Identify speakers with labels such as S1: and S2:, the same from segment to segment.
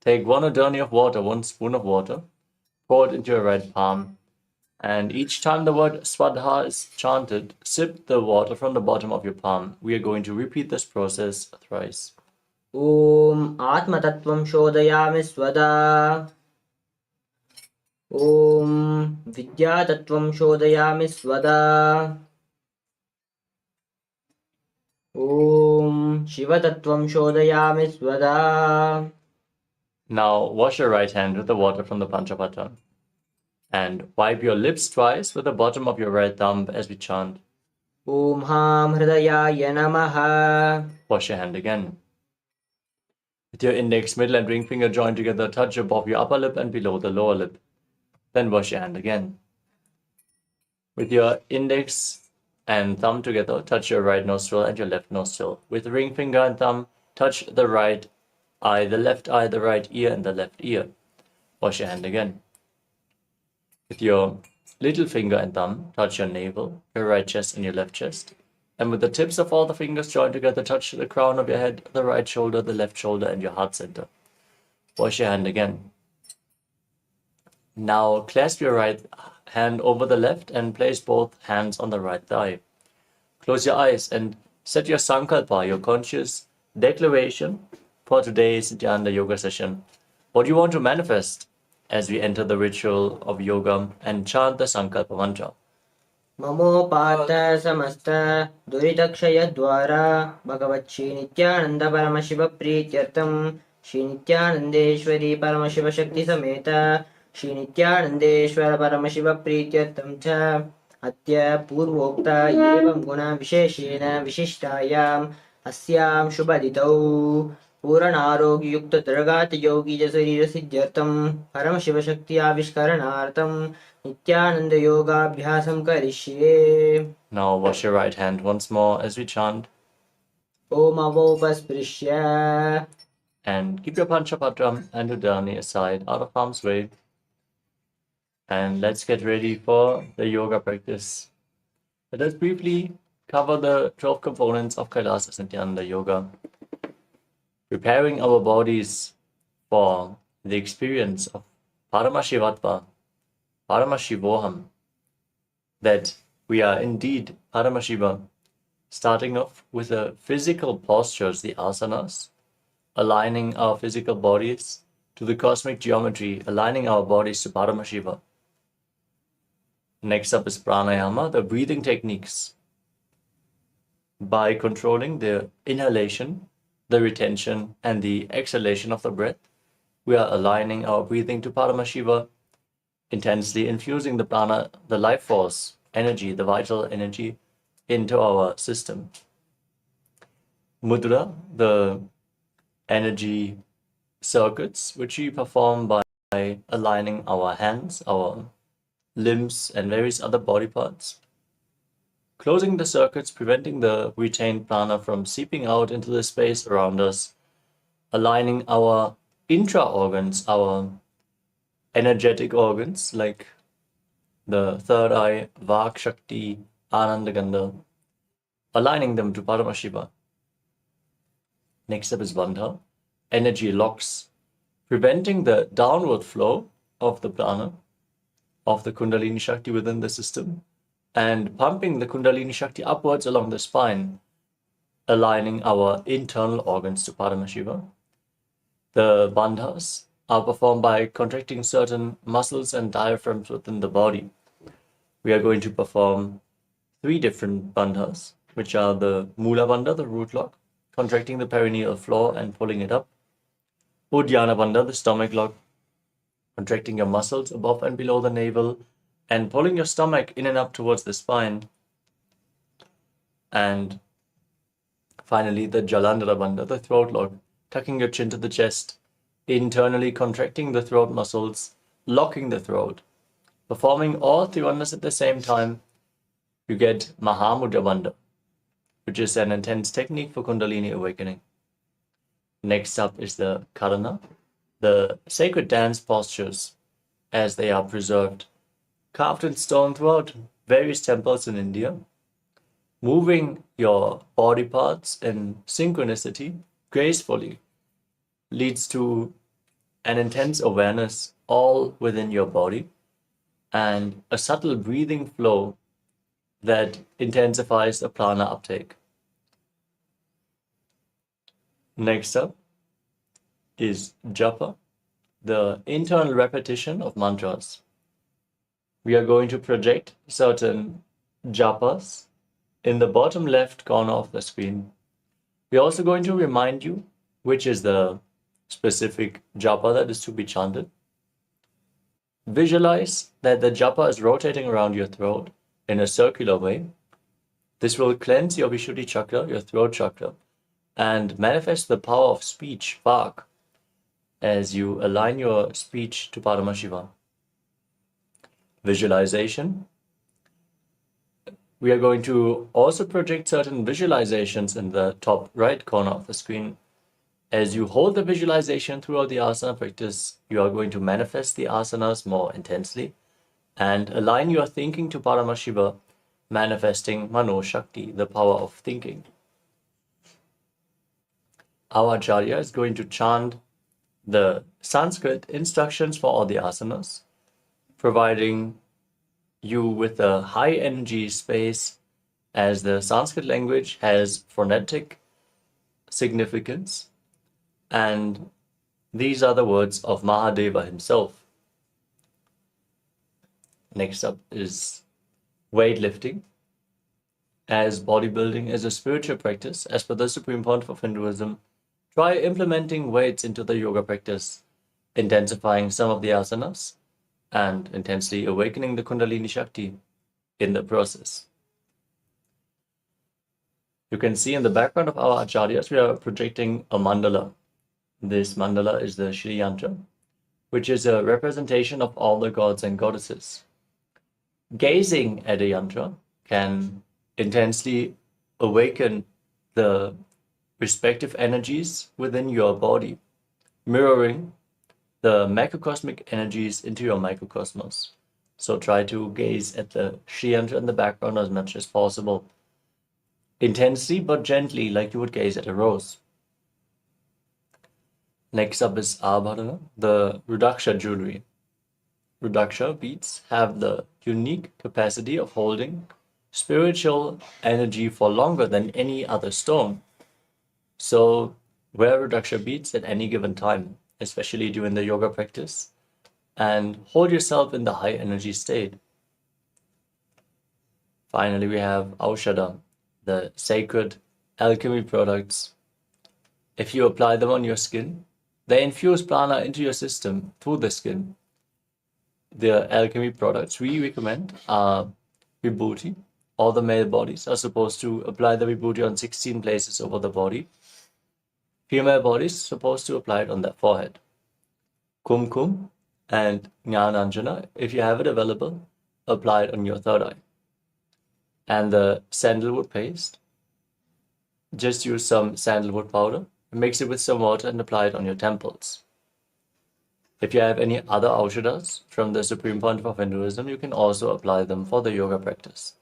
S1: Take 1 adani of water, 1 spoon of water, pour it into your right palm, and each time the word Swadha is chanted, sip the water from the bottom of your palm. We are going to repeat this process thrice.
S2: Om Atmatattvam Shodayami Swada. Om Vidyatattvam Shodayami Swada. Om Shivatattvam Shodayami Swada.
S1: Now wash your right hand with the water from the Panchapatra and wipe your lips twice with the bottom of your right thumb as we chant.
S2: Om Ham Hridayaya Namaha.
S1: Wash your hand again. With your index, middle and ring finger joined together, touch above your upper lip and below the lower lip. Then wash your hand again. With your index and thumb together, touch your right nostril and your left nostril. With the ring finger and thumb, touch the right eye, the left eye, the right ear, and the left ear. Wash your hand again. With your little finger and thumb, touch your navel, your right chest, and your left chest. And with the tips of all the fingers joined together, touch the crown of your head, the right shoulder, the left shoulder, and your heart center. Wash your hand again. Now clasp your right hand over the left and place both hands on the right thigh. Close your eyes and set your sankalpa, your conscious declaration for today's Nityananda Yoga session. What do you want to manifest as we enter the ritual of yoga and chant the sankalpa mantra?
S2: Mamopata samasta duritakshaya dwara Bhagavat Shri Nityananda Paramashiva Prityartam Shri Nityanandeshwari Paramashiva Shakti Sameta Shri Nityanandeshwara Paramashiva Prityartam cha Atya Purvokta Yevam Guna Visheshena Vishishtayam Asyam Shubhaditau Puranarogiyukta Dragata Yogi Jasarira Siddhyartam Paramashiva Shakti Avishkaranartam Nityananda Yoga Abhyasam Karishye.
S1: Now wash your right hand once more as we chant.
S2: Om Avopasprisya.
S1: And keep your Panchapatra and Udani aside, out of harm's way. And let's get ready for the yoga practice. Let us briefly cover the 12 components of Kailasa's Nityananda Yoga, preparing our bodies for the experience of Paramashivatva, Paramashivoham, that we are indeed Paramashiva, starting off with the physical postures, the asanas, aligning our physical bodies to the cosmic geometry, aligning our bodies to Paramashiva. Next up is pranayama, the breathing techniques. By controlling the inhalation, the retention, and the exhalation of the breath, we are aligning our breathing to Paramashiva, intensely infusing the prana, the life force, energy, the vital energy, into our system. Mudra, the energy circuits, which we perform by aligning our hands, our limbs, and various other body parts. Closing the circuits, preventing the retained prana from seeping out into the space around us. Aligning our intra-organs, our energetic organs, like the third eye, Vak Shakti, Anandagandha, aligning them to Paramashiva. Next up is Bandha, energy locks, preventing the downward flow of the prana, of the Kundalini Shakti within the system, and pumping the Kundalini Shakti upwards along the spine, aligning our internal organs to Paramashiva. The bandhas are performed by contracting certain muscles and diaphragms within the body. We are going to perform 3 different bandhas, which are the Mula Bandha, the root lock, contracting the perineal floor and pulling it up. Uddiyana Bandha, the stomach lock, contracting your muscles above and below the navel and pulling your stomach in and up towards the spine. And finally, the Jalandhara Bandha, the throat lock, tucking your chin to the chest, internally contracting the throat muscles, locking the throat. Performing all 3 bandhas at the same time, you get Mahamudra Bandha, which is an intense technique for Kundalini awakening. Next up is the Karana, the sacred dance postures, as they are preserved, carved in stone throughout various temples in India. Moving your body parts in synchronicity, gracefully, leads to an intense awareness all within your body, and a subtle breathing flow that intensifies the prana uptake. Next up is japa, the internal repetition of mantras. We are going to project certain japas in the bottom left corner of the screen. We're also going to remind you which is the specific japa that is to be chanted. Visualize that the japa is rotating around your throat in a circular way. This will cleanse your Vishuddhi chakra, your throat chakra, and manifest the power of speech, vak, as you align your speech to Paramashiva. Visualization. We are going to also project certain visualizations in the top right corner of the screen. As you hold the visualization throughout the asana practice, you are going to manifest the asanas more intensely and align your thinking to Paramashiva, manifesting Mano Shakti, the power of thinking. Our Acharya is going to chant the Sanskrit instructions for all the asanas, providing you with a high energy space, as the Sanskrit language has phonetic significance, and these are the words of Mahadeva himself. Next up is weightlifting. As bodybuilding is a spiritual practice, as per the Supreme Pontiff of Hinduism, try implementing weights into the yoga practice, intensifying some of the asanas, and intensely awakening the Kundalini Shakti in the process. You can see in the background of our acharyas, we are projecting a mandala. This mandala is the Shri Yantra, which is a representation of all the gods and goddesses. Gazing at a yantra can intensely awaken the respective energies within your body, mirroring the macrocosmic energies into your microcosmos. So try to gaze at the Shri Yantra in the background as much as possible, intensely but gently, like you would gaze at a rose. Next up is Abharana, the Rudraksha jewelry. Rudraksha beads have the unique capacity of holding spiritual energy for longer than any other stone. So wear Rudraksha beads at any given time, especially during the yoga practice, and hold yourself in the high energy state. Finally, we have Aushadha, the sacred alchemy products. If you apply them on your skin, they infuse prana into your system through the skin. The alchemy products we recommend are vibhuti. All the male bodies are supposed to apply the vibhuti on 16 places over the body. Female bodies supposed to apply it on their forehead. Kumkum and Jnananjana, if you have it available, apply it on your third eye. And the sandalwood paste, just use some sandalwood powder, mix it with some water and apply it on your temples. If you have any other aushadhas from the Supreme Pontiff of Hinduism, you can also apply them for the yoga practice.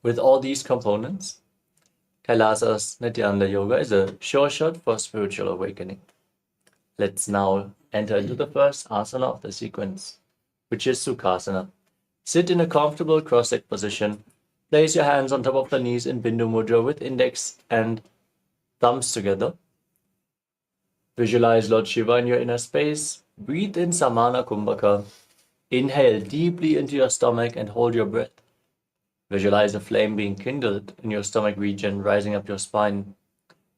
S1: With all these components, Kailasa's Nityananda Yoga is a sure shot for spiritual awakening. Let's now enter into the first asana of the sequence, which is Sukhasana. Sit in a comfortable cross-legged position. Place your hands on top of the knees in Bindu Mudra with index and thumbs together. Visualize Lord Shiva in your inner space. Breathe in Samana Kumbhaka. Inhale deeply into your stomach and hold your breath. Visualize a flame being kindled in your stomach region, rising up your spine.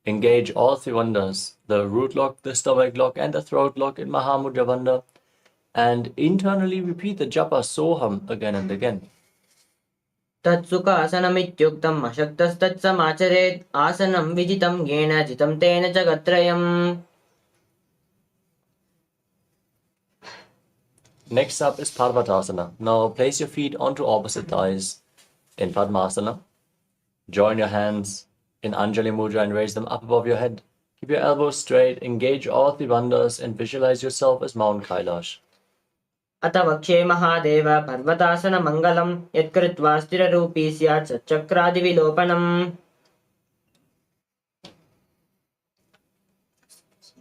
S1: Engage all three bandhas, the root lock, the stomach lock, and the throat lock in Mahamudra Bandha, and internally repeat the japa Soham again and again.
S2: तत्सुखासनमित्युक्तम् अशक्तस्तत्समाचरेत् आसनं विजितं येन जितं तेन जगत्त्रयम्.
S1: Next up is Parvatasana. Now place your feet onto opposite thighs in Padmasana. Join your hands in Anjali Mudra and raise them up above your head. Keep your elbows straight, engage all three bandhas, and visualize yourself as Mount Kailash.
S2: अथ वक्ष्ये महादेव पर्वतासनमङ्गलं यत्कृत्वा स्थिररूपी स्यात् सच्चक्रादिविलोपनम्.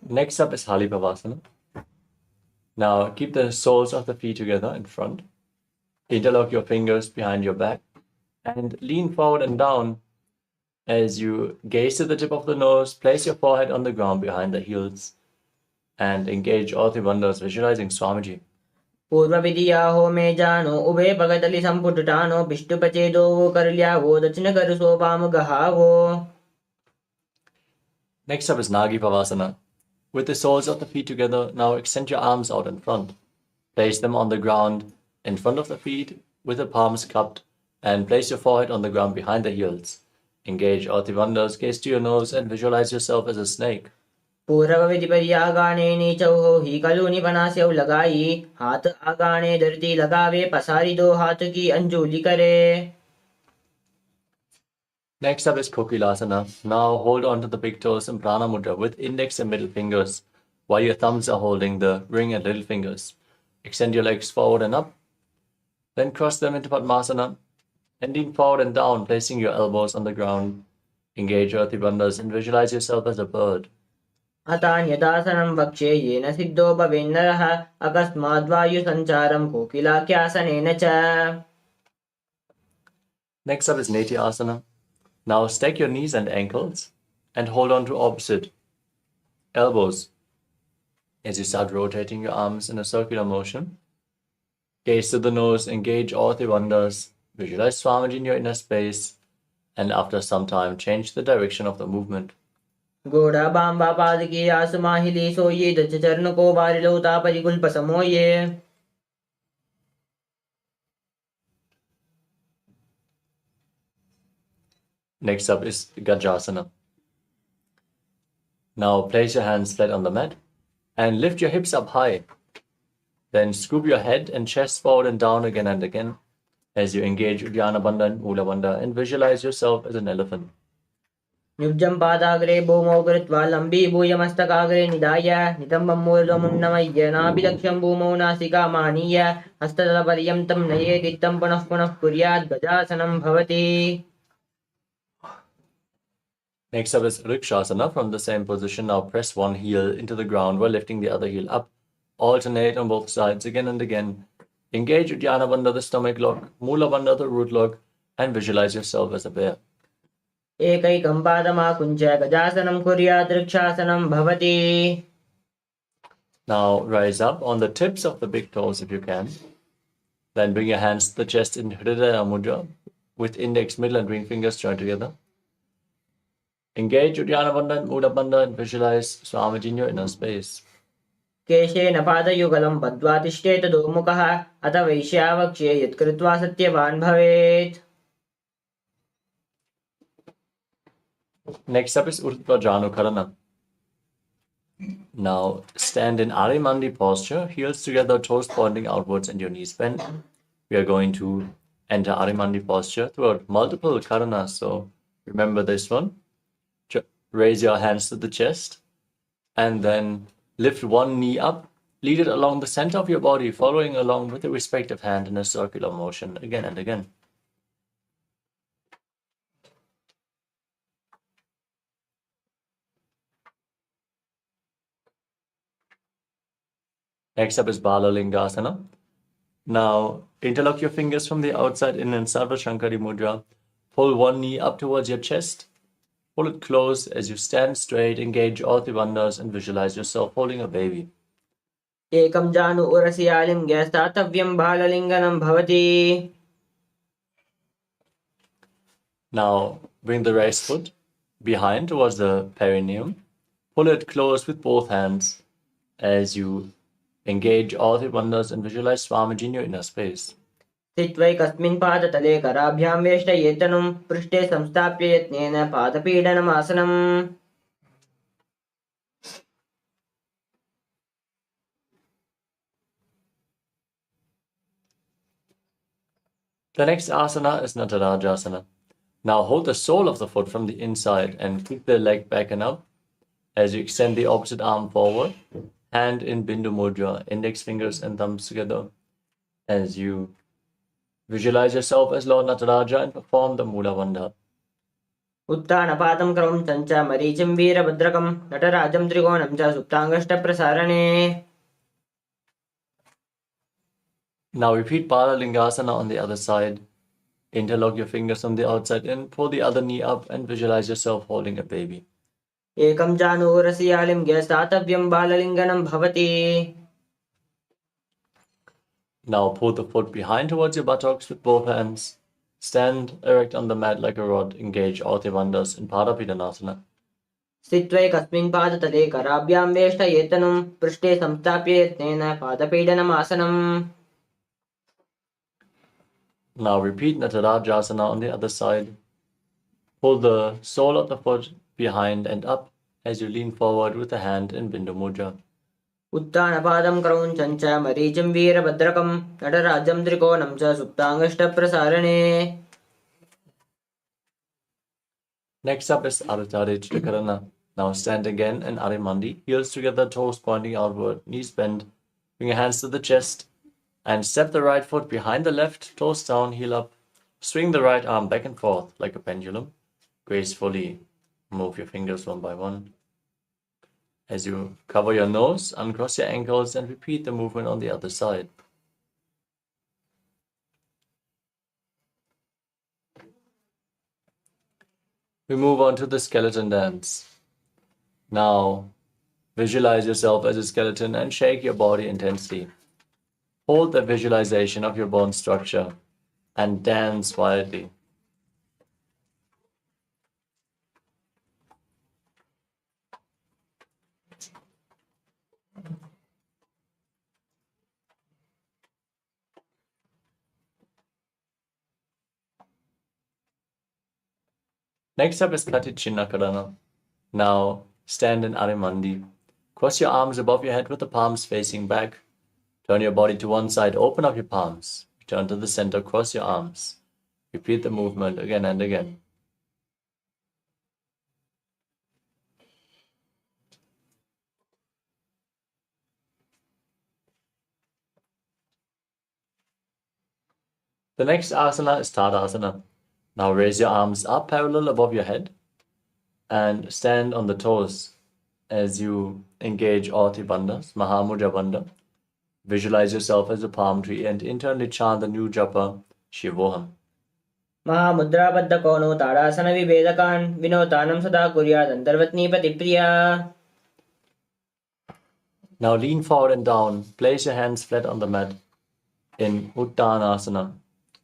S1: Next up is Halipavasana. Now keep the soles of the feet together in front. Interlock your fingers behind your back and lean forward and down as you gaze to the tip of the nose. Place your forehead on the ground behind the heels and engage all three wonders, visualizing Swamiji.
S2: पूर्वविधियाहो मे जानो उभे भगतलि संपुटुटानो विष्णुपचेदो वो करल्यावो दक्षिण करसो पामुगहावो.
S1: Next up is Nagi Pavasana. With the soles of the feet together, now extend your arms out in front. Place them on the ground in front of the feet with the palms cupped and place your forehead on the ground behind the heels. Engage all three wonders, gaze to your nose and visualize yourself as a snake.
S2: पूर्वविधि पर्यागाने नीचौ ही कलूनि पनास्यौ लगाई हाथ आगाने धरती लगावे पसारी दो हाथ की अंजुलि करे.
S1: Next up is Kokilasana. Now hold on to the big toes in Prana Mudra with index and middle fingers while your thumbs are holding the ring and little fingers. Extend your legs forward and up. Then cross them into Padmasana and lean forward and down, placing your elbows on the ground. Engage your earthy bandhas and visualize yourself as a bird.
S2: अतान्यदासनं वक्ष्ये येन सिद्धो भवेन्नरः अकस्माद्वायुसञ्चारं कोकिलाख्यासनेन च.
S1: Next up is Nityasana. Now stack your knees and ankles and hold on to opposite elbows as you start rotating your arms in a circular motion. Gaze to the nose, engage all three wonders, visualize Swamiji in your inner space, and after some time, change the direction of the movement.
S2: घोड़ा बांबा पादकी आसमाहिली सोये दच चरण को बारिलोता परिकुल्प समोये.
S1: Next up is Gajasana. Now place your hands flat on the mat and lift your hips up high. Then scoop your head and chest forward and down again and again as you engage Uddiyana Bandha and Mula Bandha and visualize yourself as an elephant.
S2: युज्यं पादाग्रे भूमौ कृत्वा लम्बी भूयमस्तकाग्रे निधाय नितम्बं मूर्ध्वमुन्नमय्य नाभिलक्ष्यं भूमौ नासिकामानीय हस्ततलपर्यन्तं नयेदित्तं पुनः पुनः कुर्यात् गजासनं भवति.
S1: Next up is Rikshasana. From the same position, now press one heel into the ground while lifting the other heel up. Alternate on both sides again and again. Engage Uddiyana Bandha, the stomach lock, Mula Bandha, the root lock, and visualize yourself as a bear.
S2: एकैकं पादमाकुञ्च गजासनं कुर्यात् रक्षासनं भवति.
S1: Now rise up on the tips of the big toes if you can. Then bring your hands to the chest in Hridaya Mudra with index, middle and ring fingers joined together. Engage Uddiyana Bandha and Mula Bandha and visualize Swamiji in your inner space.
S2: केशेन पादयुगलं बद्ध्वा तिष्ठेत दोमुखः अथ वैश्यावक्ष्ये यत्कृत्वा सत्यवान् भवेत्.
S1: Next up is Urdhva Janukarana. Now stand in Arimandi posture, heels together, toes pointing outwards and your knees bent. We are going to enter Arimandi posture throughout multiple karanas, so remember this one. Raise your hands to the chest and then lift one knee up, lead it along the center of your body, following along with the respective hand in a circular motion again and again. Next up is Balalingasana. Now interlock your fingers from the outside in Sarva Shankari Mudra. Pull one knee up towards your chest. Pull it close as you stand straight, engage all three bandhas and visualize yourself holding a baby.
S2: एकं जानु उरसियालिङ्गे स्थातव्यं बाललिङ्गनं भवति.
S1: Now bring the raised foot behind towards the perineum. Pull it close with both hands as you engage all three bandhas and visualize Swamiji in your inner space.
S2: स्थित्वैकस्मिन् पादतले कराभ्यां वेष्टयेतनुं पृष्ठे संस्थाप्य यत्नेन पादपीडनमासनम्.
S1: The next asana is Natarajasana. Now hold the sole of the foot from the inside and keep the leg back and up as you extend the opposite arm forward, hand in Bindu Mudra, index fingers and thumbs together as you visualize yourself as Lord Nataraja and perform the Mula Bandha.
S2: उत्थानपातं क्रौञ्चं च मरीचिं वीरभद्रकं नटराजं त्रिकोणं च सुप्ताङ्गष्टप्रसारणे.
S1: Now repeat Balalingasana on the other side. Interlock your fingers on the outside in, pull the other knee up and visualize yourself holding a baby.
S2: एकं चानूरस्यालिङ्ग्य स्थातव्यं बाललिङ्गनं भवति.
S1: Now pull the foot behind towards your buttocks with both hands. Stand erect on the mat like a rod. Engage all the bandhas in Paramashivoham.
S2: स्थित्वैकस्मिन् पादतले कराभ्यां वेष्टयेत्तनुं पृष्ठे संस्थाप्य यत्नेन पादपीडनमासनम्.
S1: Now repeat Natarajasana on the other side. Pull the sole of the foot behind and up as you lean forward with the hand in Bindu Mudra.
S2: उत्थानपादं क्रौञ्चं च मरीचिं वीरभद्रकं नटराजं त्रिकोणं च सुप्ताङ्गष्टप्रसारणे.
S1: Next up is Aditya Trikarana. Now stand again in Arimandi. Heels together, toes pointing outward, knees bent. Bring your hands to the chest and step the right foot behind the left, toes down, heel up. Swing the right arm back and forth like a pendulum. Gracefully move your fingers one by one. As you cover your nose, uncross your ankles and repeat the movement on the other side. We move on to the skeleton dance. Now, visualize yourself as a skeleton and shake your body intensely. Hold the visualization of your bone structure and dance wildly. Next up is Katichinnakarana. Now, stand in Arimandi. Cross your arms above your head with the palms facing back. Turn your body to one side, open up your palms. Return to the center, cross your arms. Repeat the movement again and again. The next asana is Tadasana. Now raise your arms up parallel above your head and stand on the toes as you engage all the bandhas, Mahamudra Bandha. Visualize yourself as a palm tree and internally chant the new japa, Shivoham.
S2: महामुद्राबद्धकोणो ताडासनविभेदकान् विनोतानं सदा कुर्यादन्तर्वत्नीपतिप्रिया.
S1: Now lean forward and down. Place your hands flat on the mat in Uttanasana.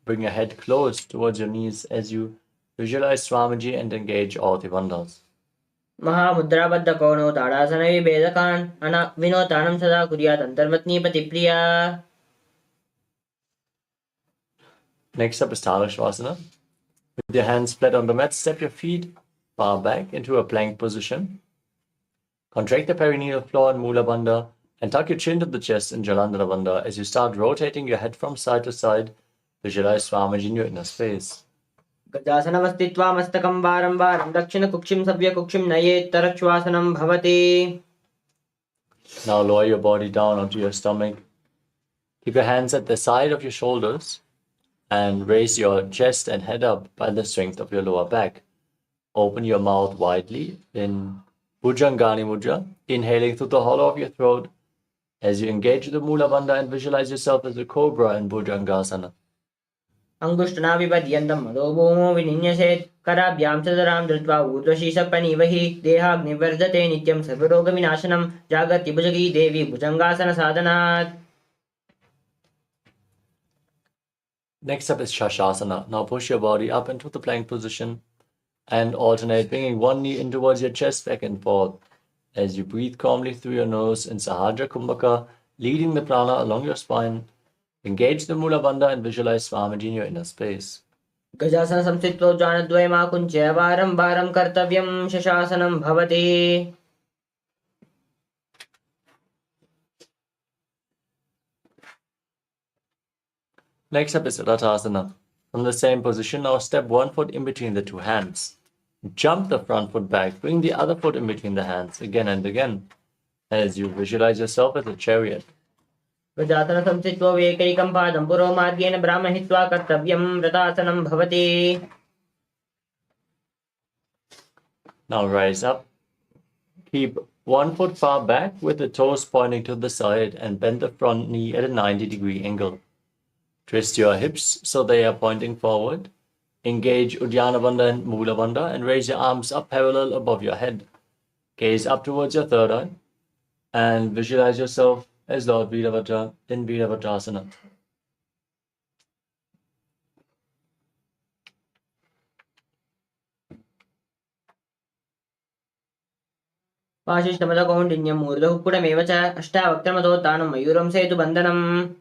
S1: Bring your head close towards your knees as you visualize Swamiji and engage all the bandhas.
S2: महामुद्राबद्धकोणो ताडासनविभेदकान् विनोतानं सदा कुर्यादन्तर्वत्नीपतिप्रिया.
S1: Next up is Tadashvasana. With your hands flat on the mat, step your feet far back into a plank position. Contract the perineal floor and Mula Bandha and tuck your chin to the chest in Jalandhara Bandha. As you start rotating your head from side to side, visualize Swamiji in your inner space.
S2: गजासनमस्तित्वा मस्तकं वारं वारं दक्षिणकुक्षिं सव्यकुक्षिं नयेत्तरक्श्वासनं भवति.
S1: Now lower your body down onto your stomach. Keep your hands at the side of your shoulders and raise your chest and head up by the strength of your lower back. Open your mouth widely in Bhujangani Mudra, inhaling through the hollow of your throat as you engage the Mula Bandha and visualize yourself as a cobra in Bhujangasana.
S2: अङ्गुष्ठनाभिपद्यन्तं मदोभूमो विनिन्यसेत् कराभ्यां सदरां धृत्वा ऊर्ध्वशीर्षपणिवहि देहाग्निवर्धते नित्यं सर्वरोगविनाशनं जागर्ति भुजगी देवी भुजङ्गासनसाधनात्.
S1: Next up is Shashasana. Now push your body up into the plank position and alternate, bringing one knee in towards your chest back and forth as you breathe calmly through your nose in Sahadra Kumbhaka, leading the prana along your spine. Engage the Mula Bandha and visualize Swamiji in your inner space.
S2: गजासन संस्थित्वौ जानद्वयमाकुञ्च्य वारं वारं कर्तव्यं शशासनं भवति.
S1: Next up is Rathasana. From the same position, now step one foot in between the two hands. Jump the front foot back, bring the other foot in between the hands again and again as you visualize yourself as a chariot.
S2: गजासन संस्थित्वौ एकैकं पादं पुरोमार्गेण ब्राह्महित्वा कर्तव्यं रथासनं भवति.
S1: Now rise up. Keep 1 foot far back with the toes pointing to the side and bend the front knee at a 90-degree angle. Twist your hips so they are pointing forward. Engage Uddiyana Bandha and Mula Bandha and raise your arms up parallel above your head. Gaze up towards your third eye and visualize yourself as Lord Virabhadra in Virabhadrasana.
S2: वासिष्ठमदकौण्डिन्यं मूर्धकुक्कुटमेव च अष्टावक्त्रमदोत्तानं मयूरं सेतुबन्धनम्.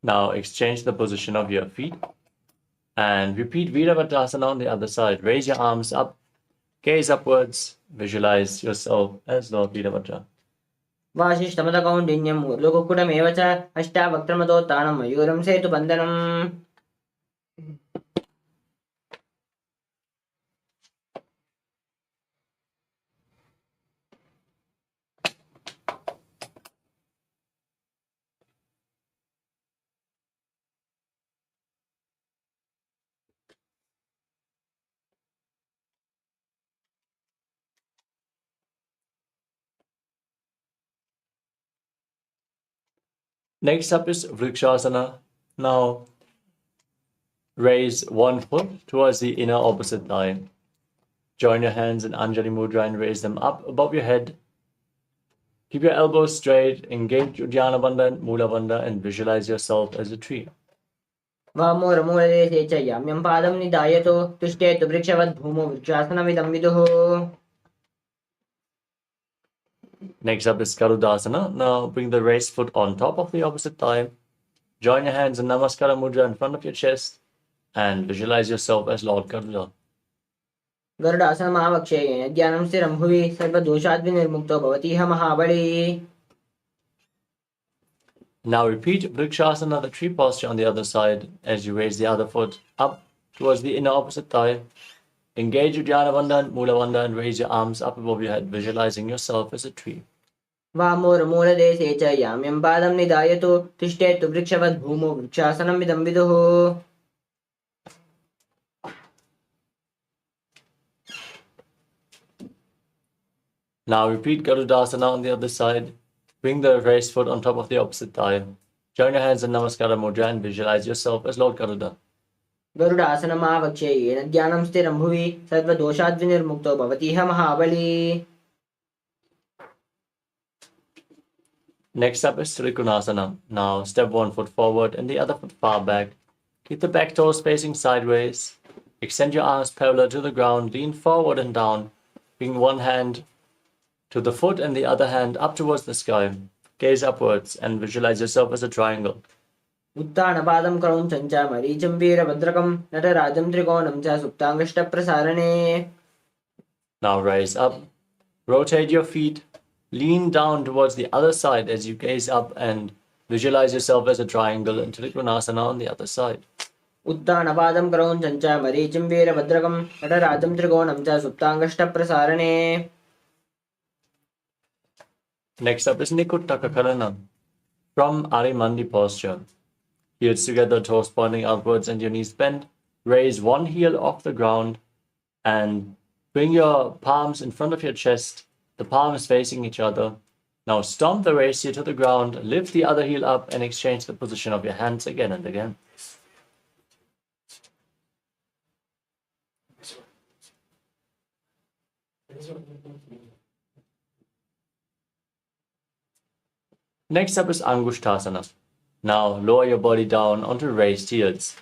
S1: Now exchange the position of your feet and repeat Virabhadrasana on the other side. Raise your arms up, gaze upwards, visualize yourself as Lord Virabhadra.
S2: वासिष्ठमदकौण्डिन्यं मूर्धकुक्कुटमेव च अष्टावक्त्रमदोत्तानं मयूरं सेतुबन्धनम्.
S1: Next up is Vrikshasana. Now raise 1 foot towards the inner opposite thigh. Join your hands in Anjali Mudra and raise them up above your head. Keep your elbows straight, engage Uddiyana Bandha and Mula Bandha and visualize yourself as a tree.
S2: वामोरमूलदेशे च याम्यं पादं निधायतो तिष्ठेतु वृक्षवद्भूमौ वृक्षासनमिदं विदुः.
S1: Next up is Garudasana. Now bring the raised foot on top of the opposite thigh. Join your hands in Namaskara Mudra in front of your chest and visualize yourself as Lord Garuda.
S2: गरुडासनमावक्षे येन ध्यानं स्थिरं भुवि सर्वदोषाद्विनिर्मुक्तो भवति इह महाबली.
S1: Now repeat Vrikshasana, the tree posture on the other side as you raise the other foot up towards the inner opposite thigh. Engage Uddiyana Bandha and Mula Bandha and raise your arms up above your head, visualizing yourself as a tree.
S2: वामोरमूलदेशे च याम्यं पादं निधायतो तिष्ठेतु वृक्षवद्भूमौ वृक्षासनमिदं विदुः.
S1: Now repeat Garudasana on the other side. Bring the raised foot on top of the opposite thigh. Join your hands in Namaskara Mudra and visualize yourself as Lord Garuda.
S2: गरुडासनमावक्षे येन ध्यानं स्थिरं भुवि सर्वदोषाद्विनिर्मुक्तो भवति इह महाबली.
S1: Next up is Trikonasana. Now step 1 foot forward and the other foot far back. Keep the back toes facing sideways. Extend your arms parallel to the ground. Lean forward and down. Bring one hand to the foot and the other hand up towards the sky. Gaze upwards and visualize yourself as a triangle.
S2: उत्तानपादं क्रौञ्चं च मरीचं वीरभद्रकं नटराजं त्रिकोणं च सुप्ताङ्गष्टप्रसारणे.
S1: Now rise up. Rotate your feet. Lean down towards the other side as you gaze up and visualize yourself as a triangle in Trikonasana on the other side.
S2: उत्तानपादं क्रौञ्चं च मरीचं वीरभद्रकं नटराजं त्रिकोणं च सुप्ताङ्गष्टप्रसारणे.
S1: Next up is Nikuttaka Karana. From Arimandi posture. Heels together, toes pointing outwards and your knees bent. Raise one heel off the ground and bring your palms in front of your chest. The palms facing each other. Now stomp the raised heel to the ground, lift the other heel up and exchange the position of your hands again and again. Next up is Angushtasana. Now lower your body down onto raised heels.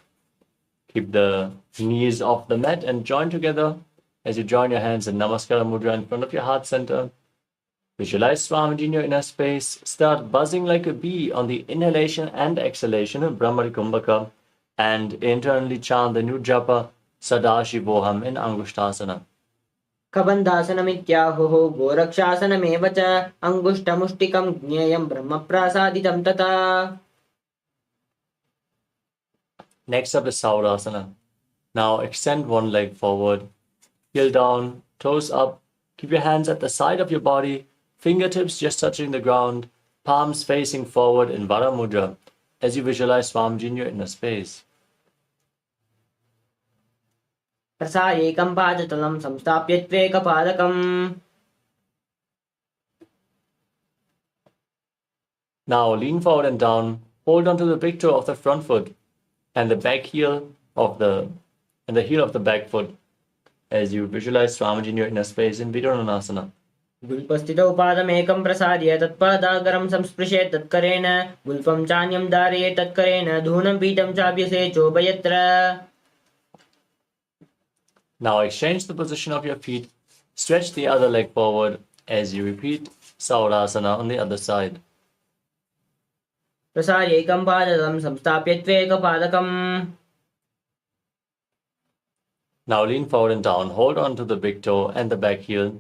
S1: Keep the knees off the mat and join together as you join your hands in Namaskara Mudra in front of your heart center. Visualize Swamiji in your inner space. Start buzzing like a bee on the inhalation and exhalation of Brahmari Kumbhaka and internally chant the new japa Sadashivoham in Angushtasana.
S2: कबन्धासनमित्याहुः गोरक्षासनमेव च अङ्गुष्ठमुष्टिकं ज्ञेयं ब्रह्मप्रासादितं तथा.
S1: Next up is Saurasana. Now extend one leg forward, heel down, toes up. Keep your hands at the side of your body, fingertips just touching the ground. palms facing forward in Vara Mudra as you visualize Swamiji in your inner space.
S2: प्रसारेकं पादतलं संस्थाप्य त्वेकपादकम्.
S1: Now lean forward and down, hold on to the big toe of the front foot and the back heel of the heel of the back foot as you visualize Swamiji in your inner space in Vidyanasana.
S2: गुल्पस्थितौ पादमेकं प्रसार्य तत्पादाग्रं संस्पृशेत् तत्करेण गुल्फं चान्यं धारयेत् तत्करेण धूनं पीठं चाभ्यसे चोभयत्र.
S1: Now exchange the position of your feet, stretch the other leg forward as you repeat Saurasana on the other side.
S2: प्रसार्यैकं पादं संस्थाप्य त्वेकपादकम्.
S1: Now lean forward and down, hold on to the big toe and the back heel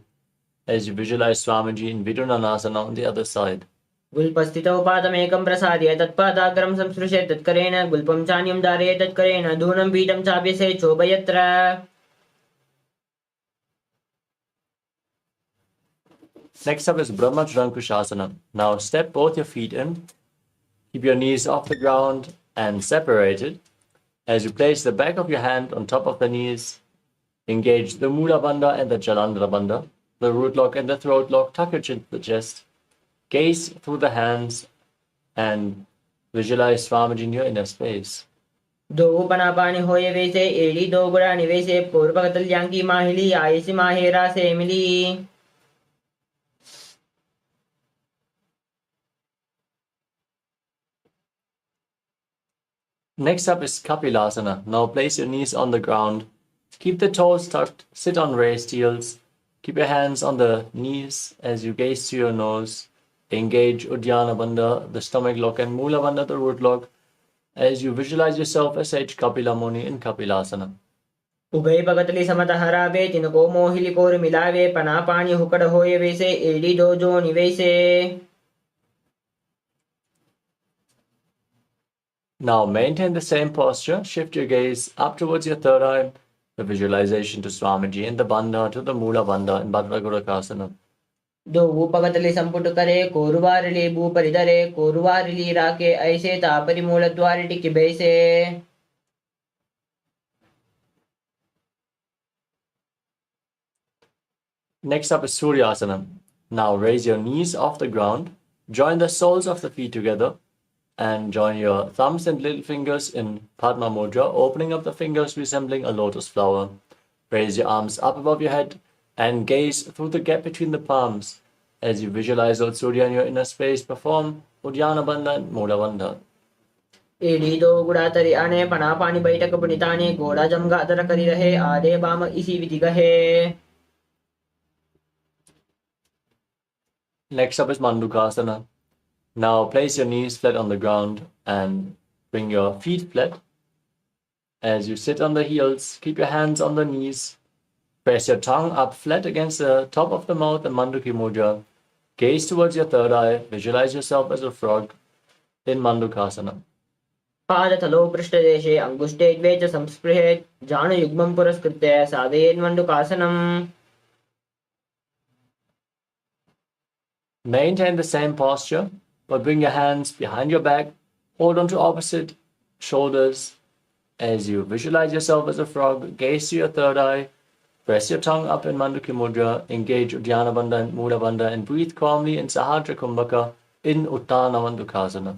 S1: as you visualize Swamiji in Vidyanasana on the other side.
S2: गुल्पस्थितौ पादमेकं प्रसार्य तत्पादाग्रं संस्पृशेत् तत्करेण गुल्फं चान्यं धारयेत् तत्करेण धूनं पीठं चाभ्यसे चोभयत्र.
S1: Next up is Brahmajrankushasana. Now step both your feet in, keep your knees off the ground and separated. As you place the back of your hand on top of the knees, engage the Mula Bandha and the Jalandhara Bandha, the root lock and the throat lock, tuck your chin to the chest, gaze through the hands and visualize Swamiji in your inner space.
S2: दो पनापानी होए वैसे एड़ी दो गुड़ा निवैसे पूर्वकतल्यां की माहिली आयसी माहेरा से मिली.
S1: Next up is Kapilasana. Now place your knees on the ground. Keep the toes tucked. Sit on raised heels. Keep your hands on the knees as you gaze to your nose. Engage Uddiyana Bandha, the stomach lock, and Mula Bandha, the root lock, as you visualize yourself as Sage Kapila Muni in Kapilasana.
S2: उभय पगतली समत हरावे तिनको Mohili core मिलावे पनापानी हुकड़ होए वैसे एड़ी दो जो निवैसे.
S1: Now maintain the same posture. Shift your gaze up towards your third eye. The visualization to Swamiji in the Bandha, to the Mula Bandha in Bhadragurakasana.
S2: दो पगतली संपुट करे कोरुवारिली भू परिधरे कोरुवारिली राके ऐसे तापरि मूल द्वारिटी की बैसे.
S1: Next up is Suryasana. Now raise your knees off the ground. Join the soles of the feet together and join your thumbs and little fingers in Padma Mudra, opening up the fingers resembling a lotus flower. Raise your arms up above your head and gaze through the gap between the palms. As you visualize Lord Surya in your inner space, perform Uddiyana Bandha and Mula Bandha.
S2: एड़ी दो गुड़ा तरी आने पनापानी बैठक पुनिताने घोड़ा जमगा other करी रहे आधे बाम इसी विधि कहे.
S1: Next up is Mandukasana. Now place your knees flat on the ground and bring your feet flat. As you sit on the heels, keep your hands on the knees. Press your tongue up flat against the top of the mouth in Manduki Mudra. Gaze towards your third eye. Visualize yourself as a frog in Mandukasana.
S2: पादतलो पृष्ठदेशे अंगुष्ठे द्वे च संस्पृहेत् जानुयुग्मं पुरस्कृत्य साधयेत् मण्डूकासनम्.
S1: Maintain the same posture, but bring your hands behind your back. Hold on to opposite shoulders as you visualize yourself as a frog. Gaze to your third eye. Press your tongue up in Manduki Mudra. Engage Uddiyana Bandha and Mula Bandha and breathe calmly in Sahadra Kumbhaka in Uttana Mandukasana.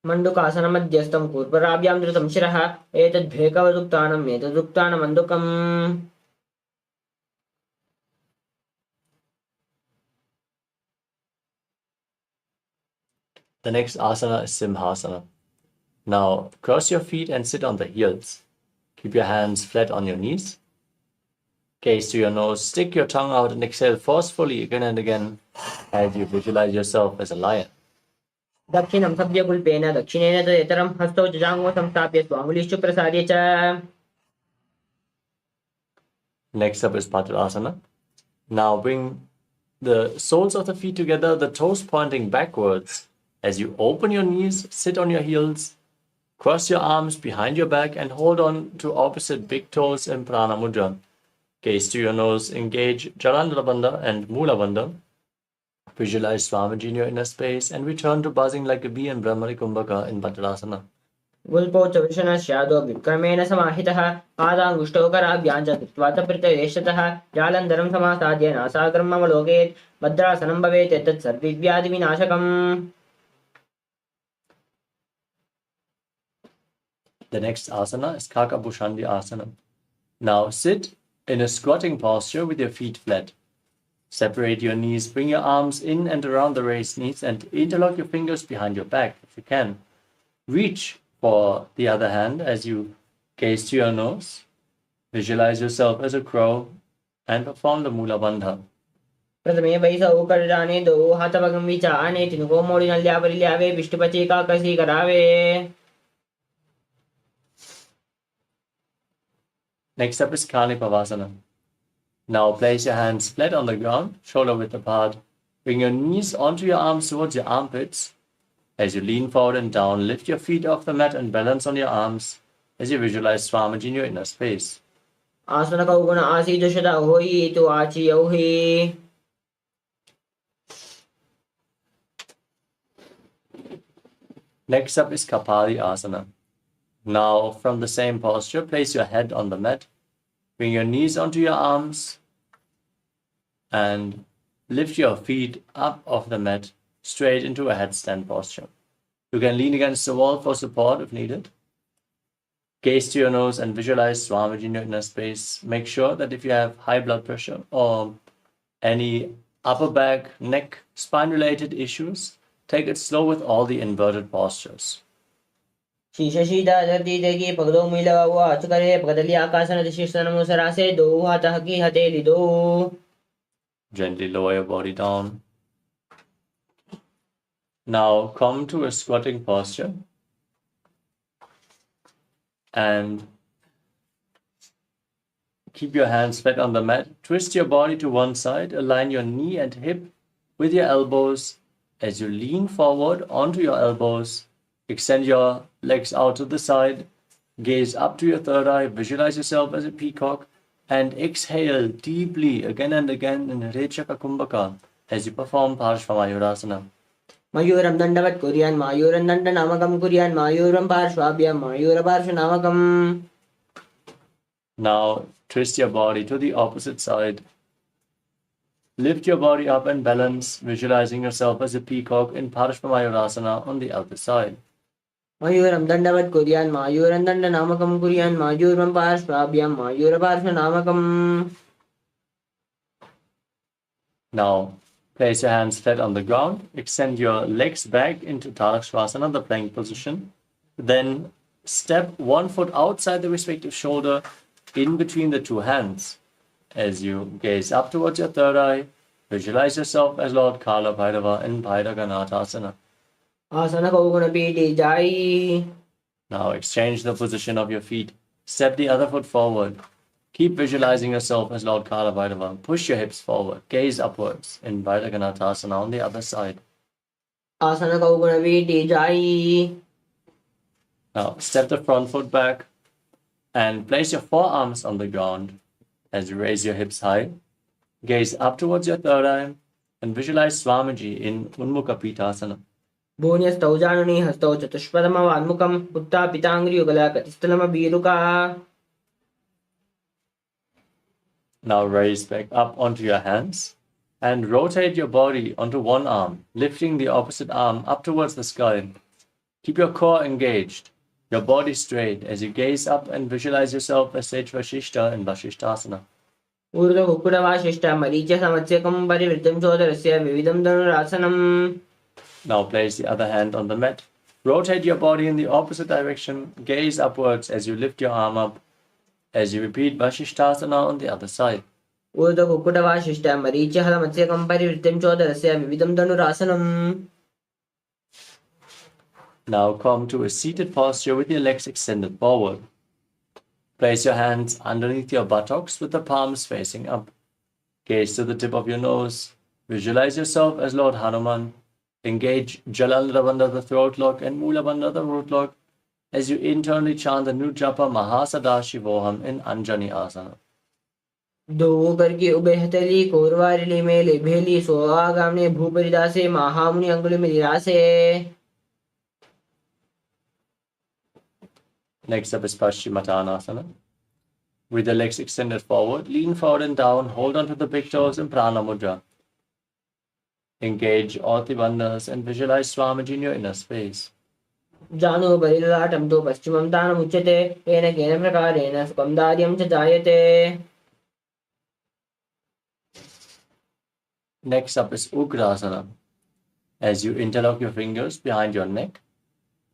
S2: Mandukasana मध्यस्थं कूर्पराभ्यां धृतं शिरः एतद्भेकवदुक्तानम् एतदुक्तानमण्डुकम्.
S1: The next asana is Simhasana. Now cross your feet and sit on the heels. Keep your hands flat on your knees. Gaze to your nose, stick your tongue out and exhale forcefully again and again as you visualize yourself as a lion.
S2: दक्षिणं सभ्यकुल्पेन दक्षिणेन तदेतरं हस्तौ जजाङ्गो संस्थाप्य स्वाङ्गुलीषु प्रसार्य च.
S1: Next up is Padmasana. Now bring the soles of the feet together, the toes pointing backwards. As you open your knees, sit on your heels, cross your arms behind your back and hold on to opposite big toes in Prana Mudra. Gaze to your nose, engage Jalandhara Bandha and Mula Bandha. Visualize Swamiji in your inner space and return to buzzing like a bee in Brahmari Kumbhaka in Bhadrasana.
S2: गुल्पोच्चविषणस्यादो विक्रमेण समाहितः पादाङ्गुष्ठौ कराभ्यां च कृत्वा च प्रत्यवेशतः जालन्धरं समासाद्य नासाग्रं मम लोकेत् भद्रासनं भवेत् एतत् सर्वव्याधिविनाशकम्.
S1: The next asana is Kakabhushandi asana. Now sit in a squatting posture with your feet flat. Separate your knees, bring your arms in and around the raised knees and interlock your fingers behind your back if you can. Reach for the other hand as you gaze to your nose. Visualize yourself as a crow and perform the Mula Bandha.
S2: प्रथमे वैसौ करजाने दो हाथपगं विचाने तिनुको मोडिनल्यावरिल्यावे विष्टुपचे काकसी करावे.
S1: Next up is Kanipavasana. Now place your hands flat on the ground, shoulder width apart. Bring your knees onto your arms towards your armpits. As you lean forward and down, lift your feet off the mat and balance on your arms as you visualize Swamiji in your inner space.
S2: आसन कौगुण आसी दुषदा होई तो आची औहि.
S1: Next up is Kapali Asana. Now, from the same posture, place your head on the mat. Bring your knees onto your arms and lift your feet up off the mat straight into a headstand posture. You can lean against the wall for support if needed. Gaze to your nose and visualize Swamiji in your inner space. Make sure that if you have high blood pressure or any upper back, neck, spine-related issues, take it slow with all the inverted postures.
S2: शीशशीदा धरती देगी पगदो मिलवा हुआ अचकरे पगदली आकाशन दिशिष्टनमुसरा से दो हाथ की हथेली दो.
S1: Gently lower your body down. Now come to a squatting posture and keep your hands flat on the mat. Twist your body to one side, align your knee and hip with your elbows as you lean forward onto your elbows. Extend your legs out to the side, gaze up to your third eye, visualize yourself as a peacock, and exhale deeply again and again in Rechaka Kumbhaka as you perform Parshvamayurasana.
S2: मयूरं दण्डवत् कुर्यान् मायूरं दण्डनामकं कुर्यान् मायूरं पार्श्वाभ्यां मायूरपार्श्वनामकम्.
S1: Now twist your body to the opposite side. Lift your body up and balance, visualizing yourself as a peacock in Parshvamayurasana on the other side.
S2: मयूरं दण्डवत् कुर्यान् मायूरं दण्डनामकं कुर्यान् मायूरं पार्श्वाभ्यां मायूरपार्श्वनामकम्.
S1: Now place your hands flat on the ground. Extend your legs back into Tadakshvasana, the plank position. Then step one foot outside the respective shoulder in between the two hands. As you gaze up towards your third eye, visualize yourself as Lord Kala Bhairava in Bhairaganathasana.
S2: आसन कौगुण पीठी जाई.
S1: Now exchange the position of your feet. Step the other foot forward. Keep visualizing yourself as Lord Kala Bhairava. Push your hips forward. Gaze upwards in Bhairaganathasana on the other side.
S2: आसन कौगुण पीठी जाई.
S1: Now step the front foot back and place your forearms on the ground as you raise your hips high. Gaze up towards your third eye and visualize Swamiji in Unmukha Pitasana.
S2: भून्यस्तौ जानुनी हस्तौ चतुष्पदमवान्मुखम् उत्थापिताङ्घ्रियुगलकटिस्थलमभीरुका.
S1: Now raise back up onto your hands and rotate your body onto one arm, lifting the opposite arm up towards the sky. Keep your core engaged, your body straight as you gaze up and visualize yourself as Sage Vashishta in Vashishtasana.
S2: ऊर्ध्वकुक्कुटवासिष्ठ मरीच्य समत्स्यकं परिवृतं चोदरस्य विविधं धनुरासनम्.
S1: Now place the other hand on the mat. Rotate your body in the opposite direction. Gaze upwards as you lift your arm up. As you repeat Vashishtasana on the other side.
S2: ऊर्ध्वकुक्कुटवासिष्ठ मरीच्य समत्स्यकं परिवृतं चोदरस्य विविधं धनुरासनम्.
S1: Now come to a seated posture with your legs extended forward. Place your hands underneath your buttocks with the palms facing up. Gaze to the tip of your nose. Visualize yourself as Lord Hanuman. Engage Jalandhara Bandha, the throat lock, and Mula Bandha, the root lock, as you internally chant the new japa Mahasadashivoham in Anjani Asana.
S2: दो करके उभे हतली कोरवारिली मेले भेली सो आगामने भूपरिदासे महामुनि अंगुली में निरासे.
S1: Next up is Paschimottanasana. With the legs extended forward, lean forward and down, hold on to the big toes in Prana Mudra. Engage all the bandhas and visualize Swamiji in your inner space.
S2: जानो बलिलाटं तो पश्चिमं दानमुच्यते येन केन प्रकारेण सुखं दार्यं च जायते.
S1: Next up is Ugrasana. As you interlock your fingers behind your neck,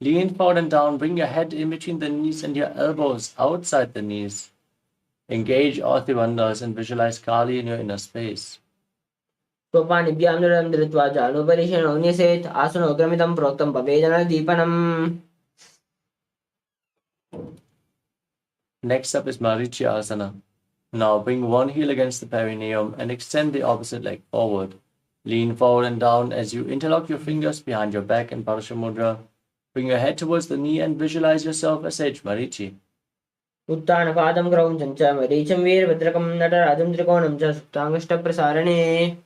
S1: lean forward and down, bring your head in between the knees and your elbows outside the knees. Engage all the bandhas and visualize Kali in your inner space.
S2: स्वपानिभ्यां नरं धृत्वा जानुपरिशनो निषेत् आसनो क्रमितं प्रोक्तं पवेदनदीपनम्.
S1: Next up is Marichasana. Now bring one heel against the perineum and extend the opposite leg forward. Lean forward and down as you interlock your fingers behind your back in Parashamudra. Bring your head towards the knee and visualize yourself as Sage Marichi.
S2: उत्तानपादं क्रौञ्चं च मरीचं वीरभद्रकं नटराजं त्रिकोणं च सुप्ताङ्गष्टप्रसारणे.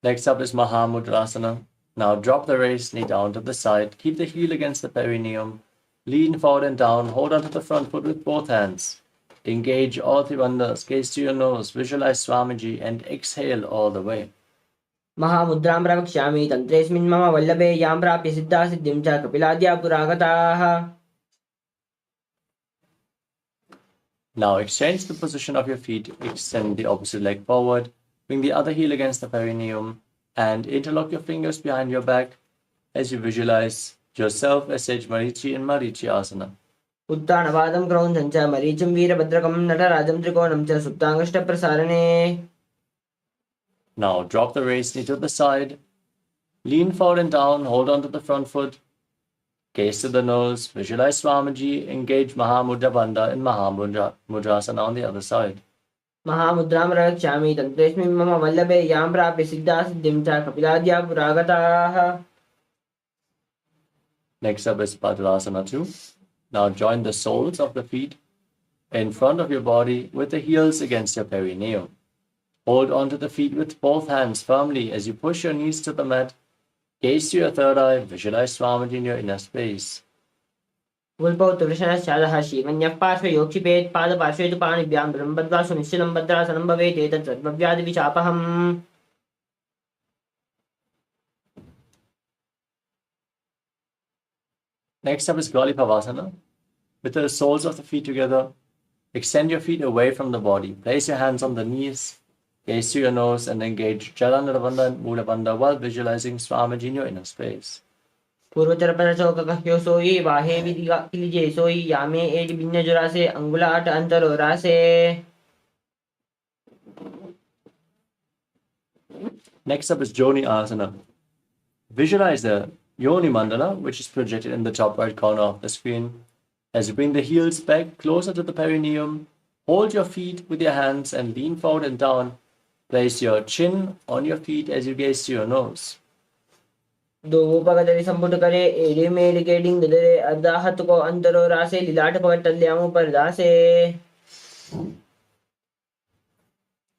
S1: Next up is Mahamudrasana. Now drop the raised knee down to the side. Keep the heel against the perineum. Lean forward and down. Hold on to the front foot with both hands. Engage all the bandhas. Gaze to your nose. Visualize Swamiji and exhale all the way.
S2: महामुद्रां प्रवक्ष्यामि तन्त्रेऽस्मिन् मम वल्लभे यां प्राप्य सिद्धा सिद्धिं च कपिलाद्या पुरागताः.
S1: Now exchange the position of your feet. Extend the opposite leg forward. Bring the other heel against the perineum and interlock your fingers behind your back as you visualize yourself as Sage Marichi in Marichi Asana.
S2: उत्तानपादं क्रौञ्चं च मरीचं वीरभद्रकं नटराजं त्रिकोणं च सुप्ताङ्गष्टप्रसारणे.
S1: Now drop the raised knee to the side. Lean forward and down. Hold on to the front foot. Gaze to the nose. Visualize Swamiji. Engage Mahamudra Bandha in Mahamudrasana on the other side.
S2: महामुद्रां प्रवक्ष्यामि तन्त्रेऽस्मिन् मम वल्लभे यां प्राप्य सिद्धा सिद्धिं च कपिलाद्या पुरागताः.
S1: Next up is Padmasana 2. Now join the soles of the feet in front of your body with the heels against your perineum. Hold on to the feet with both hands firmly as you push your knees to the mat. Gaze to your third eye. Visualize Swamiji in your inner space.
S2: उल्पौत्तवृषणश्चादः शीवन्यः पार्श्वे योक्षिपेत् पादपार्श्वे तु पाणिभ्यां बद्ध्वा सुनिश्चितं भद्रासनं भवेत् एतत् सर्वव्याधिविशापहम्.
S1: Next up is Galipavasana. With the soles of the feet together, extend your feet away from the body. Place your hands on the knees. Gaze to your nose and engage Jalandhara Bandha and Mula Bandha while visualizing Swamiji in your inner space.
S2: पूर्वचरपरचौककह्यो सोयि वाहे विदिजे सोयि यामे एडि भिन्नजुरासे अंगुलाट अंतरो रासे.
S1: Next up is Joni Asana. Visualize the Yoni Mandala, which is projected in the top right corner of the screen. As you bring the heels back closer to the perineum, hold your feet with your hands and lean forward and down. Place your chin on your feet as you gaze to your nose.
S2: दो पगदरी संपुट करे एडे mail केडिंग ददरे अर्धाहत को अंतरो रासे लिलाट पवटल्यामु पर दासे.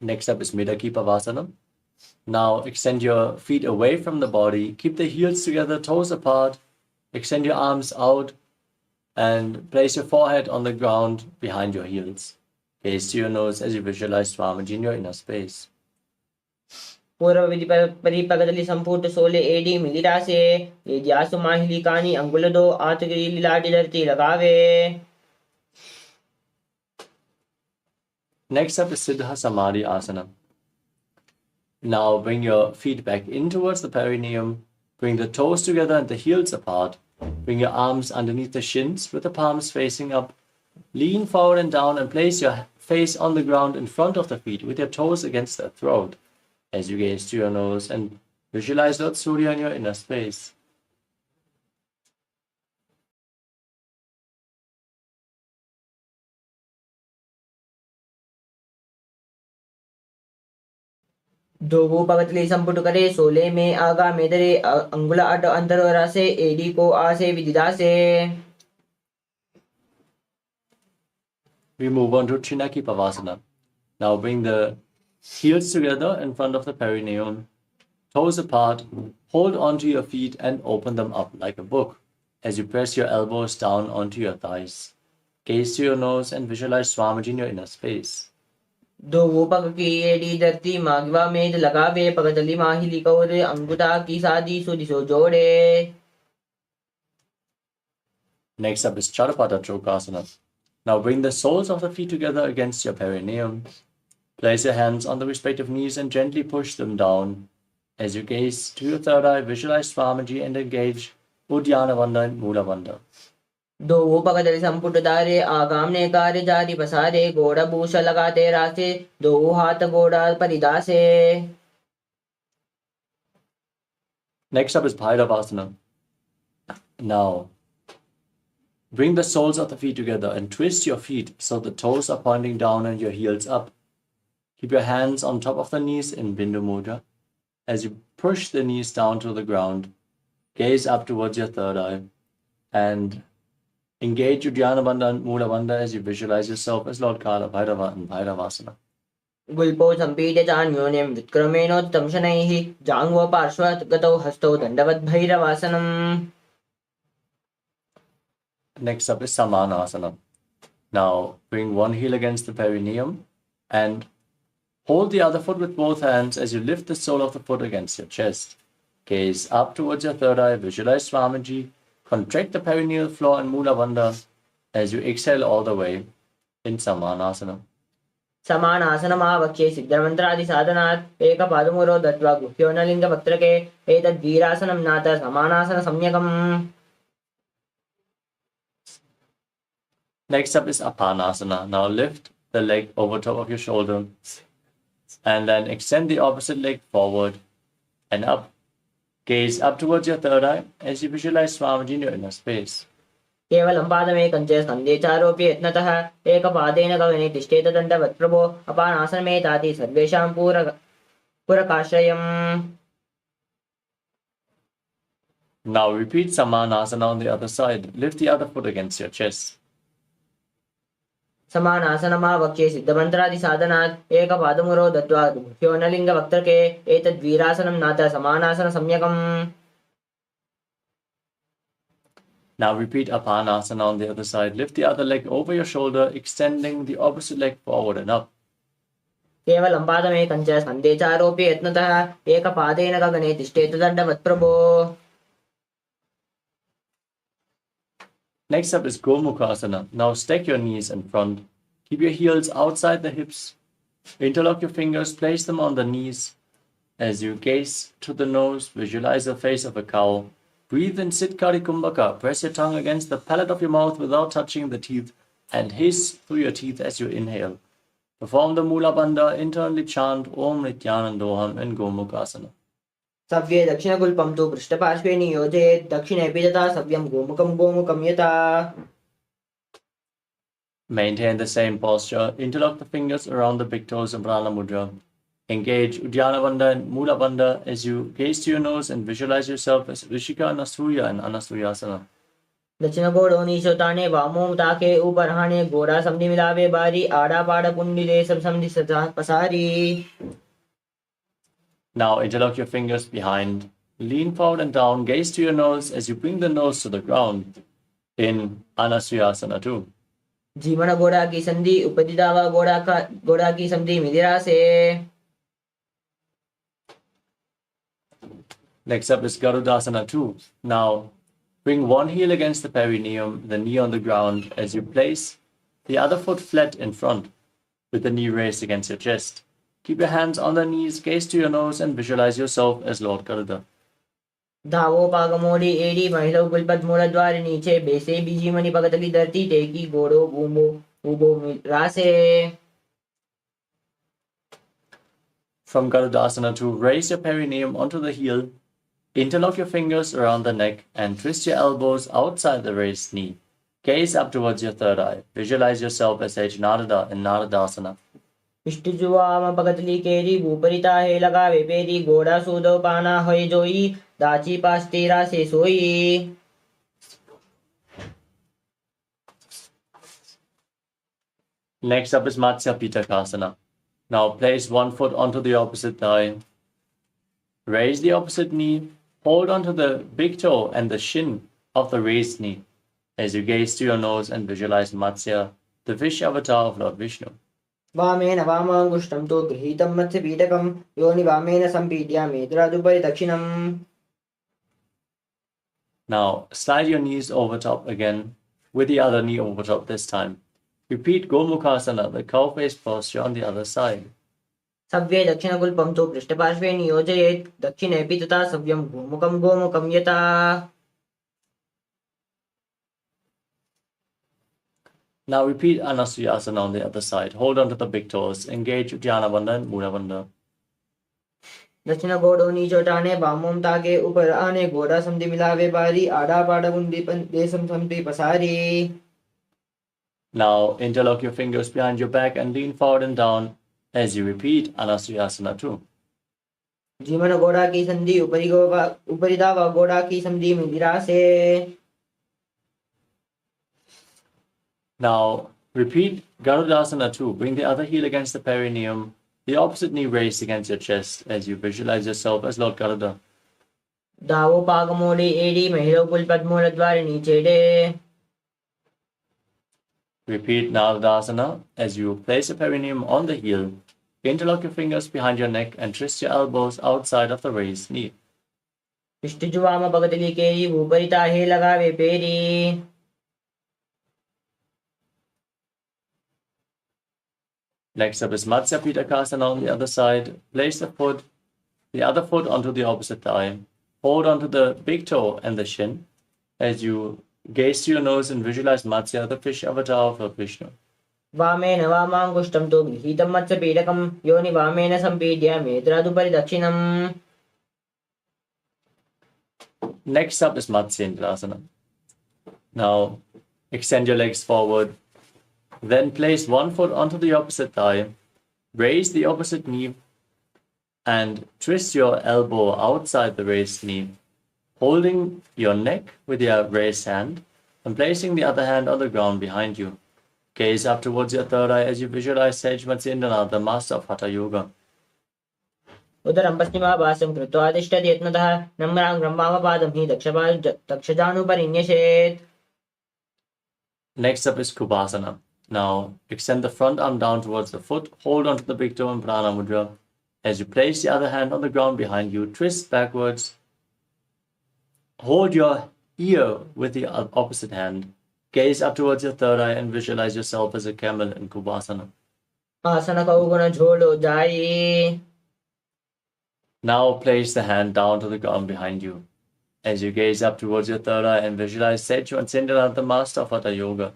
S1: Next up is Midaki Pavasana. Now extend your feet away from the body. Keep the heels together, toes apart. Extend your arms out and place your forehead on the ground behind your heels. Gaze to your nose as you visualize Swamiji in your inner space.
S2: पूर्व विधि परिपगदली संपुट सोले AD मिलिरासे ये जासु माहिली कानी अंगुल दो आतगिरी लिलाटी धरती लगावे.
S1: Next up is Siddha Samadhi Asana. Now bring your feet back in towards the perineum. Bring the toes together and the heels apart. Bring your arms underneath the shins with the palms facing up. Lean forward and down and place your face on the ground in front of the feet with your toes against the throat as you gaze to your nose and visualize Lord Surya in your inner space.
S2: दो पगतली संपुट करे सोले में आगा मेदरे अंगुला अट अंतरो रासे AD को आसे विदिदासे.
S1: we move on to Chinaki Pavasana. Now bring the heels together in front of the perineum, toes apart, hold onto your feet and open them up like a book as you press your elbows down onto your thighs. Gaze to your nose and visualize Swamiji in your inner space.
S2: दो पग की एड़ी धरती मागवा में लगावे पगदली माहिली कौरे अंगुटा की सादी सुदिसो जोड़े.
S1: Next up is Charapada Chokasana. Now bring the soles of the feet together against your perineum. Place your hands on the respective knees and gently push them down. As you gaze to your third eye, visualize Swamiji and engage Uddiyana Bandha and Mula Bandha.
S2: दो पगदली संपुट दारे आगामने कार्य जारी पसारे गोड़ा भूषा लगाते रासे दो हाथ गोड़ा परिदासे.
S1: Next up is Bhairavasana. Now, bring the soles of the feet together and twist your feet so the toes are pointing down and your heels up. Keep your hands on top of the knees in Bindu Mudra. As you push the knees down to the ground, gaze up towards your third eye and engage Uddiyana Bandha and Mula Bandha as you visualize yourself as Lord Kala Bhairava in Bhairavasana.
S2: गुल्पो संपीड्य चान्योन्यं विक्रमेणोत्तम शनैः जाङ्गो पार्श्वात् गतौ हस्तौ दण्डवत् भैरवासनम्.
S1: Next up is Samanasana. Now bring one heel against the perineum and hold the other foot with both hands as you lift the sole of the foot against your chest. Gaze up towards your third eye, visualize Swamiji, contract the perineal floor and Mula Bandha as you exhale all the way in Samanasana.
S2: समानासनमावक्ष्ये सिद्धमन्त्रादि साधनात् एकपादमुरो दत्वा गुह्योनलिङ्गवक्त्रके एतद्वीरासनं नाथ समानासन सम्यकम्.
S1: Next up is Apanasana. Now lift the leg over top of your shoulder and then extend the opposite leg forward and up. Gaze up towards your third eye as you visualize Swamiji in your inner space.
S2: केवलं पादमेकं च स्कन्धे चारोप्य यत्नतः एकपादेन गगने तिष्ठेत दण्डवत् प्रभो अपानासनमेताति सर्वेषां पुरकाश्रयम्.
S1: Now repeat Samanasana on the other side. Lift the other foot against your chest.
S2: समानासनमावक्ष्ये सिद्धमन्त्रादि साधनात् एकपादमुरो दत्वा गुह्योनलिङ्गवक्त्रके एतद्वीरासनं नाथ समानासन सम्यकम्.
S1: Now repeat Apanasana on the other side. Lift the other leg over your shoulder, extending the opposite leg forward and up.
S2: केवलं पादमेकं च स्कन्धे चारोप्य यत्नतः एकपादेन गगने तिष्ठेत दण्डवत् प्रभो.
S1: Next up is Gomukhasana. Now stack your knees in front. Keep your heels outside the hips. Interlock your fingers, place them on the knees. As you gaze to the nose, visualize the face of a cow. Breathe in Siddhkari Kumbhaka. Press your tongue against the palate of your mouth without touching the teeth and hiss through your teeth as you inhale. Perform the Mula Bandha. Internally chant Om Nityanandoham in Gomukhasana.
S2: सव्ये दक्षिणगुल्पं तु पृष्ठपार्श्वे नियोजयेत् दक्षिणेऽपि तथा सव्यं गोमुखं गोमुखं यथा.
S1: Maintain the same posture. Interlock the fingers around the big toes in Prana Mudra. Engage Uddiyana Bandha and Mula Bandha as you gaze to your nose and visualize yourself as Rishika and Asuya in Anasuyasana.
S2: दक्षिण गोड़ो नीचो ताने वामो ताके ऊपर हाने गोड़ा समधि मिलावे बारी आड़ा पाड़ा कुंडी दे सब समधि सजा पसारी.
S1: Now interlock your fingers behind. Lean forward and down. Gaze to your nose as you bring the nose to the ground in Anasuyasana too.
S2: जीवन गोड़ा की संधि उपदिदावा गोड़ा की संधि मिदिरा से.
S1: Next up is Garudasana 2. Now, bring one heel against the perineum, the knee on the ground, as you place the other foot flat in front, with the knee raised against your chest. Keep your hands on the knees, gaze to your nose, and visualize yourself as Lord Garuda.
S2: धावो पागमोड़ी एड़ी महिला गुलपत मूल द्वार नीचे बेसे बीजी मणि पगतली धरती टेकी गोड़ो घूमो उबो रासे.
S1: From Garudasana 2, raise your perineum onto the heel, interlock your fingers around the neck, and twist your elbows outside the raised knee. Gaze up towards your third eye. Visualize yourself as Sage Narada in Naradasana.
S2: इष्टजुवाम पगतली केरी भूपरिता है लगा वेपेरी गोड़ा सूदो पाना होय जोई दाची पास तेरा से सोई.
S1: Next up is Matsya Pitakasana. Now place one foot onto the opposite thigh. Raise the opposite knee. Hold onto the big toe and the shin of the raised knee as you gaze to your nose and visualize Matsya, the fish avatar of Lord Vishnu.
S2: वामेन वामाङ्गुष्ठं तु गृहीतं मत्स्यपीठकं योनि वामेन सम्पीड्यामि द्रादुपरि दक्षिणम्.
S1: Now slide your knees over top again with the other knee over top this time. Repeat Gomukhasana, the cow-faced posture on the other side.
S2: सव्ये दक्षिणगुल्पं तु पृष्ठपार्श्वे नियोजयेत् दक्षिणेऽपि तथा सव्यं गोमुखं गोमुखं यथा.
S1: Now repeat Anasuyasana on the other side. Hold on to the big toes. Engage Uddiyana Bandha and Mula Bandha.
S2: दक्षिण गोडो नीचो टाने बामों ताके ऊपर आने गोड़ा समझी मिलावे बारी आड़ा पाड़ा बुंदी देशम समझी पसारी.
S1: Now interlock your fingers behind your back and lean forward and down as you repeat Anasuyasana too.
S2: जीवन गोड़ा की संधि ऊपरी दावा गोड़ा की संधि में निरासे.
S1: Now repeat Garudasana too. Bring the other heel against the perineum, the opposite knee raised against your chest as you visualize yourself as Lord Garuda.
S2: दावो पागमोड़ी एडी महिलो पुलपद्मूल द्वारे नीचेडे.
S1: Repeat Nardasana as you place a perineum on the heel. Interlock your fingers behind your neck and twist your elbows outside of the raised knee.
S2: पिष्टजुवाम भगतली केरी ऊपरी ताहे लगावे peri.
S1: Next up is Matsya Pitakasana on the other side. Place the other foot onto the opposite thigh. Hold onto the big toe and the shin as you gaze to your nose and visualize Matsya, the fish avatar of Lord Vishnu.
S2: वामेन वामाङ्गुष्ठं तु गृहीतं मत्स्यपीठकं योनि वामेन सम्पीड्यामि द्रादुपरि दक्षिणम्.
S1: Next up is Matsyendrasana. Now extend your legs forward. Then place one foot onto the opposite thigh. Raise the opposite knee and twist your elbow outside the raised knee, holding your neck with your raised hand and placing the other hand on the ground behind you. Gaze up towards your third eye as you visualize Sage Matsyendranath, the master of Hatha Yoga.
S2: उदरं पश्चिमाभासं कृत्वा तिष्ठति यत्नतः नम्रां ब्रह्मावपादं हि दक्षजानुपरिन्यसेत्.
S1: Next up is Kubhasana. Now extend the front arm down towards the foot, hold onto the big toe and Prana Mudra. As you place the other hand on the ground behind you, twist backwards. Hold your ear with the opposite hand. Gaze up towards your third eye and visualize yourself as a camel in Kubhasana.
S2: आसन कौगुण झोलो जाई.
S1: Now place the hand down to the ground behind you. As you gaze up towards your third eye and visualize Sechu and Sindranath, the master of Hatha Yoga.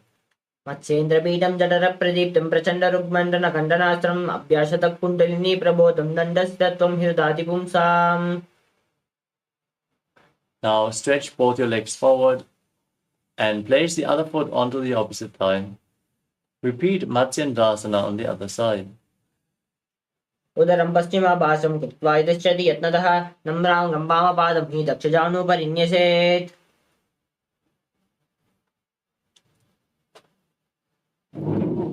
S2: मत्स्येन्द्रपीठं जठरप्रदीप्तं प्रचण्डरुग्मण्डनखण्डनास्त्रम् अभ्यासतः kundalini प्रबोधं दण्डस्तत्त्वं हृदाति पुंसाम्.
S1: Now stretch both your legs forward and place the other foot onto the opposite thigh. Repeat Matsyendrasana on the other side.
S2: उदरं पश्चिमाभासं कृत्वा तिष्ठति यत्नतः नम्रां वामपादं हि दक्षजानुपरिन्यसेत्.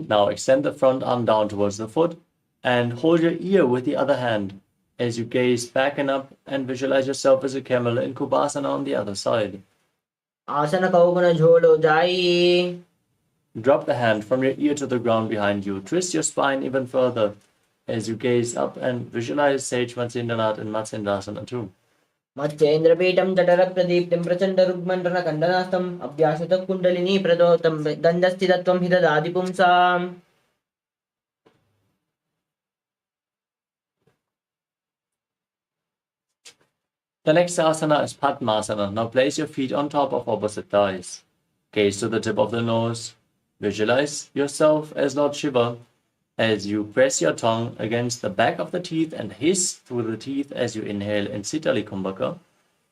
S1: Now extend the front arm down towards the foot and hold your ear with the other hand as you gaze back and up and visualize yourself as a camel in Kubhasana on the other side.
S2: आसन कौगुण झोलो जाई.
S1: Drop the hand from your ear to the ground behind you. Twist your spine even further as you gaze up and visualize Sage Matsyendranath in Matsyendrasana too.
S2: मत्स्येन्द्रपीठं जठरप्रदीप्तं प्रचण्डरुग्मण्डनखण्डनास्त्रम् अभ्यासतः kundalini प्रदोतं दण्डस्थितत्वं हि ददाति पुंसाम्.
S1: The next asana is Padmasana. Now place your feet on top of opposite thighs. Gaze to the tip of the nose. Visualize yourself as Lord Shiva as you press your tongue against the back of the teeth and hiss through the teeth as you inhale in Sitali Kumbhaka.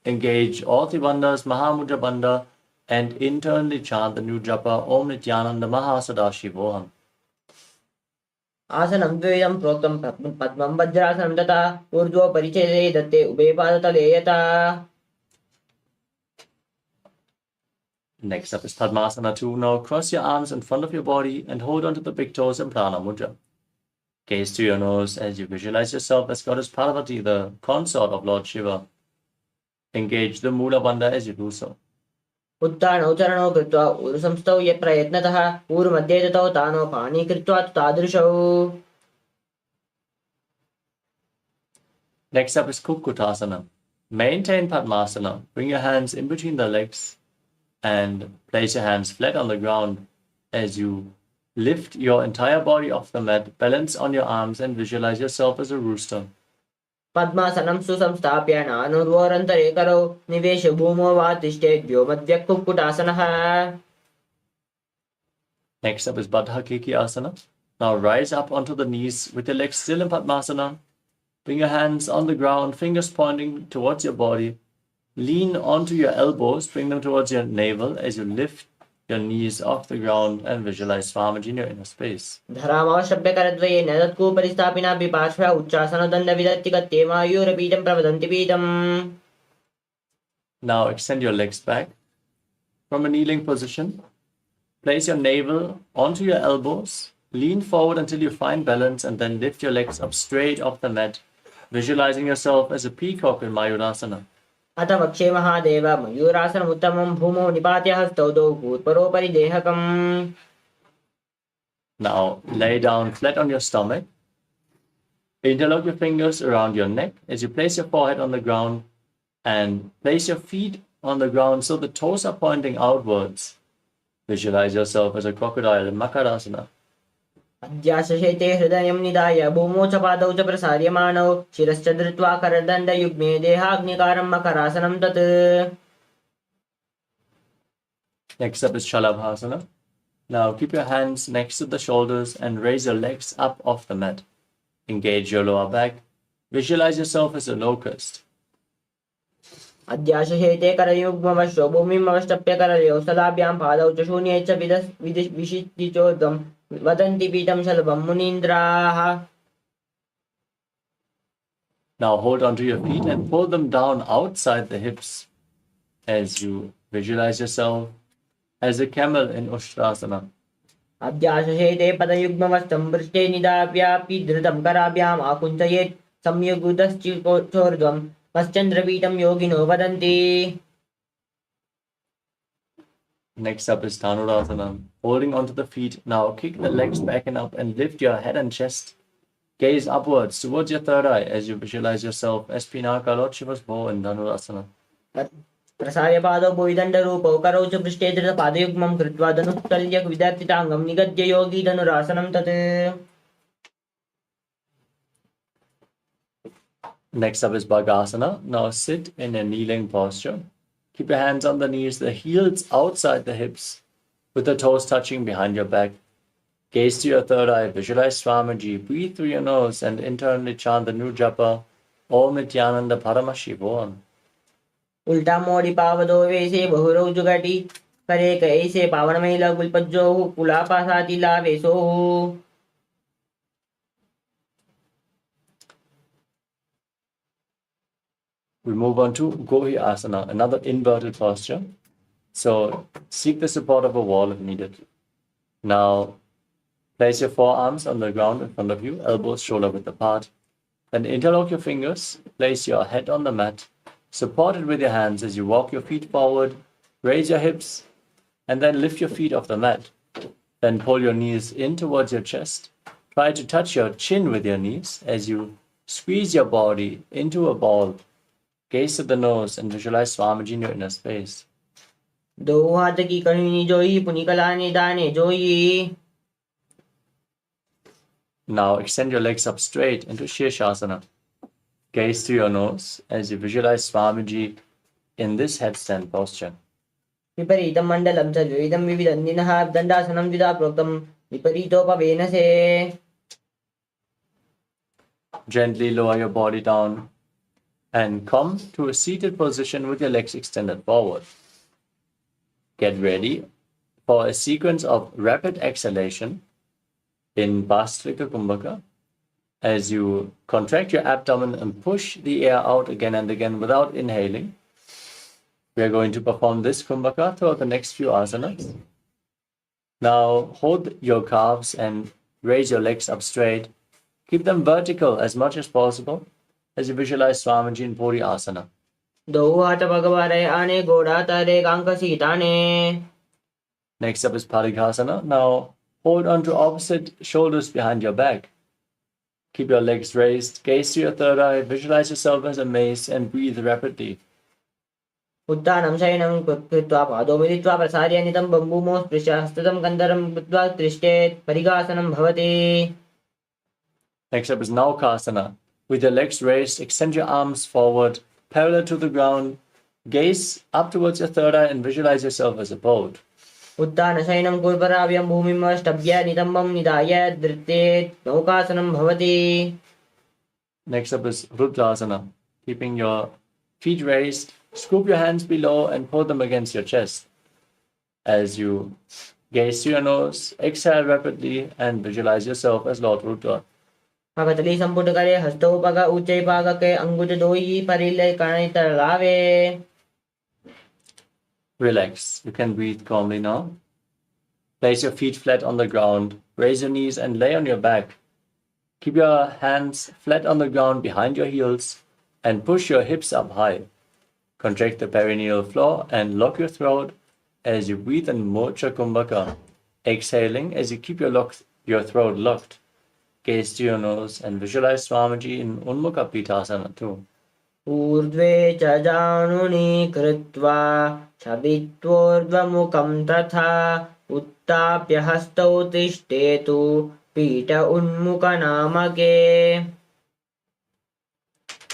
S1: Engage all the bandhas, Mahamudra Bandha, and internally chant the new japa Om Nityananda Mahasadaशिवोहम.
S2: आसनं द्वयं प्रोक्तं पद्मं वज्रासनं तथा ऊर्ध्वो परिचये दत्ते उभे पादतले यथा.
S1: Next up is Padmasana 2. Now cross your arms in front of your body and hold onto the big toes in Prana Mudra. Gaze to your nose as you visualize yourself as Goddess Parvati, the consort of Lord Shiva. Engage the Mula Bandha as you do so.
S2: उत्तानौ चरणौ कृत्वा ऊरुसंस्थौ ये प्रयत्नतः ऊरुमध्ये ततौ तानो पाणी कृत्वा तादृशौ.
S1: Next up is Kukkutasana. Maintain Padmasana. Bring your hands in between the legs and place your hands flat on the ground as you lift your entire body off the mat, balance on your arms and visualize yourself as a rooster.
S2: पद्मासनं सुसंस्थाप्य नानुर्वोरन्तरे करौ निवेश भूमौ वा तिष्ठेद्यो मध्यः कुक्कुटासनः.
S1: Next up is Baddha Kiki Asana. Now rise up onto the knees with your legs still in Padmasana. Bring your hands on the ground, fingers pointing towards your body. Lean onto your elbows, bring them towards your navel as you lift your knees off the ground and visualize Swamiji in your inner space.
S2: धरामावश्यप्य करद्वयेन तत्कूपरि स्थापिनापि पार्श्वे उच्चासनदण्डविदत्ति कत्येमायूरपीठं प्रवदन्ति पीठम्.
S1: Now extend your legs back from a kneeling position. Place your navel onto your elbows. Lean forward until you find balance and then lift your legs up straight off the mat, visualizing yourself as a peacock in Mayurasana.
S2: अथ वक्षे महादेव मयूरासनमुत्तमं भूमौ निपात्य हस्तौ द्वौ भूत्परोपरि देहकम्.
S1: Now lay down flat on your stomach. Interlock your fingers around your neck as you place your forehead on the ground and place your feet on the ground so the toes are pointing outwards. Visualize yourself as a crocodile in Makarasana.
S2: अद्याशेते हृदयं निधाय भूमौ च पादौ च प्रसार्यमाणौ शिरश्च धृत्वा करदण्डयुग्मे देहाग्निकारं मकरासनं तत्.
S1: Next up is Shalabhasana. Now keep your hands next to the shoulders and raise your legs up off the mat. Engage your lower back. Visualize yourself as a locust.
S2: अद्याशेते करयुग्मवशो भूमिमवष्टप्य करयोः सदाभ्यां पादौ च शून्ये च विशिष्टिचोदं वदन्ति पीठं शलभं मुनीन्द्राः.
S1: Now hold onto your feet and pull them down outside the hips as you visualize yourself as a camel in Ushtrasana.
S2: अद्याशेते पदयुग्मवस्तं पृष्ठे निधाव्यापि धृतं कराभ्याम् आकुञ्चयेत् संयुगुतश्चोर्ध्वं पश्चन्द्रपीठं योगिनो वदन्ति.
S1: Next up is Dhanurasana. Holding onto the feet, now kick the legs back and up and lift your head and chest. Gaze upwards towards your third eye as you visualize yourself as Pinaka, Lord Shiva's bow in Dhanurasana.
S2: प्रसार्य पादौ भुविदण्डरूपौ करौ च पृष्ठे धृतपादयुग्मं कृत्वा धनुस्तल्य विदर्थिताङ्गं निगद्य योगी धनुरासनं तत्.
S1: Next up is Bhagasana. Now sit in a kneeling posture. Keep your hands on the knees, the heels outside the hips, with the toes touching behind your back. Gaze to your third eye, visualize Swamiji, breathe through your nose and internally chant the new japa, Om Nityananda Paramashivoham.
S2: उल्टा मोड़ी पावदो वेसे बहुरौ जुगटी करे कैसे पावनमैला गुल्पज्जोः कुलापासाति लावेसोः.
S1: We move on to Gohi Asana, another inverted posture. So seek the support of a wall if needed. Now place your forearms on the ground in front of you, elbows shoulder width apart. Then interlock your fingers, place your head on the mat, support it with your hands as you walk your feet forward, raise your hips, and then lift your feet off the mat. Then pull your knees in towards your chest. Try to touch your chin with your knees as you squeeze your body into a ball. Gaze at the nose and visualize Swamiji in your inner space.
S2: दो हाथ की कणिनी जोई पुनिकलाने दाने जोई.
S1: Now extend your legs up straight into Shirshasana. Gaze to your nose as you visualize Swamiji in this headstand posture.
S2: विपरीतं मण्डलं च द्वैतं विविदन्दिनः दण्डासनं द्विधा प्रोक्तं विपरीतोपवेन से.
S1: Gently lower your body down and come to a seated position with your legs extended forward. Get ready for a sequence of rapid exhalation in Bastrika Kumbhaka as you contract your abdomen and push the air out again and again without inhaling. We are going to perform this kumbhaka throughout the next few asanas. Now hold your calves and raise your legs up straight. Keep them vertical as much as possible as you visualize Swamiji in Puri Asana. Next up is Parighasana. Now hold on to opposite shoulders behind your back. Keep your legs raised, gaze to your third eye, visualize yourself as a mace and breathe rapidly.
S2: Uttanam shayanam कृत्वा पादौ मिलित्वा प्रसार्य नितं बम्बूमो स्पृश्य हस्तदं कन्दरं कृत्वा तिष्ठेत् परिघासनं भवति.
S1: Next up is Naukasana. With your legs raised, extend your arms forward, parallel to the ground. Gaze up towards your third eye and visualize yourself as a boat.
S2: Uttanam shayanam kurparavyam bhumim stabhya nitambam nidaya dhrittet naukasanam bhavati.
S1: Next up is Rudrasana. Keeping your feet raised, scoop your hands below and pull them against your chest. As you gaze to your nose, exhale rapidly and visualize yourself as Lord Rudra.
S2: Pakatali sampudakare hasto paga uchai pagake anguja doi parile kanaitar lave.
S1: Relax. You can breathe calmly now. Place your feet flat on the ground. Raise your knees and lay on your back. Keep your hands flat on the ground behind your heels and push your hips up high. Contract the perineal floor and lock your throat as you breathe in Mocha Kumbhaka. Exhaling as you keep your throat locked. Gaze to your nose and visualize Swamiji in Unmukha Pitasana too.
S2: Urdve chajanuni kritva chabitvorvamukam tatha uttapya hastau tishthetu pita unmukha namake.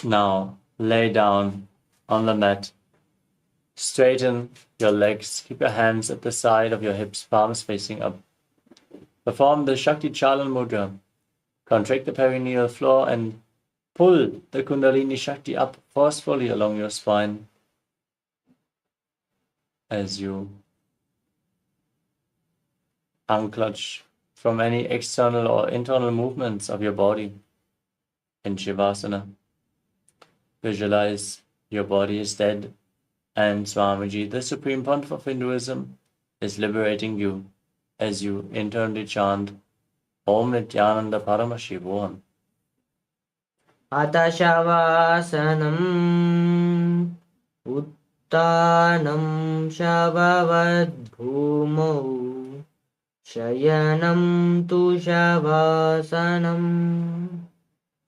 S1: Now lay down on the mat. Straighten your legs. Keep your hands at the side of your hips, palms facing up. Perform the Shakti Chalan Mudra. Contract the perineal floor and pull the Kundalini Shakti up forcefully along your spine as you unclutch from any external or internal movements of your body in Shavasana. Visualize your body is dead and Swamiji, the Supreme Pontiff of Hinduism, is liberating you as you internally chant Om Nityananda Paramashivoham.
S2: Atashavasanam uttanam shavavad bhumau shayanam tu shavasanam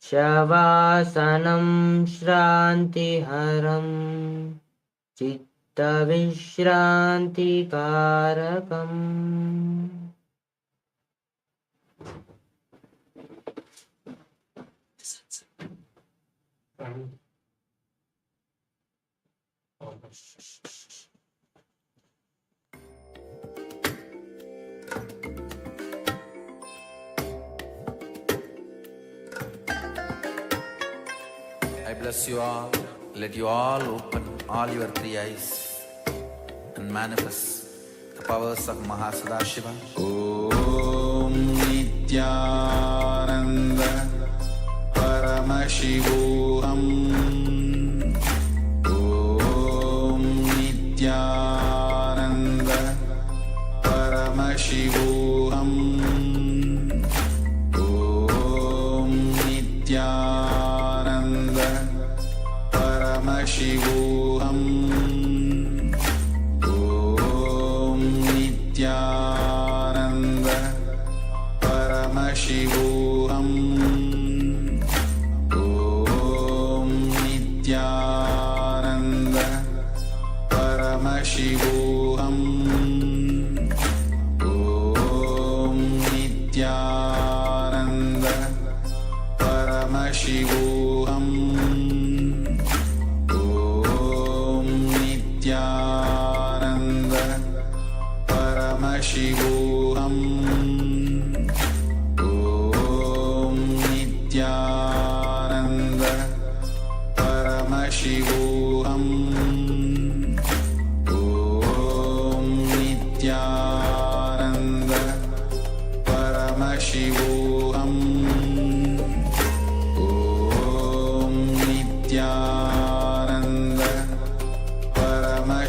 S2: shavasanam shrantiharam chitta vishranti karakam.
S3: I bless you all. Let you all open all your three eyes and manifest the powers of Mahasadashiva. Om Nityananda Paramashivoham. Om Nityananda Paramashivoham. Om Nityananda Paramashivoham. Om Nityananda Paramashivoham. Om Nityananda Paramashivoham. Om Nityananda Paramashivoham. Om Nityananda Paramashivoham. Om Nityananda Paramashivoham. Om Nityananda Paramashivoham. Om Nityananda Paramashivoham.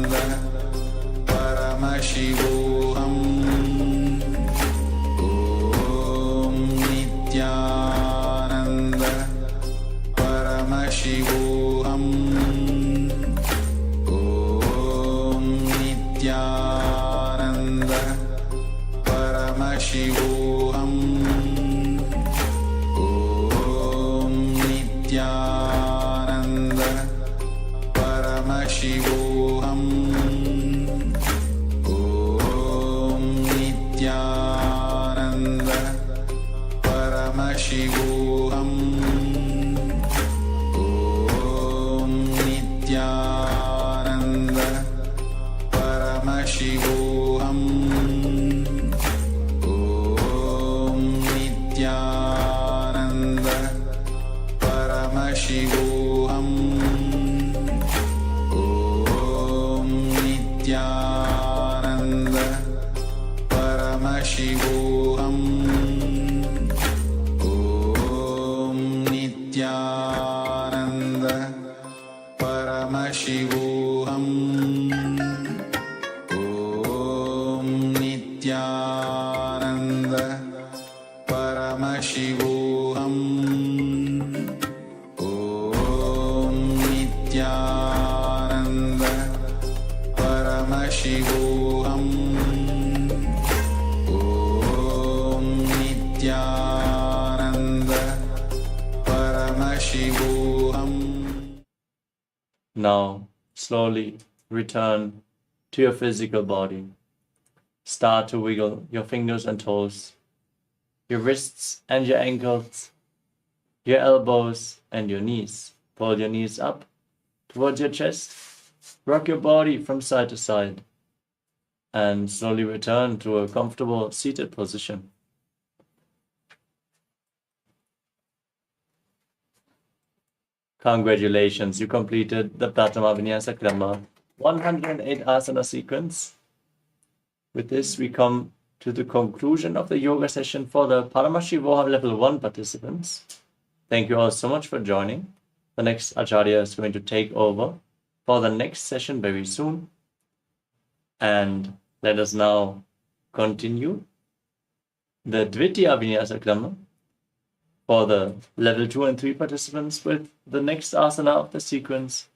S3: ॐ नित्यानन्द परमशिवोऽहम् ॐ नित्यानन्द परमशिवोऽहम् ॐ नित्यानन्द परमशिवोऽहम् ॐ नित्यानन्द परमशिवोऽहम् ॐ नित्यानन्द परमशिवोऽहम् ॐ नित्यानन्द परमशिवोऽहम् ॐ नित्यानन्द परमशिवोऽहम् ॐ नित्यानन्द परमशिवोऽहम् ॐ नित्यानन्द परमशिवोऽहम् ॐ नित्यानन्द परमशिवोऽहम्.
S1: Now, slowly return to your physical body. Start to wiggle your fingers and toes, your wrists and your ankles, your elbows and your knees. Pull your knees up towards your chest. Rock your body from side to side. And slowly return to a comfortable seated position. Congratulations, you completed the Pratama Vinyasa Krama 108 asana sequence. With this, we come to the conclusion of the yoga session for the Paramashivoham Level 1 participants. Thank you all so much for joining. The next Acharya is going to take over for the next session very soon. And let us now continue the Dvitiya Vinyasa Krama for the level 2 and 3 participants with the next asana of the sequence,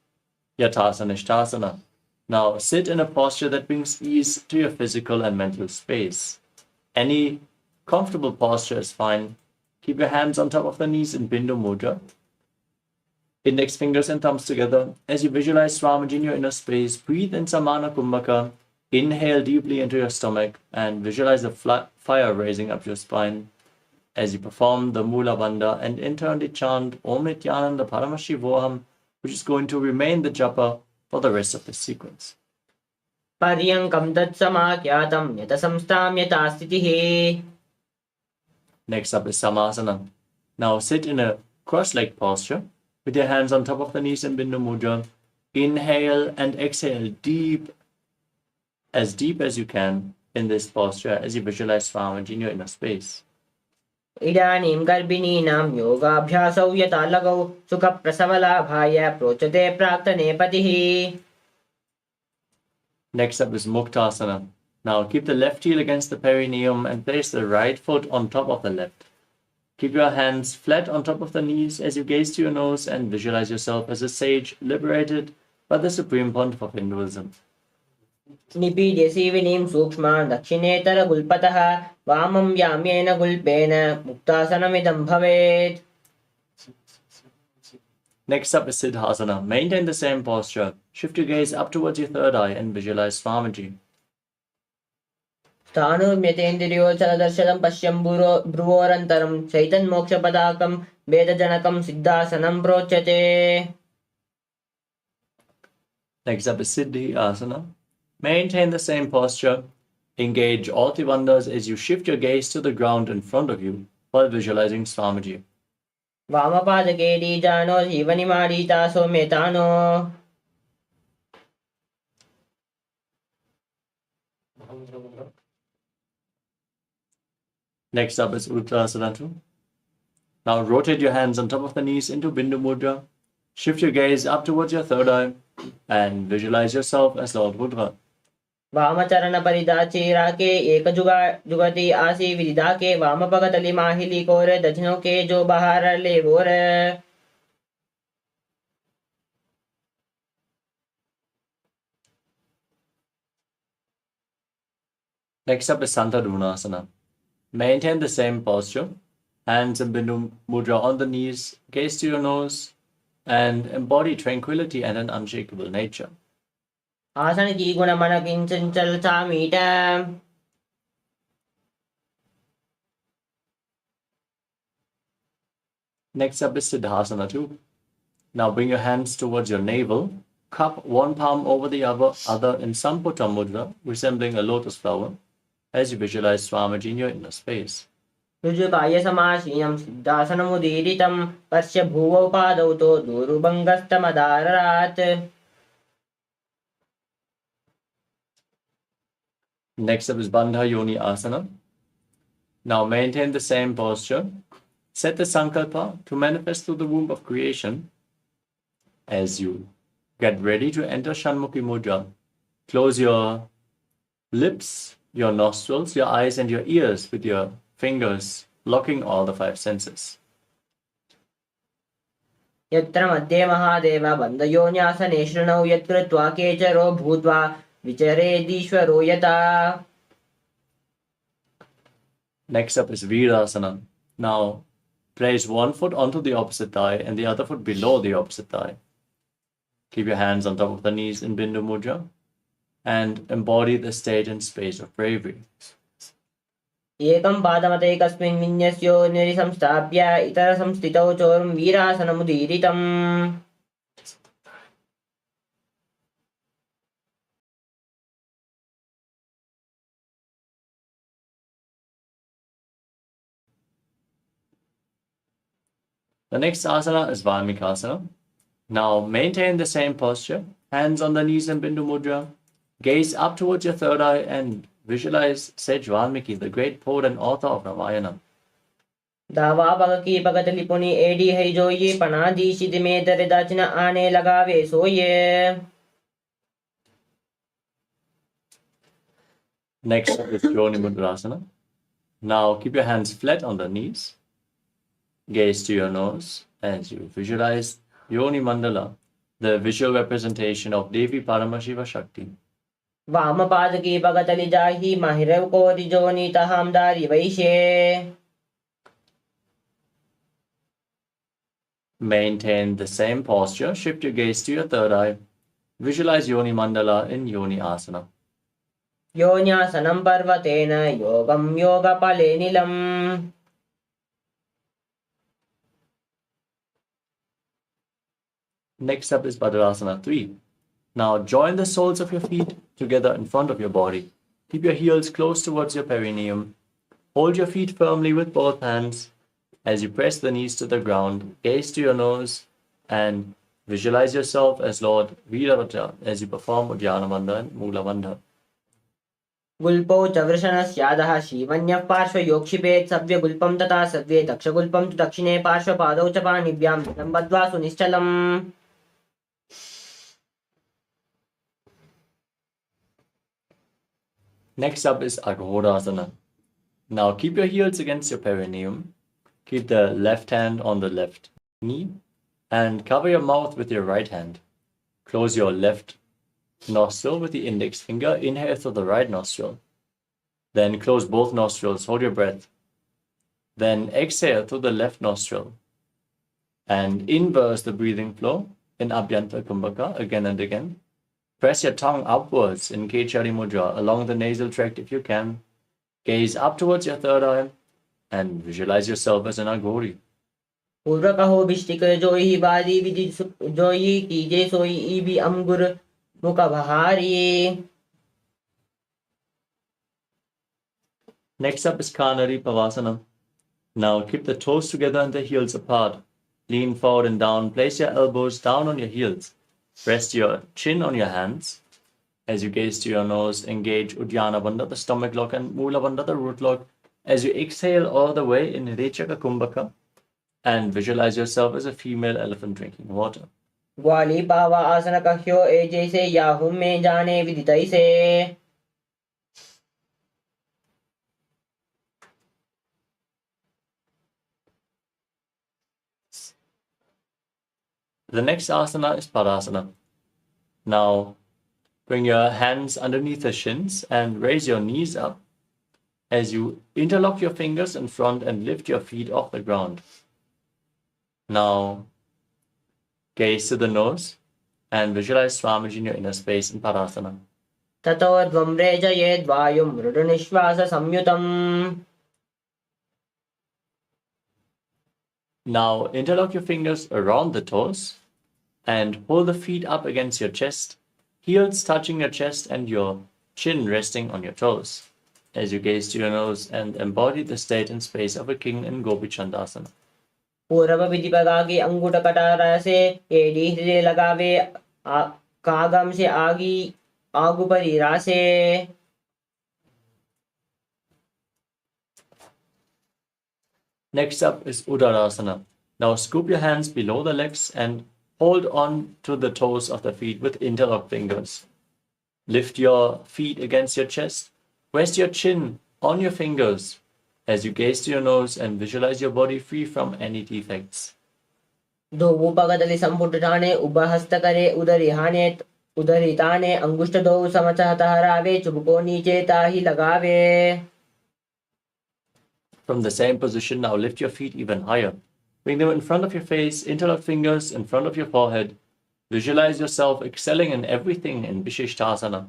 S1: Yathasana Ishtasana. Now sit in a posture that brings ease to your physical and mental space. Any comfortable posture is fine. Keep your hands on top of the knees in Bindu Mudra. Index fingers and thumbs together. As you visualize Swamiji in your inner space, breathe in Samana Kumbhaka. Inhale deeply into your stomach and visualize the fire raising up your spine as you perform the Mula Bandha and internally chant Om Nityananda Paramashivoham, which is going to remain the japa for the rest of the sequence.
S2: Paryankam tatsamakhyatam yatasamstam yatastitihi.
S1: Next up is Samasana. Now sit in a cross-legged posture with your hands on top of the knees in Bindu Mudra. Inhale and exhale deep as you can in this posture as you visualize Swamiji in your inner space.
S2: Idanim garbhininam yogabhyasau yatalagau sukha prasavalabhaya prochate praktane patihi.
S1: Next up is Muktasana. Now keep the left heel against the perineum and place the right foot on top of the left. Keep your hands flat on top of the knees as you gaze to your nose and visualize yourself as a sage liberated by the Supreme Pontiff of Hinduism.
S2: Nipidesi vinim sukshman dakshinetara gulpataha vamam yamyena gulpena muktasanamidam bhavet.
S1: Next up is Siddhasana. Maintain the same posture. Shift your gaze up towards your third eye and visualize Swamiji.
S2: Sthanurmyatendriyochara darshanam pashyam bhuvorantaram chaitan moksha padakam vedajanakam siddhasanam prochate.
S1: Next up is Siddhi Asana. Maintain the same posture. Engage all the bandhas as you shift your gaze to the ground in front of you while visualizing Swamiji.
S2: Vamapadakedi jano jivanimadi so metano.
S1: Next up is Uttarasana. Now rotate your hands on top of the knees into Bindu Mudra. Shift your gaze up towards your third eye and visualize yourself as Lord Rudra.
S2: Vamacharana paridachi rake eka jugati asi vidake vamapagatali mahili kore dachino ke jo bahara le vore.
S1: Next up is Santadunasana. Maintain the same posture. Hands in Bindu Mudra on the knees, gaze to your nose, and embody tranquility and an unshakable nature.
S2: आसन की गुण मन किंचंचल चामीट
S1: Next up is Siddhasana 2. Now bring your hands towards your navel, cup one palm over the other in Samputa Mudra, resembling a lotus flower, as you visualize Swamiji in your inner space.
S2: ऋजुकाय समासीनं सिद्धासनमुदीरितं पश्य भुवौ पादौ तो दूरुभङ्गस्तमदाररात्
S1: Next up is Bandha Yoni Asana. Now maintain the same posture. Set the sankalpa to manifest through the womb of creation. As you get ready to enter Shanmukhi Mudra, close your lips, your nostrils, your eyes, and your ears with your fingers, blocking all the five senses.
S2: यत्र मध्ये महादेव बन्धयोन्यासने शृणौ यत्कृत्वा केचरो भूत्वा विचरेदीश्वरो यथा.
S1: Next up is Virasana. Now place one foot onto the opposite thigh and the other foot below the opposite thigh. Keep your hands on top of the knees in Bindu Mudra and embody the state and space of bravery.
S2: एकं पादमतैकस्मिन् विन्यस्यो निरिसंस्थाप्य इतरसंस्थितौ चोरुं वीरासनमुदीरितम्.
S1: The next asana is Valmikasana. Now maintain the same posture, hands on the knees in Bindu Mudra, gaze up towards your third eye and visualize Sage Valmiki, the great poet and author of Ramayana.
S2: दावा पग की पगत लिपुनी AD है जो ये पना दी शिद में दर दाचना आने लगावे सो ये.
S1: Next up is Yoni Mudrasana. Now keep your hands flat on the knees. Gaze to your nose as you visualize Yoni Mandala, the visual representation of Devi Paramashiva Shakti.
S2: वाम पाद की पगत लिजाही माहिरव को रिजोनी तहामदारी वैशे.
S1: Maintain the same posture. Shift your gaze to your third eye. Visualize Yoni Mandala in Yoni Asana.
S2: योन्यासनं पर्वतेन योगं योगफले नीलम्.
S1: Next up is Badrasana 3. Now join the soles of your feet together in front of your body. Keep your heels close towards your perineum. Hold your feet firmly with both hands. As you press the knees to the ground, gaze to your nose and visualize yourself as Lord Virabhadra as you perform Uddiyana Bandha and Mula Bandha.
S2: गुल्पौ च वृषणस्यादः शिवन्यः पार्श्वयोक्षिपेत् सव्यगुल्पं तथा सव्ये दक्षगुल्पं तु दक्षिणे पार्श्वपादौ च पाणिभ्यां धनं बद्ध्वा सुनिश्चलम्.
S1: Next up is Aghodasana. Now keep your heels against your perineum. Keep the left hand on the left knee and cover your mouth with your right hand. Close your left nostril with the index finger. Inhale through the right nostril. Then close both nostrils. Hold your breath. Then exhale through the left nostril. And inverse the breathing flow in Abhyanta Kumbhaka again and again. Press your tongue upwards in Kechari Mudra along the nasal tract if you can. Gaze up towards your third eye and visualize yourself as an Aghori.
S2: पूर्व कहो बिष्टिक जोई बादी विधि जोई कीजे सोई EB अंगुर मुख बहारी.
S1: Next up is Kanari Pavasana. Now keep the toes together and the heels apart. Lean forward and down. Place your elbows down on your heels. Rest your chin on your hands. As you gaze to your nose, engage Uddiyana Bandha, the stomach lock, and Mula Bandha, the root lock. As you exhale all the way in Rechaka Kumbhaka and visualize yourself as a female elephant drinking water.
S2: ग्वाली पावा आसन कह्यो ए जैसे Yahoo में जाने विदितै से.
S1: The next asana is Padasana. Now bring your hands underneath the shins and raise your knees up as you interlock your fingers in front and lift your feet off the ground. Now, gaze to the nose and visualize Swamiji in your inner space in Padasana.
S2: ततो द्वम्रेजयेद् वायुं मृदुनिश्वाससंयुतम्.
S1: Now, interlock your fingers around the toes and hold the feet up against your chest, heels touching your chest and your chin resting on your toes, as you gaze to your nose and embody the state and space of a king in Gopi Chandasana.
S2: पूर्वविधिपगागे अंगुटकटार से AD हृदय लगावे कागम से आगी आगुपरी रासे.
S1: Next up is Udarasana. Now scoop your hands below the legs and hold on to the toes of the feet with interlocked fingers. Lift your feet against your chest. Rest your chin on your fingers as you gaze to your nose and visualize your body free from any defects.
S2: दो पगदली संपुटाने उभहस्तकरे उदरिहाने उदरिताने अंगुष्ठ दो समचहतहरावे चुबको नीचे ताही लगावे.
S1: From the same position, now lift your feet even higher. Bring them in front of your face, interlock fingers in front of your forehead. Visualize yourself excelling in everything in Vishishtasana.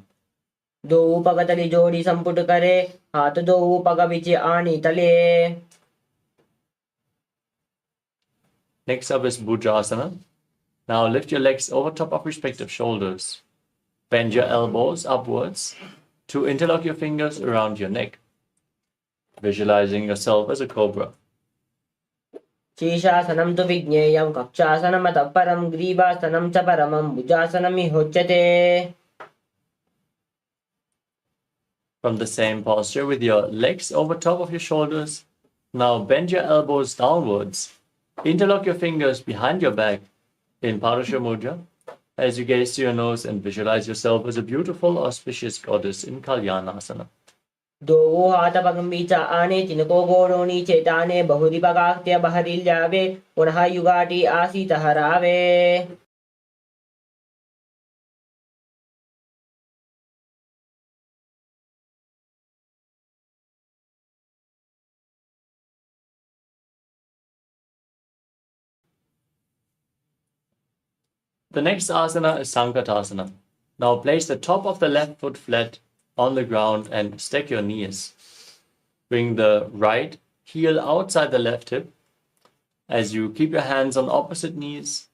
S2: दो पगदली जोड़ी संपुट करे हाथ दो पग बिचे आनी तले.
S1: Next up is Bhudrasana. Now lift your legs over top of respective shoulders. Bend your elbows upwards to interlock your fingers around your neck, visualizing yourself as a cobra.
S2: शीर्षासनं तु विज्ञेयं कक्षासनमतः परं ग्रीवासनं च परमं भुजासनमिहोच्यते.
S1: From the same posture with your legs over top of your shoulders, now bend your elbows downwards. Interlock your fingers behind your back in Parasha Mudra as you gaze to your nose and visualize yourself as a beautiful, auspicious goddess in Kalyanasana.
S2: दो हाथ पगंबीचा आने तिनको गोड़ों नीचे ताने बहुरी पगाक्त्य बहरिल जावे पुनः युगाटी आसी तहरावे.
S1: The next asana is Sankatasana. Now place the top of the left foot flat on the ground and stack your knees. Bring the right heel outside the left hip as you keep your hands on opposite knees.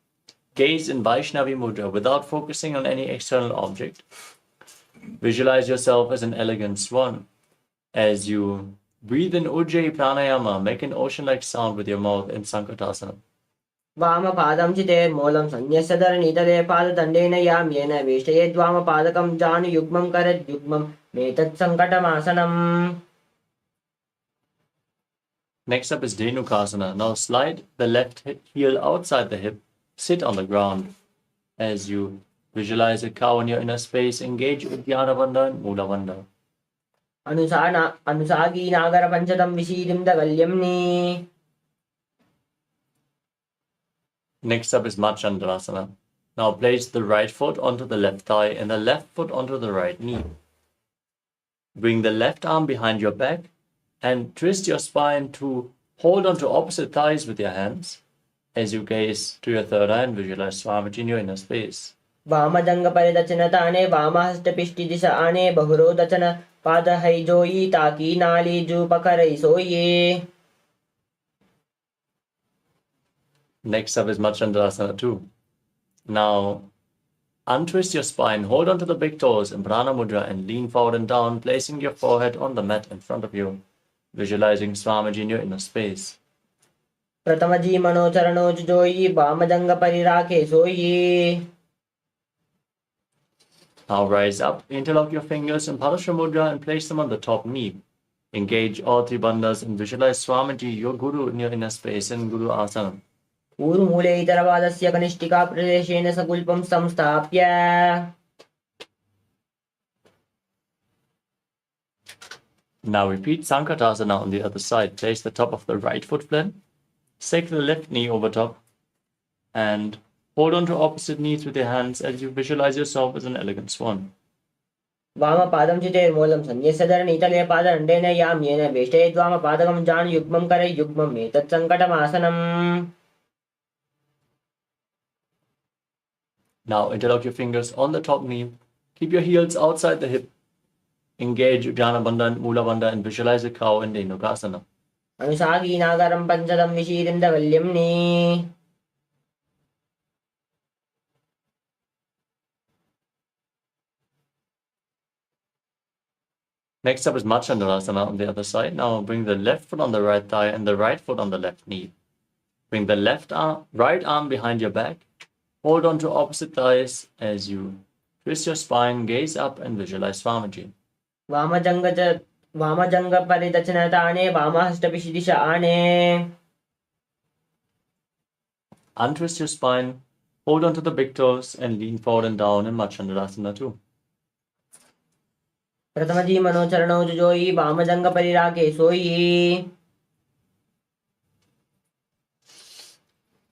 S1: Gaze in Vaishnavi Mudra without focusing on any external object. Visualize yourself as an elegant swan. As you breathe in Ujjayi Pranayama, make an ocean-like sound with your mouth in Sankatasana.
S2: वामपादं चितेर्मूलं संन्यस्य धरणीतले पाददण्डेन याम्येन वेष्टयेद्वामपादकं जानुयुग्मं करद्युग्मं मेतत्सङ्कटमासनम्.
S1: Next up is Dhenukasana. Now slide the left heel outside the hip. Sit on the ground. As you visualize a cow in your inner space, engage Udyana Bandha and Mula Bandha.
S2: अनुसागी नागर पंचतम विशीरिं दगल्यम्नि.
S1: Next up is Machandrasana. Now place the right foot onto the left thigh and the left foot onto the right knee. Bring the left arm behind your back and twist your spine to hold onto opposite thighs with your hands as you gaze to your third eye and visualize Swamiji in your inner space.
S2: वामदंग परिदचन ताने वामहस्त पिष्टि दिशा आने बहुरो दचन पाद है जोई ताकी नाली जू पकरई सोये.
S1: Next up is Machandrasana 2. Now, untwist your spine, hold onto the big toes in Prana Mudra and lean forward and down, placing your forehead on the mat in front of you, visualizing Swamiji in your inner space.
S2: प्रथमजी मनोचरणोज जोई वामदंग परिराखे सोई.
S1: Now rise up, interlock your fingers in Parasha Mudra and place them on the top knee. Engage all three bandhas and visualize Swamiji, your Guru, in your inner space in Guru Asana.
S2: ऊर्मूले इतरपादस्य कनिष्ठिका प्रदेशेन सकुल्पं संस्थाप्य.
S1: Now repeat Sankatasana on the other side. Place the top of the right foot flat, stake the left knee over top, and hold on to opposite knees with your hands as you visualize yourself as an elegant swan.
S2: वामपादं चितेर्मूलं सन्न्यस्यधरणीतले पाददण्डेन याम्येन वेष्टयेद्वामपादकं जानुयुग्मं करयुग्मम् एतत् सङ्कटमासनम्.
S1: Now interlock your fingers on the top knee. Keep your heels outside the hip. Engage Uddiyana Bandha and Mula Bandha and visualize a cow in Dhenukasana.
S2: अनुसागीनागरं पञ्चदं विशीरिन्दवल्यम्नि.
S1: Next up is Machandurasana on the other side. Now bring the left foot on the right thigh and the right foot on the left knee. Bring the right arm behind your back. Hold on to opposite thighs as you twist your spine, gaze up and visualize Swamiji.
S2: वामजङ्गपरिदचनताने वामहस्तपिशिदिश आने.
S1: Untwist your spine, hold on to the big toes and lean forward and down in Machandurasana too.
S2: प्रथमजी मनोचरणौ जुजोयि वामजङ्गपरिराके सोयि.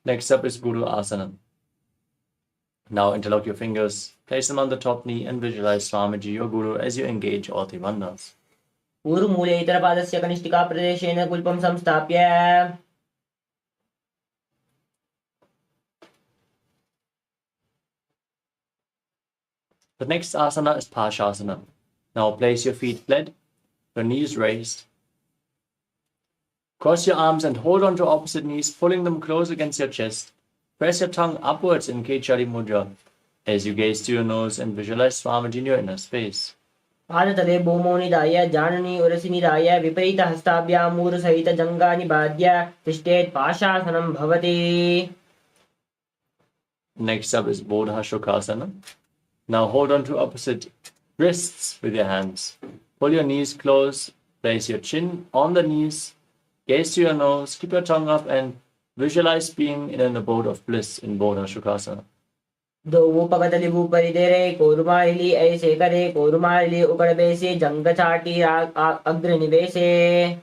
S1: Next up is Guru Asana. Now interlock your fingers, place them on the top knee and visualize Swamiji, your Guru, as you engage all three bandhas.
S2: ऊरुमूले इतरपादस्य कनिष्ठिकाप्रदेशेन कुल्पं संस्थाप्य.
S1: The next asana is Pashasana. Now place your feet flat, your knees raised. Cross your arms and hold on to opposite knees, pulling them close against your chest. Press your tongue upwards in Kechari Mudra as you gaze to your nose and visualize Swamiji in your inner space.
S2: पादतले भूमौ निधाय जाननी उरसि निधाय विपरीतहस्ताभ्यामूरुसहितजङ्घा निबाध्य तिष्ठेत् पाशासनं भवति.
S1: Next up is Bodha Shokasana. Now hold on to opposite wrists with your hands. Pull your knees close, place your chin on the knees, gaze to your nose, keep your tongue up and visualize being in an abode of bliss in Bodha Shokasana.
S2: दो पगतलिबु परिदेरे कोरुमारिली ऐसे करे कोरुमारिली उकड़ बेसे जंग चाटी अग्र निवेशे.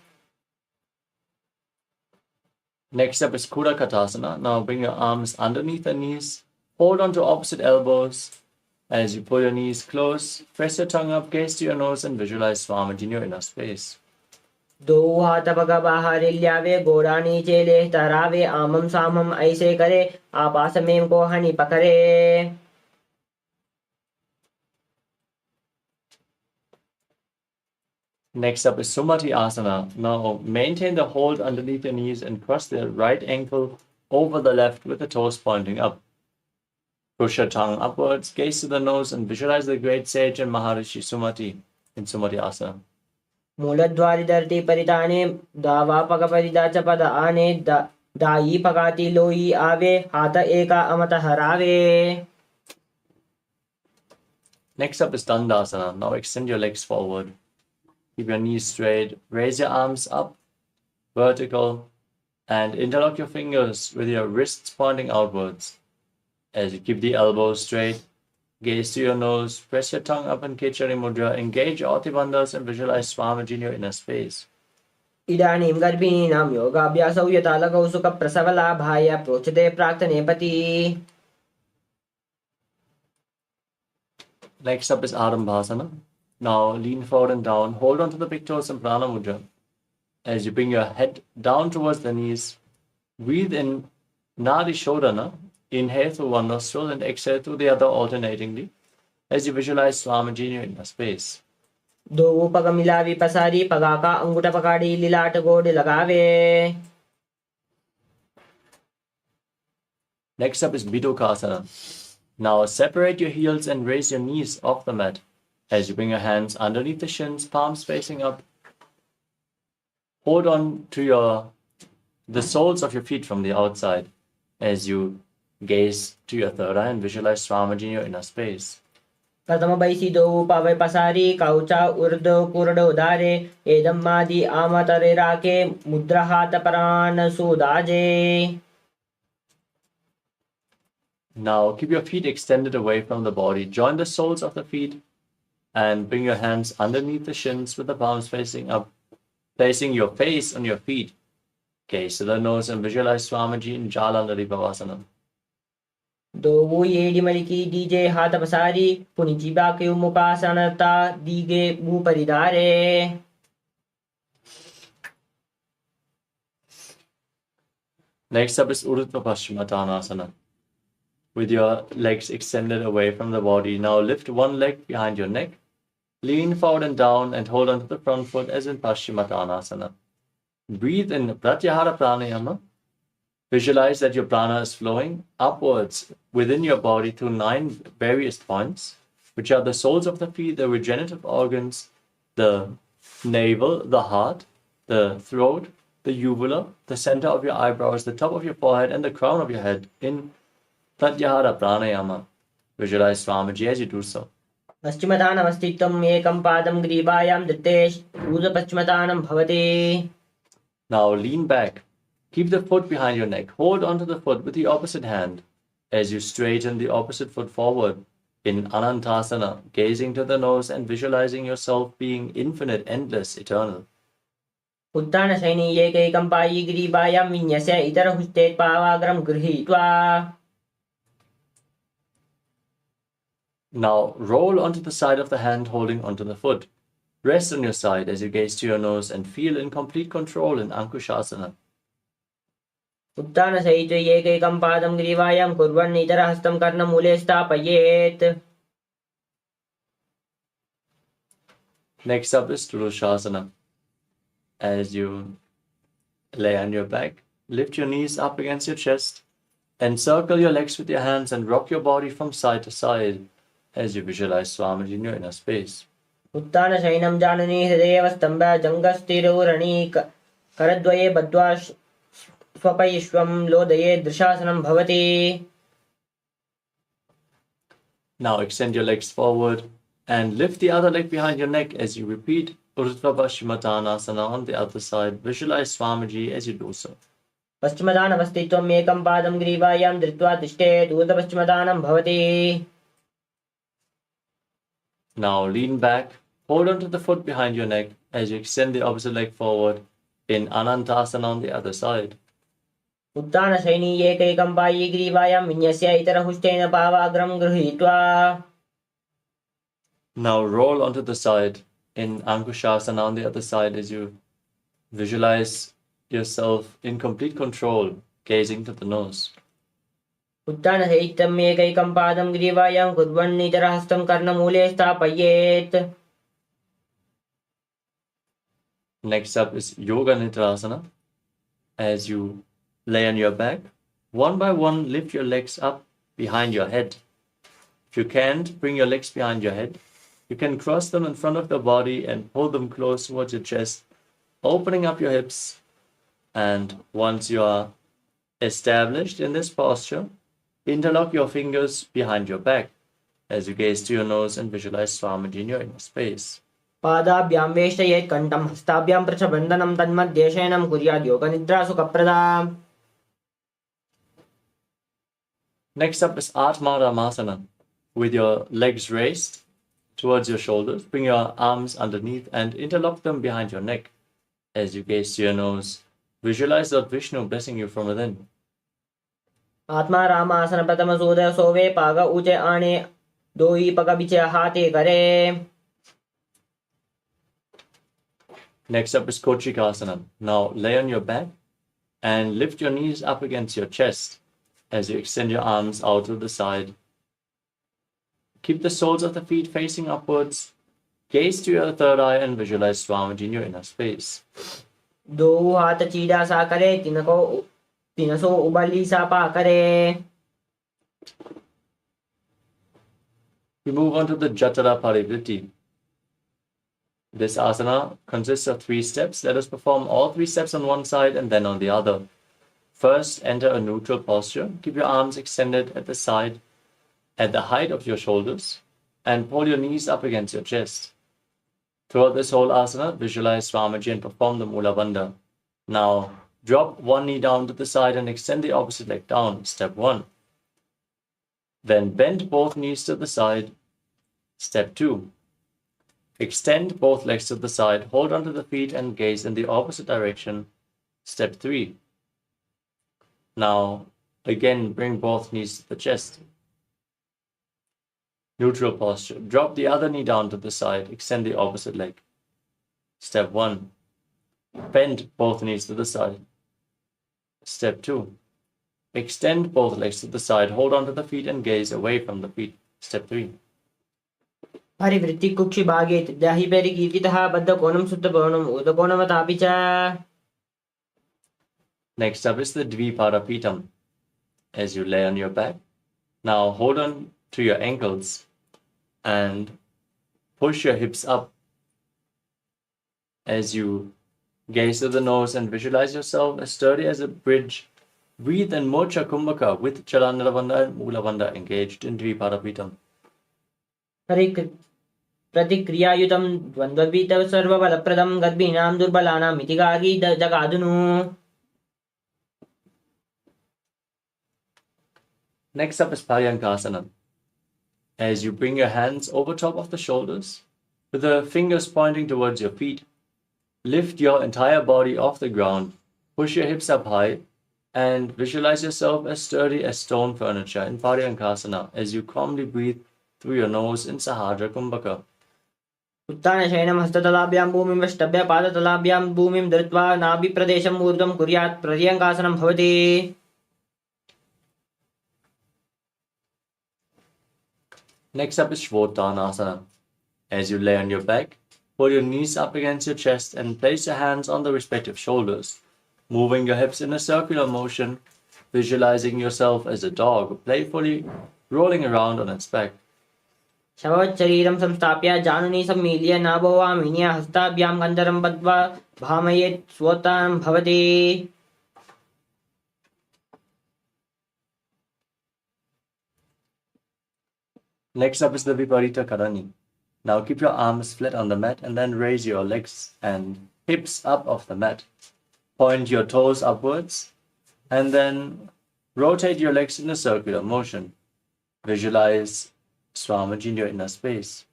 S1: Next up is Kura Katasana. Now bring your arms underneath the knees, hold on to opposite elbows. As you pull your knees close, press your tongue up, gaze to your nose and visualize Swamiji in your inner space.
S2: दो हाथ पग बाहर ल्यावे गोड़ा नीचे ले तरावे आमम सामम ऐसे करे आपास में को हनी पकड़े.
S1: Next up is Sumati Asana. Now maintain the hold underneath your knees and cross the right ankle over the left with the toes pointing up. Push your tongue upwards, gaze to the nose and visualize the great sage and Maharishi Sumati in Sumati Asana.
S2: मूलद्वारि धरती परिताने दावा पग परिदा च पद आने दाई पगाती लोई आवे हाथ एका अमत हरावे.
S1: Next up is Dandasana. Now extend your legs forward. Keep your knees straight. Raise your arms up, vertical, and interlock your fingers with your wrists pointing outwards. As you keep the elbows straight, gaze to your nose, press your tongue up in Kechari Mudra, engage all the bandhas and visualize Swamiji in your inner space.
S2: इदानीं गर्भिणीनां योगाभ्यासौ यथालघौ सुखप्रसवलाभाय प्रोच्यते प्राक्तनेपति.
S1: Next up is Arambhasana. Now lean forward and down, hold on to the big toes in Prana Mudra. As you bring your head down towards the knees, breathe in Nadi Shodhana. Inhale through one nostril and exhale through the other alternatingly as you visualize Swamiji in your inner space.
S2: दो पग मिलावी पसारी पगा का अंगूठ पकड़ी लिलाट गोड़ लगावे.
S1: Next up is Bidokasana. Now separate your heels and raise your knees off the mat as you bring your hands underneath the shins, palms facing up. Hold on to the soles of your feet from the outside as you gaze to your third eye and visualize Swamiji in your inner space.
S2: प्रथम बैसी दो पावे पसारी काउचा उर्दो कुरडो दारे एदम्मादि आमतरे राके मुद्रा हाथ परान सुदाजे.
S1: Now keep your feet extended away from the body. Join the soles of the feet and bring your hands underneath the shins with the palms facing up, placing your face on your feet. Gaze to the nose and visualize Swamiji in Jalandhari Bhavasana.
S2: Dowu yedi maliki DJ hata pasari punijiba ke umupasanata dige buparidare.
S1: Next up is Urdhva Paschimottanasana. With your legs extended away from the body, now lift one leg behind your neck, lean forward and down, and hold onto the front foot as in Paschimottanasana. Breathe in Pratyahara Pranayama. Visualize that your prana is flowing upwards within your body through 9 various points, which are the soles of the feet, the regenerative organs, the navel, the heart, the throat, the uvula, the center of your eyebrows, the top of your forehead, and the crown of your head in Pratyahara Pranayama. Visualize Swamiji as you do so.
S2: Paschimottanamastitvam ekam padam gribhayam dhrittesh Urdhva Paschimottanam bhavati.
S1: Now lean back. Keep the foot behind your neck. Hold onto the foot with the opposite hand as you straighten the opposite foot forward in Anantasana, gazing to the nose and visualizing yourself being infinite, endless, eternal.
S2: Uttana shaini ekam payi gribhayam vinyasya itara hustet pavagram grihitva.
S1: Now roll onto the side of the hand holding onto the foot. Rest on your side as you gaze to your nose and feel in complete control in Ankushasana.
S2: Uttana sahitu ekam padam grivayam kurvan itara hastam karna mule stapayet.
S1: Next up is Durushasana. As you lay on your back, lift your knees up against your chest, encircle your legs with your hands and rock your body from side to side as you visualize Swamiji in your inner space.
S2: Uttana shainam janani hridayava stambha jangasthirurani karadvaye badva swapayishvam lodaye drishasanam bhavati.
S1: Now extend your legs forward and lift the other leg behind your neck as you repeat Urdhva Paschimottanasana on the other side. Visualize Swamiji as you do so.
S2: Paschimottanamastitvam ekam padam grivayam dhritva tishtet Urdhva Paschimottanam bhavati.
S1: Now lean back, hold onto the foot behind your neck as you extend the opposite leg forward in Anantasana on the other side.
S2: Uttana shaini ekam payi grivayam vinyasya itara hustena pavagram grihitva.
S1: Now roll onto the side in Ankushasana on the other side as you visualize yourself in complete control, gazing to the nose.
S2: Uttana sahitam ekam padam grivayam kurvan itara hastam karna mule stapayet.
S1: Next up is Yoga Nidrasana. As you lay on your back, one by one lift your legs up behind your head. If you can't bring your legs behind your head, you can cross them in front of the body and pull them close towards your chest, opening up your hips. And once you are established in this posture, interlock your fingers behind your back as you gaze to your nose and visualize Swamiji in your inner space.
S2: Padabhyam veshayet kantam hastabhyam prachabandhanam tanmadhye shayanam kuryad yoga nidra sukapradam.
S1: Next up is Atma Ramasana. With your legs raised towards your shoulders, bring your arms underneath and interlock them behind your neck. As you gaze to your nose, visualize Lord Vishnu blessing you from within.
S2: Atma Ramasana pratama soda sove paga uche ane doi paga biche hate kare.
S1: Next up is Kochikasana. Now lay on your back and lift your knees up against your chest as you extend your arms out to the side. Keep the soles of the feet facing upwards. Gaze to your third eye and visualize Swamiji in your inner space.
S2: Do hata chida sa kare tinaso ubali sa pa kare.
S1: We move on to the Jatara Parivritti. This asana consists of 3 steps. Let us perform all 3 steps on one side and then on the other. First, enter a neutral posture. Keep your arms extended at the side, at the height of your shoulders, and pull your knees up against your chest. Throughout this whole asana, visualize Swamiji and perform the Mula Bandha. Now, drop one knee down to the side and extend the opposite leg down. Step 1. Then bend both knees to the side. Step 2. Extend both legs to the side, hold onto the feet and gaze in the opposite direction. Step 3. Now, Again, bring both knees to the chest. Neutral posture. Drop the other knee down to the side. Extend the opposite leg. Step 1. Bend both knees to the side. Step 2. Extend both legs to the side. Hold on to the feet and gaze away from the feet. Step 3.
S2: परिवृत्ति कुक्षि भागे दाहि परिकीर्तितः बद्धकोणं सुप्तकोणं ऊर्ध्वकोणमतापि च.
S1: Next up is the Dvipadapitam. As you lay on your back, now hold on to your ankles and push your hips up as you gaze to the nose and visualize yourself as sturdy as a bridge. Breathe and Mocha Kumbhaka with Chalandaravanda and Moolavanda engaged in Dvipadapitam.
S2: प्रतिक्रियायुतं द्वन्द्वभीतं सर्वबलप्रदं गद्भीनां दुर्बलानां मितिगागी जगादुनु.
S1: Next up is Paryankasana. As you bring your hands over top of the shoulders, with the fingers pointing towards your feet, lift your entire body off the ground, push your hips up high, and visualize yourself as sturdy as stone furniture in Paryankasana as you calmly breathe through your nose in Sahadra Kumbhaka.
S2: उत्तानशयनं हस्ततलाभ्यां भूमिं वष्टभ्य पादतलाभ्यां भूमिं धृत्वा नाभिप्रदेशम् ऊर्ध्वं कुर्यात् पर्यङ्कासनं भवति.
S1: Next up is Shvottanasana. As you lay on your back, pull your knees up against your chest and place your hands on the respective shoulders, moving your hips in a circular motion, visualizing yourself as a dog playfully rolling around on its back.
S2: शवोच्चरीरं संस्थाप्य जानुनी सम्मील्य नाभोवामिन्या हस्ताभ्यां गन्धरं बद्ध्वा भामयेत् स्वोत्तानं भवति.
S1: Next up is the Viparita Karani. Now keep your arms flat on the mat and then raise your legs and hips up off the mat. Point your toes upwards and then rotate your legs in a circular motion. Visualize Swamiji in your inner space.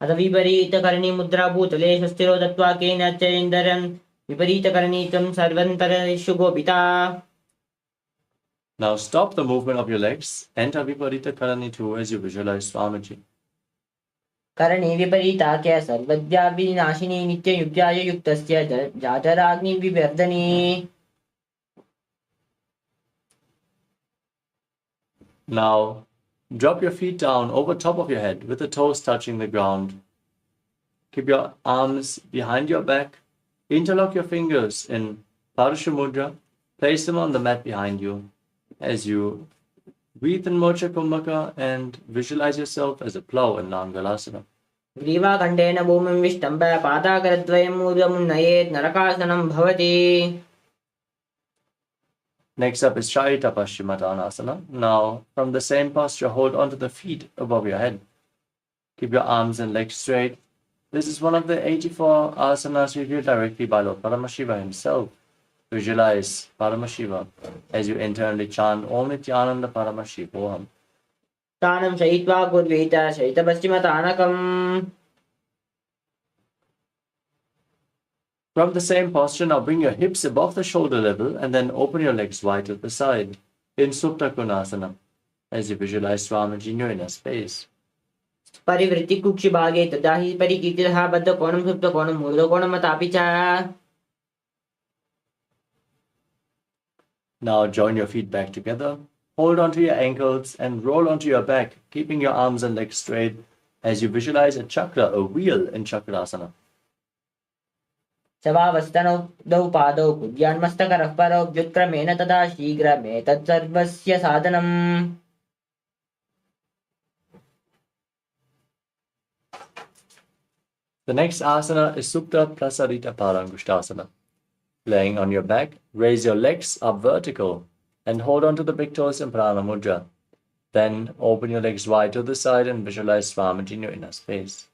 S2: अथ विपरीतकरणी मुद्रा भूतले स्वस्तिरो दत्त्वा केनचिरेन्दरं विपरीतकरणी त्वं सर्वन्तरेषु गोपिता.
S1: Now stop the movement of your legs. Enter Viparita Karani 2 as you visualize Swamiji.
S2: करणे विपरीताख्य सर्वद्या विनाशिनी नित्ययुक्त्याय युक्तस्य जातराग्नि विवर्धनी.
S1: Now drop your feet down over top of your head with the toes touching the ground. Keep your arms behind your back. Interlock your fingers in Parashu Mudra. Place them on the mat behind you. As you breathe in Mocha Kumbhaka and visualize yourself as a plow in Nangalasana.
S2: ग्रीवाखण्डेन भूमिं विष्टम्भय पादाकरद्वयम् ऊर्ध्वमुन्नयेत् नरकासनं भवति.
S1: Next up is Shaita Paschimottanasana. Now, from the same posture, hold onto the feet above your head. Keep your arms and legs straight. This is one of the 84 asanas revealed directly by Lord Paramashiva himself. Visualize Paramashiva as you internally chant Om Nityananda Paramashivoham.
S2: तानं शयित्वा कुर्वीत शयितपश्चिमतानकम्.
S1: From the same posture, now bring your hips above the shoulder level and then open your legs wide to the side in Supta Konasana as you visualize Swamiji in your inner space.
S2: परिवृत्ति कुक्षि भागे तदाहि परिकीर्तितः बद्धकोणं सुप्तकोणं ऊर्ध्वकोणमतापि च.
S1: Now join your feet back together. Hold onto your ankles and roll onto your back, keeping your arms and legs straight as you visualize a chakra, a wheel in Chakrasana.
S2: शवावस्थनौ दौ पादौ कुर्यान्मस्तकरः परौ व्युत्क्रमेण तदा शीघ्रमे तत्सर्वस्य साधनम्.
S1: The next asana is Supta Prasarita Parangushtasana. Laying on your back, raise your legs up vertical and hold on to the big toes in Prana Mudra. Then open your legs wide to the side and visualize Swamiji in your inner space.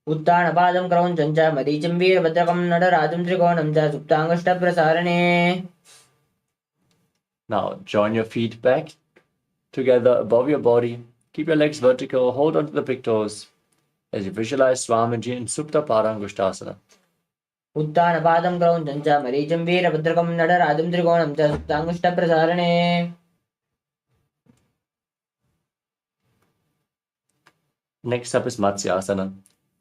S2: उत्तानपादं क्रौञ्चं च मरीचिं वीरभद्रकं नटराजं त्रिकोणं च सुप्ताङ्गष्टप्रसारणे.
S1: Now join your feet back together above your body. Keep your legs vertical, hold on to the big toes as you visualize Swamiji in Supta Parangushtasana.
S2: उत्तानपादं क्रौञ्चं च मरीचं वीरभद्रकं नटराजं त्रिकोणं च सुप्ताङ्गुष्ठप्रसारणे
S1: Next up is Matsyasana.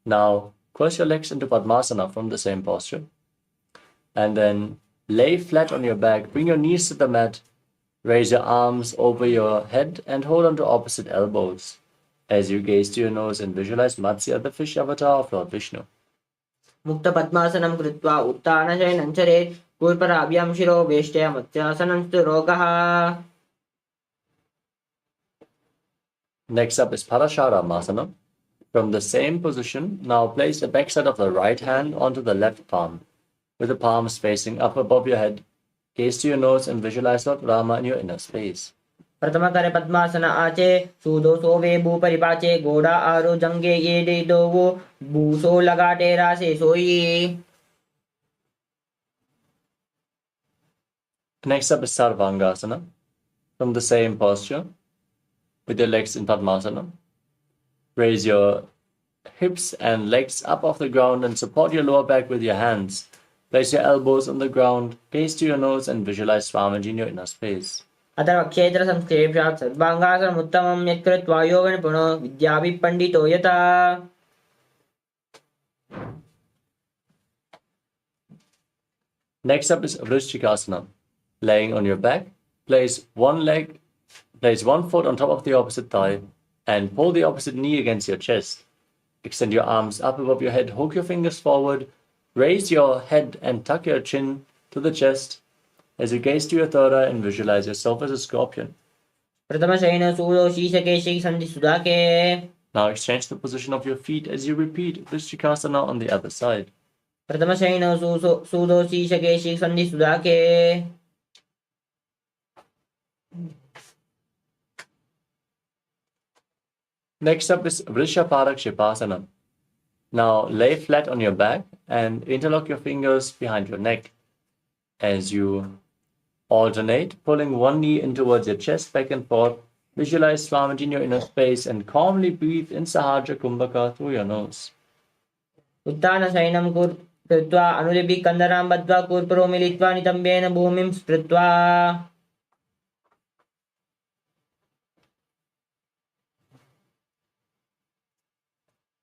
S1: Now, cross your legs into Padmasana from the same posture. And then lay flat on your back, bring your knees to the mat, raise your arms over your head and hold on to opposite elbows. As you gaze to your nose and visualize Matsya, the fish avatar of Lord Vishnu.
S2: मुक्तपद्मासनं कृत्वा उत्तानशयनं चरेत् कूर्पराभ्यां शिरो वेष्ट्या मत्स्यासनं रोगः.
S1: Next up is Parasharamasana. From the same position, now place the backside of the right hand onto the left palm, with the palms facing up above your head. Gaze to your nose and visualize Lord Rama in your inner space.
S2: प्रथमकरे पद्मासन आचे सूदो सोवे भूपरिपाचे घोड़ा आरो जंगे ये दे दो वो भूसो लगा टेरा से सोई.
S1: Next up is Sarvangasana. From the same posture, with your legs in Padmasana, raise your hips and legs up off the ground and support your lower back with your hands. Place your elbows on the ground, gaze to your nose and visualize Swamiji in your inner space.
S2: अथर्वक्षेत्र संस्कृत्यात् सर्वांगासनम् उत्तमं यत्कृत्वा योगनिपुणो विद्याभिपण्डितो यथा.
S1: Next up is Vrishchikasana. Laying on your back, place one foot on top of the opposite thigh and pull the opposite knee against your chest. Extend your arms up above your head, hook your fingers forward, raise your head and tuck your chin to the chest as you gaze to your third eye and visualize yourself as a scorpion. Now exchange the position of your feet as you repeat Vrishchikasana on the other side. Next up is Vrishaparakshipasana. Now lay flat on your back and interlock your fingers behind your neck. As you alternate, pulling one knee in towards your chest back and forth, visualize Swamiji in your inner space and calmly breathe in Sahaja Kumbhaka through your nose.
S2: उत्तानशयनं कृत्वा अनुलिपि कन्दरां बद्ध्वा कूर्परो मिलित्वा नितम्बेन भूमिं स्पृत्वा.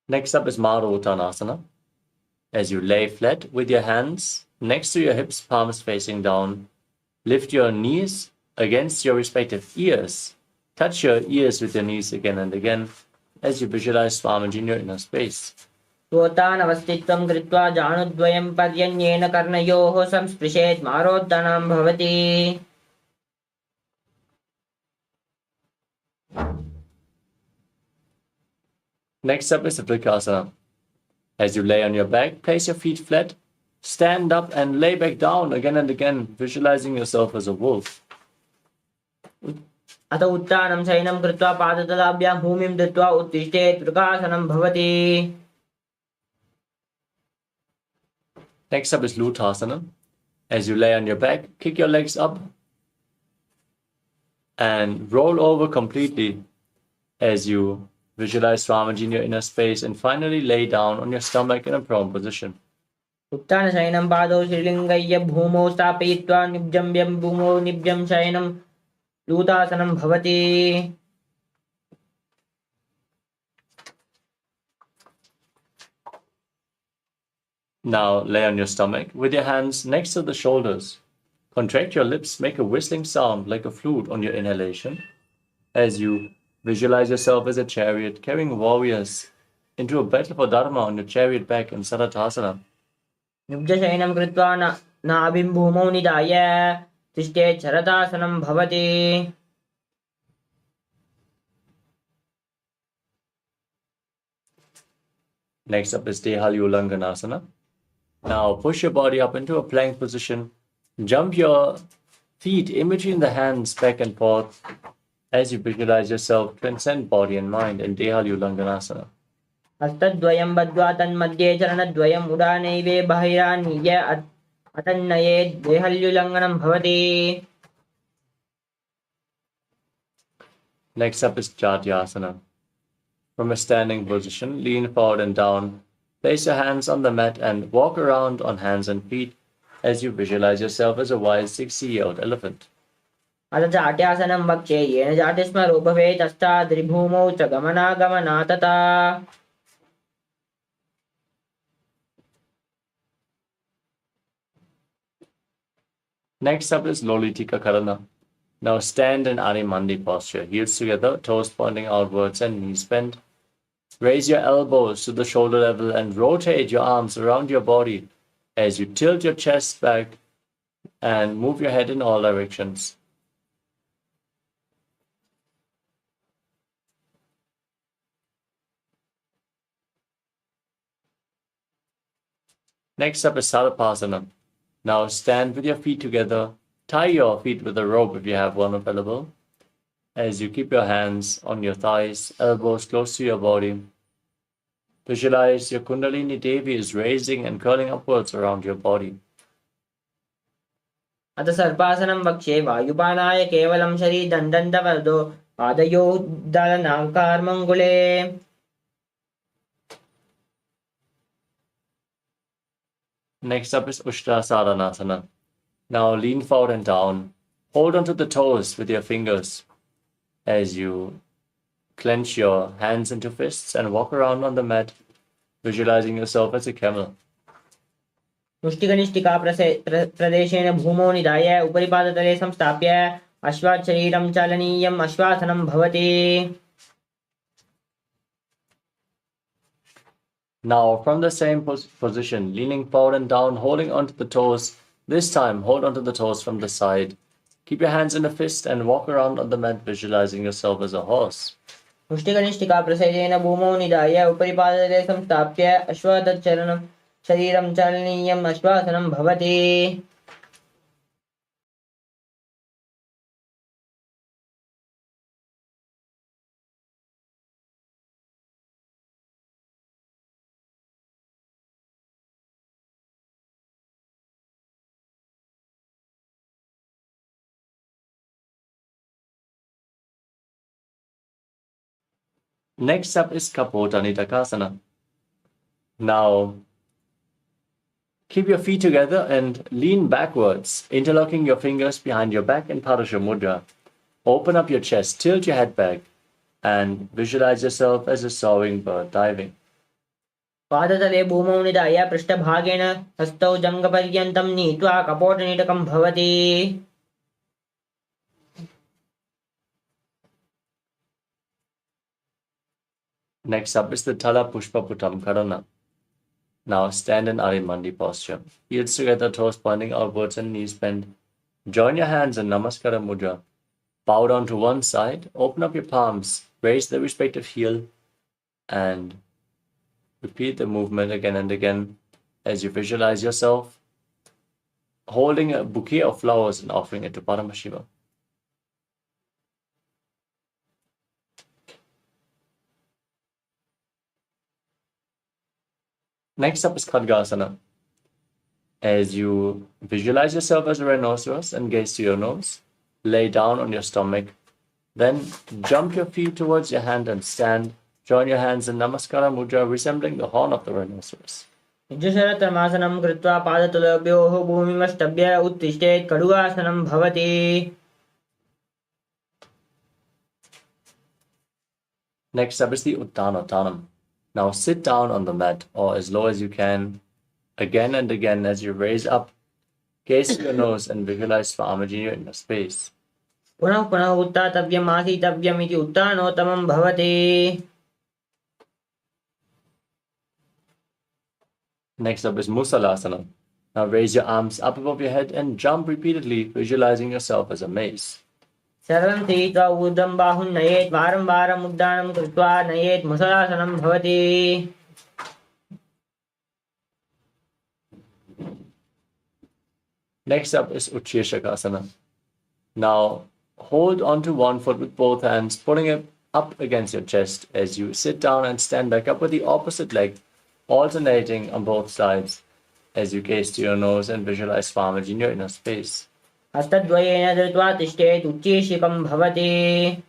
S1: Next up is Maruttanasana. As you lay flat with your hands next to your hips, palms facing down, lift your knees against your respective ears. Touch your ears with your knees again and again as you visualize Swamiji in your inner space.
S2: स्वोत्तानवस्थित्वं कृत्वा जानुद्वयं पर्यन्येन कर्णयोः संस्पृशेत् मारोत्तानं भवति.
S1: Next up is Vrikasana. As you lay on your back, place your feet flat, stand up and lay back down again and again, visualizing yourself as a wolf.
S2: अथ उत्तानं शयनं कृत्वा पादतलाभ्यां भूमिं दत्त्वा उत्तिष्ठेत् वृकासनं भवति.
S1: Next up is Luthasana. As you lay on your back, kick your legs up and roll over completely as you visualize Swamiji in your inner space and finally lay down on your stomach in a prone position.
S2: उत्तानशयनं पादौ श्रीलिङ्गय्य भूमौ स्थापयित्वा निब्जम्ब्यं भूमौ निब्जं शयनं लूतासनं भवति.
S1: Now lay on your stomach with your hands next to the shoulders. Contract your lips, make a whistling sound like a flute on your inhalation as you visualize yourself as a chariot carrying warriors into a battle for Dharma on your chariot back in Sarathasana.
S2: निब्जशयनं कृत्वा नाभिं भूमौ निधाय तिष्ठेत् शरतासनं भवति.
S1: Next up is Dehalyulanganasana. Now push your body up into a plank position. Jump your feet in between the hands back and forth as you visualize yourself transcend body and mind in Dehalyulanganasana.
S2: हस्तद्वयं बद्ध्वा तन्मध्ये चरणद्वयम् उडानैवे बहिरानीय अतन्नयेत् देहल्युलङ्घनं भवति.
S1: Next up is Jatyasana. From a standing position, lean forward and down. Place your hands on the mat and walk around on hands and feet as you visualize yourself as a wise 60-year-old elephant.
S2: अथ चाट्यासनं वक्ष्ये येन जाति स्म रूपभेद तस्ताद्रिभूमौ च गमनागमना तथा.
S1: Next up is Lolitika Karana. Now stand in Adimandi posture, heels together, toes pointing outwards and knees bent. Raise your elbows to the shoulder level and rotate your arms around your body as you tilt your chest back and move your head in all directions. Next up is Sarapasana. Now stand with your feet together. Tie your feet with a rope if you have one available. As you keep your hands on your thighs, elbows close to your body. Visualize your Kundalini Devi is raising and curling upwards around your body.
S2: अथ सर्पासनं वक्ष्ये वायुपानाय केवलं शरीरदण्डन्तवरदो पादयोः दलनाङ्कार्मङ्गुले.
S1: Next up is Ushtrasaranasana. Now lean forward and down. Hold onto the toes with your fingers as you clench your hands into fists and walk around on the mat, visualizing yourself as a camel.
S2: मुष्टिकनिष्ठिका प्रदेशेन भूमौ निधाय उपरिपादतले संस्थाप्य अश्वात् शरीरं चालनीयम् अश्वासनं भवति.
S1: Now from the same position, leaning forward and down, holding onto the toes. This time, hold onto the toes from the side. Keep your hands in a fist and walk around on the mat, visualizing yourself as a horse.
S2: मुष्टिकनिष्ठिका प्रदेशेन भूमौ निधाय उपरिपादतले संस्थाप्य अश्वात् शरीरं चालनीयम् अश्वासनं भवति.
S1: Next up is Kapota Nitakasana. Now, keep your feet together and lean backwards, interlocking your fingers behind your back in Parasha Mudra. Open up your chest, tilt your head back, and visualize yourself as a soaring bird diving.
S2: पादतले भूमौ निधाय पृष्ठभागेन हस्तौ जङ्घपर्यन्तं नीत्वा कपोटनिटकं भवति.
S1: Next up is the Tala Pushpaputam Karana. Now stand in Arimandi posture. Heels together, toes pointing outwards and knees bent. Join your hands in Namaskara Mudra. Bow down to one side, open up your palms, raise the respective heel, and repeat the movement again and again as you visualize yourself holding a bouquet of flowers and offering it to Paramashiva. Next up is Khadgasana. As you visualize yourself as a rhinoceros and gaze to your nose, lay down on your stomach, then jump your feet towards your hand and stand. Join your hands in Namaskara Mudra, resembling the horn of the rhinoceros.
S2: युज्यशरतमासनं कृत्वा पादतलभ्योः भूमिमष्टभ्य उत्तिष्ठेत् कड़ुगासनं भवति.
S1: Next up is the Uttanottanam. Now sit down on the mat or as low as you can, again and again as you raise up, gaze to your nose and visualize Swamiji in your inner space.
S2: पुनः पुनः उत्थातव्यम् आसीतव्यम् इति उत्थानोत्तमं भवति.
S1: Next up is Musalasana. Now raise your arms up above your head and jump repeatedly, visualizing yourself as a mace.
S2: सर्वं स्थित्वा ऊर्ध्वं बाहुं नयेत् वारं वारम् उद्दानं कृत्वा नयेत् मुसलासनं भवति.
S1: Next up is Ucheshakasana. Now hold onto one foot with both hands, pulling it up against your chest as you sit down and stand back up with the opposite leg, alternating on both sides as you gaze to your nose and visualize Swamiji in your inner space.
S2: हस्तद्वयेन धृत्वा तिष्ठेत् उच्चैःशिखं भवति.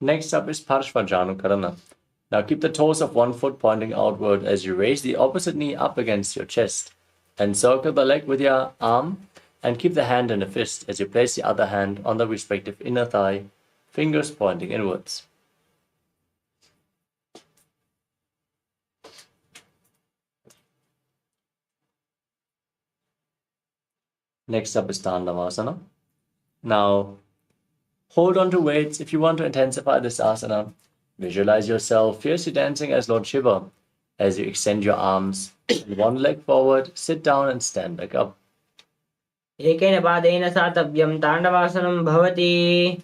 S1: Next up is Parshvajanukarana. Now keep the toes of one foot pointing outward as you raise the opposite knee up against your chest. Encircle the leg with your arm and keep the hand in a fist as you place the other hand on the respective inner thigh, fingers pointing inwards. Next up is Tandavasana. Now, hold on to weights if you want to intensify this asana. Visualize yourself fiercely dancing as Lord Shiva as you extend your arms, one leg forward, sit down and stand back up.
S2: एकेन पादेन सातव्यं ताण्डवासनं भवति.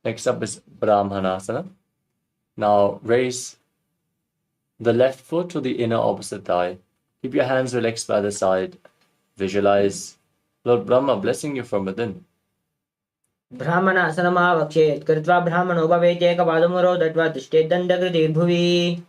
S1: Next up is Brahmanasana. Now raise the left foot to the inner opposite thigh. Keep your hands relaxed by the side. Visualize Lord Brahma blessing you from within.
S2: ब्राह्मणासनमावक्षेत् कृत्वा ब्राह्मणो भवेत् एकपादमुरौ दत्वा तिष्ठेत् दण्डकृतिर्भुवि.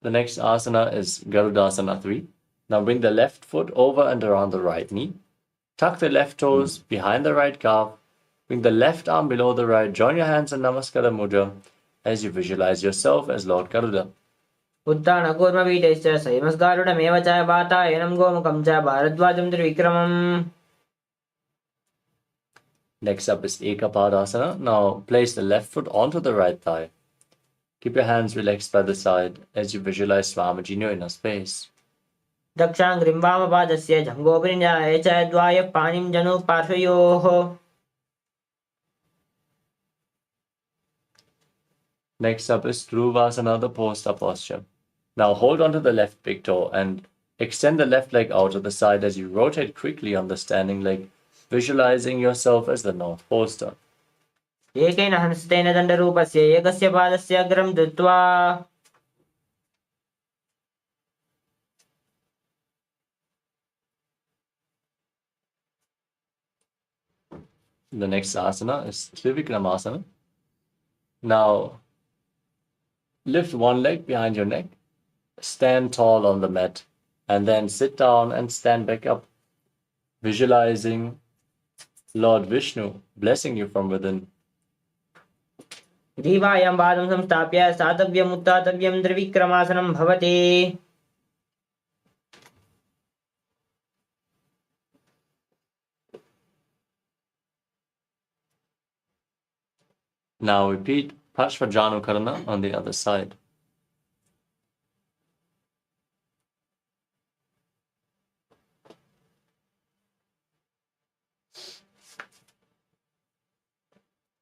S1: The next asana is Garudasana 3. Now bring the left foot over and around the right knee. Tuck the left toes behind the right calf. Bring the left arm below the right. Join your hands in Namaskara Mudra as you visualize yourself as Lord Garuda.
S2: उत्थानकूर्मपीठैश्च संयमस्गारुडमेव च वातायनं गोमुखं च भारद्वाजं त्रिविक्रमम्.
S1: Next up is Ekapadasana. Now place the left foot onto the right thigh. Keep your hands relaxed by the side as you visualize Swamiji in your inner space.
S2: दक्षाङ्घ्रिं वामपादस्य जङ्घोपरिञ्जाय च द्वायः पाणिं जनुः पार्श्वयोः.
S1: Next up is Dhruvasana, the poster posture. Now hold onto the left big toe and extend the left leg out to the side as you rotate quickly on the standing leg, visualizing yourself as the North Poster.
S2: एकेन हंस्तेन दण्डरूपस्य एकस्य पादस्य अग्रं धृत्वा.
S1: The next asana is Trivikramasana. Now lift one leg behind your neck, stand tall on the mat, and then sit down and stand back up, visualizing Lord Vishnu blessing you from within.
S2: ग्रीवायां पादं संस्थाप्य सातव्यम् उत्थातव्यं त्रिविक्रमासनं भवति.
S1: Now repeat Parshvajanukarana on the other side.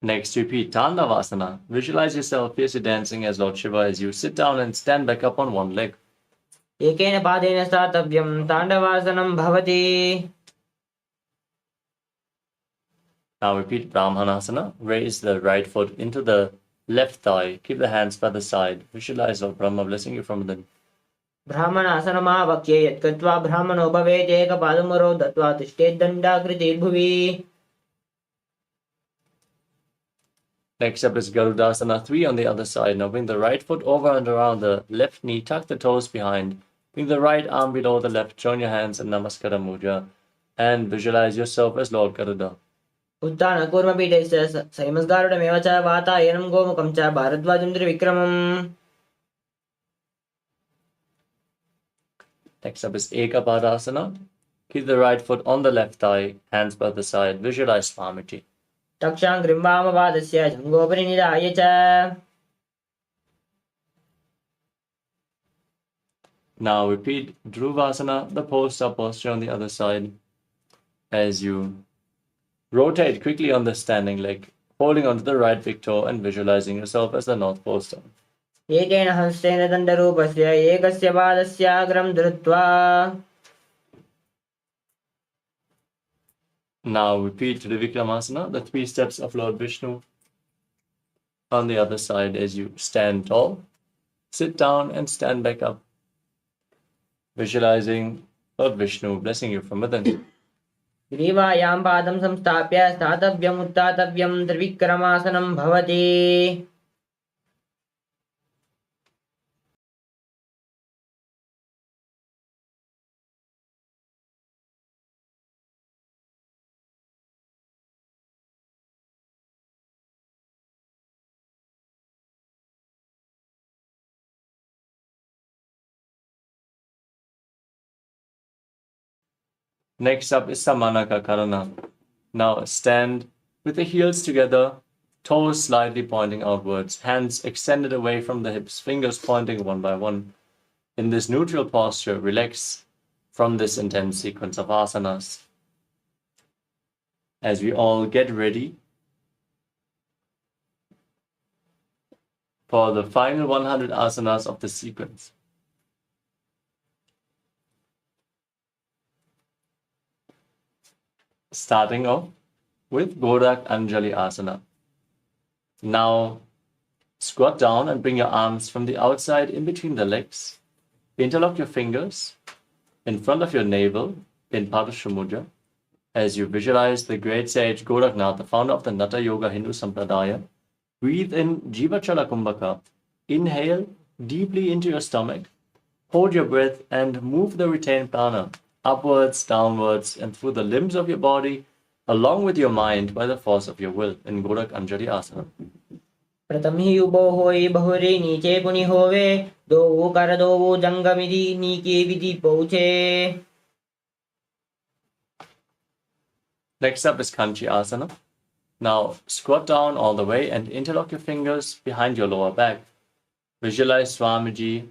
S1: Next, repeat Tandavasana. Visualize yourself fiercely dancing as Lord Shiva as you sit down and stand back up on one leg.
S2: एकेन पादेन स्थातव्यं ताण्डवासनं भवति.
S1: Now repeat Brahmanasana. Raise the right foot into the left thigh. Keep the hands by the side. Visualize Lord Brahma blessing you from within.
S2: ब्राह्मणासनमावक्ष्ये यत् कृत्वा ब्राह्मणो भवेत् एकपादमुरौ दत्वा तिष्ठेत् दण्डाकृतिर्भुवि.
S1: Next up is Garudasana 3 on the other side. Now bring the right foot over and around the left knee. Tuck the toes behind. Bring the right arm below the left. Join your hands in Namaskara Mudra and visualize yourself as Lord Garuda.
S2: उत्थानकूर्मपीठैश्च संयमस्गारुडमेव च वातायनं गोमुखं च भारद्वाजं त्रिविक्रमम्.
S1: Next up is Ekapadasana. Keep the right foot on the left thigh, hands by the side. Visualize Swamiji.
S2: तक्षाङ्घ्रिं वामपादस्य जङ्घोपरिनिधाय च.
S1: Now repeat Dhruvasana, the poster posture on the other side, as you rotate quickly on the standing leg, holding onto the right big toe and visualizing yourself as the North Poster.
S2: एकेन हंस्तेन दण्डरूपस्य एकस्य पादस्य अग्रं धृत्वा.
S1: Now repeat Trivikramasana, the 3 steps of Lord Vishnu on the other side as you stand tall, sit down and stand back up. visualizing Lord Vishnu blessing you from within.
S2: ग्रीवायां पादं संस्थाप्य स्थातव्यम् उत्थातव्यं त्रिविक्रमासनं भवति.
S1: Next up is Samanaka Karana. Now stand with the heels together, toes slightly pointing outwards, hands extended away from the hips, fingers pointing one by one. In this neutral posture, relax from this intense sequence of asanas. As we all get ready for the final 100 asanas of the sequence. Starting off with Godak Anjali Asana. Now squat down and bring your arms from the outside in between the legs. Interlock your fingers in front of your navel in Padasha Mudra as you visualize the great sage Goraknath, the founder of the Natha Yoga Hindu Sampradaya. Breathe in Jivachala Kumbhaka. Inhale deeply into your stomach. Hold your breath and move the retained prana upwards, downwards, and through the limbs of your body, along with your mind by the force of your will in Godak Anjali Asana.
S2: प्रथम ही उबो होई बहुरी नीचे पुनि होवे दो कर दो जंगमिदी नीके विधि पहुँचे.
S1: Next up is Kanchi Asana. Now squat down all the way and interlock your fingers behind your lower back. Visualize Swamiji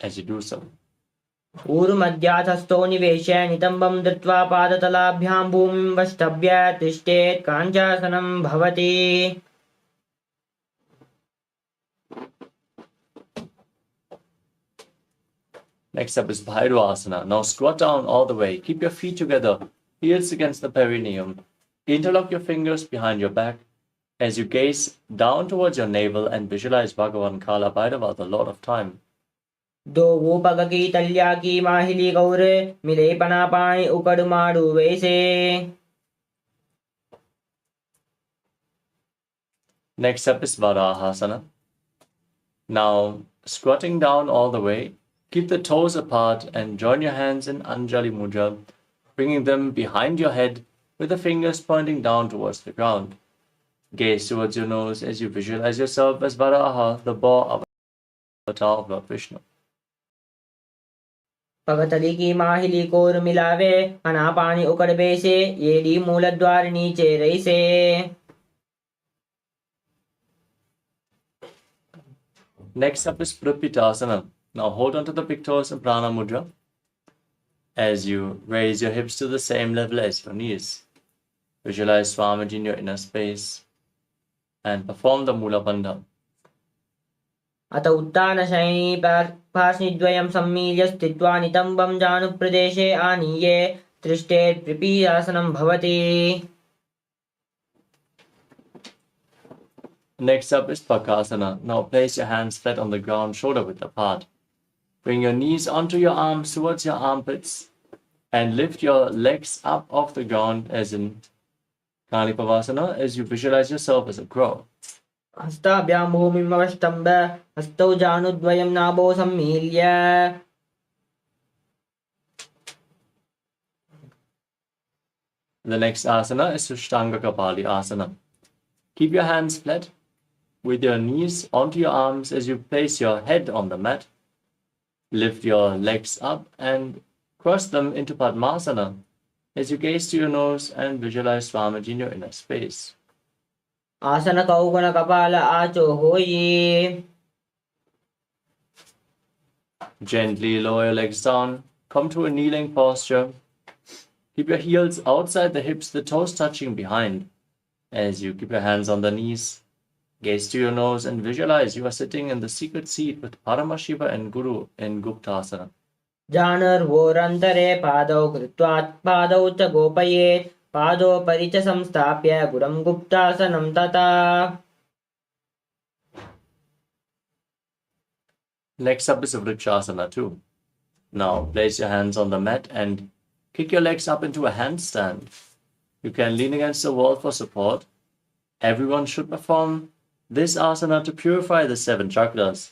S1: as you do so.
S2: ऊर्ध्वमध्याधस्थो निवेश्य नितम्बं धृत्वा पादतलाभ्यां भूमिं वष्टभ्य तिष्ठेत् काञ्चासनं भवति.
S1: Next up is Bhairava-asana. Now squat down all the way. Keep your feet together, heels against the perineum. Interlock your fingers behind your back as you gaze down towards your navel and visualize Bhagavan Kala Bhairava, the Lord of Time.
S2: दो वो पग की तल्या की माहिली गौर मिले पना पानी उकड़ मारू वैसे.
S1: Next up is Varahasana. Now squatting down all the way, keep the toes apart and join your hands in Anjali Mudra, bringing them behind your head with the fingers pointing down towards the ground. Gaze towards your nose as you visualize yourself as Varaha, the boar avatar of Lord Vishnu.
S2: पगतली की माहिली core मिलावे पना पानी उकड़ बेसे येडी मूल द्वार नीचे रईसे.
S1: Next up is Prapitasana. Now hold on to the big toes in Prana Mudra as you raise your hips to the same level as your knees. Visualize Swamiji in your inner space and perform the Mula Bandha.
S2: अत उत्तानशयनी पार्श्वद्वयं सम्मील्य स्थित्वा नितम्बं जानुप्रदेशे आनीये तिष्ठेत् प्रपीडासनं भवति.
S1: Next up is Pakasana. Now place your hands flat on the ground, shoulder width apart. Bring your knees onto your arms towards your armpits and lift your legs up off the ground as in Kanipavasana as you visualize yourself as a crow.
S2: हस्ताभ्यां भूमिम् अवष्टम्ब्य हस्तौ जानुद्वयं नाभो सम्मील्य.
S1: The next asana is Sushtanga Kapali Asana. Keep your hands flat with your knees onto your arms as you place your head on the mat. Lift your legs up and cross them into Padmasana as you gaze to your nose and visualize Swamiji in your inner space.
S2: आसन कौगुण कपाल आचो होई.
S1: Gently lower your legs down. Come to a kneeling posture. Keep your heels outside the hips, the toes touching behind. As you keep your hands on the knees, gaze to your nose and visualize you are sitting in the secret seat with Paramashiva and Guru in Guptasana.
S2: जानर्वोरन्तरे पादौ कृत्वा पादौ च गोपयेत् पादोपरि च संस्थाप्य गुरं गुप्तासनं तथा.
S1: Next up is Vrikshasana too. Now place your hands on the mat and kick your legs up into a handstand. You can lean against the wall for support. Everyone should perform this asana to purify the 7 chakras.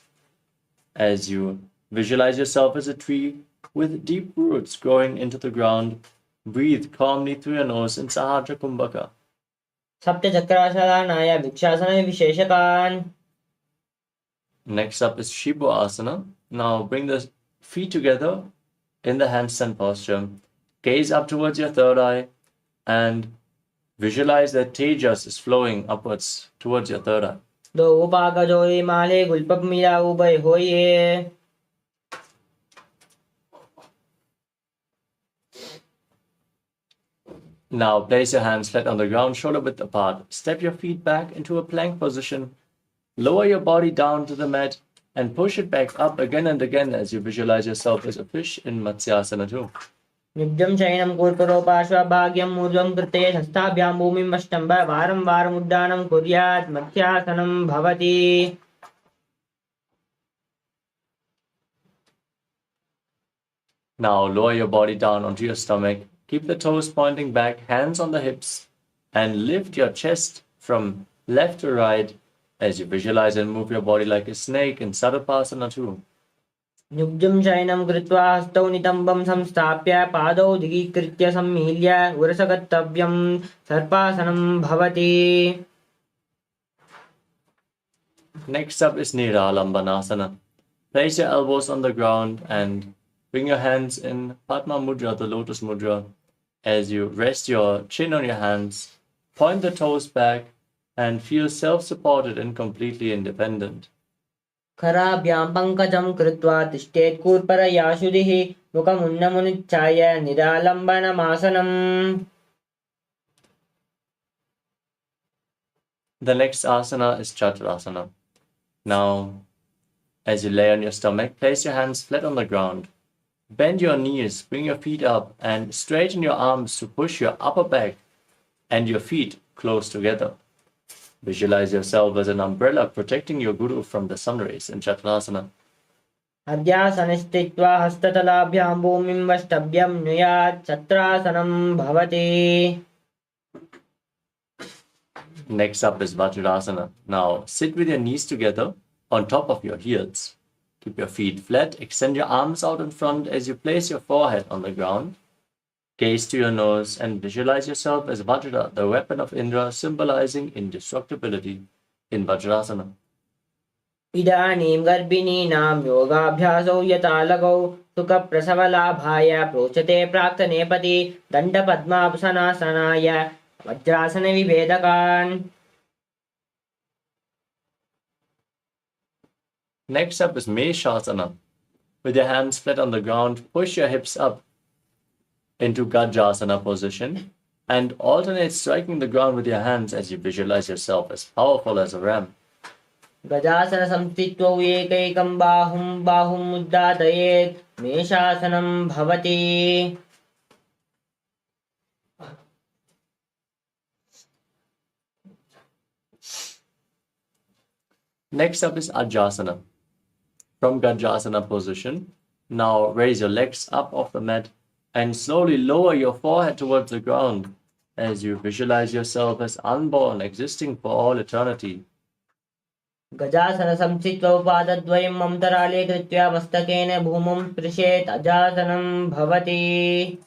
S1: As you visualize yourself as a tree with deep roots growing into the ground, breathe calmly through your nose in Sahasrara Kumbhaka.
S2: सप्तचक्रासनाय भिक्षासन विशेषकान्.
S1: Next up is Shibbo Asana. Now bring the feet together in the handstand posture. Gaze up towards your third eye and visualize that Tejas is flowing upwards towards your third eye.
S2: दो उपागजोरी माले गुल्पक मिला उभय होइए.
S1: Now place your hands flat on the ground, shoulder width apart. Step your feet back into a plank position. Lower your body down to the mat and push it back up again and again as you visualize yourself as a fish in Matsyasana 2.
S2: निब्जं शयनं कूर्करो पार्श्वभाग्यं ऊर्ध्वं कृत्य हस्ताभ्यां भूमिं अष्टम्ब वारं वारम् उड्डानं कुर्यात् मत्स्यासनं भवति.
S1: Now lower your body down onto your stomach. Keep the toes pointing back, hands on the hips, and lift your chest from left to right as you visualize and move your body like a snake in Sarvapasana 2.
S2: निब्जं शयनं कृत्वा हस्तौ नितम्बं संस्थाप्य पादौ दिगीकृत्य सम्मील्य उरसगन्तव्यं सर्पासनं भवति.
S1: Next up is Niralambanasana. Place your elbows on the ground and bring your hands in Padma Mudra, the lotus mudra. As you rest your chin on your hands, point the toes back, and feel self-supported and completely independent.
S2: कराभ्यां पङ्कजं कृत्वा तिष्ठेत् कूर्परयाशुधिः मुखमुन्नमुनिच्छाय निरालम्बनमासनम्.
S1: The next asana is Chaturasana. Now, as you lay on your stomach, place your hands flat on the ground. Bend your knees, bring your feet up, and straighten your arms to push your upper back and your feet close together. Visualize yourself as an umbrella protecting your guru from the sun rays in Chaturasana.
S2: अध्यासने स्थित्वा हस्ततलाभ्यां भूमिं वष्टभ्यं नुयात् छत्रासनं भवति.
S1: Next up is Vajrasana. Now sit with your knees together on top of your heels. Keep your feet flat, extend your arms out in front as you place your forehead on the ground. Gaze to your nose and visualize yourself as Vajra, the weapon of Indra, symbolizing indestructibility in Vajrasana.
S2: इदानीं गर्भिणीनां योगाभ्यासौ यतालगौ सुखप्रसवलाभाय प्रोच्यते प्राक्तनेपथि दण्डपद्मासनासनाय वज्रासनविभेदकान्.
S1: Next up is Meshasana. With your hands flat on the ground, push your hips up into Gajasana position and alternate striking the ground with your hands as you visualize yourself as powerful as a ram.
S2: गजासन संस्थित्वौ एकैकं बाहुं उद्दातयेत् मेषासनं भवति.
S1: Next up is Ajasana. From Gajasana position, now raise your legs up off the mat and slowly lower your forehead towards the ground as you visualize yourself as unborn, existing for all eternity.
S2: गजासन संस्थित्वौ पादद्वयम् अन्तराले कृत्वा मस्तकेन भूमिं स्पृशेत् अजासनं भवति.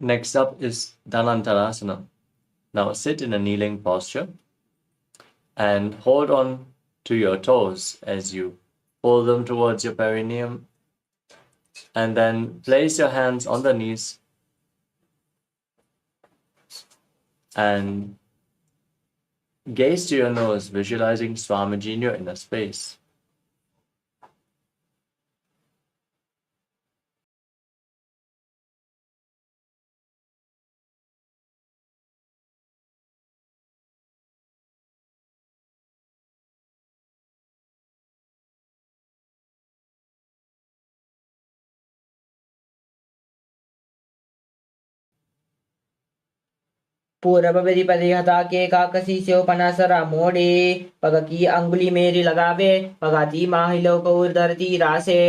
S1: Next up is Dhanantarasana. Now sit in a kneeling posture and hold on to your toes as you pull them towards your perineum, and then place your hands on the knees and gaze to your nose, visualizing Swamiji in your inner space.
S2: पूर्वपदी परिहता के काकसी से पनासरा मोड़े पग की अंगुली मेरी लगावे पगाती माहिलो को धरती रासे.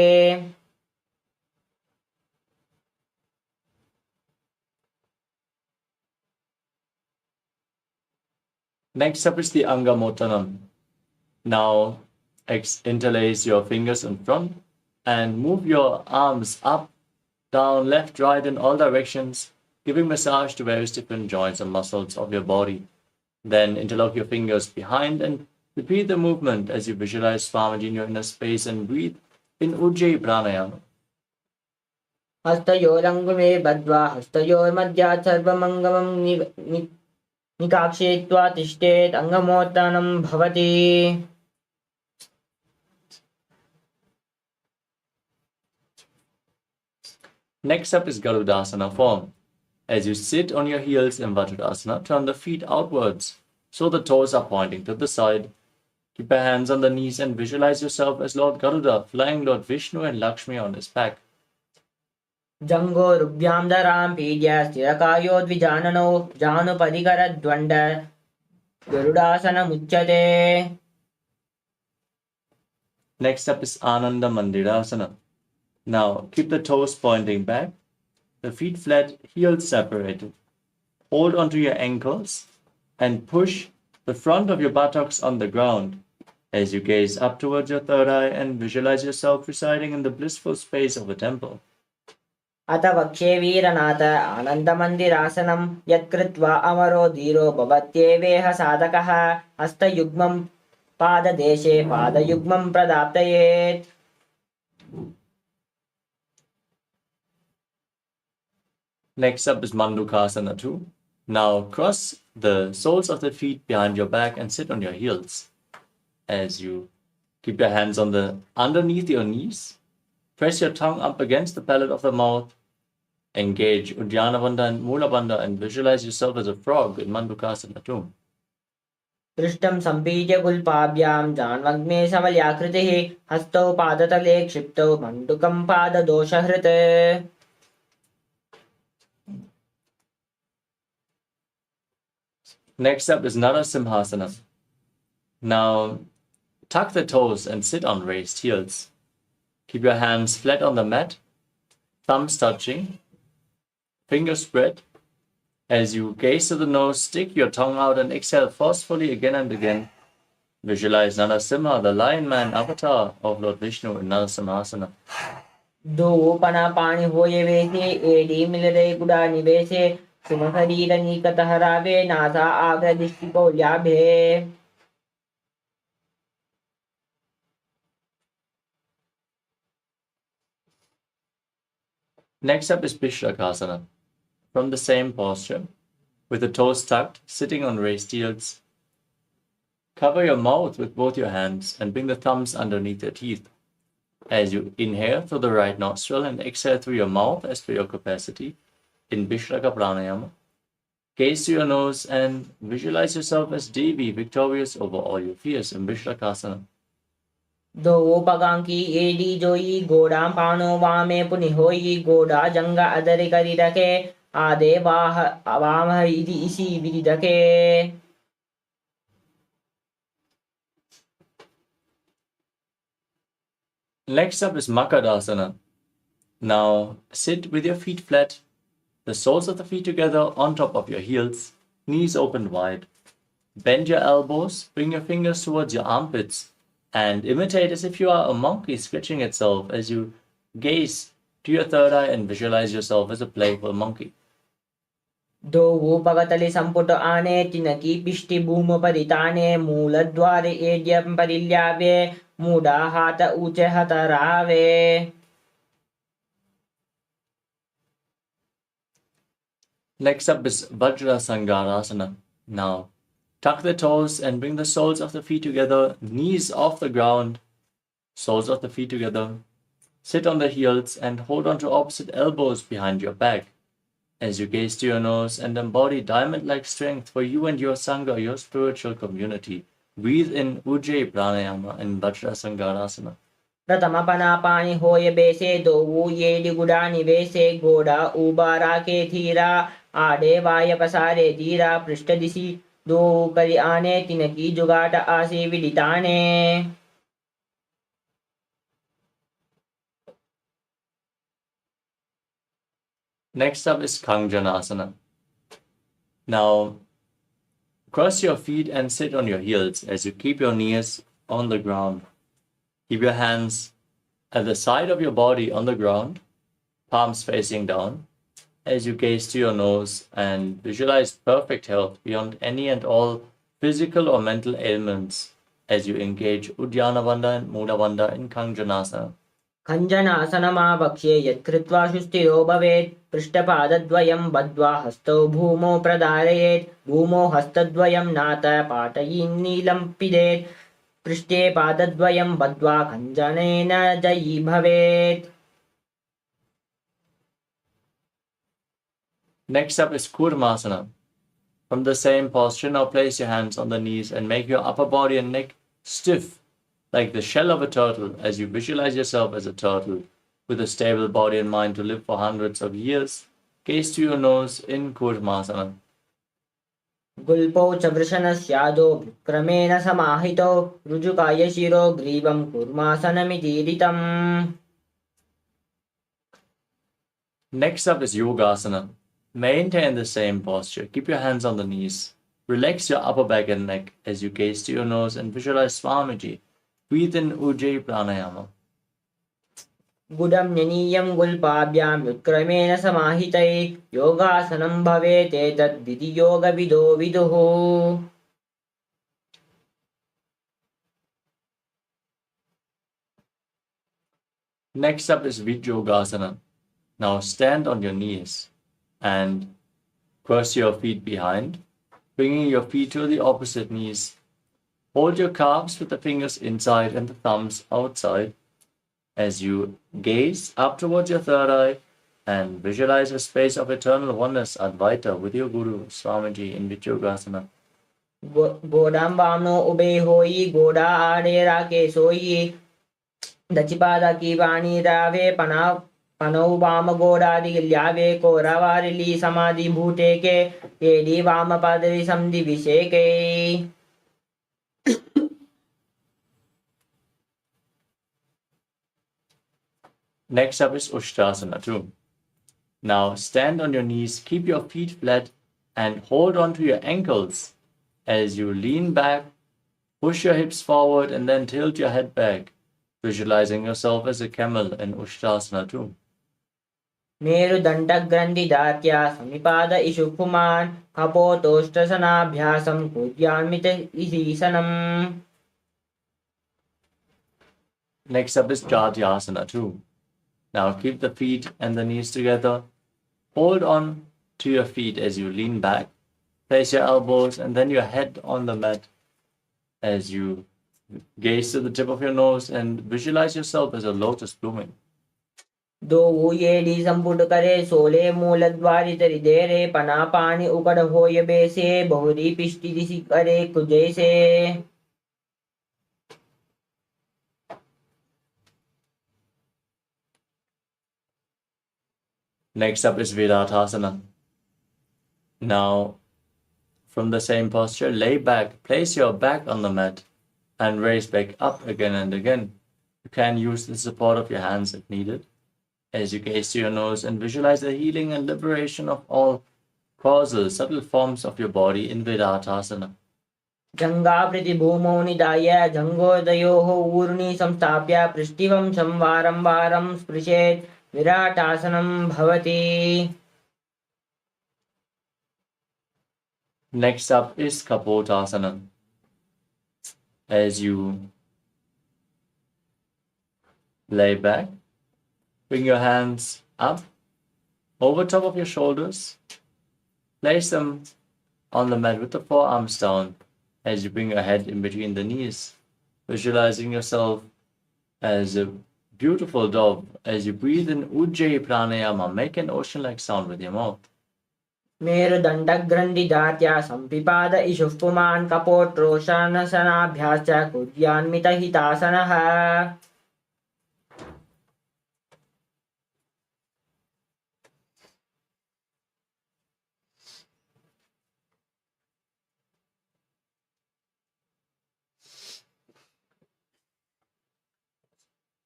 S1: Next up is the Angamotanam. Now interlace your fingers in front and move your arms up, down, left, right in all directions, giving massage to various different joints and muscles of your body. Then interlock your fingers behind and repeat the movement as you visualize Swamiji in your inner space and breathe in Ujjayi Pranayama.
S2: हस्तयोरङ्गुमे बद्ध्वा हस्तयोर्मध्यात् सर्वमङ्गमं निकाक्षयित्वा तिष्ठेत् अङ्गमोत्तानं भवति.
S1: Next up is Garudasana form. As you sit on your heels in Vajradasana, turn the feet outwards so the toes are pointing to the side. Keep your hands on the knees and visualize yourself as Lord Garuda flying Lord Vishnu and Lakshmi on his back.
S2: Jango रुभ्यां दरां पीड्य स्थिरकायो द्विजाननो जानुपदिकरद्वण्ड गरुडासनमुच्यते.
S1: Next up is Ananda Mandirasana. Now keep the toes pointing back, the feet flat, heels separated. Hold onto your ankles and push the front of your buttocks on the ground as you gaze up towards your third eye and visualize yourself residing in the blissful space of a temple.
S2: अथ वक्षे वीरनाथ आनन्दमन्दिरासनं यत्कृत्वा अमरो धीरो भवत्येवेह साधकः हस्तयुग्मं पाददेशे पादयुग्मं प्रदाप्तयेत्.
S1: Next up is Mandukasana 2. Now cross the soles of the feet behind your back and sit on your heels. As you keep your hands on the underneath your knees, press your tongue up against the palate of the mouth, engage Uddiyana Bandha and Mula Bandha and visualize yourself as a frog in Mandukasana 2.
S2: पृष्ठं सम्पीड्य कुल्पाभ्यां जान्वग्ने समल्याकृतिः हस्तौ पादतले क्षिप्तौ मण्डुकं पाददोषहृत्.
S1: Next up is Narasimhasana. Now tuck the toes and sit on raised heels. Keep your hands flat on the mat, thumbs touching, fingers spread. As you gaze to the nose, stick your tongue out and exhale forcefully again and again. Visualize Narasimha, the lion man avatar of Lord Vishnu in Narasimhasana.
S2: दो पना पानी होये वेसे AD मिलरे गुड़ा निवेसे सुमशरीर निकटः रावे NASA आग्रदृष्टिको ल्याभे.
S1: Next up is Bishrakasana. From the same posture, with the toes tucked, sitting on raised heels. Cover your mouth with both your hands and bring the thumbs underneath your teeth. As you inhale through the right nostril and exhale through your mouth as per your capacity, in Bishraka Pranayama, gaze to your nose and visualize yourself as Devi, victorious over all your fears in Bishrakasana.
S2: दो पगांकी AD जोई गोडां पानो वामे पुनि होई गोडा जंगा अदरि करि रखे आदे वाह वामह इति इसी विदिदके.
S1: Next up is Makadasana. Now sit with your feet flat, the soles of the feet together on top of your heels, knees open wide. Bend your elbows, bring your fingers towards your armpits, and imitate as if you are a monkey stretching itself as you gaze to your third eye and visualize yourself as a playful monkey.
S2: दो पगतले संपुट आने तिनकी पिष्टि भूम परिताने मूलद्वारे एड्यं परिल्यावे मूडा हात ऊंचे हतरावे.
S1: Next up is Vajrasangarasana. Now tuck the toes and bring the soles of the feet together, knees off the ground, soles of the feet together. Sit on the heels and hold on to opposite elbows behind your back. As you gaze to your nose and embody diamond-like strength for you and your Sangha, your spiritual community, breathe in Ujjayi Pranayama and Vajrasangarasana.
S2: प्रथमपनापानि होय बेसे दो येडि गुडा निवेसे गोडा उबारा के theta आडे वाय पसारे धीरा पृष्ठदिशि दो करि आने तिनकी जुगाट आसे विदिताने.
S1: Next up is Kanjanasana. Now, cross your feet and sit on your heels as you keep your knees on the ground. Keep your hands at the side of your body on the ground, palms facing down, as you gaze to your nose and visualize perfect health beyond any and all physical or mental ailments as you engage Uddiyana Bandha and Mula Bandha in Kanjanasana.
S2: खञ्जनासनमावक्ष्ये यत्कृत्वा सुस्थिरो भवेत् पृष्ठपादद्वयं बद्ध्वा हस्तौ भूमौ प्रधारयेत् भूमौ हस्तद्वयं नाथ पाटयीन्नीलं पिदेत् पृष्ठे पादद्वयं बद्ध्वा खञ्जनेन जयी भवेत्.
S1: Next up is Kurmasana. From the same posture, now place your hands on the knees and make your upper body and neck stiff like the shell of a turtle as you visualize yourself as a turtle with a stable body and mind to live for hundreds of years. Gaze to your nose in Kurmasana.
S2: गुल्पौ च वृषणस्यादौ क्रमेण समाहितौ ऋजुकाय शिरो ग्रीवं कूर्मासनमितीरितम्.
S1: Next up is Yogasana. Maintain the same posture. Keep your hands on the knees. Relax your upper back and neck as you gaze to your nose and visualize Swamiji. Breathe in Ujjayi Pranayama.
S2: गुडं न्यनीयं गुल्पाभ्यां व्युत्क्रमेण समाहितै योगासनं भवेत् एतद् विधि योगविदो विदुः.
S1: Next up is Vijyogasana. Now stand on your knees and cross your feet behind, bringing your feet to the opposite knees. Hold your calves with the fingers inside and the thumbs outside as you gaze up towards your third eye and visualize a space of eternal oneness Advaita with your Guru, Swamiji, in Vijyogasana.
S2: गोडां वामनो उभे होई गोडा आड़े राके सोई दचिपादा की वाणी रावे पनौ वाम गोडादि ल्यावे कोरावारिली समाधि भूते के येडी वाम पादरि समधि विषेके.
S1: Next up is Ushtrasana too. Now stand on your knees, keep your feet flat and hold on to your ankles as you lean back, push your hips forward and then tilt your head back, visualizing yourself as a camel in Ushtrasana too.
S2: मेरुदण्डग्रन्थिदात्या समिपाद इषुपुमान् कपोतोष्टसनाभ्यासं कुर्यान्मित ईशनम्.
S1: Next up is Jatyasana too. Now keep the feet and the knees together. Hold on to your feet as you lean back. Place your elbows and then your head on the mat as you gaze to the tip of your nose and visualize yourself as a lotus blooming.
S2: दो येडी संपुट करे सोले मूलद्वारि तरि देरे पना पानी उकड़ होय बेसे बहुरी पिष्टि दिशि करे कुजैसे.
S1: Next up is Viratasana. Now, from the same posture, lay back, place your back on the mat and raise back up again and again. You can use the support of your hands if needed as you gaze to your nose and visualize the healing and liberation of all causal, subtle forms of your body in Viratasana.
S2: जंगावृति भूमौ निधाय जंगोदयोः ऊर्णि संस्थाप्य पृष्ठिवं संवारं वारं स्पृशेत् विराटासनं भवति.
S1: Next up is Kapotasana. As you lay back, bring your hands up over top of your shoulders. Place them on the mat with the forearms down as you bring your head in between the knees, visualizing yourself as a beautiful dove. As you breathe in Ujjayi Pranayama, make an ocean-like sound with your mouth.
S2: मेरुदण्डग्रन्थिदात्या सम्पिपाद इषुः पुमान् कपोट्रोषानसनाभ्याश्च कुर्यान्मितहितासनः.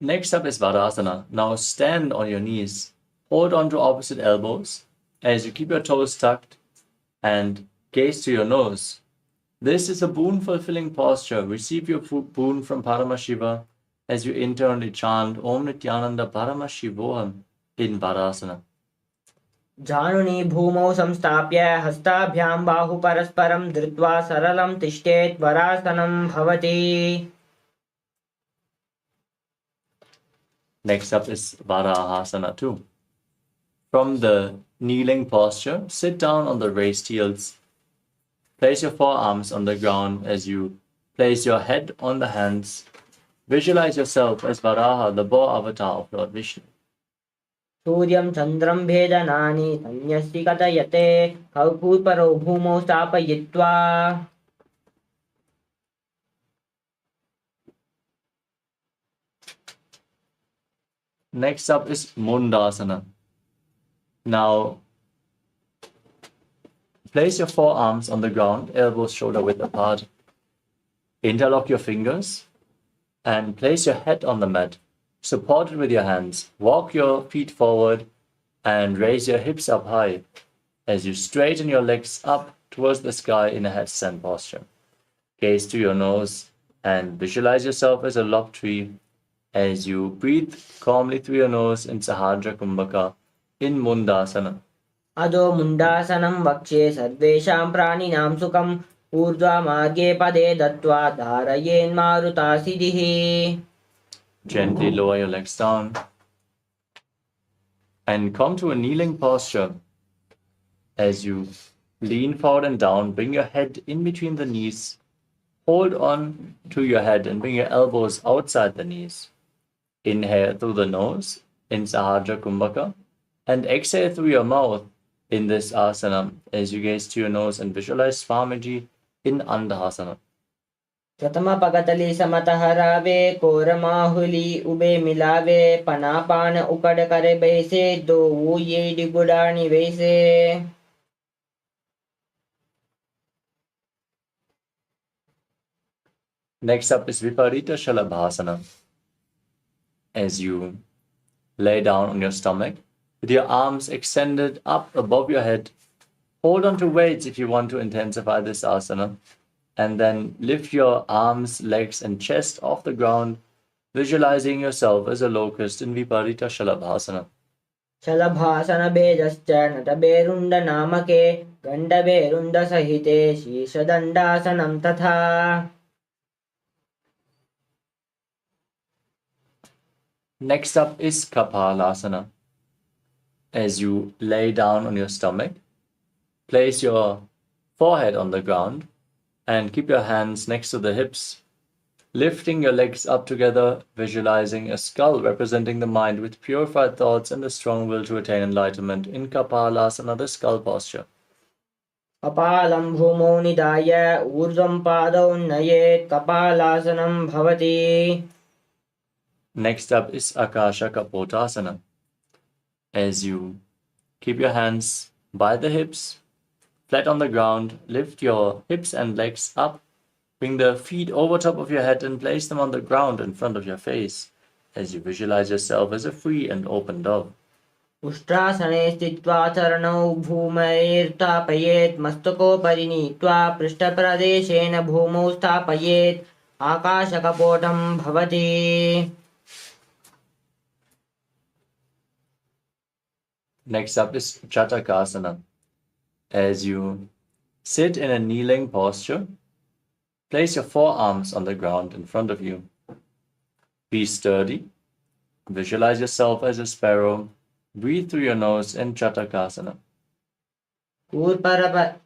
S1: Next up is Varasana. Now stand on your knees. Hold on to opposite elbows as you keep your toes tucked and gaze to your nose. This is a boon-fulfilling posture. Receive your boon from Paramashiva as you internally chant Om Nityananda Paramashivoham in Varasana.
S2: जानुनी भूमौ संस्थाप्य हस्ताभ्यां बाहु परस्परं धृत्वा सरलं तिष्ठेत् वरासनं भवति.
S1: Next up is Varahasana too. From the kneeling posture, sit down on the raised heels. Place your forearms on the ground as you place your head on the hands. Visualize yourself as Varaha, the boar avatar of Lord Vishnu.
S2: सूर्यं चन्द्रं भेदनानि संन्यस्ति कथयते कौपूपरो भूमौ स्थापयित्वा.
S1: Next up is Mundasana. Now, place your forearms on the ground, elbows shoulder width apart. Interlock your fingers and place your head on the mat. Support it with your hands. Walk your feet forward and raise your hips up high as you straighten your legs up towards the sky in a headstand posture. Gaze to your nose and visualize yourself as a lopped tree as you breathe calmly through your nose in Sahadra Kumbhaka in Mundasana.
S2: अदो मुण्डासनं वक्ष्ये सर्वेषां प्राणिनां सुखं ऊर्ध्वमार्गे पदे दत्त्वा धारयेन्मारुतासिदिः.
S1: Gently lower your legs down and come to a kneeling posture. As you lean forward and down, bring your head in between the knees. Hold on to your head and bring your elbows outside the knees. Inhale through the nose in Sahadra Kumbhaka and exhale through your mouth in this asana as you gaze to your nose and visualize Swamiji in Andhasana.
S2: प्रथम पगतली समतः रावे कोरमाहुली ube मिलावे पनापान उकड़ करे बैसे दो वो ये डिगुडानी वैसे.
S1: Next up is Viparita Shalabhasana. As you lay down on your stomach with your arms extended up above your head, hold on to weights if you want to intensify this asana. And then lift your arms, legs, and chest off the ground, visualizing yourself as a locust in Viparita Shalabhasana.
S2: शलभासन बेजश्च नटबेरुण्ड नामके गण्डबेरुण्ड सहिते शीर्षदण्डासनं तथा.
S1: Next up is Kapalasana. As you lay down on your stomach, place your forehead on the ground and keep your hands next to the hips, lifting your legs up together, visualizing a skull representing the mind with purified thoughts and the strong will to attain enlightenment in Kapalasana, the skull posture.
S2: कपालं भूमौ निधाय ऊर्ध्वं पादौ नयेत् कपालासनं भवति.
S1: Next up is Akasha Kapotasana. As you keep your hands by the hips, flat on the ground, lift your hips and legs up, bring the feet over top of your head and place them on the ground in front of your face as you visualize yourself as a free and open dove.
S2: उष्ट्रासने स्थित्वा चरणौ भूमैर्तापयेत् मस्तकोपरि नीत्वा पृष्ठप्रदेशेन भूमौ स्थापयेत् आकाशकपोटं भवति.
S1: Next up is Chatakasana. As you sit in a kneeling posture, place your forearms on the ground in front of you. Be sturdy. Visualize yourself as a sparrow. Breathe through your nose in Chatakasana.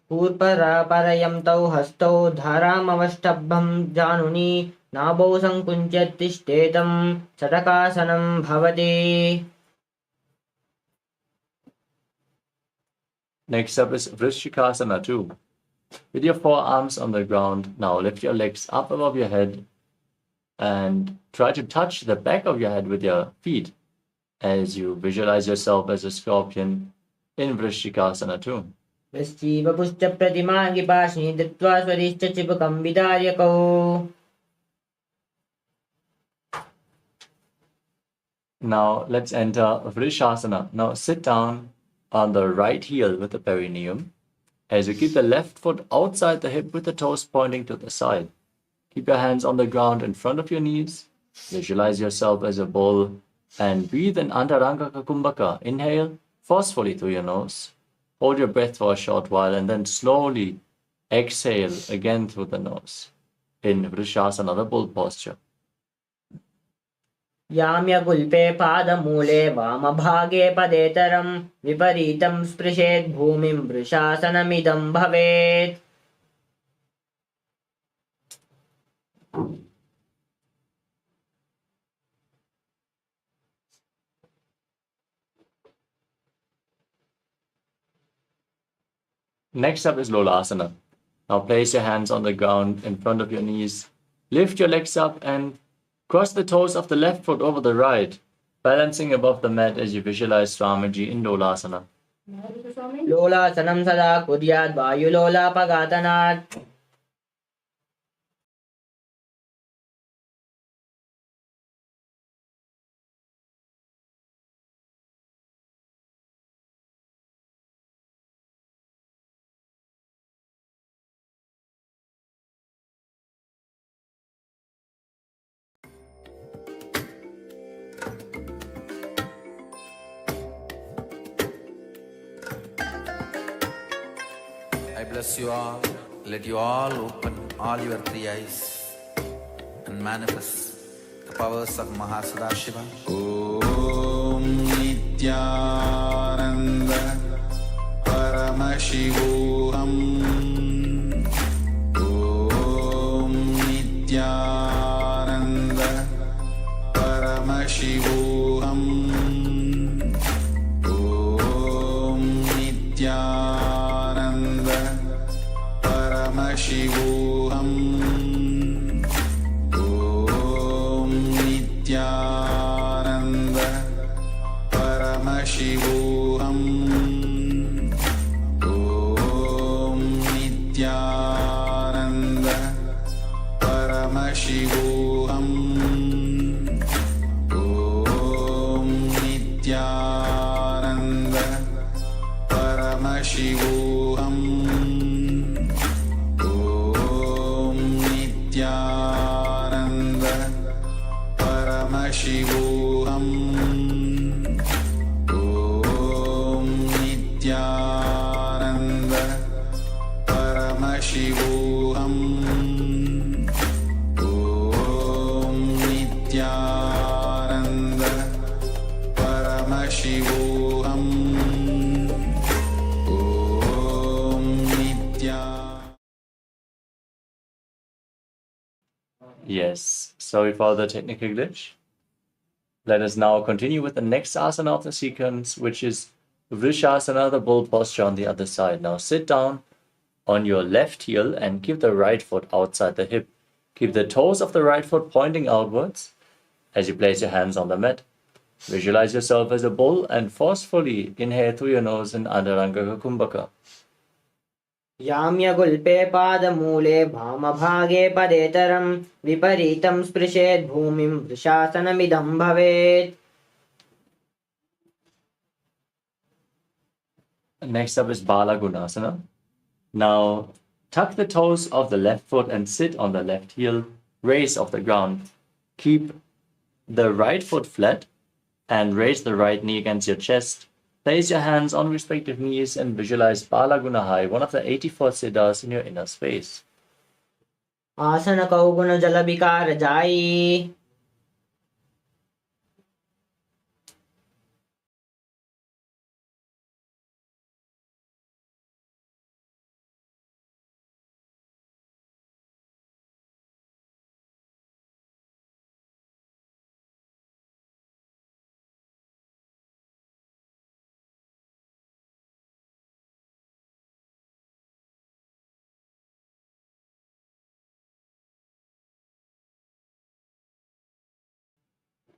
S2: कूर्परापरयं तौ हस्तौ धारामवष्टभं जानुनी नाभौ संकुच्य तिष्ठेतं चटकासनं भवति.
S1: Next up is Vrishikasana too. With your forearms on the ground, now lift your legs up above your head and try to touch the back of your head with your feet as you visualize yourself as a scorpion in Vrishikasana too.
S2: वृश्चिवपुश्च प्रतिमाङ्गिपार्ष्णि धृत्वा स्वरिश्च चिबुकं विदार्यकौ.
S1: Now let's enter Vrishasana. Now sit down on the right heel with the perineum as you keep the left foot outside the hip with the toes pointing to the side. Keep your hands on the ground in front of your knees. Visualize yourself as a bull and breathe in Antaranga Kumbhaka. Inhale forcefully through your nose. Hold your breath for a short while and then slowly exhale again through the nose in Vrishasana, the bull posture.
S2: याम्यगुल्पे पादमूले वामभागे पदेतरं विपरीतं स्पृशेत् भूमिं वृषासनमिदं भवेत्.
S1: Next up is Lolasana. Now place your hands on the ground in front of your knees. Lift your legs up and cross the toes of the left foot over the right, balancing above the mat as you visualize Swamiji in Lolasana.
S2: लोलासनं सदा कुर्यात् वायुलोलापघातनात्.
S3: I bless you all. Let you all open all your three eyes and manifest the powers of Mahasadashiva. Om Nityananda Paramashivoham. Om Nityananda Paramashivoham. Om Nityananda Paramashivoham. Om Nityananda Paramashivoham. Om Nityananda Paramashivoham. Om Nityananda Paramashivoham. Om Nityananda Paramashivoham. Om Nityananda Paramashivoham. Om Nityananda Paramashivoham. Om Nityananda.
S1: Yes, sorry for the technical glitch. Let us now continue with the next asana of the sequence, which is Vrishasana, the bull posture on the other side. Now sit down on your left heel and keep the right foot outside the hip. Keep the toes of the right foot pointing outwards as you place your hands on the mat. Visualize yourself as a bull and forcefully inhale through your nose in Antaranga Kumbhaka.
S2: याम्यगुल्पे पादमूले वामभागे पदेतरं विपरीतं स्पृशेत् भूमिं वृषासनमिदं भवेत्.
S1: Next up is Bala Gunasana. Now tuck the toes of the left foot and sit on the left heel, raise off the ground. Keep the right foot flat and raise the right knee against your chest. Place your hands on respective knees and visualize Bala Gunahai, one of the 84 siddhas in your inner space.
S2: आसन कौगुण जल विकार जाई.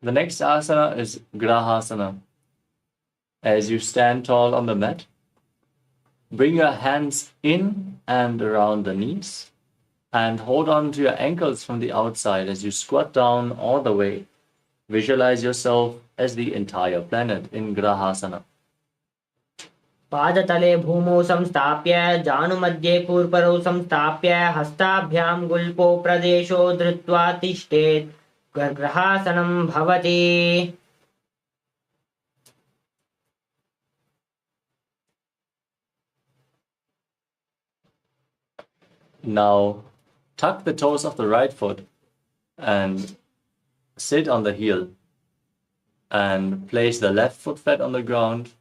S1: The next asana is Grahasana. As you stand tall on the mat, bring your hands in and around the knees and hold on to your ankles from the outside as you squat down all the way. visualize yourself as the entire planet in Grahasana.
S2: पादतले भूमौ संस्थाप्य जानुमध्ये कूर्परौ संस्थाप्य हस्ताभ्यां गुल्पो प्रदेशो धृत्वा तिष्ठेत् ग्रहासनं भवति.
S1: Now tuck the toes of the right foot and sit on the heel and place the left foot flat on the ground.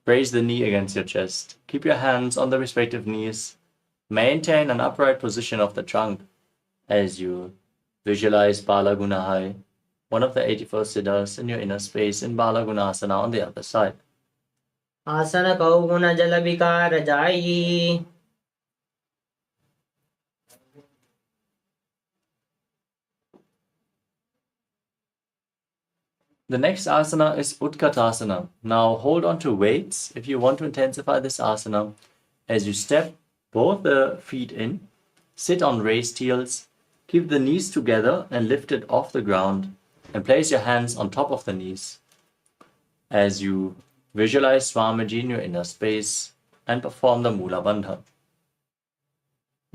S1: Raise the knee against your chest. Keep your hands on the respective knees. Maintain an upright position of the trunk as you visualize Balagunahai, one of the 84 siddhas in your inner space in Balagunasana on the other side.
S2: आसन कौगुण जल विकार जायी.
S1: The next asana is Utkatasana. Now hold on to weights if you want to intensify this asana as you step both the feet in, sit on raised heels, keep the knees together and lift it off the ground, and place your hands on top of the knees as you visualize Swamiji in your inner space and perform the Mula Bandha.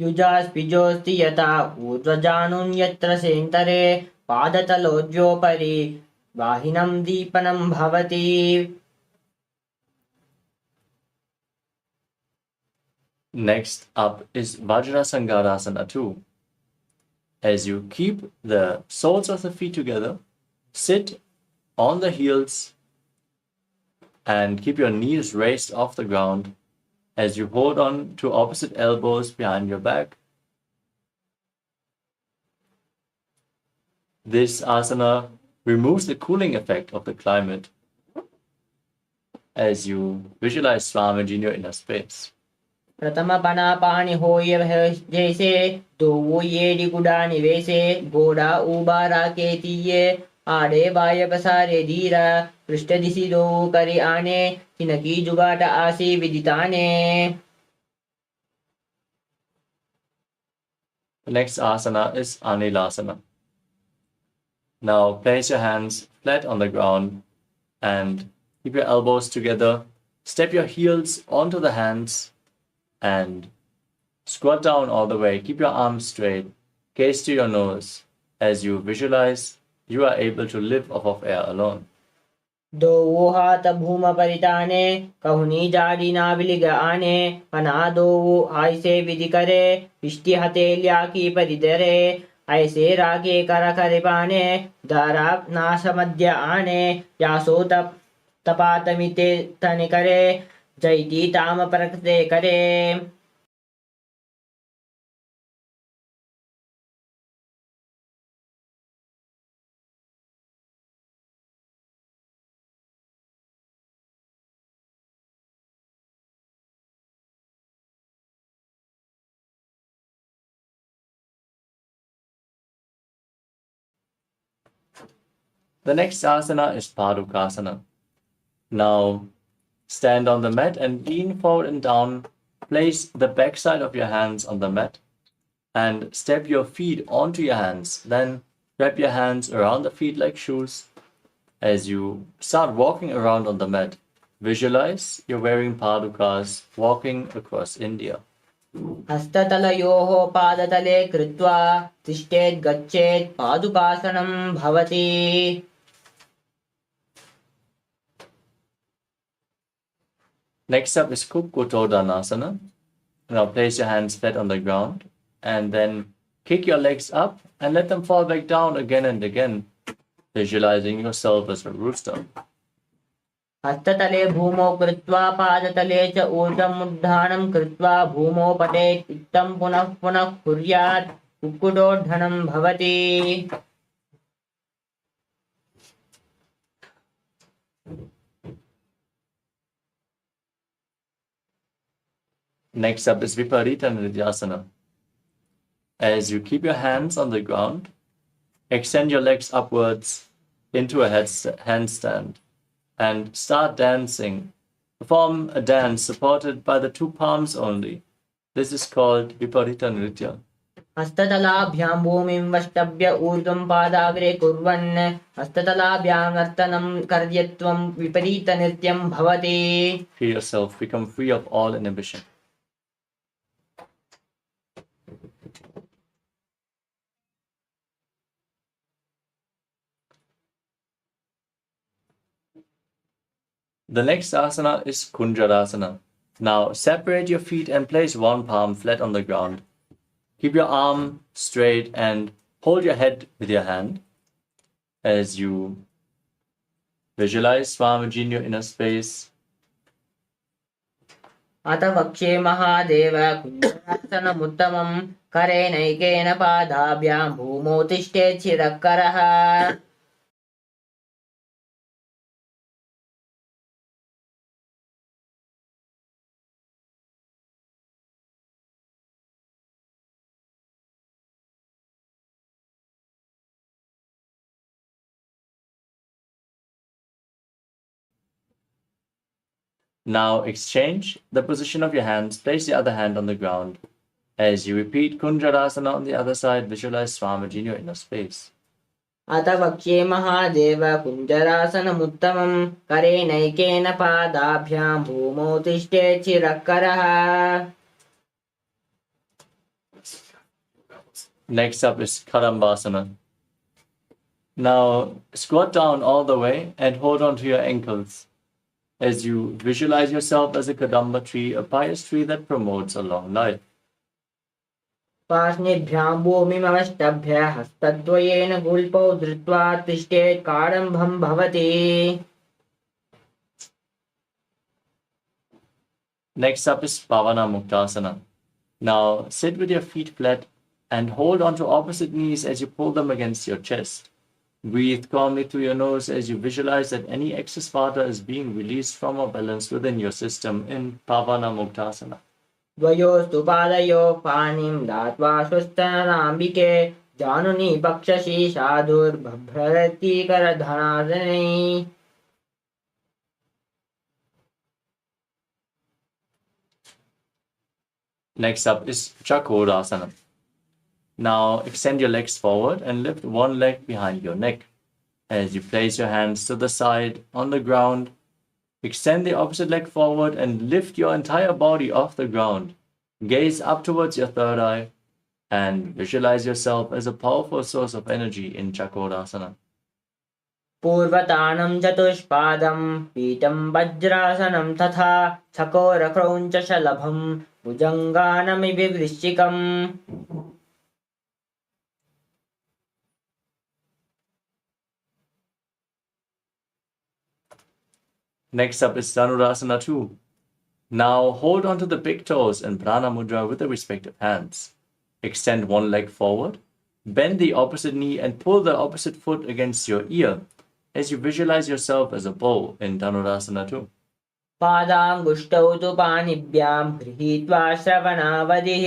S2: युजास्पिजोऽस्ति यथा ऊर्ध्वजानुं यत्र सेन्तरे पादतलोद्योपरि वाहिनं दीपनं भवति.
S1: Next up is Vajrasangarasana 2. As you keep the soles of the feet together, sit on the heels and keep your knees raised off the ground as you hold on to opposite elbows behind your back. This asana removes the cooling effect of the climate as you visualize Swamiji in your inner space.
S2: प्रथम पनापानि होय जैसे दो वो येडी गुडा निवेसे घोड़ा उबारा के तीये आड़े bye पसारे धीरा पृष्ठ दिशि दो करी आने तिनकी जुगाट आसी विदिताने.
S1: The next asana is Anilasana. Now place your hands flat on the ground and keep your elbows together. Step your heels onto the hands and squat down all the way. Keep your arms straight, gaze to your nose as you visualize you are able to live off of air alone.
S2: दो वो हाथ भूम परिताने कहुनी जाड़ी नाबिलिग आने पना दो वो ऐसे विधि करे इष्टि हथेलिया की परिधरे ऐसे रागे कर करे पाने धारा नाश मध्य आने यासो तप तपातमिते तने करे जयती ताम प्रकटे करे.
S1: The next asana is Padukasana. Now stand on the mat and lean forward and down. Place the backside of your hands on the mat and step your feet onto your hands. Then wrap your hands around the feet like shoes. As you start walking around on the mat, visualize you're wearing padukas walking across India.
S2: हस्ततलयोः पादतले कृत्वा तिष्ठेत् गच्छेत् पादुकासनं भवति.
S1: Next up is Kukkutodhanasana. Now place your hands flat on the ground and then kick your legs up and let them fall back down again and again, visualizing yourself as a rooster.
S2: हस्ततले भूमौ कृत्वा पादतले च ऊर्ध्वमुद्धानं कृत्वा भूमौ पतेत् इत्थं पुनः पुनः कुर्यात् कुक्कुटोड्डनं भवति.
S1: Next up is Viparita Nityasana. As you keep your hands on the ground, extend your legs upwards into a handstand and start dancing. Perform a dance supported by the two palms only. This is called Viparita Nritya.
S2: हस्ततलाभ्यां भूमिं वष्टभ्य ऊर्ध्वं पादाग्रे कुर्वन् हस्ततलाभ्यां नर्तनं कर्यत्वं विपरीतनृत्यं भवति.
S1: Free yourself, become free of all inhibition. The next asana is Kunjarasana. Now separate your feet and place one palm flat on the ground. Keep your arm straight and hold your head with your hand as you visualize Swamiji in your inner space.
S2: अथ वक्षे महादेव कुञ्जरासनमुत्तमं करेणैकेन पादाभ्यां भूमौ तिष्ठेत् शिरःकरः.
S1: Now exchange the position of your hands. Place the other hand on the ground. As you repeat Kunjarasana on the other side, visualize Swamiji in your inner space.
S2: अथ वक्ष्ये महादेव कुञ्जरासनमुत्तमं करेणैकेन पादाभ्यां भूमौ तिष्ठेत् शिरःकरः.
S1: Next up is Kadambasana. Now squat down all the way and hold on to your ankles as you visualize yourself as a Kadamba tree, a pious tree that promotes a long life.
S2: पार्ष्णिभ्यां भूमिमवष्टभ्य हस्तद्वयेन गुल्पौ धृत्वा तिष्ठेत् काडम्बं भवति.
S1: Next up is Pavana Muktasana. Now sit with your feet flat and hold on to opposite knees as you pull them against your chest. Breathe calmly through your nose as you visualize that any excess vata is being released from or balanced within your system in Pavana Muktasana.
S2: द्वयोस्तु पादयोः पाणिं दात्वा स्वस्तनाम्बिके जानुनि बक्षसि साधुर्भ्रति करधनार्दने.
S1: Next up is Chakrasana. Now extend your legs forward and lift one leg behind your neck. As you place your hands to the side on the ground, extend the opposite leg forward and lift your entire body off the ground. Gaze up towards your third eye and visualize yourself as a powerful source of energy in Chakrasana.
S2: पूर्वतानं चतुष्पादं पीतं वज्रासनं तथा चकोरक्रौञ्चशलभं भुजङ्गानमिव वृश्चिकम्.
S1: Next up is Dhanurasana 2. Now hold on to the big toes and Prana Mudra with the respective hands. Extend one leg forward, bend the opposite knee and pull the opposite foot against your ear as you visualize yourself as a bow in Dhanurasana 2.
S2: पादाङ्गुष्ठौ तु पाणिभ्यां गृहीत्वा श्रवणावधिः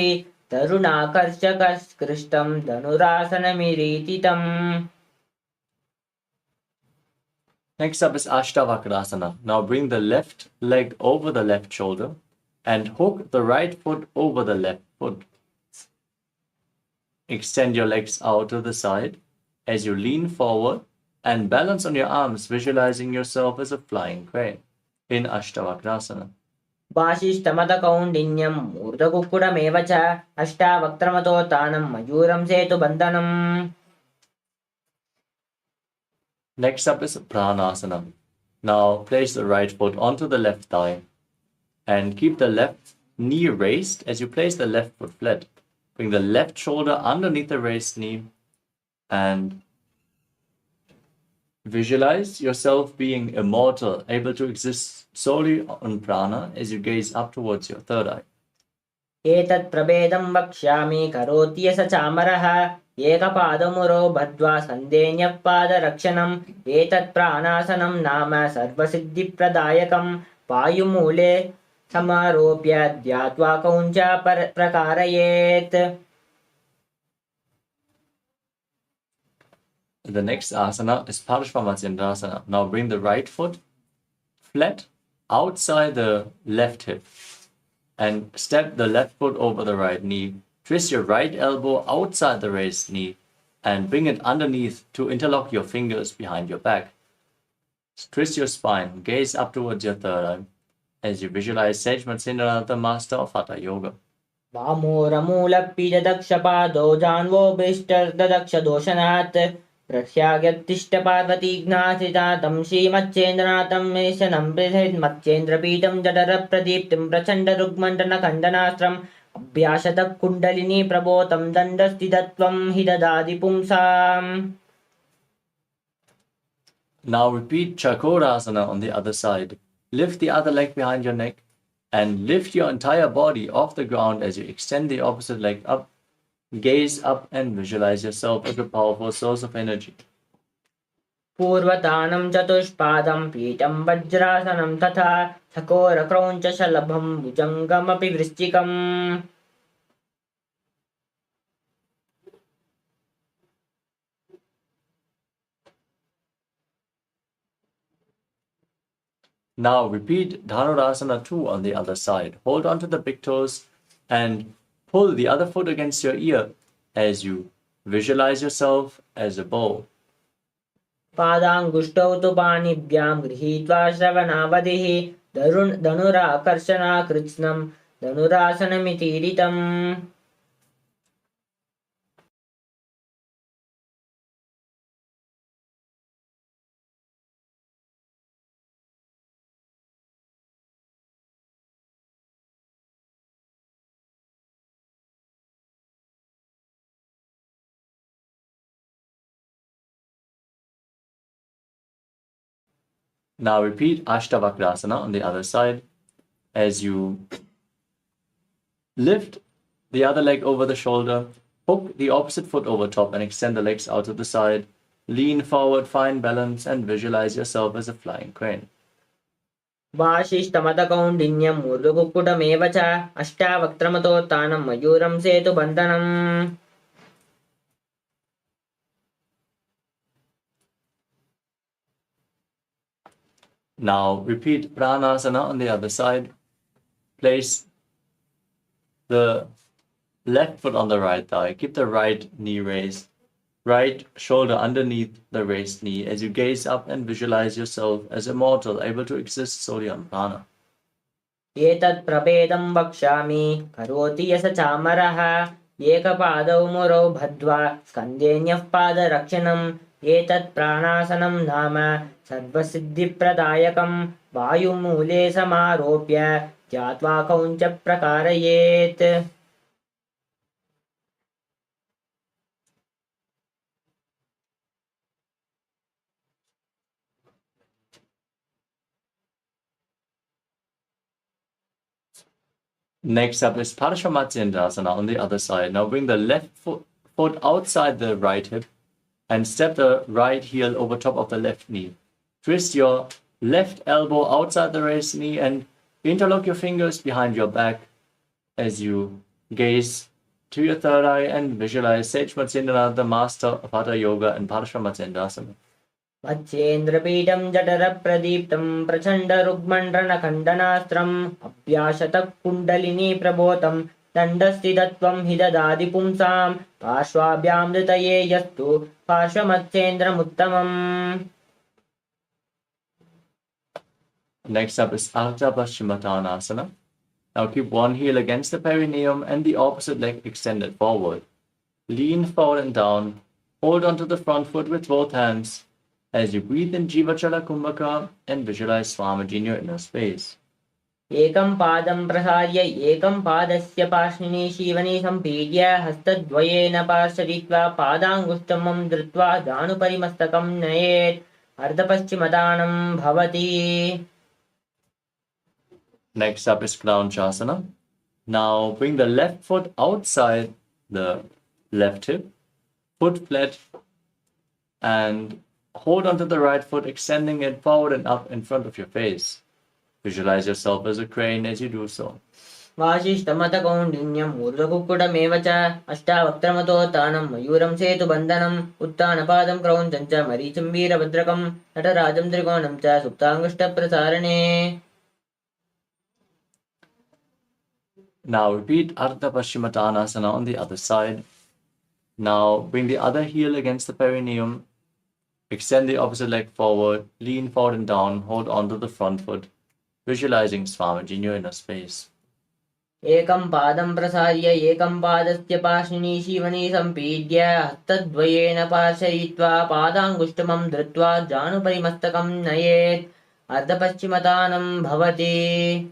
S2: तरुणाकर्षकस्कृष्टं धनुरासनमिरीतितम्.
S1: Next up is Ashtavakrasana. Now bring the left leg over the left shoulder and hook the right foot over the left foot. Extend your legs out to the side as you lean forward and balance on your arms, visualizing yourself as a flying crane in Ashtavakrasana.
S2: वासिष्ठमदकौण्डिन्यं मूर्धकुक्कुटमेव च अष्टावक्त्रमतोत्थानं मयूरं सेतुबन्धनम्.
S1: Next up is Pranasana. Now place the right foot onto the left thigh and keep the left knee raised as you place the left foot flat. Bring the left shoulder underneath the raised knee and visualize yourself being immortal, able to exist solely on prana as you gaze up towards your third eye.
S2: एतत् प्रभेदं वक्ष्यामि करोति स चामरः एकपादमुरो बद्ध्वा सन्देन्यपादरक्षणम् एतत् प्राणासनं नाम सर्वसिद्धिप्रदायकं वायुमूले समारोप्य ध्यात्वा कौञ्च प्रकारयेत्.
S1: The next asana is Parshvamatsyendrasana. Now bring the right foot flat outside the left hip and step the left foot over the right knee Twist your right elbow outside the raised knee and bring it underneath to interlock your fingers behind your back. Twist your spine, gaze up towards your third eye as you visualize Sage Matsindranath, the master of Hatha Yoga.
S2: वामोरमूलपीडदक्षपादो जान्वोऽभिष्टदक्षदोषणात् प्रह्यागत्तिष्ठ पार्वतीघ्नासितातं श्रीमच्चेन्द्रनाथं मेशनं मच्चेन्द्रपीठं जठरप्रदीप्तिं प्रचण्डरुग्मण्डनखण्डनास्त्रम् अभ्यासतः kundalini प्रबोतं दण्डस्थितत्वं हि ददाति पुंसाम्.
S1: Now repeat Chakorasana on the other side. Lift the other leg behind your neck and lift your entire body off the ground as you extend the opposite leg up. Gaze up and visualize yourself as a powerful source of energy.
S2: पूर्वतानं चतुष्पादं पीठं वज्रासनं तथा चकोरक्रौञ्चशलभं भुजङ्गमपि वृश्चिकम्.
S1: Now repeat Dhanurasana 2 on the other side. Hold on to the big toes and pull the other foot against your ear as you visualize yourself as a bow.
S2: पादाङ्गुष्ठौ तु पाणिभ्यां गृहीत्वा श्रवणावधिः धनुराकर्षणाकृत्स्नं धनुरासनमितीरितम्.
S1: Now repeat Ashtavakrasana on the other side as you lift the other leg over the shoulder, hook the opposite foot over top and extend the legs out to the side. Lean forward, find balance and visualize yourself as a flying crane.
S2: वासिष्ठमतकौण्डिन्यं मूर्धकुक्कुटमेव च अष्टावक्त्रमतोत्थानं मयूरं सेतुबन्धनम्.
S1: Now repeat Pranasana on the other side. Place the left foot on the right thigh. Keep the right knee raised. Right shoulder underneath the raised knee as you gaze up and visualize yourself as immortal, able to exist solely on prana.
S2: एतत् प्रभेदं वक्ष्यामि करोति yes चामरः एकपादौ मुरौ बद्ध्वा स्कन्धेन्यः पादरक्षणम्. एतत् प्राणासनं नाम सर्वसिद्धिप्रदायकं वायुमूले समारोप्य ध्यात्वा कौञ्च प्रकारयेत्.
S1: Next up is Paramashivoham on the other side. Now bring the left foot outside the right hip and step the right heel over top of the left knee. Twist your left elbow outside the raised knee and interlock your fingers behind your back as you gaze to your third eye and visualize Sage Matsindranath, the master of Hatha Yoga and Paramashivoham.
S2: मच्चेन्द्रपीठं जठरप्रदीप्तं प्रचण्डरुग्मण्डनखण्डनास्त्रम् अभ्यासतः kundalini प्रबोतं दण्डस्थितत्वं हि ददाति पुंसां पार्श्वाभ्यां धृतये यस्तु पार्श्वमच्चेन्द्रमुत्तमम्.
S1: Next up is Ardha Paschimottanasana. Now keep one heel against the perineum and the opposite leg extended forward. Lean forward and down. Hold onto the front foot with both hands as you breathe in Jivachala Kumbhaka and visualize Swamiji in your inner space.
S2: एकं पादं प्रसार्य एकं पादस्य पार्श्विनी शीवनी सम्पीड्य हस्तद्वयेन पार्श्वरित्वा पादाङ्गुष्ठं धृत्वा जानुपरिमस्तकं नयेत् अर्धपश्चिमदानं भवति.
S1: Next up is Clownchasana. Now bring the left foot outside the left hip, foot flat, and hold onto the right foot, extending it forward and up in front of your face. Visualize yourself as a crane as you do so.
S2: वासिष्ठमतकौण्डिन्यं मूर्धकुक्कुटमेव च अष्टावक्त्रमतोत्थानं मयूरं सेतुबन्धनम् उत्थानपादं क्रौञ्चं च मरीचिं वीरभद्रकं नटराजं त्रिकोणं च सुप्ताङ्गुष्ठप्रसारणे.
S1: Now repeat Ardha Paschimottanasana on the other side. Now bring the other heel against the perineum. Extend the opposite leg forward, lean forward and down, hold onto the front foot, visualizing Swamiji in your inner space.
S2: एकं पादं प्रसार्य एकं पादस्य पार्श्वनि शिवनि सम्पीड्य हस्तद्वयेन पार्श्वयित्वा पादाङ्गुष्ठमं धृत्वा जानुपरिमस्तकं नयेत् अर्धपश्चिमतानं भवति.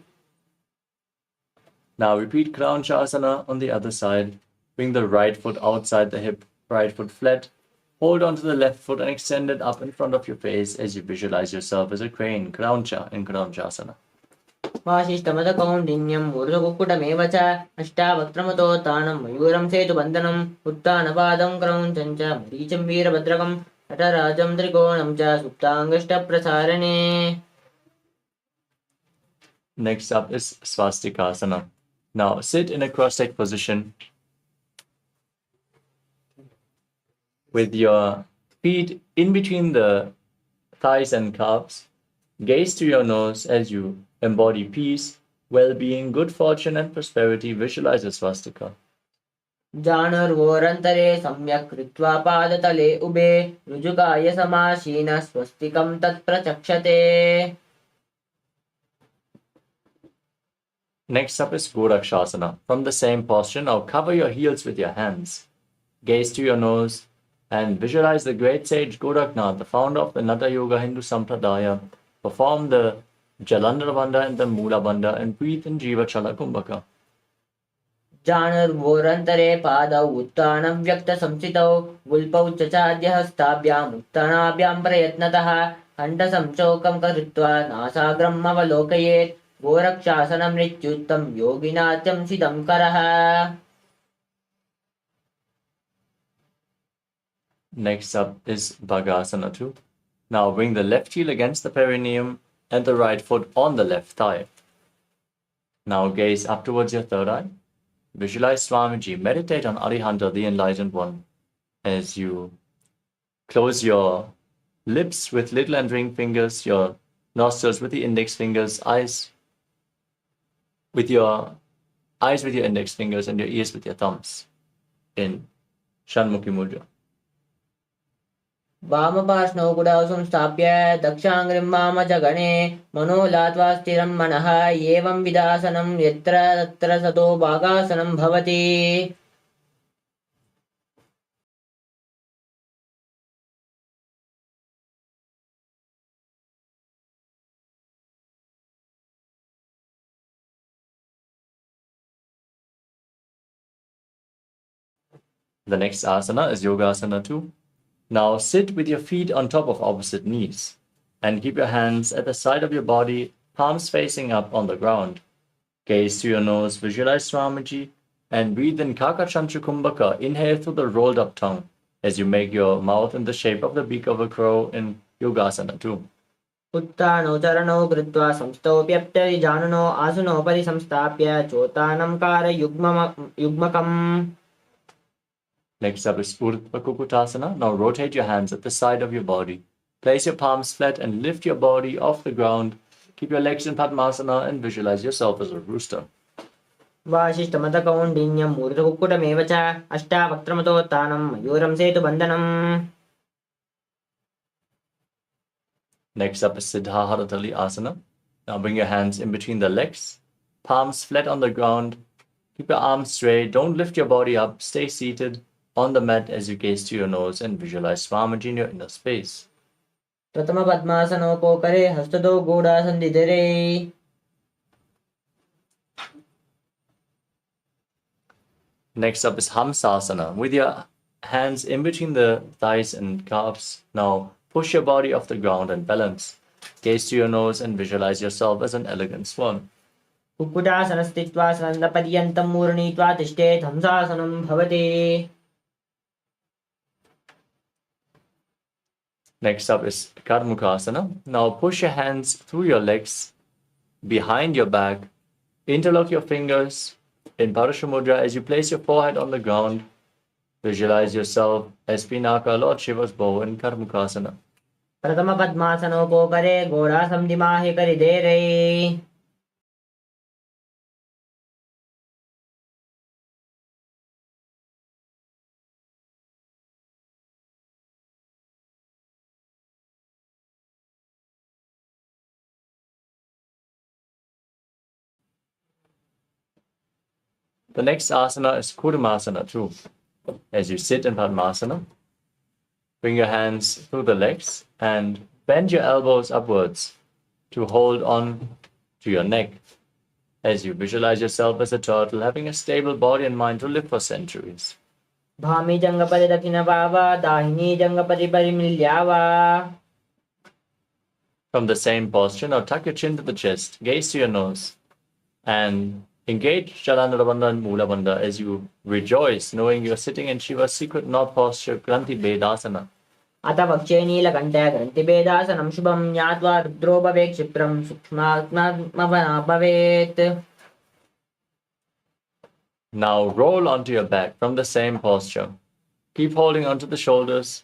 S1: Now repeat Kraunchasana on the other side. Bring the right foot outside the hip, right foot flat. Hold onto the left foot and extend it up in front of your face as you visualize yourself as a crane, Krauncha in Kraunchasana.
S2: वासिष्ठमदकौण्डिन्यम् ऊर्ध्वकुक्कुटमेव च अष्टावक्त्रमतोत्थानं मयूरं सेतुबन्धनम् उत्थानपादं क्रौञ्चं च मरीचं वीरभद्रकं नटराजं त्रिकोणं च सुप्ताङ्गष्टप्रसारणे.
S1: Next up is Swastikasana. Now sit in a cross-legged position with your feet in between the thighs and calves. Gaze to your nose as you embody peace, well-being, good fortune and prosperity. Visualize a swastika.
S2: जानुर्वोरन्तरे सम्यक् कृत्वा पादतले उभे ऋजुकाय समासीनः स्वस्तिकं तत्प्रचक्षते.
S1: Next up is Gorakshasana. From the same posture, now cover your heels with your hands. Gaze to your nose and visualize the great sage Goraknath, the founder of the Nata Yoga Hindu Sampradaya. Perform the Jalandhara Bandha and the Mula Bandha and breathe in Jiva Chala Kumbhaka.
S2: जानुर्वोरन्तरे पादौ उत्थानं व्यक्तसंस्थितौ गुल्पौ च चाद्यहस्ताभ्याम् उत्थानाभ्यां प्रयत्नतः कण्ठसंचोकं कृत्वा नासाग्रम् अवलोकयेत्. गोरक्षासनं मृत्युत्तं योगिनात्यं सिदं करः.
S1: Next up is Bhagasana 2. Now bring the left heel against the perineum and the right foot on the left thigh. Now gaze up towards your third eye. Visualize Swamiji. Meditate on Arihanta, the Enlightened One, as you close your lips with little and ring fingers, your nostrils with the index fingers, eyes with your index fingers, and your ears with your thumbs in Shanmukhi Mudra.
S2: वामपार्श्वौ कुडौ संस्थाप्य दक्षाङ्घ्रिं वामजगणे मनो लात्वा स्थिरं मनः एवं विदासनं यत्र तत्र सतो भागासनं भवति.
S1: The next asana is Yogasana 2. Now sit with your feet on top of opposite knees and keep your hands at the side of your body, palms facing up on the ground. Gaze to your nose, visualize Swamiji, and breathe in Kakachantra Kumbhaka. Inhale through the rolled up tongue as you make your mouth in the shape of the beak of a crow in Yogasana 2.
S2: उत्थानौ चरणौ कृत्वा संस्थौप्यप्तरि जानुनो आसनोपरि संस्थाप्य चोत्थानं कारयुग्मकम्.
S1: Next up is Urdhva Kukutasana. Now rotate your hands at the side of your body. Place your palms flat and lift your body off the ground. Keep your legs in Padmasana and visualize yourself as a rooster.
S2: वासिष्ठमदकौण्डिन्यम् ऊर्ध्वकुक्कुटमेव च अष्टावक्त्रमतोत्थानं मयूरं सेतुबन्धनम्.
S1: Next up is Siddhaharatali Asana. Now bring your hands in between the legs, palms flat on the ground. Keep your arms straight. Don't lift your body up. Stay seated on the mat as you gaze to your nose and visualize Swamiji in your inner space.
S2: प्रथम पद्मासनोपकरे हस्तदो गूढासन्धिधरे.
S1: Next up is Hamsasana. With your hands in between the thighs and calves. Now push your body off the ground and balance. Gaze to your nose and visualize yourself as an elegant swan.
S2: कुक्कुटासनस्थित्वा सनन्दपर्यन्तं मूर्णयित्वा तिष्ठेत् हंसासनं भवति.
S1: Next up is Karmukasana. Now push your hands through your legs, behind your back, interlock your fingers in Parashamudra as you place your forehead on the ground. Visualize yourself as Pinaka, Lord Shiva's bow in Karmukasana.
S2: प्रथम पद्मासनोपकरे घोडासन्धिमाहि करिधेरै.
S1: The next asana is Kurmasana too. As you sit in Padmasana, bring your hands through the legs and bend your elbows upwards to hold on to your neck as you visualize yourself as a turtle having a stable body and mind to live for centuries.
S2: Bhami Jangapadi Dakinabhava, Dahini Jangapadi Parimilyava.
S1: From the same posture, now tuck your chin to the chest, gaze to your nose, and engage Jalandhara Bandha and Mula Bandha as you rejoice, knowing you're sitting in Shiva's secret north posture, Granthi Bedasana.
S2: Ata Vakshe Nilakante Granthi Bedasanam Shubham Nyatva Rudro Bhavek Shipram Sukshma Bhavet.
S1: Now roll onto your back from the same posture. Keep holding onto the shoulders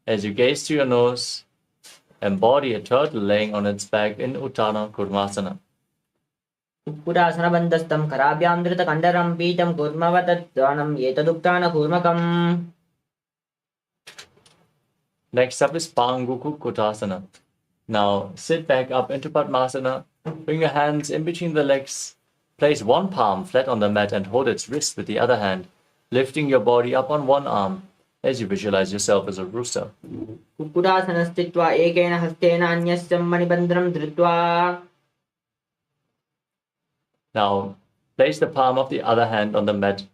S1: as you gaze to your nose. Embody a turtle laying on its back in Uttana Kurmasana.
S2: Uppurasana Bandhastam Karabhyam Dhrita Kandaram Pitam Kurmavatat Dhanam Yetaduktana Kurmakam.
S1: Next up is Panguku Kutasana. Now sit back up into Padmasana. Bring your hands in between the legs. Place one palm flat on the mat and hold its wrist with the other hand, lifting your body up on one arm as you visualize yourself as a rooster.
S2: Uppurasana Stitva Ekena Hastena Anyasyam Manibandram Dhritva.
S1: Now place the palm of the other hand on the mat.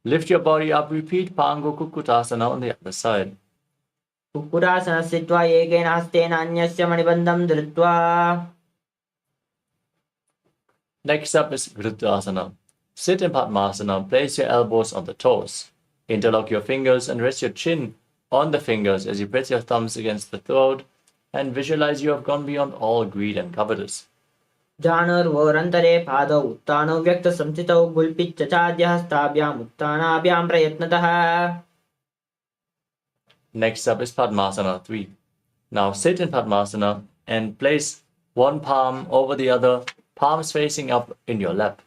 S1: Lift your body up. Repeat Panguku Kutasana on the other side.
S2: Uppurasana Stitva Ekena Hastena Anyasya Manibandram Dhritva.
S1: Next up is Vriddhasana. Sit in Padmasana, place your elbows on the toes. Interlock your fingers and rest your chin on the fingers as you press your thumbs against the throat and visualize you have gone beyond all greed and covetous.
S2: Janur Vorantare Pado Uttano Vyakta Samsito Gulpit Chachadya Stabhyam Uttanabhyam Prayatnataha.
S1: Next up is Padmasana 3. Now sit in Padmasana and place one palm over the other, palms facing up in your lap.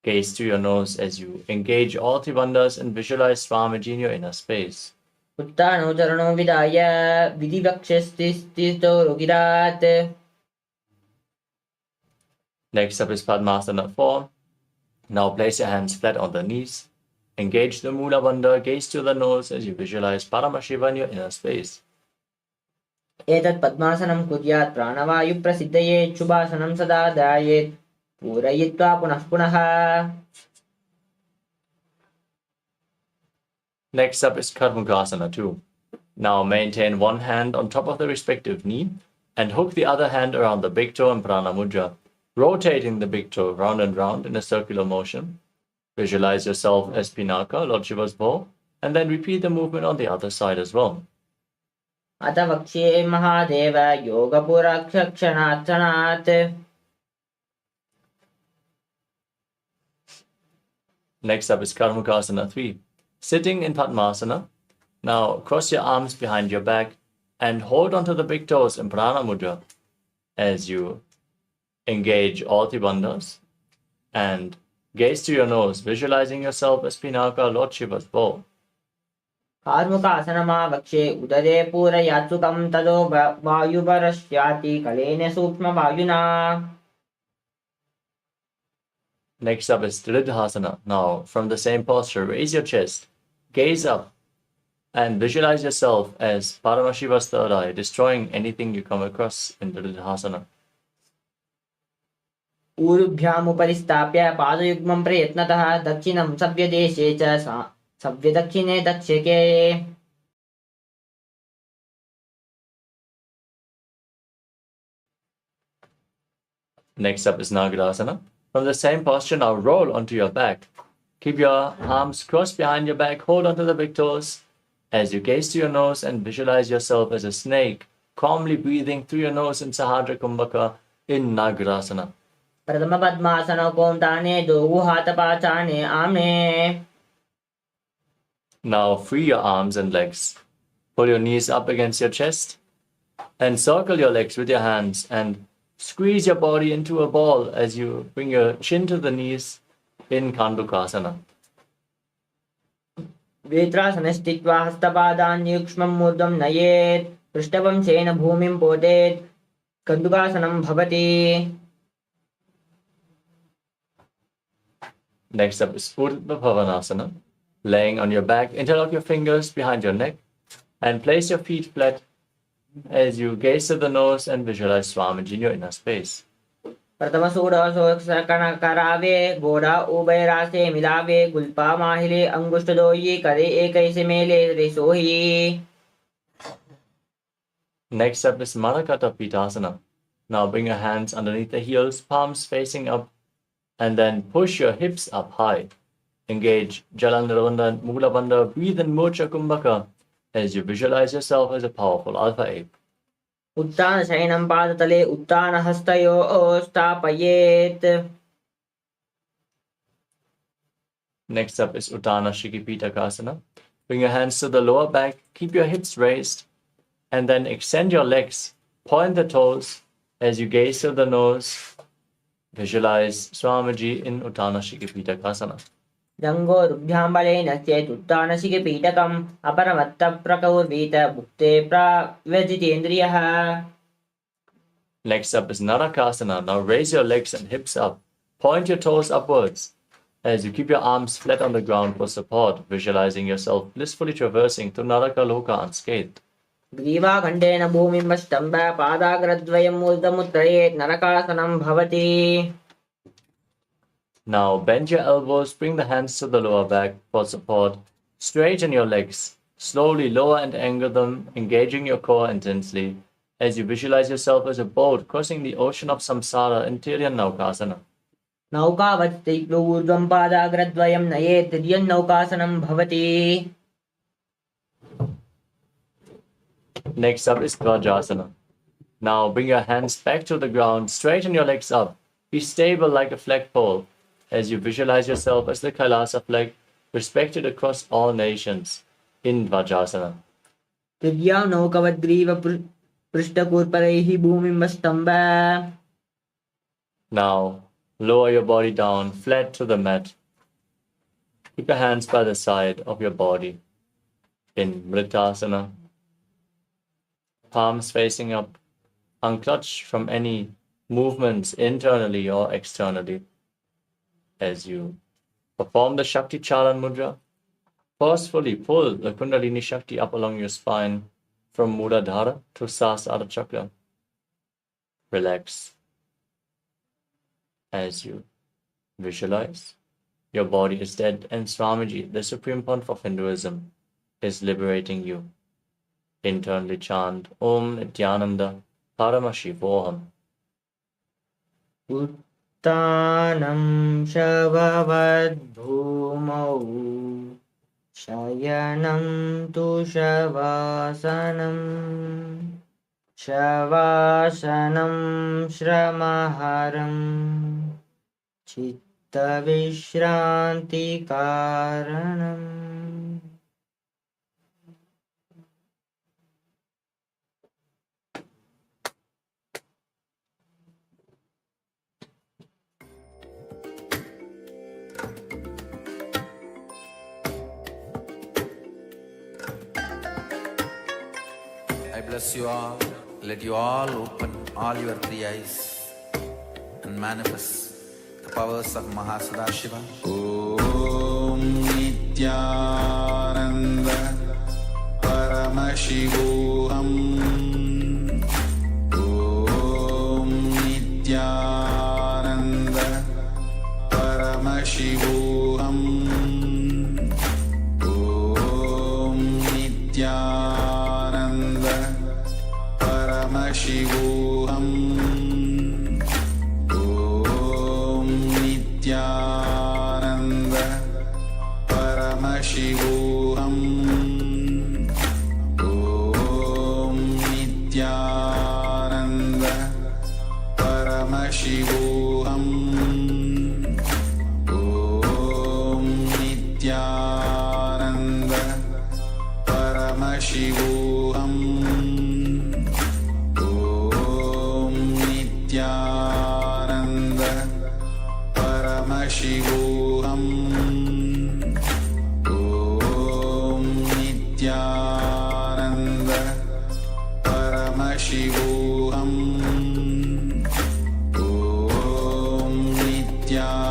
S1: Gaze to your nose as you engage all three bandhas and visualize Swamiji in your inner space.
S2: Uttano Charano Vidaya Vidivakshastistito Rogirat.
S1: Next up is Padmasana 4. Now place your hands flat on the knees. Engage the Mula Bandha, gaze to the nose as you visualize Paramashiva in your inner space.
S2: Etat Padmasanam Kuryat Pranavayu Prasiddhaye Shubhasanam Sada Dayet Purayitva Punah Punaha.
S1: Next up is Karmukasana 2. Now maintain one hand on top of the respective knee and hook the other hand around the big toe in Prana Mudra, rotating the big toe round and round in a circular motion. Visualize yourself as Pinaka, Lord Shiva's bow, and then repeat the movement on the other side as well.
S2: Ata Vakshe Mahadeva Yoga Purakshakshanat.
S1: Next up is Karmukasana 3. Sitting in Padmasana. Now cross your arms behind your back and hold onto the big toes in Prana Mudra as you engage all three bandhas and gaze to your nose, visualizing yourself as Pinaka, Lord Shiva's bow.
S2: Karmukasana Vakshe Udare Purayatsukam Tado Vayuvarashyati Kalene Sukshma Vayuna.
S1: Next up is Driddhasana. Now, from the same posture, raise your chest, gaze up, and visualize yourself as Paramashiva's third eye, destroying anything you come across in Driddhasana.
S2: Urubhyam Uparistapya Padayugmam Prayatnataha Dakshinam Savyadeshe Cha Savyadakshine Dakshike.
S1: Next up is Nagarasana. From the same posture, now roll onto your back. Keep your arms crossed behind your back, hold onto the big toes as you gaze to your nose and visualize yourself as a snake, calmly breathing through your nose in Sahadra Kumbhaka in Nagarasana.
S2: Pradama Padmasana Komtane Dogu Hatapachane Amne.
S1: Now free your arms and legs. Pull your knees up against your chest and circle your legs with your hands and squeeze your body into a ball as you bring your chin to the knees in Kandukasana.
S2: Vetrasana Stitva Hastapadan Yukshmam Murdam Nayet Prishtavam Sena Bhumim Potet Kandukasanam Bhavati.
S1: Next up is Urdhva Bhavanasana. Laying on your back, interlock your fingers behind your neck and place your feet flat as you gaze to the nose and visualize Swamiji in your inner space.
S2: प्रथम सूढ़ करावे गोड़ा उभय रासे मिलावे गुल्पा माहिले अंगुष्ठ दोई करे एक ऐसे मेले रेसोही.
S1: Next up is Marakata Pitasana. Now bring your hands underneath the heels, palms facing up, and then push your hips up high. Engage Jalandhara and Mula Bandha. Breathe in Murcha Kumbhaka as you visualize yourself as a powerful alpha ape.
S2: उत्तान शयनं पादतले उत्तान हस्तयोः स्थापयेत्.
S1: Next up is Uttana Shikipitakasana. Bring your hands to the lower back, keep your hips raised, and then extend your legs. Point the toes as you gaze to the nose. Visualize Swamiji in Uttana Shikipitakasana.
S2: जंगो रुभ्याम्बलेन चेत् उत्तानशिके पीठकम् अपरमत्त प्रकौर्वीत भुक्ते प्रव्यजितेन्द्रियः.
S1: Next up is Narakasana. Now raise your legs and hips up. Point your toes upwards as you keep your arms flat on the ground for support, visualizing yourself blissfully traversing through Naraka Loka unscathed.
S2: ग्रीवाखण्डेन भूमिं स्तम्भ पादाग्रद्वयम् ऊर्ध्वमुत्तरेत् नरकासनं भवति.
S1: Now bend your elbows, bring the hands to the lower back for support. Straighten your legs. Slowly lower and angle them, engaging your core intensely as you visualize yourself as a boat crossing the ocean of samsara in Tiryan-naukasana.
S2: नौकावत् ऊर्ध्वं पादाग्रद्वयं नयेत् तिर्यन्नौकासनं भवति.
S1: Next up is Vajrasana. Now bring your hands back to the ground, straighten your legs up. Be stable like a flagpole as you visualize yourself as the Kailasa flag, respected across all nations in Vajrasana.
S2: तिर्यां नौकवद्ग्रीव पृष्ठकूर्परैः भूमिं स्तम्भ.
S1: Now lower your body down flat to the mat. Keep your hands by the side of your body in Mritasana. Palms facing up, unclutched from any movements internally or externally. As you perform the Shakti Charan Mudra, forcefully pull the Kundalini Shakti up along your spine from Muladhara to Sahasrara Chakra. Relax as you visualize your body is dead and Swamiji, the Supreme Pontiff of Hinduism, is liberating you. Internally chant Om Nityananda Paramashivoham. Uttanam
S2: Shavavadbhumau Shayanam tu Shavasanam Shavasanam Shramaharam Chitta Vishranti Karanam.
S3: I bless you all. Let you all open all your three eyes and manifest the powers of Mahasadashiva. Om Nityananda Paramashivoham. Om Nityananda Paramashivoham. Om Nityananda Paramashivoham. Om Nityananda Paramashivoham. Om Nityananda Paramashivoham. Om Nityananda Paramashivoham. Om Nityananda Paramashivoham. Om Nityananda Paramashivoham. Om Nityananda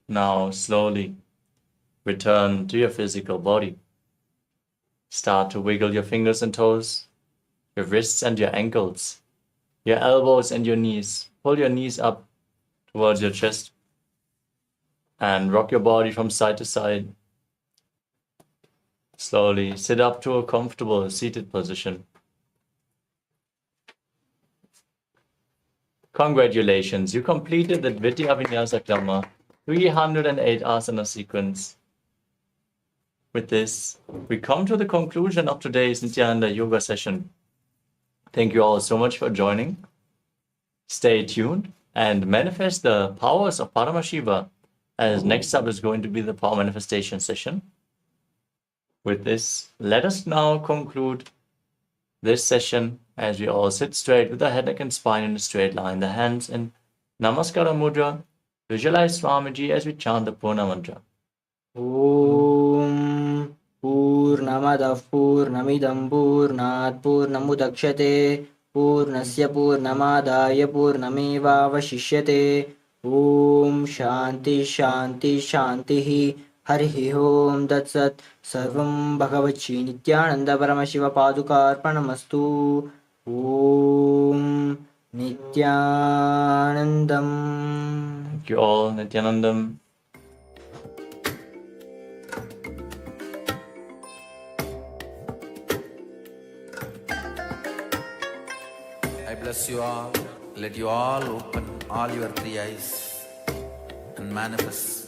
S1: Now slowly return to your physical body. Start to wiggle your fingers and toes, your wrists and your ankles, your elbows and your knees. Pull your knees up towards your chest and rock your body from side to side. Slowly sit up to a comfortable seated position. Congratulations, you completed the Dvitiya Vinyasa Krama 308 asana sequence. With this, we come to the conclusion of today's Nityananda Yoga session. Thank you all so much for joining. Stay tuned and manifest the powers of Paramashiva, as next up is going to be the power manifestation session. With this, let us now conclude this session as we all sit straight with the head, neck and spine in a straight line, the hands in Namaskara Mudra. Visualize Swamiji as we chant the Purna Mantra.
S2: Om Purnamadav Purnamidam Purnat Purnamudakshate Purnasya Purnamadaya Purnamevavashishyate. Om Shanti Shanti Shantihi Harihi Om Datsat Sarvam Bhagavachi Nityananda Paramashiva Padukarpanamastu. Om Nityanandam.
S1: Thank you all, Nityanandam.
S4: I bless you all. Let you all open all your three eyes and manifest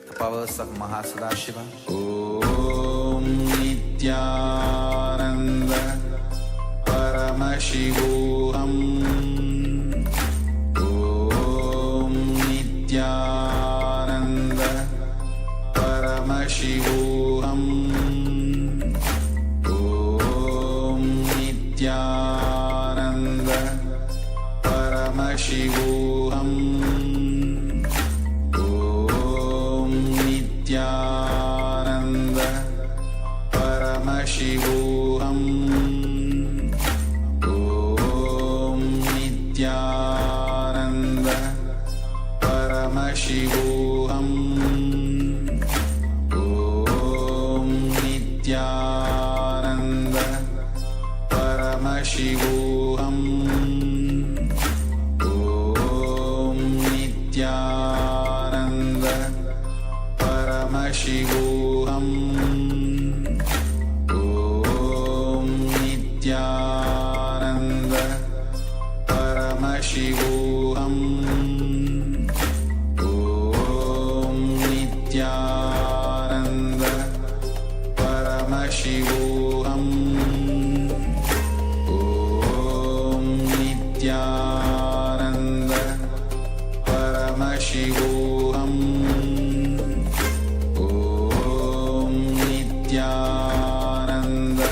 S4: the powers of Mahasadashiva.
S3: Om Nityananda Paramashivoham. Om Nityananda Paramashivoham. Om Nityananda Paramashivoham. Om Nityananda Paramashivoham. Om Nityananda Paramashivoham. Om Nityananda Paramashivoham. Paramashivoham Om Nityananda Paramashivoham Om Nityananda Paramashivoham Om Nityananda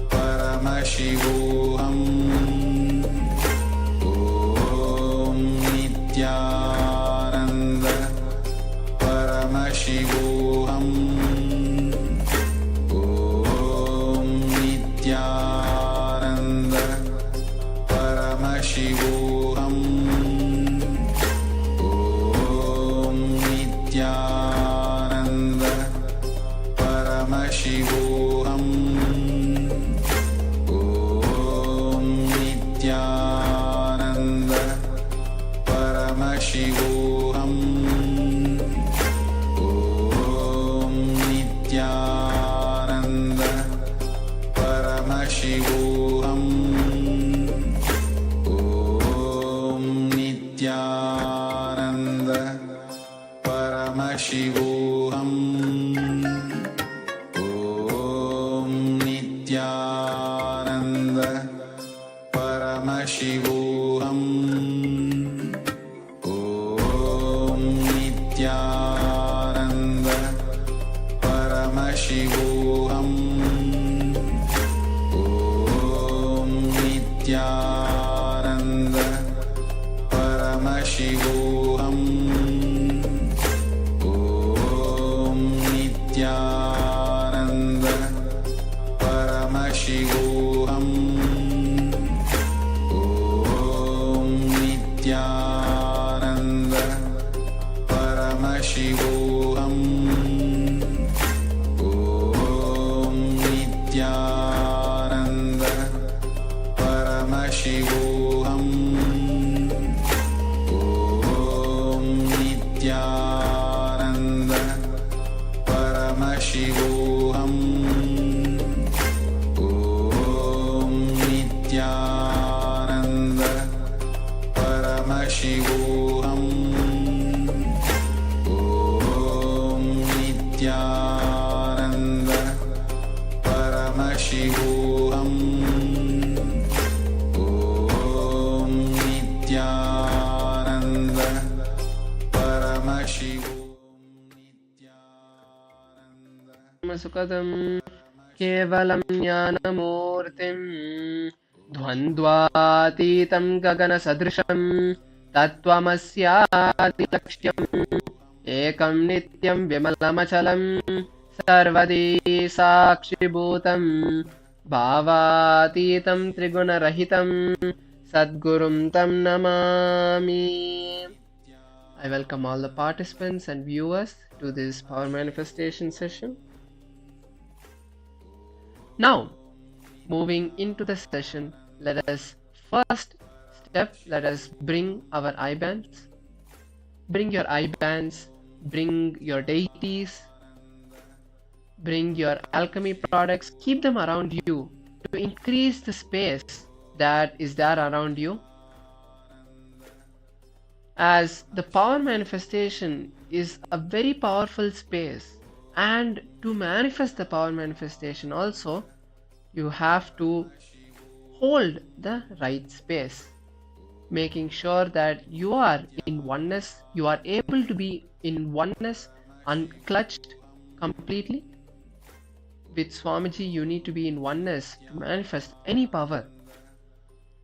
S3: Paramashivoham Om Nityananda Paramashivoham Om Nityananda Paramashivoham Om Nityananda Paramashivoham Om Nityananda Paramashivoham Om Nityananda Paramashivoham Om Nityananda Paramashivoham Om Nityananda Paramashivoham Om Nityananda Paramashivoham Om Nityananda Paramashivoham Om Nityananda Paramashivoham Om Nityananda Paramashivoham Om Nityananda Paramashivoham Om Nityananda Paramashivoham Om Nityananda Paramashivoham Om Nityananda Paramashivoham Om Nityananda Paramashivoham
S5: सुखदं केवलं ज्ञानमूर्तिं द्वन्द्वातीतं गगनसदृशं तत्त्वमस्यादिलक्ष्यम् एकं नित्यं विमलमचलं सर्वदी साक्षिभूतं भावातीतं त्रिगुणरहितं सद्गुरुं तं Namami. I welcome all the participants and viewers to this power manifestation session. Now, moving into the session, let us first step, let us bring our eye bands. Bring your eye bands, bring your deities, bring your alchemy products, keep them around you to increase the space that is there around you. As the power manifestation is a very powerful space, and to manifest the power manifestation also, you have to hold the right space, making sure that you are in oneness, you are able to be in oneness, unclutched completely. With Swamiji, you need to be in oneness to manifest any power.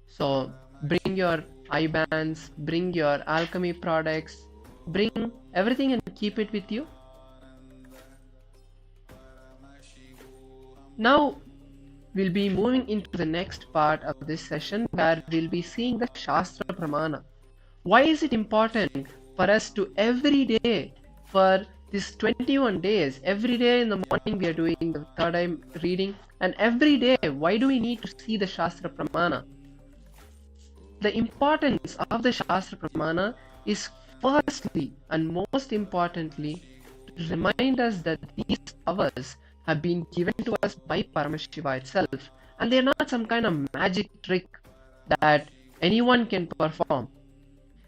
S5: So bring your eye bands, bring your alchemy products, bring everything and keep it with you. Now we'll be moving into the next part of this session, where we'll be seeing the Shastra Pramana. Why is it important for us to every day, for this 21 days, every day in the morning we are doing the third eye reading, and every day why do we need to see the Shastra Pramana? The importance of the Shastra Pramana is firstly and most importantly to remind us that these powers have been given to us by Paramashiva itself, and they are not some kind of magic trick that anyone can perform.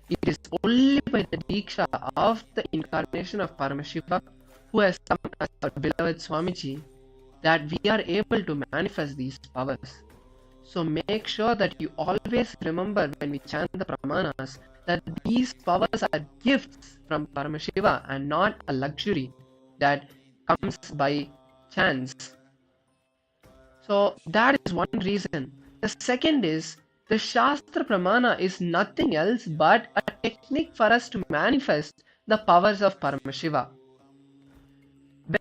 S5: It is only by the Diksha of the incarnation of Paramashiva, who has come as our beloved Swamiji, that we are able to manifest these powers. So make sure that you always remember when we chant the Pramanas that these powers are gifts from Paramashiva and not a luxury that comes by chance. So that is one reason. The second is, the Shastra Pramana is nothing else but a technique for us to manifest the powers of Paramashiva.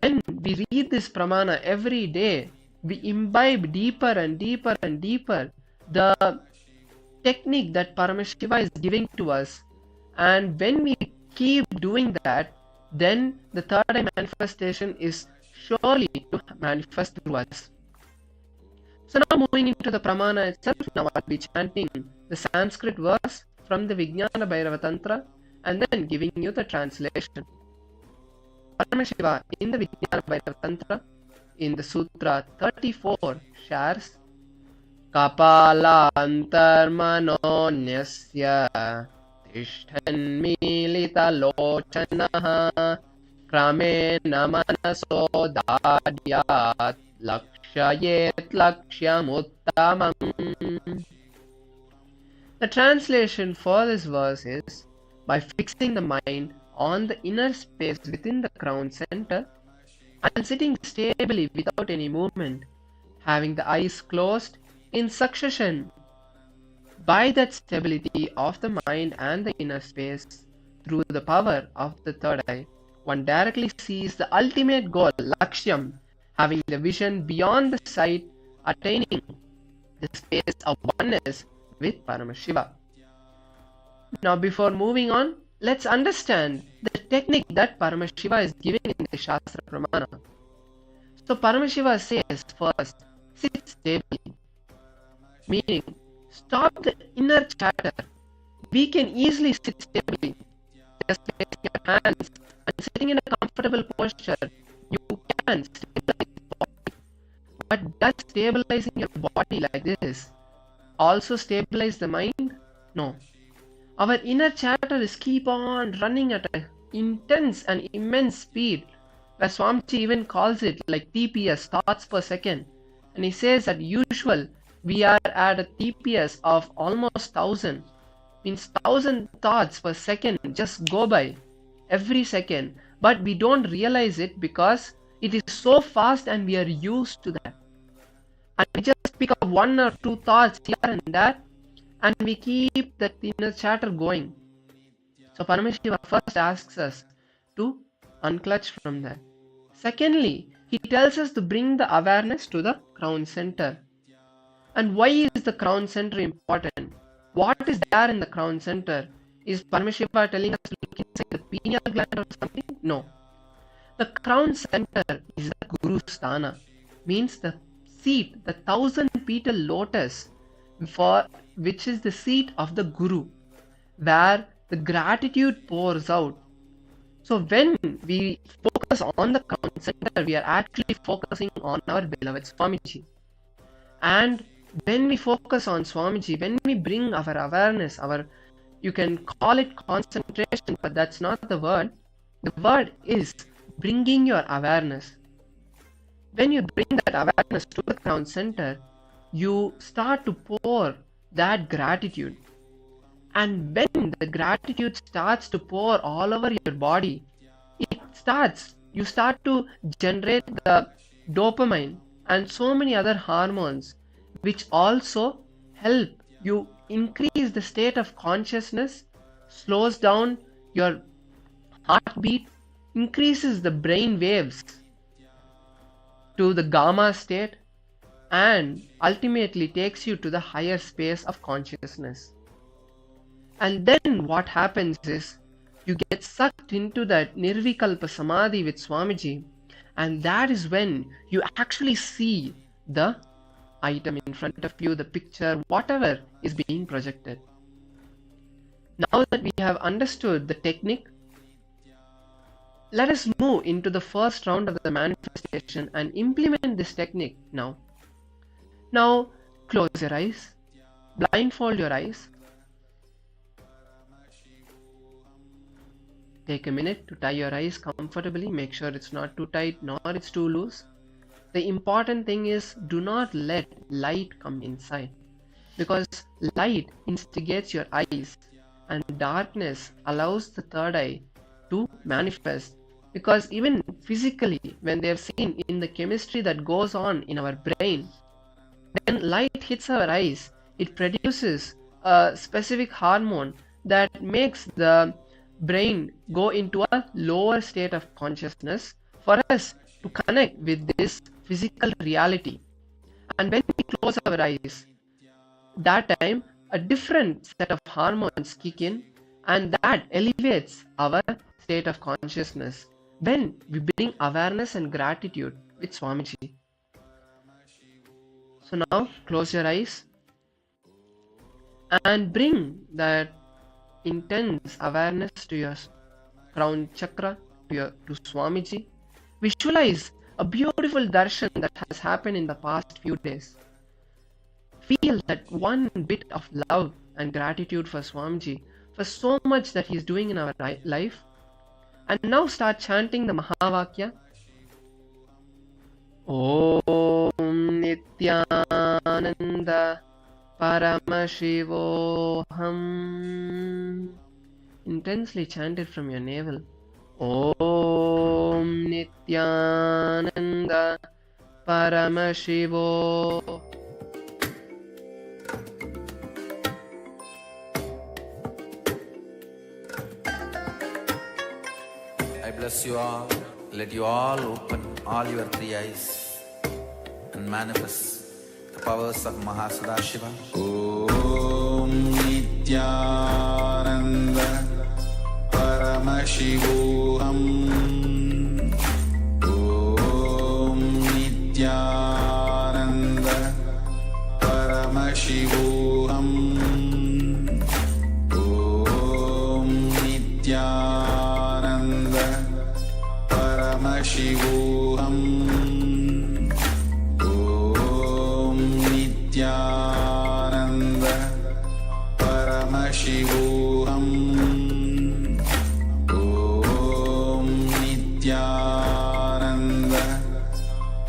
S5: When we read this Pramana every day, we imbibe deeper and deeper and deeper the technique that Paramashiva is giving to us. And when we keep doing that, then the third eye manifestation is surely to manifest through us. So now moving into the Pramana itself, now I'll be chanting the Sanskrit verse from the Vijnana Bhairava Tantra and then giving you the translation. Paramashiva in the Vijnana Bhairava Tantra in the Sutra 34 shares Kapala antarmanonyasya tishthanmilita lochanaha kramena manaso dadyat lakshayet lakshyamuttamam. The translation for this verse is, by fixing the mind on the inner space within the crown center and sitting stably without any movement, having the eyes closed in succession. By that stability of the mind and the inner space, through the power of the third eye, one directly sees the ultimate goal, Lakshyam, having the vision beyond the sight, attaining the space of oneness with Paramashiva. Now before moving on, let's understand the technique that Paramashiva is giving in the Shastra Pramana. So Paramashiva says first, sit stably, meaning stop the inner chatter. We can easily sit stably, just placing your hands and sitting in a comfortable posture. You can stabilize the body, but does stabilizing your body like this also stabilize the mind? No. Our inner chatter is keep on running at an intense and immense speed, where Swamiji even calls it like TPS, thoughts per second. And he says that usual we are at a TPS of almost 1000, means 1000 thoughts per second just go by every second, but we don't realize it because it is so fast and we are used to that. And we just pick up one or two thoughts here and there, and we keep that inner chatter going. So Paramashiva first asks us to unclutch from that. Secondly, he tells us to bring the awareness to the crown center. And why is the crown center important? What is there in the crown center? Is Paramashiva telling us to look inside the pineal gland or something? No. The crown center is the Guru Sthana, means the seat, the 1000-petal lotus, for which is the seat of the Guru, where the gratitude pours out. So when we focus on the crown center, we are actually focusing on our beloved Swamiji. And when we focus on Swamiji, when we bring our awareness, you can call it concentration, but that's not the word. The word is bringing your awareness. When you bring that awareness to the crown center, you start to pour that gratitude. And when the gratitude starts to pour all over your body, you start to generate the dopamine and so many other hormones, which also help you increase the state of consciousness, slows down your heartbeat, increases the brain waves to the gamma state, and ultimately takes you to the higher space of consciousness. And then what happens is, you get sucked into that Nirvikalpa Samadhi with Swamiji, and that is when you actually see the item in front of you, the picture, whatever is being projected. Now that we have understood the technique, let us move into the first round of the manifestation and implement this technique now. Now, close your eyes, blindfold your eyes, take a minute to tie your eyes comfortably. Make sure it's not too tight nor it's too loose. The important thing is, do not let light come inside, because light instigates your eyes and darkness allows the third eye to manifest. Because even physically, when they have seen in the chemistry that goes on in our brain, when light hits our eyes, it produces a specific hormone that makes the brain go into a lower state of consciousness for us to connect with this physical reality. And when we close our eyes, that time a different set of hormones kick in, and that elevates our state of consciousness when we bring awareness and gratitude with Swamiji. So now close your eyes and bring that intense awareness to your crown chakra, to Swamiji. Visualize a beautiful darshan that has happened in the past few days. Feel that one bit of love and gratitude for Swamiji for so much that he is doing in our life. And now start chanting the Mahavakya. Om Nityananda Paramashivoham. Intensely chant it from your navel. Om Nityananda Paramashivoham.
S4: I bless you all. Let you all open all your three eyes and manifest the powers of Mahasudashiva.
S3: Om Nityananda Paramashivoham. Om Nityananda Paramashivoham. Om Nityananda Paramashivoham. Om Nityananda Paramashivoham. Om Nityananda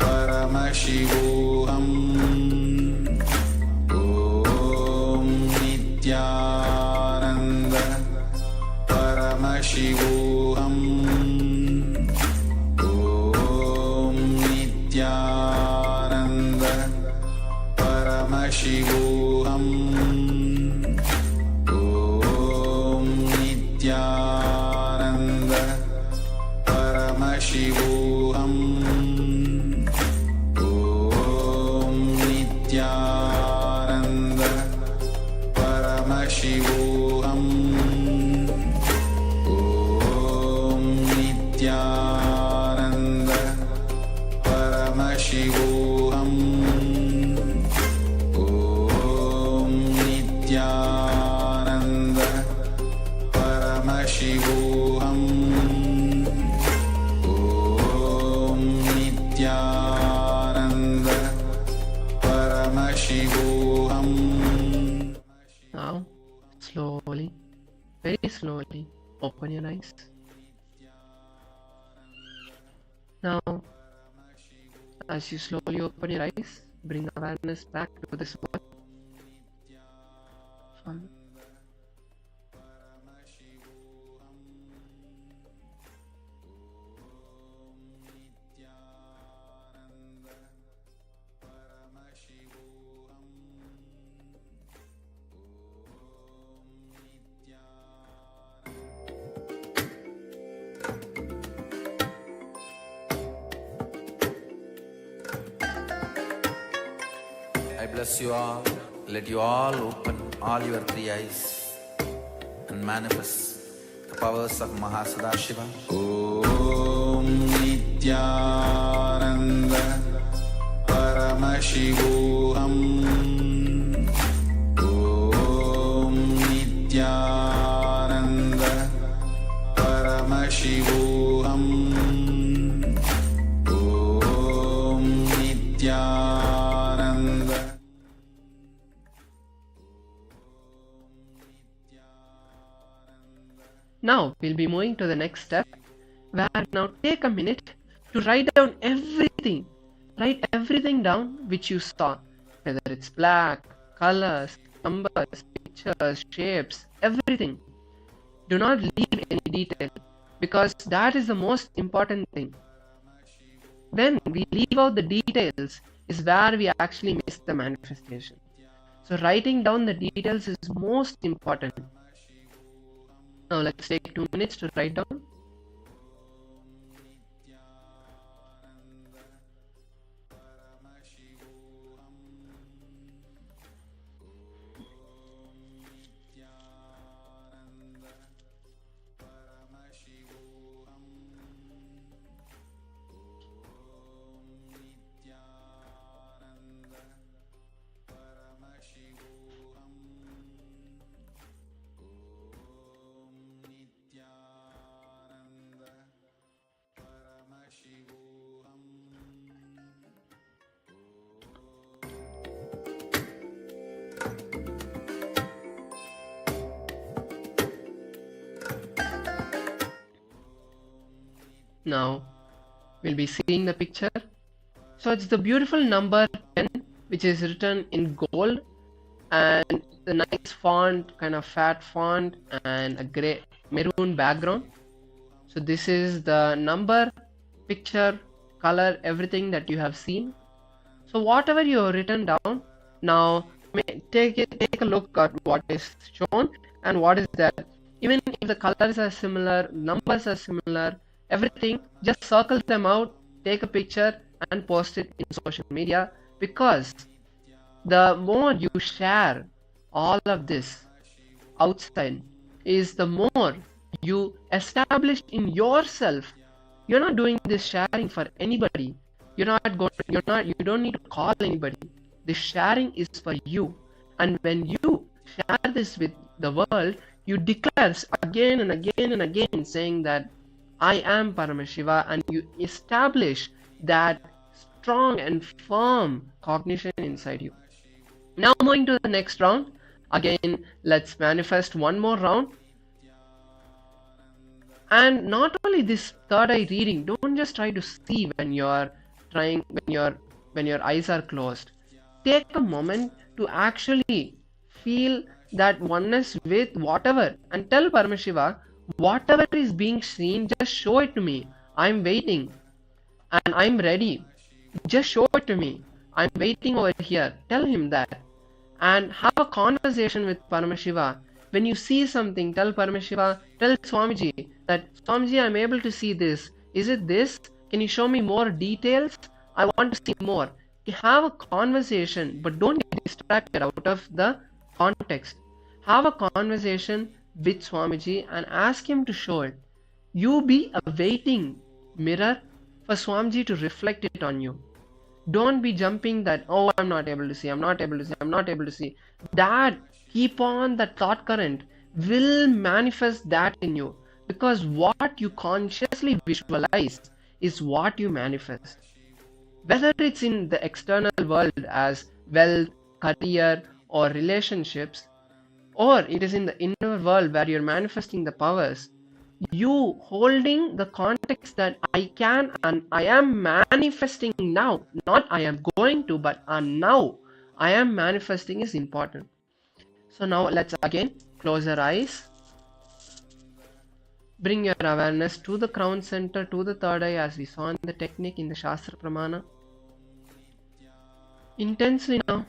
S3: Paramashivoham. Om Nityananda Paramashivoham. Om Nityananda Paramashivoham. Om Nityananda Paramashivoham. Om Nityananda Paramashivoham. Om Nityananda Paramashivoham. Om Nityananda Paramashivoham. Om Nityananda Paramashivoham.
S5: Now, slowly, very slowly, open your eyes. Now, as you slowly open your eyes, bring awareness back to this world.
S4: I bless you all. Let you all open all your three eyes and manifest the powers of Mahasudashiva.
S3: Om Nityananda Paramashivoham. Om Nityananda Paramashivoham. Om Nityananda.
S5: Now we'll be moving to the next step, where now take a minute to write down everything. Write everything down which you saw, whether it's black, colors, numbers, pictures, shapes, everything. Do not leave any detail, because that is the most important thing. When we leave out the details is where we actually miss the manifestation. So writing down the details is most important. Now let's take 2 minutes to write down. Now we'll be seeing the picture. So it's the beautiful number 10, which is written in gold, and the nice font, kind of fat font, and a gray maroon background. So this is the number, picture, color, everything that you have seen. So whatever you have written down, now take a look at what is shown and what is there. Even if the colors are similar, numbers are similar, everything, just circle them out, take a picture and post it in social media, because the more you share all of this outside is the more you establish in yourself. You're not doing this sharing for anybody. You don't need to call anybody. This sharing is for you. And when you share this with the world, you declare again and again and again saying that I am Paramashiva, and you establish that strong and firm cognition inside you. Now moving to the next round. Again, let's manifest one more round. And not only this third eye reading, don't just try to see when your eyes are closed. Take a moment to actually feel that oneness with whatever, and tell Paramashiva, whatever is being seen, just show it to me. I'm waiting and I'm ready. Just show it to me. I'm waiting over here. Tell him that. And have a conversation with Paramashiva. When you see something, tell Paramashiva, tell Swamiji that, Swamiji, I'm able to see this. Is it this? Can you show me more details? I want to see more. Have a conversation, but don't get distracted out of the context. Have a conversation with Swamiji and ask him to show it. You be a waiting mirror for Swamiji to reflect it on you. Don't be jumping that, oh, I'm not able to see, I'm not able to see, I'm not able to see. That, keep on that thought current will manifest that in you, because what you consciously visualize is what you manifest. Whether it's in the external world as wealth, career, or relationships, or it is in the inner world where you're manifesting the powers, you holding the context that I can and I am manifesting now, not I am going to, but now I am manifesting is important. So now let's again close your eyes. Bring your awareness to the crown center, to the third eye, as we saw in the technique in the Shastra Pramana. Intensely now,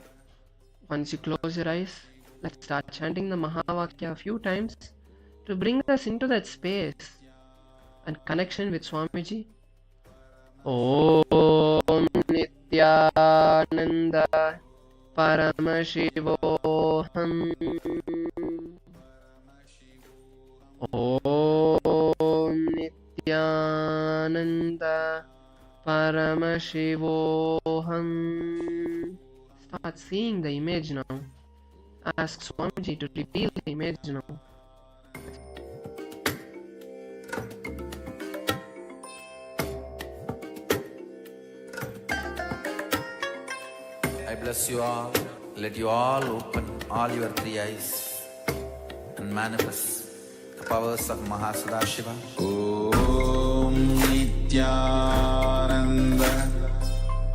S5: once you close your eyes, let's start chanting the Mahavakya a few times to bring us into that space and connection with Swamiji. Om Nityananda Paramashivoham. Om Nityananda Paramashivoham. Start seeing the image now. Ask Swamiji to reveal the image now.
S4: I bless you all. Let you all open all your three eyes and manifest the the powers of Mahasudashiva.
S3: Om Nityananda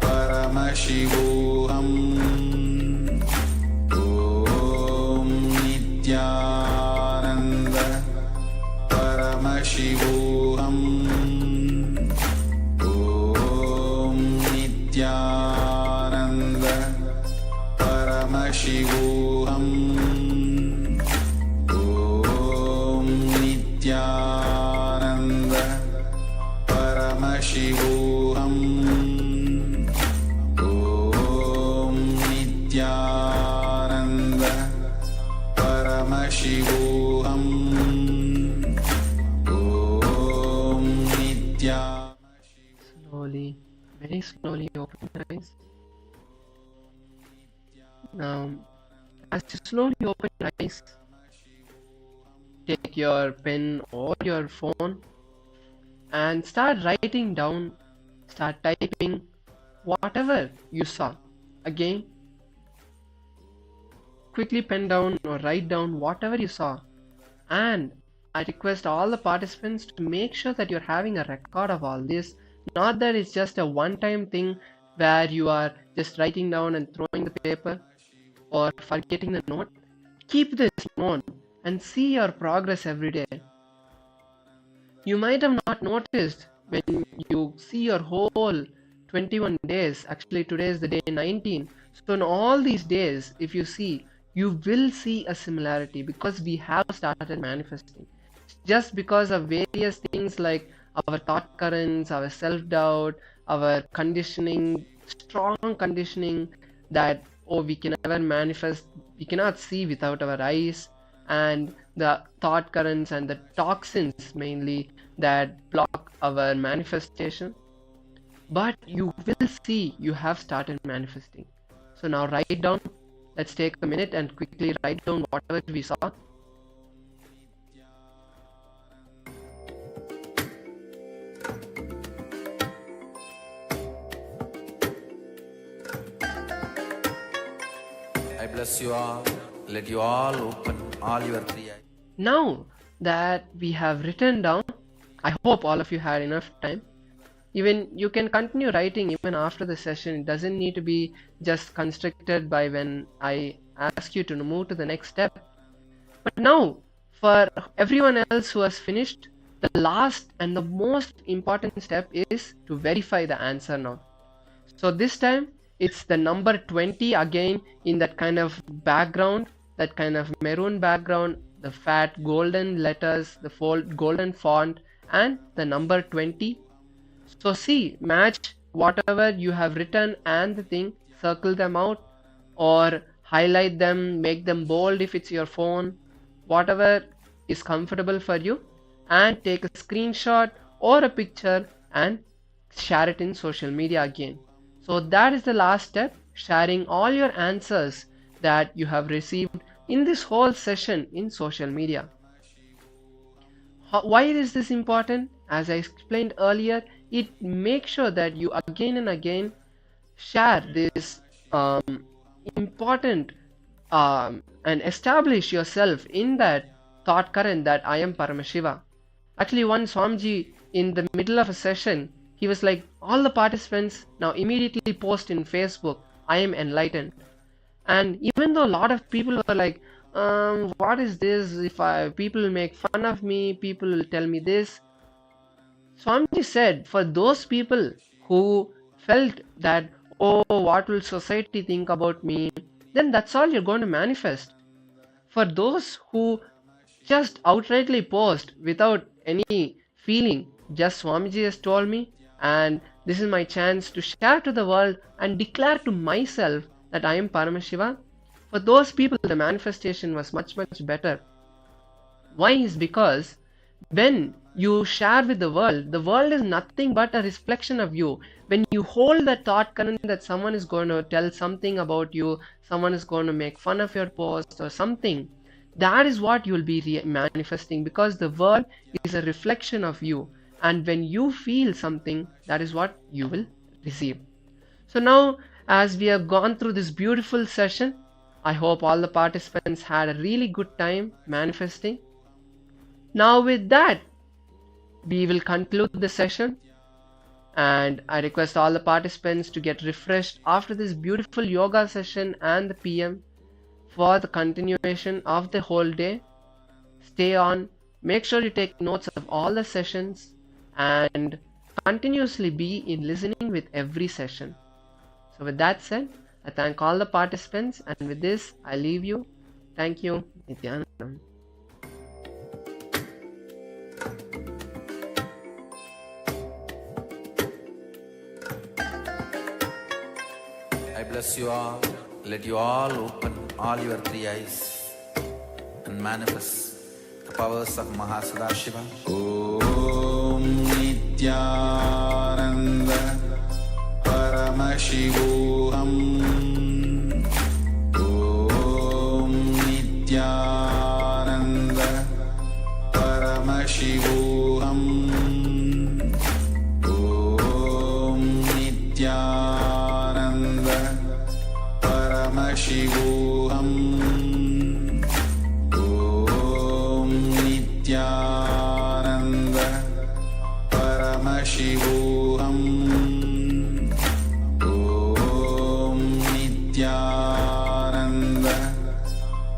S3: Paramashivoham. Om Nityananda Paramashivoham. Om Nityananda Paramashivoham. Om Nityananda Paramashivoham. Om Nityananda Paramashivoham. Om Nityananda.
S5: Slowly, very slowly open your eyes. Now, as you slowly open your eyes, take your pen or your phone and start writing down, start typing whatever you saw. Again, quickly pen down or write down whatever you saw. And I request all the participants to make sure that you're having a record of all this, not that it's just a one-time thing where you are just writing down and throwing the paper or forgetting the note. Keep this known and see your progress every day. You might have not noticed when you see your whole 21 days. Actually, today is the day 19. So in all these days, if you see, you will see a similarity because we have started manifesting. Just because of various things like our thought currents, our self-doubt, our conditioning, strong conditioning that, oh, we can never manifest, we cannot see without our eyes, and the thought currents and the toxins mainly that block our manifestation. But you will see you have started manifesting. So now write down. Let's take a minute and quickly write down whatever we saw.
S4: I bless you all. Let you all open all your three eyes.
S5: Now that we have written down, I hope all of you had enough time. Even you can continue writing even after the session. It doesn't need to be just constricted by when I ask you to move to the next step. But now, for everyone else who has finished, the last and the most important step is to verify the answer now. So this time, it's the number 20 again in that kind of background, that kind of maroon background, the fat golden letters, the golden font, and the number 20. So see, match whatever you have written and the thing, circle them out or highlight them, make them bold if it's your phone, whatever is comfortable for you, and take a screenshot or a picture and share it in social media again. So that is the last step, sharing all your answers that you have received in this whole session in social media. Why is this important? As I explained earlier, it makes sure that you again and again share this important and establish yourself in that thought current that I am Paramashiva. Actually, one Swamiji in the middle of a session, he was like, all the participants now immediately post in Facebook, I am enlightened. And even though a lot of people were like, what is this? If people will make fun of me, people will tell me this. Swamiji said, for those people who felt that, oh, what will society think about me, then that's all you're going to manifest. For those who just outrightly post without any feeling, just Swamiji has told me, and this is my chance to share to the world and declare to myself that I am Paramashiva. For those people, the manifestation was much, much better. Why? Is because when you share with the world is nothing but a reflection of you. When you hold the thought current that someone is going to tell something about you, someone is going to make fun of your post or something, that is what you will be manifesting, because the world is a reflection of you. And when you feel something, that is what you will receive. So now, as we have gone through this beautiful session, I hope all the participants had a really good time manifesting. Now with that, we will conclude the session, and I request all the participants to get refreshed after this beautiful yoga session and the PM for the continuation of the whole day. Stay on, make sure you take notes of all the sessions, and continuously be in listening with every session. So with that said, I thank all the participants, and with this I leave you. Thank you. Nithyanandam.
S4: I bless you all. Let you all open all your three eyes and manifest the powers of Mahasada
S3: Om Nityananda Paramashivoham. Om Nityananda Paramashivoham. Om Nityananda Paramashivoham. Om Nityananda Paramashivoham. Om Nityananda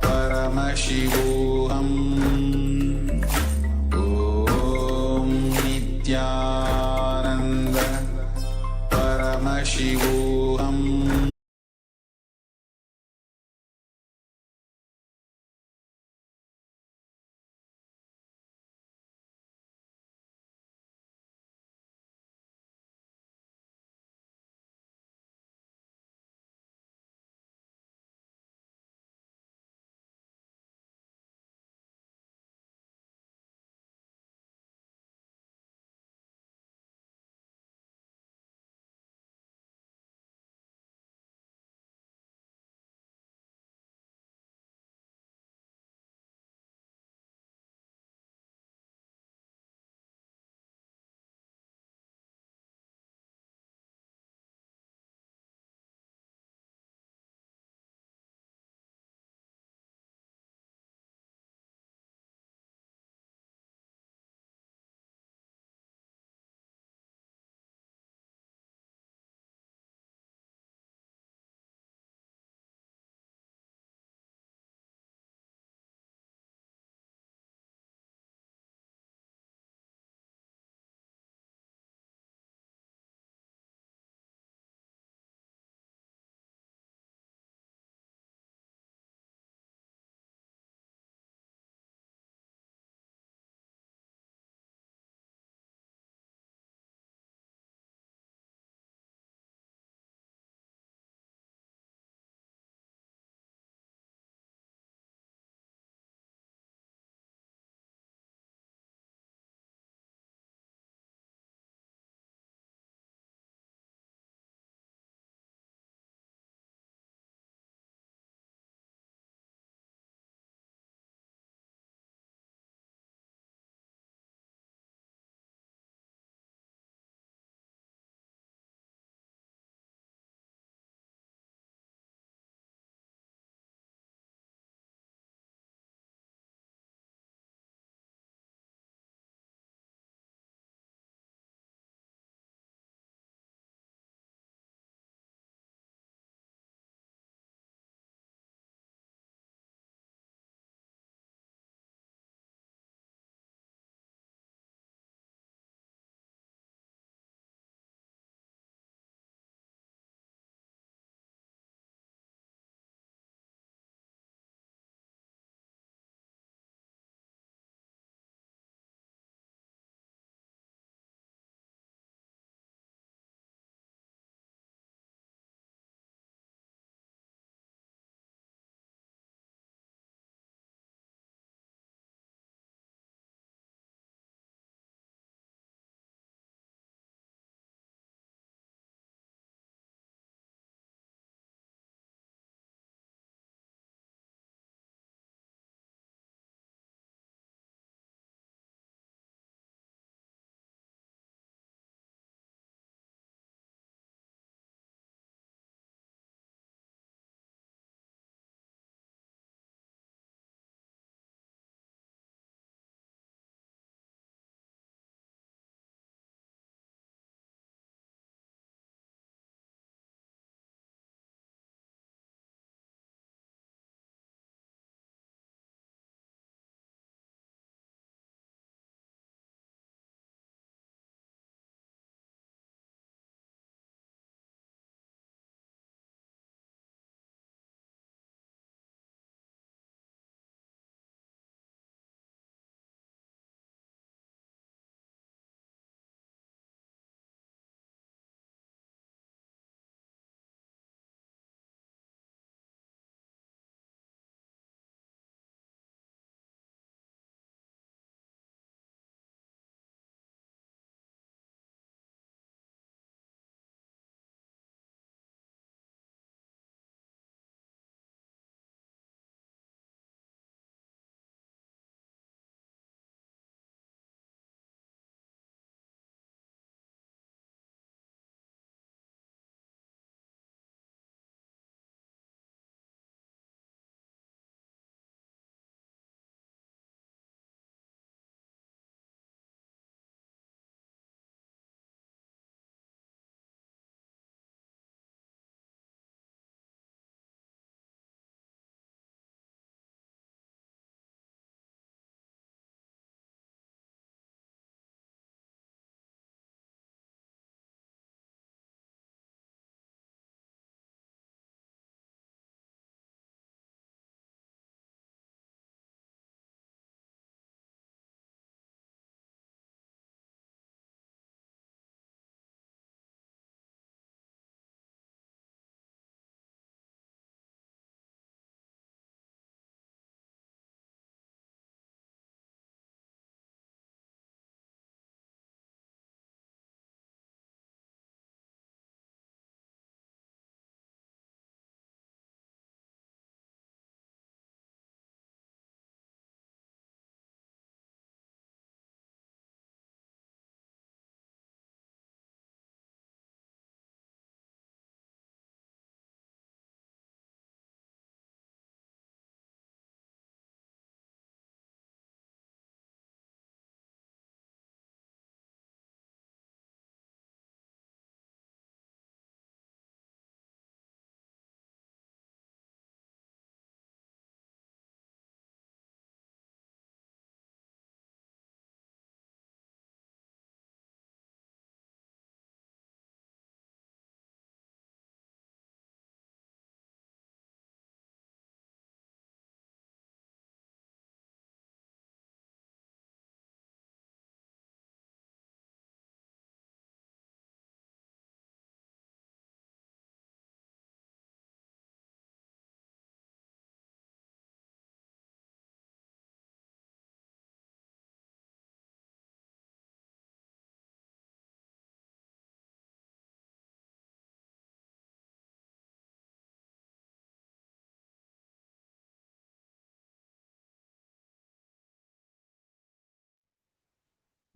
S3: Paramashivoham. Om Nityananda Paramashivoham.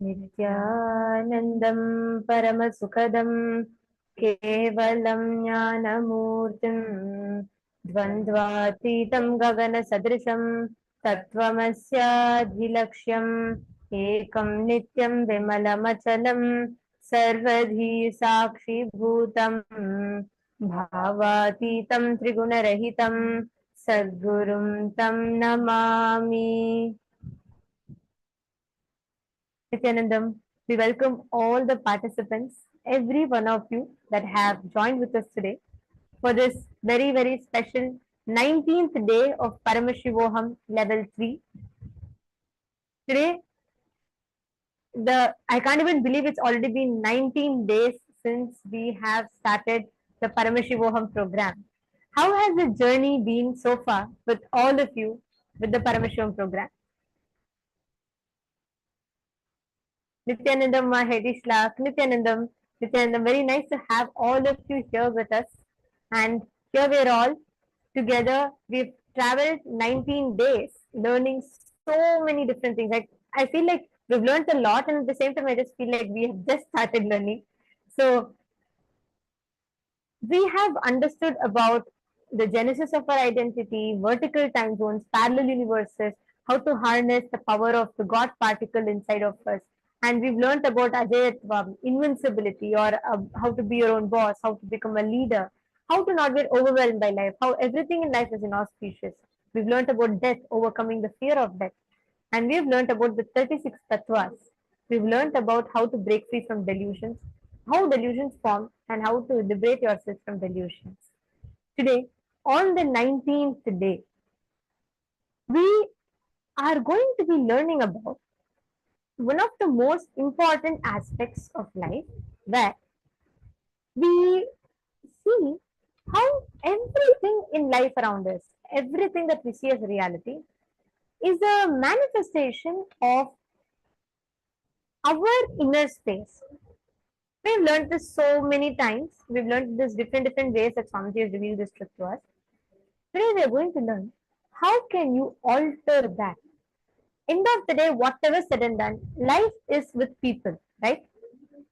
S6: नित्यानन्दं परमसुखदं केवलं ज्ञानमूर्तिं द्वन्द्वातीतं गगनसदृशं तत्त्वमस्याधिलक्ष्यम् एकं नित्यं विमलमचलं सर्वधी साक्षिभूतं भावातीतं त्रिगुणरहितं सद्गुरुं तं Namami. Nityanandam, we welcome all the participants, every one of you that have joined with us today for this very, very special 19th day of Paramashivoham Level 3. Today, I can't even believe it's already been 19 days since we have started the Paramashivoham program. How has the journey been so far with all of you with the Paramashivoham program? Nityanandam, Nityanandam, very nice to have all of you here with us. And here we're all together. We've traveled 19 days learning so many different things. I feel like we've learned a lot, and at the same time, I just feel like we have just started learning. So we have understood about the genesis of our identity, vertical time zones, parallel universes, how to harness the power of the God particle inside of us. And we've learned about Ajayatvam, invincibility, or how to be your own boss, how to become a leader, how to not get overwhelmed by life, how everything in life is inauspicious. We've learned about death, overcoming the fear of death. And we've learned about the 36 tattvas. We've learned about how to break free from delusions, how delusions form, and how to liberate yourself from delusions. Today, on the 19th day, we are going to be learning about one of the most important aspects of life, where we see how everything in life around us, everything that we see as reality, is a manifestation of our inner space. We've learned this so many times. We've learned this different ways that Swamiji has revealed this truth to us. Today we are going to learn how can you alter that. End of the day, whatever said and done, life is with people, right?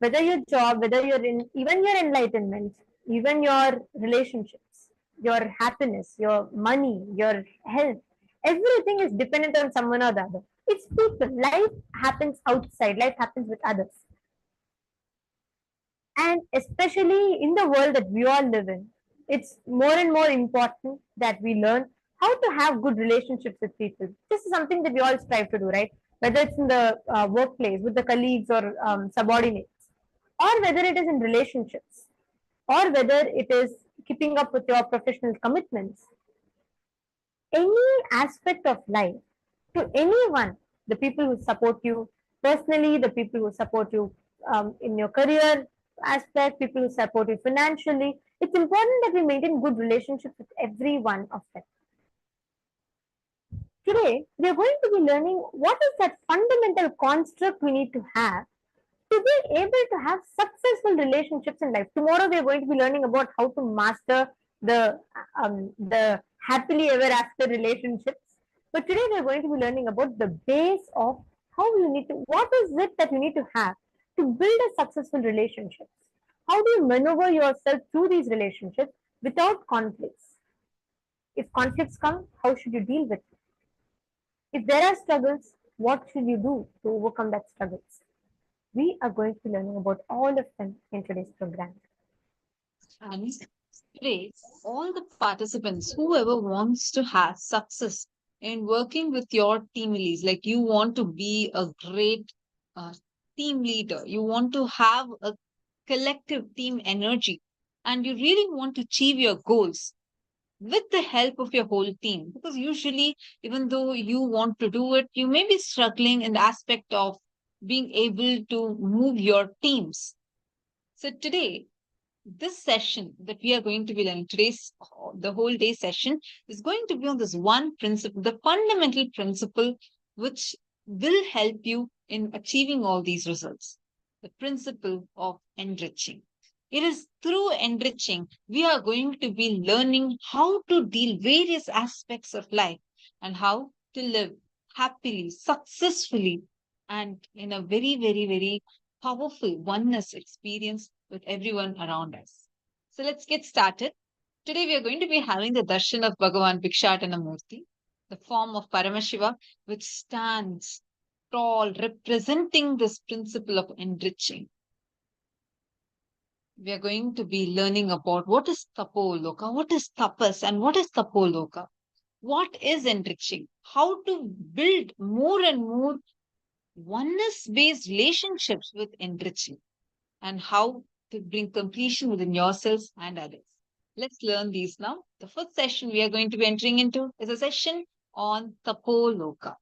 S6: Whether your job, whether you're in, even your enlightenment, even your relationships, your happiness, your money, your health, everything is dependent on someone or the other. It's people. Life happens outside. Life happens with others. And especially in the world that we all live in, it's more and more important that we learn how to have good relationships with people. This is something that we all strive to do, right? Whether it's in the workplace with the colleagues or subordinates, or whether it is in relationships, or whether it is keeping up with your professional commitments. Any aspect of life, to anyone, the people who support you personally, the people who support you in your career aspect, people who support you financially, it's important that we maintain good relationships with every one of them. Today, we are going to be learning what is that fundamental construct we need to have to be able to have successful relationships in life. Tomorrow, we are going to be learning about how to master the happily ever after relationships. But today, we are going to be learning about the base of how you need to, what is it that you need to have to build a successful relationship? How do you maneuver yourself through these relationships without conflicts? If conflicts come, how should you deal with it? If there are struggles, what should you do to overcome that struggles? We are going to be learning about all of them in today's program.
S7: And today, all the participants, whoever wants to have success in working with your team leads, like you want to be a great team leader, you want to have a collective team energy, and you really want to achieve your goals with the help of your whole team. Because usually, even though you want to do it, you may be struggling in the aspect of being able to move your teams. So today, this session that we are going to be learning today's the whole day session is going to be on this one principle, the fundamental principle which will help you in achieving all these results, the principle of enriching. It is through enriching we are going to be learning how to deal various aspects of life and how to live happily, successfully and in a very, very, very powerful oneness experience with everyone around us. So let's get started. Today we are going to be having the darshan of Bhagavan Bhikshatanamurti, the form of Paramashiva, which stands tall, representing this principle of enriching. We are going to be learning about what is Tapoloka, what is Tapas, and what is Tapoloka. What is enriching? How to build more and more oneness based relationships with enriching, and how to bring completion within yourselves and others. Let's learn these now. The first session we are going to be entering into is a session on Tapoloka.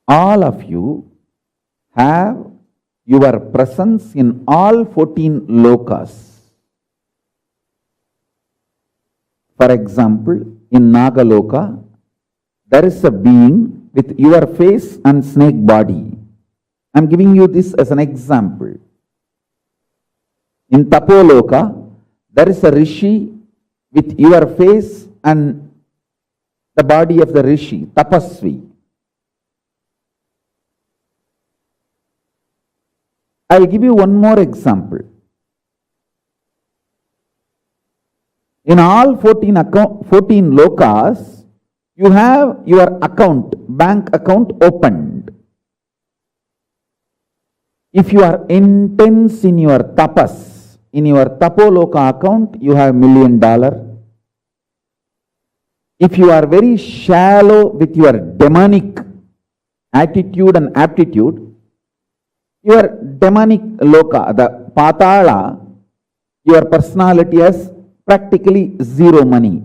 S3: All of you have your presence in all 14 lokas. For example, in Nagaloka, there is a being with your face and snake body. I am giving you this as an example. In Tapoloka, there is a rishi with your face and the body of the rishi, tapasvi. I will give you one more example. In all 14 lokas, you have your bank account opened. If you are intense in your tapas, in your Tapoloka account, you have $1 million. If you are very shallow with your demonic attitude and aptitude, your demonic loka, the patala, your personality has practically zero money.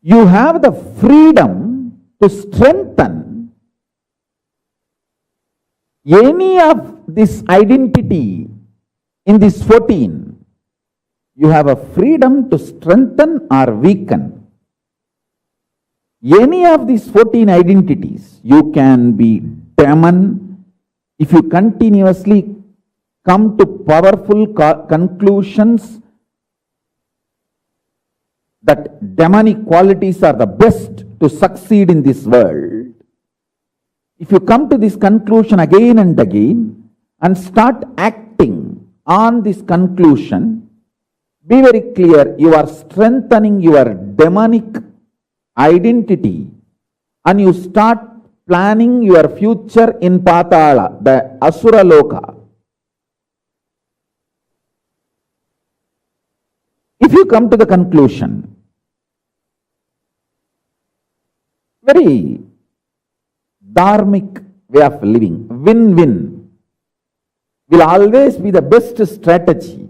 S3: You have the freedom to strengthen any of this identity in this 14. You have a freedom to strengthen or weaken any of these 14 identities. You can be demon if you continuously come to powerful conclusions that demonic qualities are the best to succeed in this world. If you come to this conclusion again and again and start acting on this conclusion, be very clear, you are strengthening your demonic identity and you start planning your future in Patala, the Asura Loka. If you come to the conclusion, very dharmic way of living, win-win, will always be the best strategy.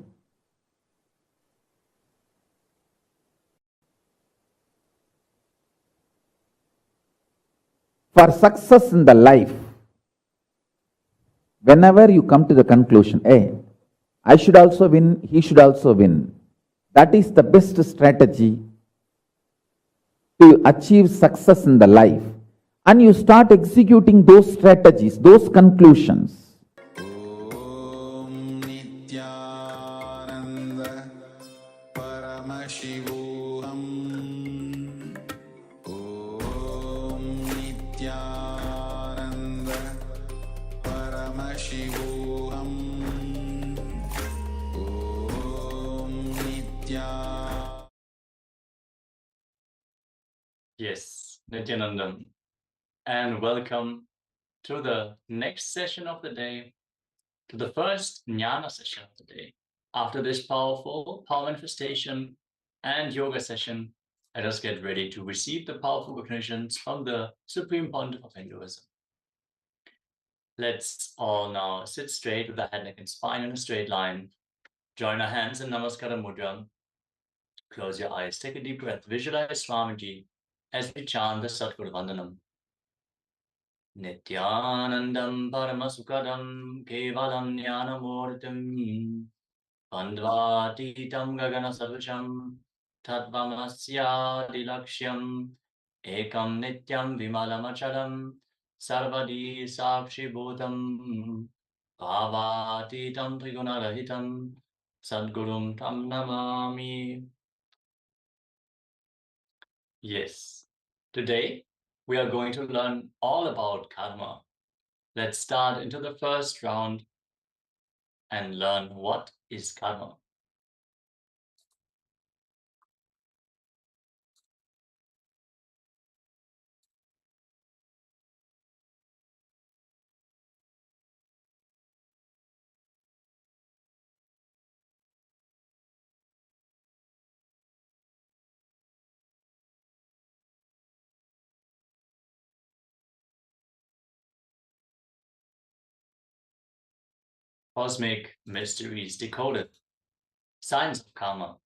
S3: For success in the life. Whenever you come to the conclusion, hey, I should also win, he should also win. That is the best strategy to achieve success in the life. And you start executing those strategies, those conclusions.
S4: Om Nityananda Paramashivoham. Om Nityananda Paramashivoham. Om Nityananda.
S1: Yes, Nityanandam. And welcome to the next session of the day, to the first Jnana session of the day. After this powerful power manifestation and yoga session, let us get ready to receive the powerful cognitions from the Supreme Pontiff of Hinduism. Let's all now sit straight with the head, neck, and spine in a straight line. Join our hands in Namaskara Mudra. Close your eyes, take a deep breath, visualize Swamiji as we chant the Satguru Vandanam. Nityanandam Paramasukadam Kevalam Jnanamurtim Pandvatitam Gagana Sarvacham Tattvamasya Ekam Nityam Vimalamachalam Sarvadi Sakshi Bhutam Bhavatitam Trigunarahitam Sadgurum Tam Namami. Yes. Today, we are going to learn all about karma. Let's start into the first round and learn what is karma. Cosmic mysteries decoded. Science of karma.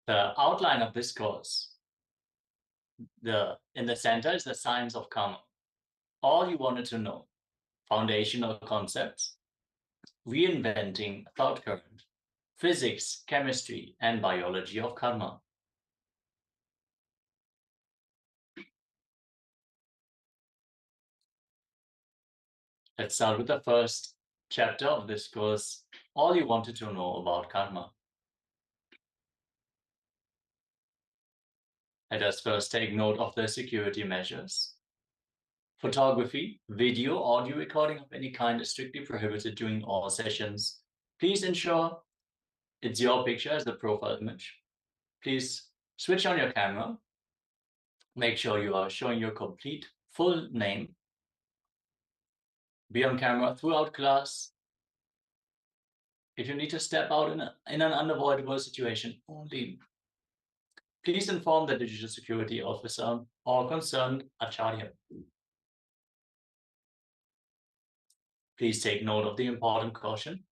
S1: The outline of this course. In the center is the science of karma. All you wanted to know. Foundational concepts. Reinventing thought current. Physics, chemistry, and biology of karma. Let's start with the first chapter of this course, all you wanted to know about karma. Let us first take note of the security measures. Photography, video, audio recording of any kind is strictly prohibited during all sessions. Please ensure it's your picture as the profile image. Please switch on your camera. Make sure you are showing your complete full name. Be on camera throughout class. If you need to step out in an unavoidable situation, only please inform the digital security officer or concerned acharya. Please take note of the important caution.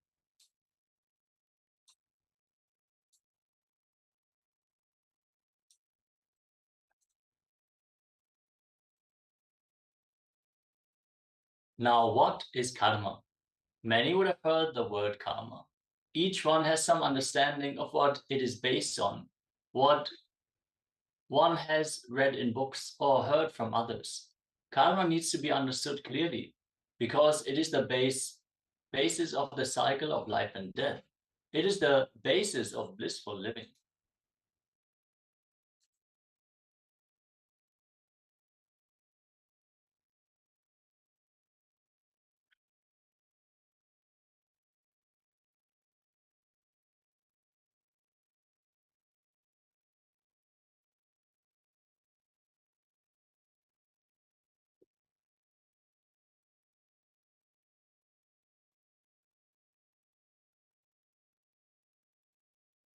S1: Now, what is karma? Many would have heard the word karma. Each one has some understanding of what it is based on, what one has read in books or heard from others. Karma needs to be understood clearly because it is the basis of the cycle of life and death. It is the basis of blissful living.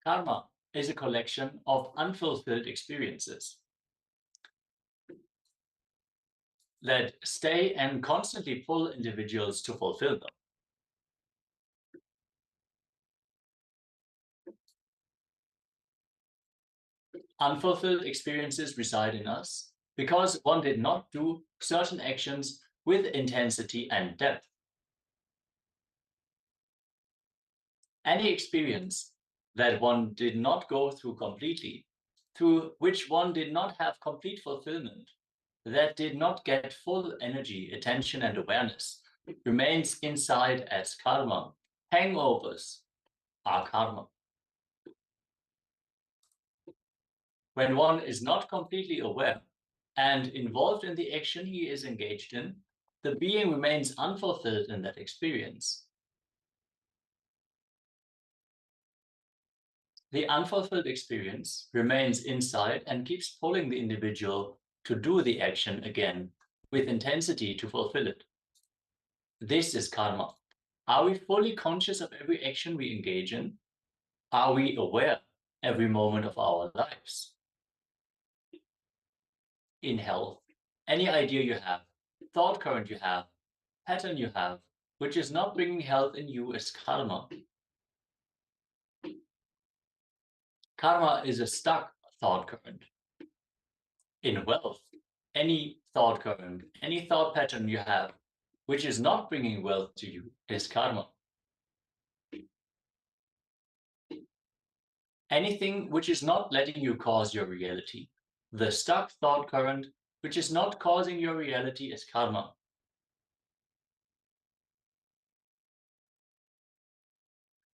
S1: Karma is a collection of unfulfilled experiences that stay and constantly pull individuals to fulfill them. Unfulfilled experiences reside in us because one did not do certain actions with intensity and depth. Any experience that one did not go through completely, through which one did not have complete fulfillment, that did not get full energy, attention, and awareness, remains inside as karma. Hangovers are karma. When one is not completely aware and involved in the action he is engaged in, the being remains unfulfilled in that experience. The unfulfilled experience remains inside and keeps pulling the individual to do the action again with intensity to fulfill it. This is karma. Are we fully conscious of every action we engage in? Are we aware every moment of our lives? In health, any idea you have, thought current you have, pattern you have, which is not bringing health in you is karma. Karma is a stuck thought current. In wealth, any thought current, any thought pattern you have, which is not bringing wealth to you is karma. Anything which is not letting you cause your reality, the stuck thought current, which is not causing your reality is karma.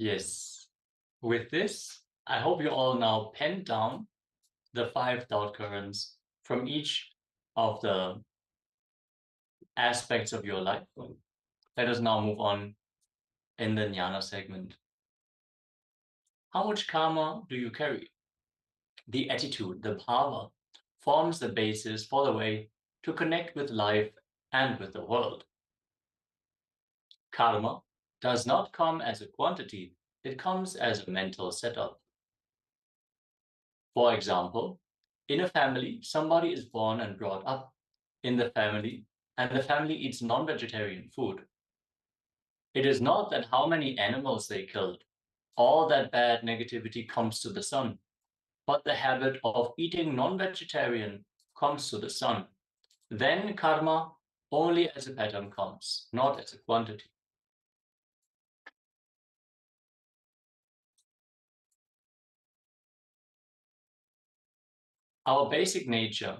S1: Yes. With this, I hope you all now pen down the 5 thought currents from each of the aspects of your life. Let us now move on in the jnana segment. How much karma do you carry? The attitude, the bhava, forms the basis for the way to connect with life and with the world. Karma does not come as a quantity, it comes as a mental setup. For example, in a family, somebody is born and brought up in the family, and the family eats non-vegetarian food. It is not that how many animals they killed, all that bad negativity comes to the son, but the habit of eating non-vegetarian comes to the son. Then karma only as a pattern comes, not as a quantity. Our basic nature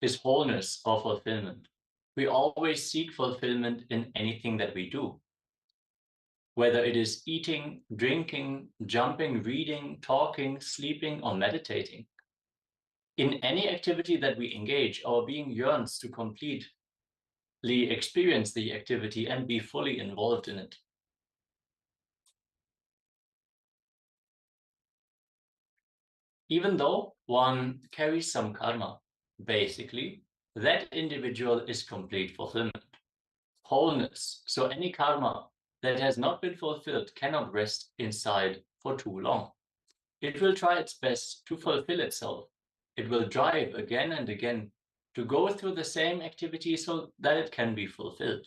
S1: is wholeness or fulfillment. We always seek fulfillment in anything that we do. Whether it is eating, drinking, jumping, reading, talking, sleeping, or meditating. In any activity that we engage, our being yearns to completely experience the activity and be fully involved in it. Even though one carries some karma, basically, that individual is complete fulfillment, wholeness. So any karma that has not been fulfilled cannot rest inside for too long. It will try its best to fulfill itself. It will drive again and again to go through the same activity so that it can be fulfilled.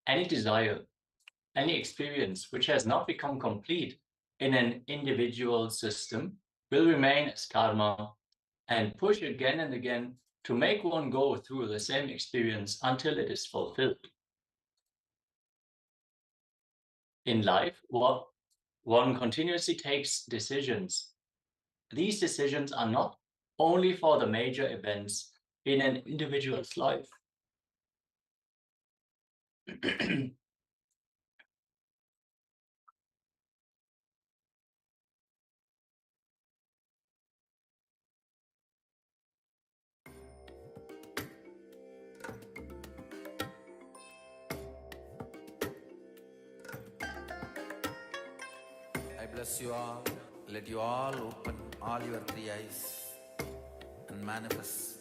S1: Any desire, any experience which has not become complete in an individual system will remain as karma and push again and again to make one go through the same experience until it is fulfilled. In life, one continuously takes decisions. These decisions are not only for the major events in an individual's life.
S4: I bless you all. Let you all open all your 3 eyes and manifest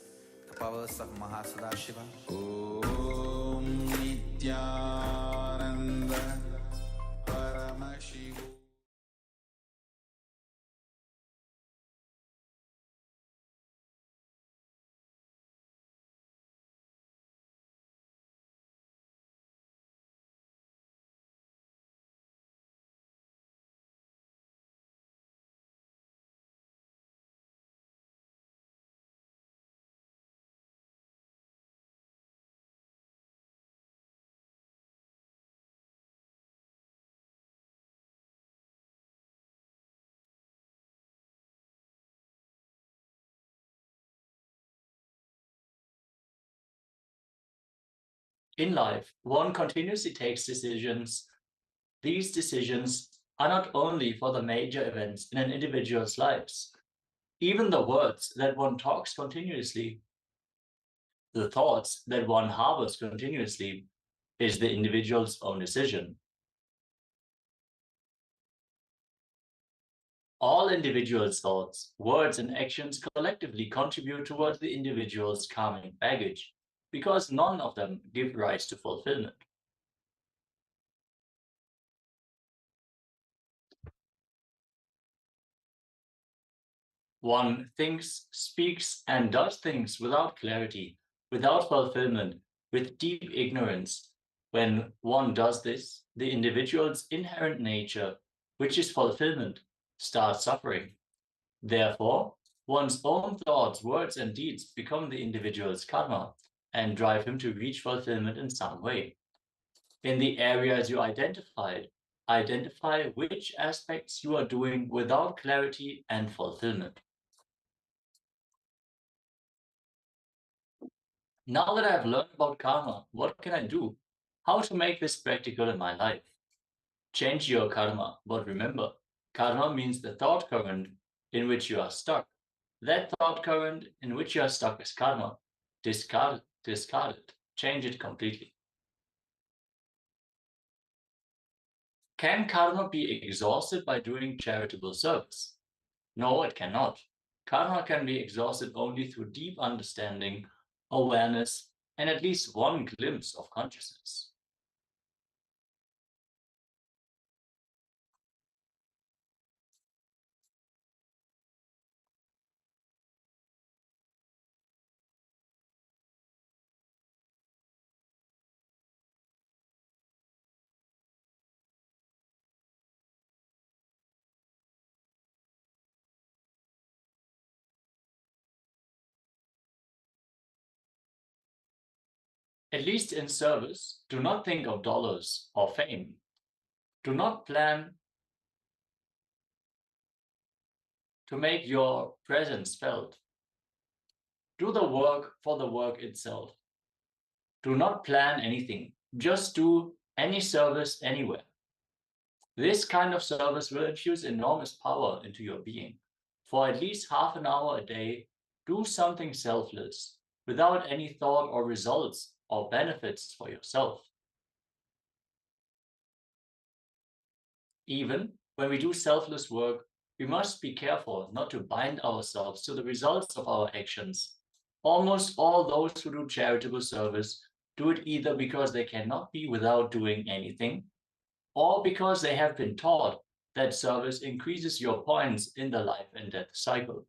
S4: the powers of Mahasudashiva.
S3: Om Nityananda Paramashivoham.
S1: In life, one continuously takes decisions. These decisions are not only for the major events in an individual's lives. Even the words that one talks continuously, the thoughts that one harbors continuously, is the individual's own decision. All individuals' thoughts, words, and actions collectively contribute towards the individual's karmic baggage, because none of them give rise to fulfillment. One thinks, speaks, and does things without clarity, without fulfillment, with deep ignorance. When one does this, the individual's inherent nature, which is fulfillment, starts suffering. Therefore, one's own thoughts, words, and deeds become the individual's karma and drive him to reach fulfillment in some way. In the areas you identified, Identify which aspects you are doing without clarity and fulfillment. Now that I've learned about karma, what can I do? How to make this practical in my life? Change your karma, but remember, karma means the thought current in which you are stuck. That thought current in which you are stuck is karma. Discard it. Change it completely. Can karma be exhausted by doing charitable service? No, it cannot. Karma can be exhausted only through deep understanding, awareness, and at least one glimpse of consciousness. At least in service, do not think of dollars or fame. Do not plan to make your presence felt. Do the work for the work itself. Do not plan anything. Just do any service anywhere. This kind of service will infuse enormous power into your being. For at least half an hour a day, do something selfless, without any thought or results or benefits for yourself. Even when we do selfless work, we must be careful not to bind ourselves to the results of our actions. Almost all those who do charitable service do it either because they cannot be without doing anything, or because they have been taught that service increases your points in the life and death cycle.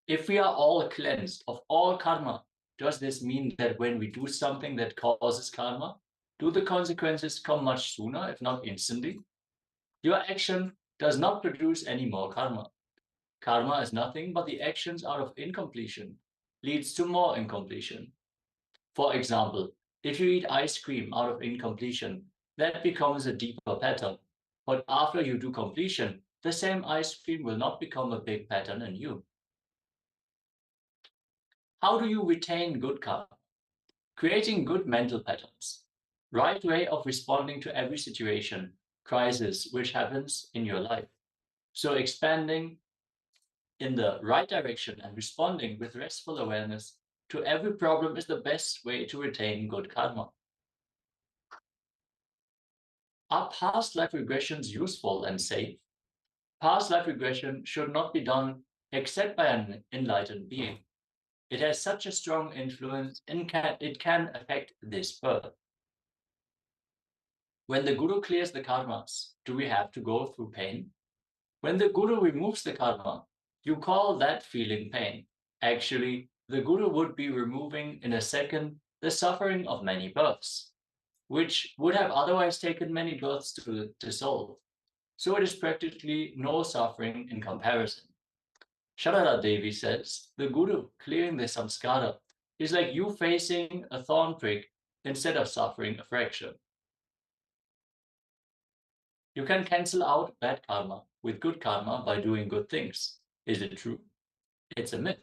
S1: If we are all cleansed of all karma, does this mean that when we do something that causes karma, do the consequences come much sooner, if not instantly? Your action does not produce any more karma. Karma is nothing but the actions out of incompletion, leads to more incompletion. For example, if you eat ice cream out of incompletion, that becomes a deeper pattern. But after you do completion, the same ice cream will not become a big pattern in you. How do you retain good karma? Creating good mental patterns. Right way of responding to every situation, crisis which happens in your life. So expanding in the right direction and responding with restful awareness to every problem is the best way to retain good karma. Are past life regressions useful and safe? Past life regression should not be done except by an enlightened being. It has such a strong influence and it can affect this birth. When the Guru clears the karmas, do we have to go through pain? When the Guru removes the karma, you call that feeling pain. Actually, the Guru would be removing in a second the suffering of many births, which would have otherwise taken many births to dissolve. So it is practically no suffering in comparison. Sharada Devi says, the Guru clearing the samskara is like you facing a thorn prick instead of suffering a fracture. You can cancel out bad karma with good karma by doing good things. Is it true? It's a myth.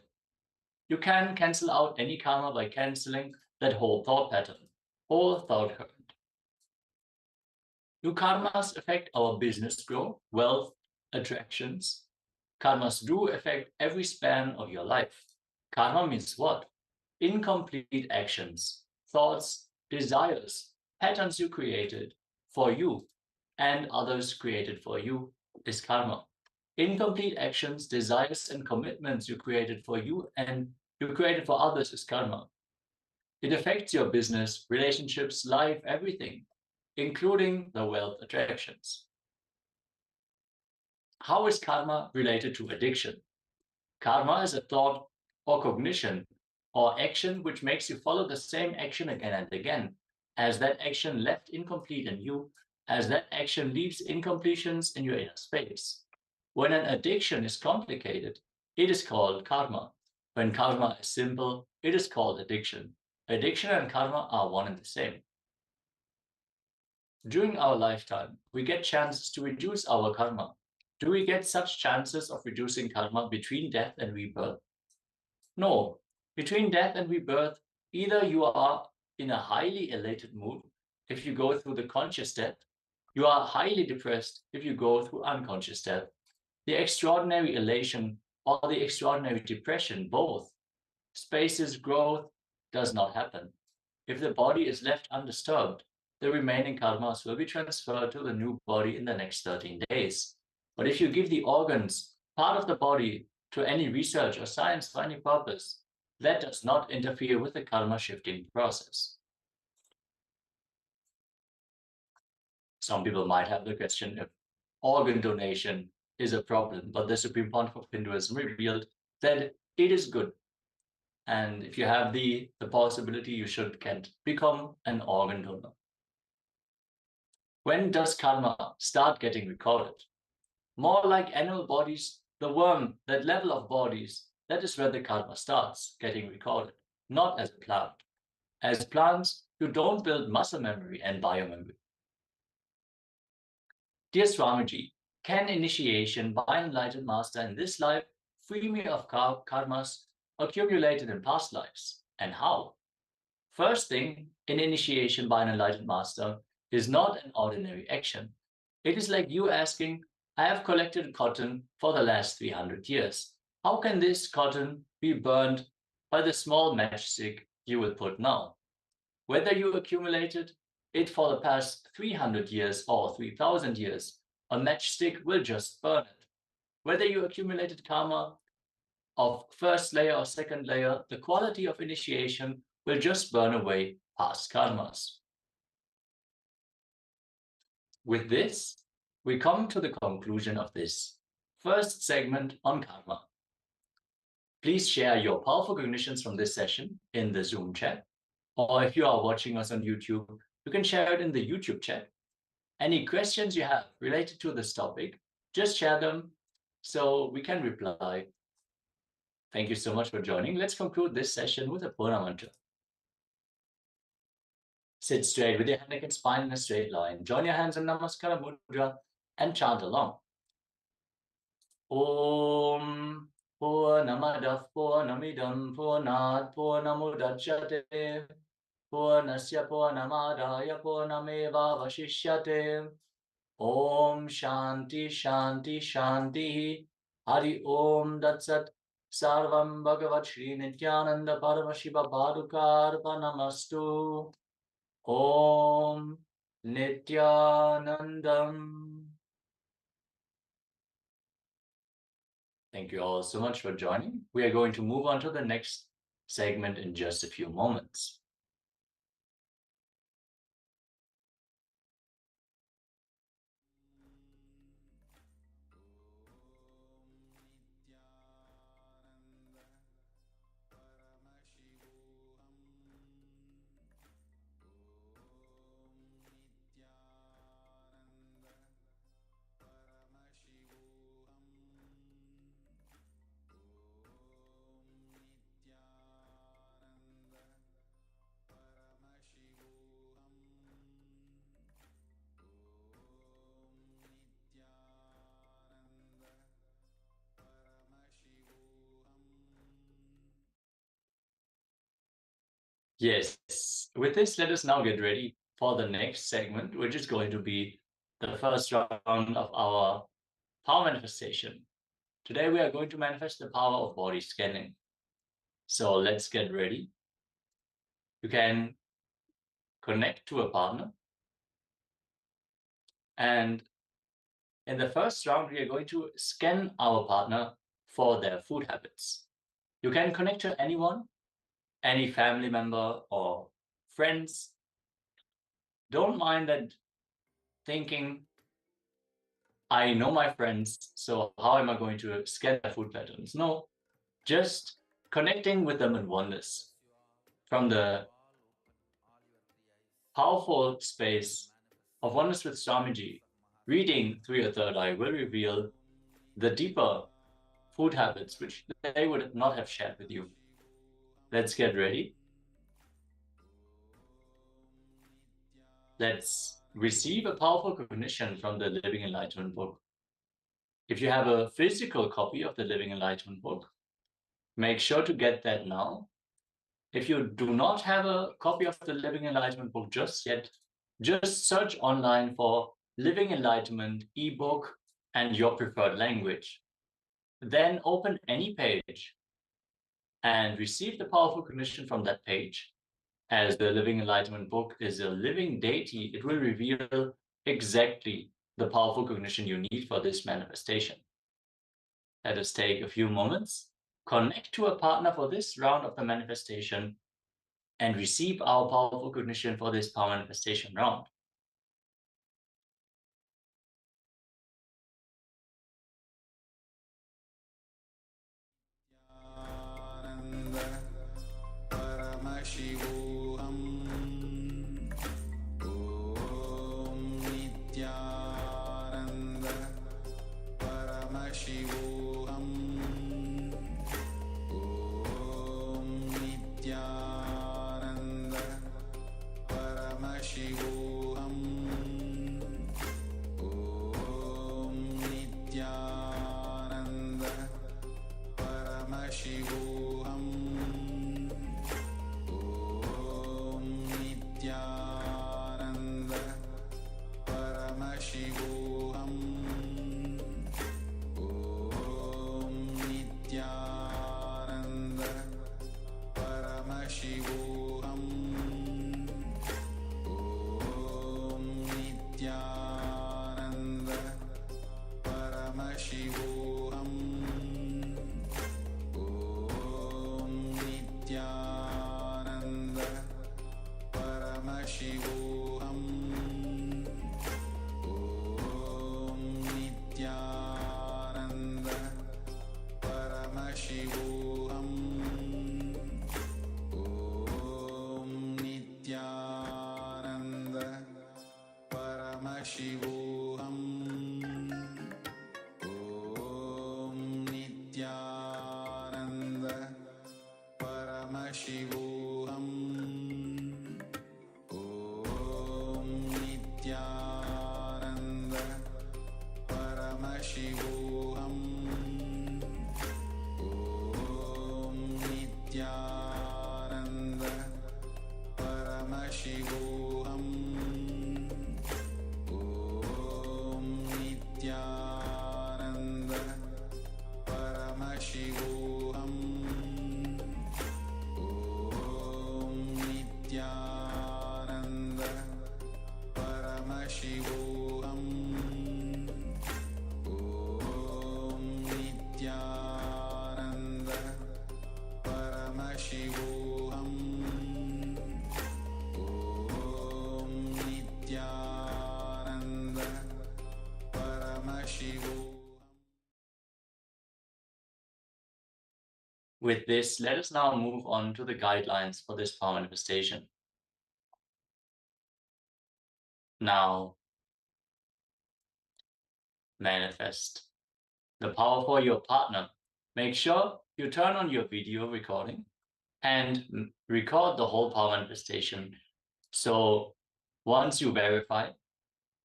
S1: You can cancel out any karma by canceling that whole thought pattern, whole thought current. Do karmas affect our business growth, wealth, attractions? Karmas do affect every span of your life. Karma means what? Incomplete actions, thoughts, desires, patterns you created for you and others created for you is karma. Incomplete actions, desires, and commitments you created for you and you created for others is karma. It affects your business, relationships, life, everything, including the wealth attractions. How is karma related to addiction? Karma is a thought or cognition or action which makes you follow the same action again and again, as that action left incomplete in you, as that action leaves incompletions in your inner space. When an addiction is complicated, it is called karma. When karma is simple, it is called addiction. Addiction and karma are one and the same. During our lifetime, we get chances to reduce our karma. Do we get such chances of reducing karma between death and rebirth? No. Between death and rebirth, either you are in a highly elated mood if you go through the conscious death, you are highly depressed if you go through unconscious death. The extraordinary elation or the extraordinary depression, both. Space's growth does not happen. If the body is left undisturbed, the remaining karmas will be transferred to the new body in the next 13 days. But if you give the organs, part of the body, to any research or science for any purpose, that does not interfere with the karma shifting process. Some people might have the question if organ donation is a problem, but the Supreme Pontiff of Hinduism revealed that it is good. And if you have the possibility, you should become an organ donor. When does karma start getting recorded? More like animal bodies, the worm, that level of bodies, that is where the karma starts getting recorded, not as a plant. As plants, you don't build muscle memory and biomemory. Dear Swamiji, can initiation by an enlightened master in this life free me of karmas accumulated in past lives, and how? First thing, an initiation by an enlightened master is not an ordinary action. It is like you asking, I have collected cotton for the last 300 years. How can this cotton be burned by the small matchstick you will put now? Whether you accumulated it for the past 300 years or 3,000 years, a matchstick will just burn it. Whether you accumulated karma of first layer or second layer, the quality of initiation will just burn away past karmas. With this, we come to the conclusion of this first segment on karma. Please share your powerful cognitions from this session in the Zoom chat, or if you are watching us on YouTube, you can share it in the YouTube chat. Any questions you have related to this topic, just share them so we can reply. Thank you so much for joining. Let's conclude this session with a Purna mantra. Sit straight with your hand against spine in a straight line. Join your hands in Namaskara Mudra and chant along. Om Purnamadav Purnamidam Purnat Purnamudachyate Purnasya Purnamadaya Purnameva Vashishyate. Om Shanti Shanti Shanti Hari Om Datsat Sarvam Bhagavat Shri Nityananda Paramashiva Padukarpanamastu. Om Nityanandam. Thank you all so much for joining. We are going to move on to the next segment in just a few moments. Yes, with this, let us now get ready for the next segment, which is going to be the first round of our power manifestation. Today, we are going to manifest the power of body scanning. So let's get ready. You can connect to a partner. And in the first round, we are going to scan our partner for their food habits. You can connect to anyone, any family member or friends. Don't mind that thinking, I know my friends, so how am I going to scan their food patterns? No, just connecting with them in oneness from the powerful space of oneness with Swamiji. Reading through your third eye will reveal the deeper food habits which they would not have shared with you. Let's get ready. Let's receive a powerful cognition from the Living Enlightenment book. If you have a physical copy of the Living Enlightenment book, make sure to get that now. If you do not have a copy of the Living Enlightenment book just yet, just search online for Living Enlightenment ebook and your preferred language. Then open any page and receive the powerful cognition from that page. As the Living Enlightenment book is a living deity, it will reveal exactly the powerful cognition you need for this manifestation. Let us take a few moments, connect to a partner for this round of the manifestation, and receive our powerful cognition for this power manifestation round.
S4: Paramashivoham Om Nityananda Paramashivoham Om Nityananda Paramashivoham Om Nityananda Paramashivoham Nityananda Paramashivoham Om Nityananda Paramashivoham Om Nityananda Paramashivoham Om Nityananda Paramashivoham Om Nityananda Paramashivoham Om Nityananda Paramashivoham Om Nityananda Paramashivoham Om Nityananda Paramashivoham Om Nityananda Paramashivoham Om Nityananda Paramashivoham Om Nityananda Paramashivoham Om Nityananda Paramashivoham Om Nityananda Paramashivoham.
S1: With this, let us now move on to the guidelines for this power manifestation. Now, manifest the power for your partner. Make sure you turn on your video recording and record the whole power manifestation. So once you verify,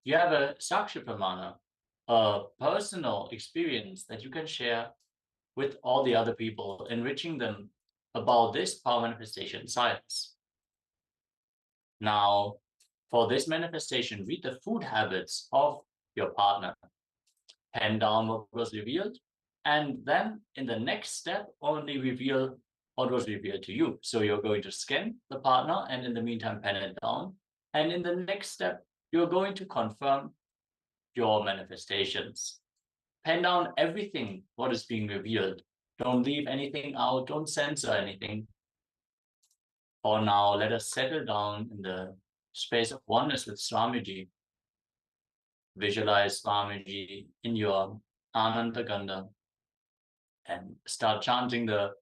S1: you have a Sakshi Pramana, a personal experience that you can share with all the other people, enriching them about this power manifestation science. Now, for this manifestation, read the food habits of your partner. Pen down what was revealed, and then in the next step, only reveal what was revealed to you. So you're going to scan the partner, and in the meantime, pen it down. And in the next step, you're going to confirm your manifestations. Pen down everything what is being revealed. Don't leave anything out. Don't censor anything. For now, let us settle down in the space of oneness with Swamiji. Visualize Swamiji in your Ananta Ganda and start chanting the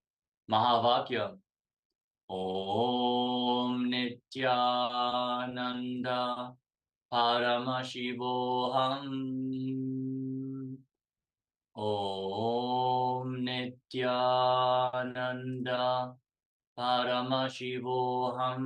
S1: Mahavakya. Om Nityananda Paramashivoham. Om Nityananda Paramashivoham.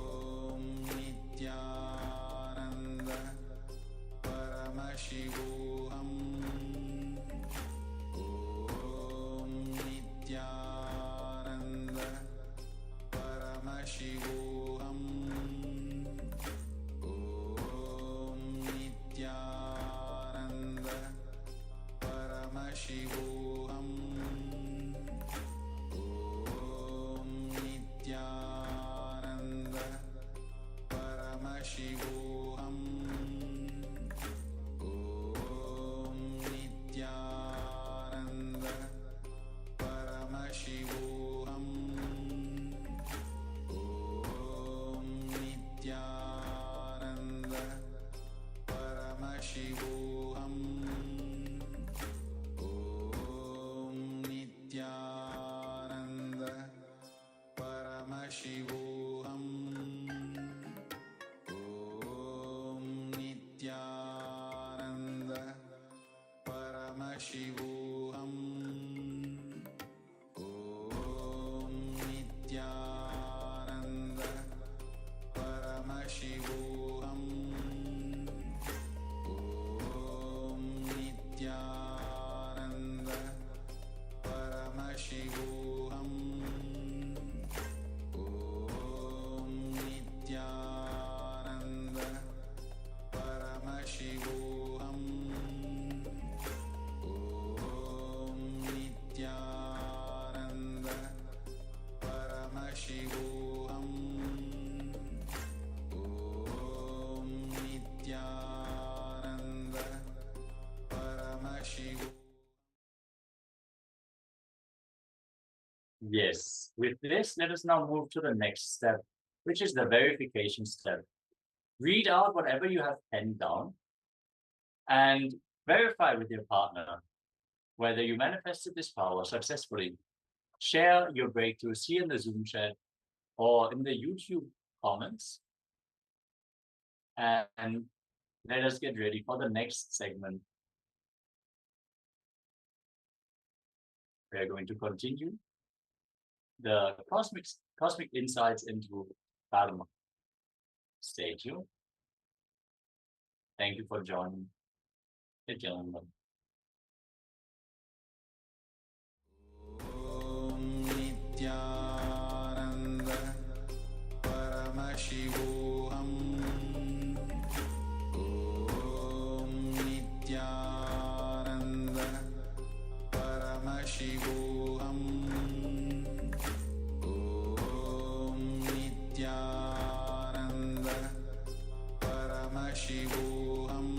S1: Yes. With this, let us now move to the next step, which is the verification step. Read out whatever you have penned down and verify with your partner whether you manifested this power successfully. Share your breakthroughs here in the Zoom chat or in the YouTube comments. And let us get ready for the next segment. We are going to continue the cosmic insights into karma. Stay tuned. Thank you for joining. Nityananda.
S4: Nityananda Paramashivoham Om Nityananda Paramashivoham Om Nityananda Paramashivoham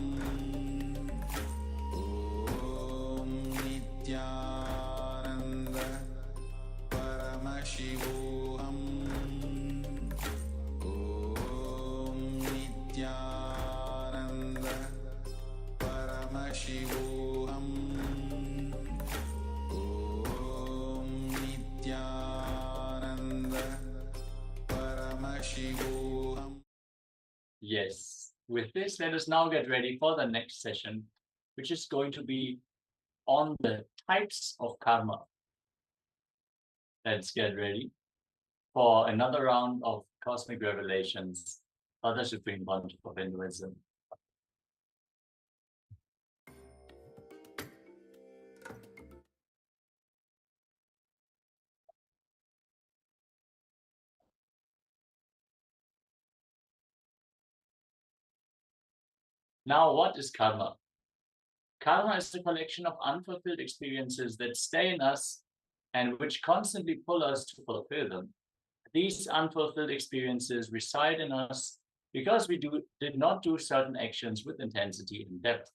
S4: Om Nityananda Paramashivoham Om Nityananda Paramashivoham Om Nityananda Paramashivoham.
S1: Yes. With this, let us now get ready for the next session, which is going to be on the types of karma. Let's get ready for another round of cosmic revelations by the Supreme Pontiff of Hinduism. Now, what is karma? Karma is the collection of unfulfilled experiences that stay in us and which constantly pull us to fulfill them. These unfulfilled experiences reside in us because we did not do certain actions with intensity and depth.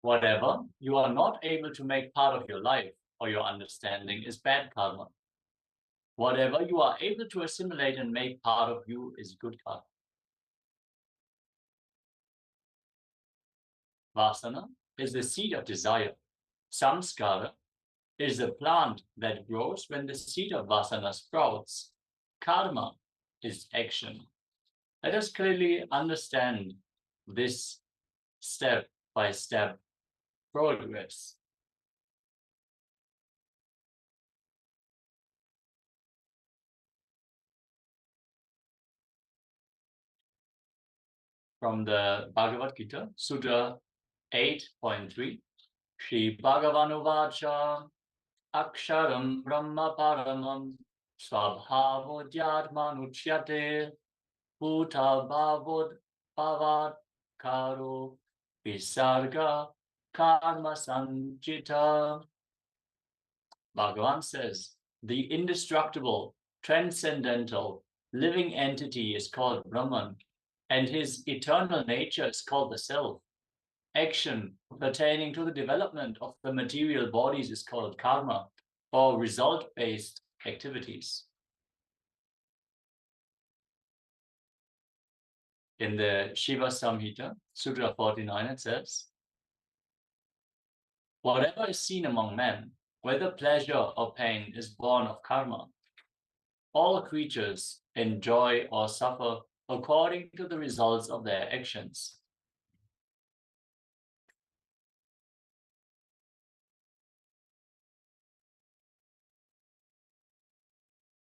S1: Whatever you are not able to make part of your life or your understanding is bad karma. Whatever you are able to assimilate and make part of you is good karma. Vasana is the seed of desire. Samskara is the plant that grows when the seed of vasana sprouts. Karma is action. Let us clearly understand this step-by-step progress. From the Bhagavad Gita, Sutra 8.3, Shri Bhagavan Aksharam Brahma Paramam Swabhavodyatmanuchyate Bhuta Bhavod Bhavat Karo Visarga Karma Sanjita. Bhagavan says, the indestructible, transcendental, living entity is called Brahman, and his eternal nature is called the self. Action pertaining to the development of the material bodies is called karma, or result-based activities. In the Shiva Samhita, Sutra 49, it says, whatever is seen among men, whether pleasure or pain, is born of karma. All creatures enjoy or suffer according to the results of their actions.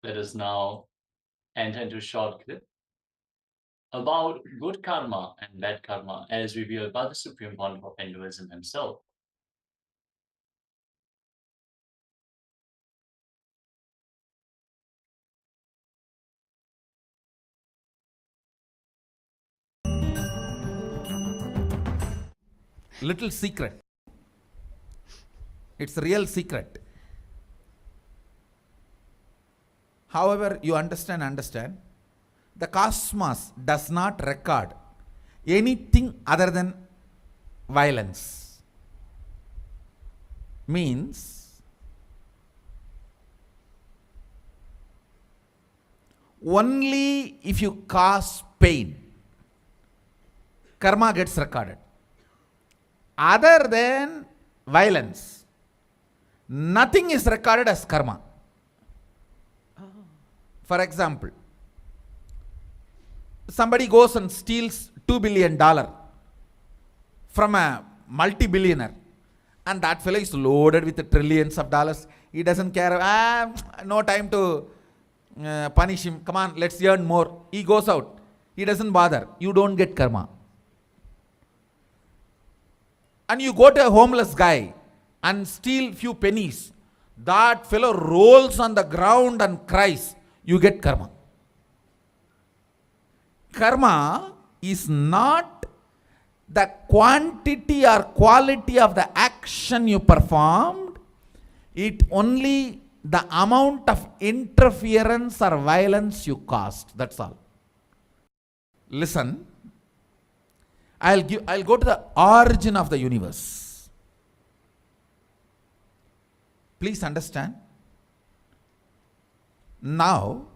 S1: Let us now enter into a short clip about good karma and bad karma as revealed by the Supreme Pontiff of Hinduism himself.
S8: Little secret. It's a real secret. However you understand, the cosmos does not record anything other than violence. means only if you cause pain, karma gets recorded. Other than violence, nothing is recorded as karma. For example, somebody goes and steals $2 billion from a multi-billionaire, and that fellow is loaded with trillions of dollars. He doesn't care. No time to punish him. Come on, let's earn more. He goes out. He doesn't bother. You don't get karma. And you go to a homeless guy and steal few pennies. That fellow rolls on the ground and cries. You get karma. Karma is not the quantity or quality of the action you performed. It only the amount of interference or violence you caused. That's all. Listen. I'll go to the origin of the universe. Please understand. Now,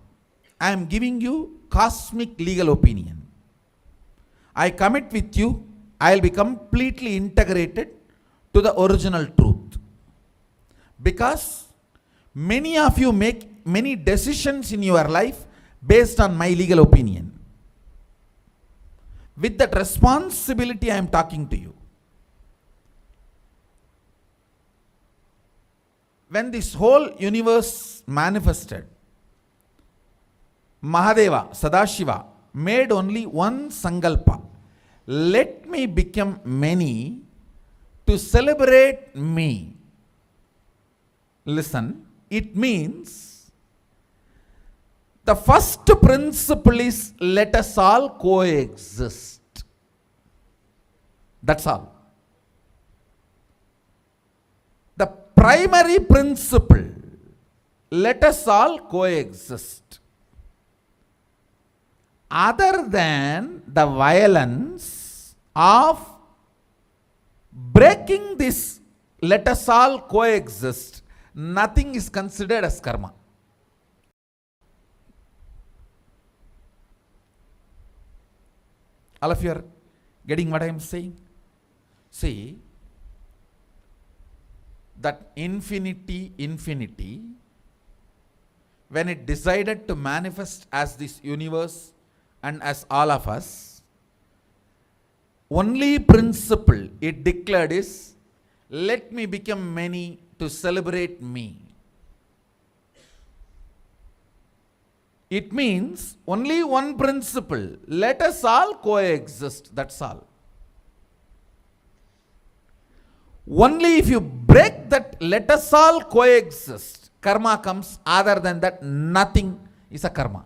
S8: I am giving you cosmic legal opinion. I commit with you, I will be completely integrated to the original truth. Because many of you make many decisions in your life based on my legal opinion. With that responsibility, I am talking to you. When this whole universe manifested, Mahadeva, Sadashiva, made only one sankalpa. Let me become many to celebrate me. Listen, it means the first principle is let us all coexist. That's all. The primary principle, let us all coexist. Other than the violence of breaking this, let us all coexist, nothing is considered as karma. All of you are getting what I am saying? See, that infinity, when it decided to manifest as this universe and as all of us, only principle it declared is, let me become many to celebrate me. It means only one principle, let us all coexist, that's all. Only if you break that let us all coexist, karma comes. Other than that, nothing is a karma.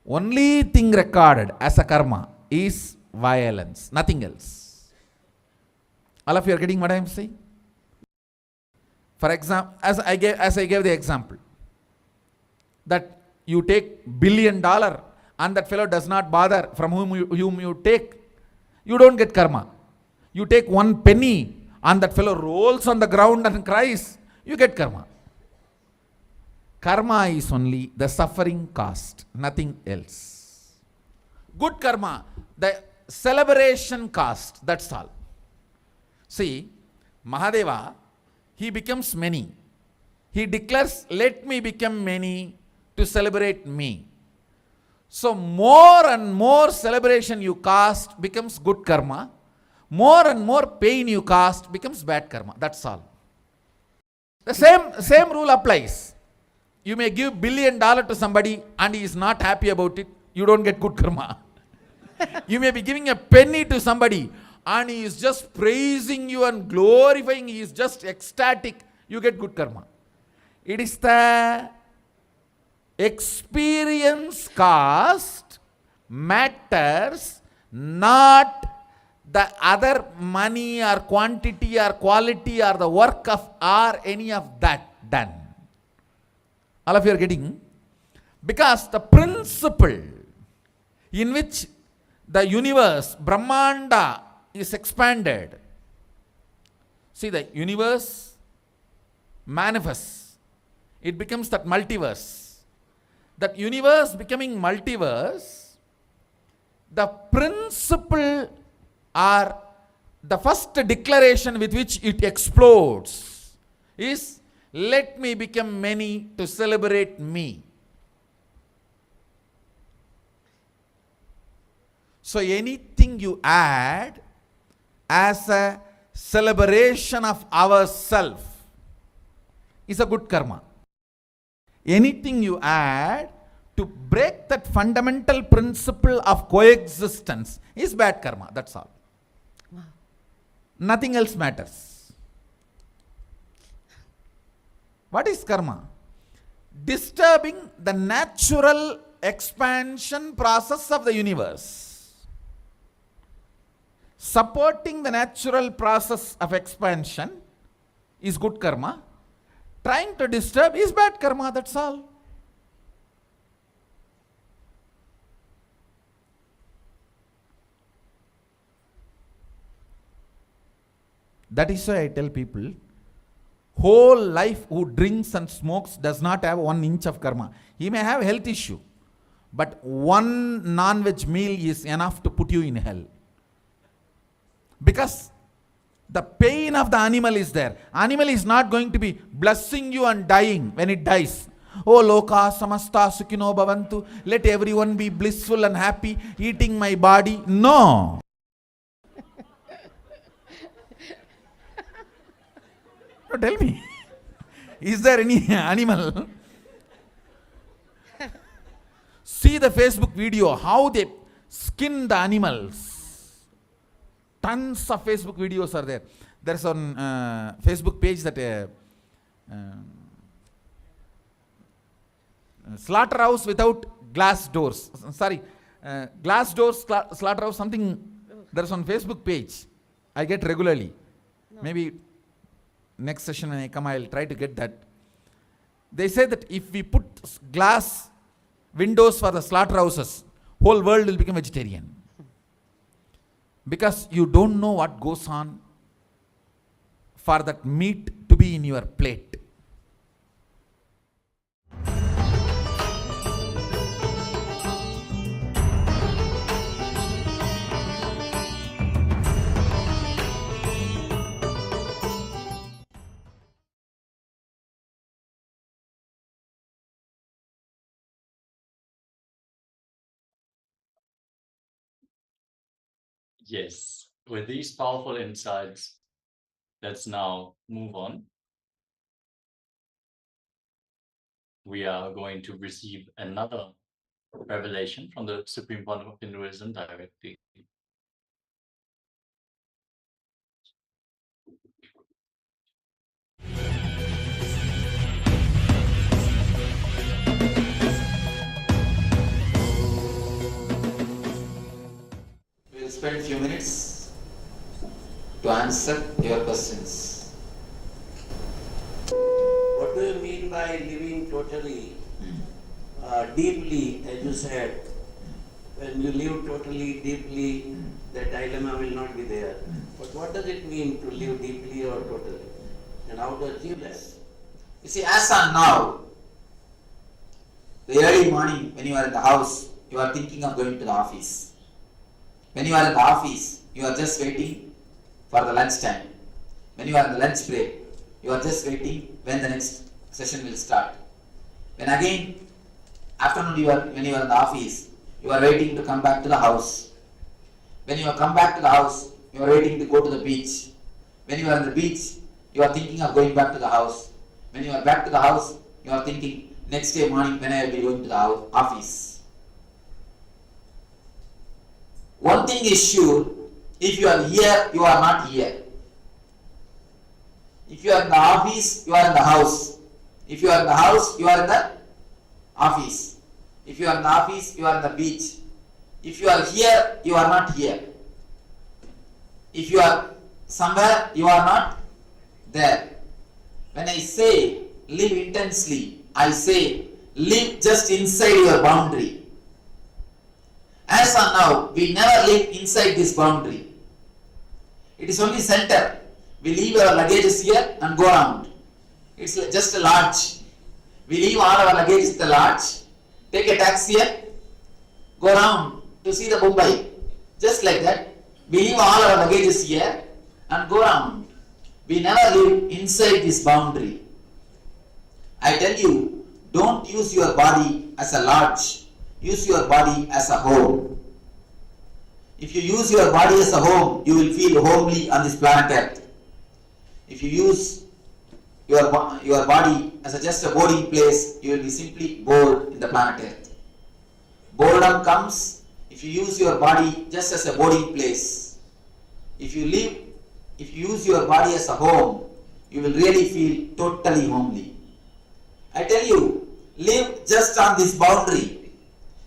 S8: Only thing recorded as a karma is violence, nothing else. All of you are getting what I am saying? For example, as I gave the example, that you take $1 billion and that fellow does not bother from whom you take, you don't get karma. You take 1 penny and that fellow rolls on the ground and cries, you get karma. Karma is only the suffering cost, nothing else. Good karma, the celebration cost, that's all. See, Mahadeva, he becomes many. He declares, let me become many to celebrate me. So more and more celebration you cast becomes good karma. More and more pain you cast becomes bad karma. That's all. The same rule applies. You may give $1 billion to somebody and he is not happy about it. You don't get good karma. You may be giving a penny to somebody and he is just praising you and glorifying. He is just ecstatic. You get good karma. It is the experience cost matters, not the other money or quantity or quality or the work of or any of that done. All of you are getting? Because the principle in which the universe, Brahmanda, is expanded. See, the universe manifests. It becomes that multiverse. That universe becoming multiverse, the principle or the first declaration with which it explodes is, let me become many to celebrate me. So anything you add as a celebration of ourself is a good karma. Anything you add to break that fundamental principle of coexistence is bad karma. That's all.
S9: Wow.
S8: Nothing else matters. What is karma? Disturbing the natural expansion process of the universe. Supporting the natural process of expansion is good karma. Trying to disturb is bad karma, that's all. That is why I tell people, whole life who drinks and smokes does not have 1 inch of karma. He may have health issue, but one non-veg meal is enough to put you in hell. Because the pain of the animal is there. Animal is not going to be blessing you and dying when it dies. Oh loka samasta sukhino bhavantu. Let everyone be blissful and happy eating my body. No. No, tell me. Is there any animal? See the Facebook video, how they skin the animals. Tons of Facebook videos are there. There's on Facebook page that slaughterhouse without glass doors. Sorry, glass doors slaughterhouse, something. There's on Facebook page. I get regularly. No. Maybe next session when I come, I'll try to get that. They say that if we put glass windows for the slaughterhouses, whole world will become vegetarian. Because you don't know what goes on for that meat to be in your plate.
S1: Yes, with these powerful insights, let's now move on. We are going to receive another revelation from the Supreme Pontiff of Hinduism directly.
S3: We'll spend a few minutes to answer your questions.
S10: What do you mean by living totally, deeply, as you said? When you live totally, deeply, the dilemma will not be there. But what does it mean to live deeply or totally? And how to achieve that?
S3: You see, as on now, the early morning when you are in the house, you are thinking of going to the office. When you are in the office, you are just waiting for the lunch time. When you are in the lunch break, you are just waiting when the next session will start. When again, afternoon when you are in the office, you are waiting to come back to the house. When you come back to the house, you are waiting to go to the beach. When you are on the beach, you are thinking of going back to the house. When you are back to the house, you are thinking next day morning when I will be going to the office. One thing is sure, if you are here, you are not here. If you are in the office, you are in the house. If you are in the house, you are in the office. If you are in the office, you are in the beach. If you are here, you are not here. If you are somewhere, you are not there. When I say live intensely, I say live just inside your boundary. As on now, we never live inside this boundary. It is only center. We leave our luggages here and go around. It's just a lodge. We leave all our luggage at the lodge, take a taxi here, go around to see the Mumbai. Just like that, we leave all our luggages here and go around. We never live inside this boundary. I tell you, don't use your body as a lodge. Use your body as a home. If you use your body as a home, you will feel homely on this planet Earth. If you use your body as just a boarding place, you will be simply bored in the planet Earth. Boredom comes if you use your body just as a boarding place. If you use your body as a home, you will really feel totally homely. I tell you, live just on this boundary.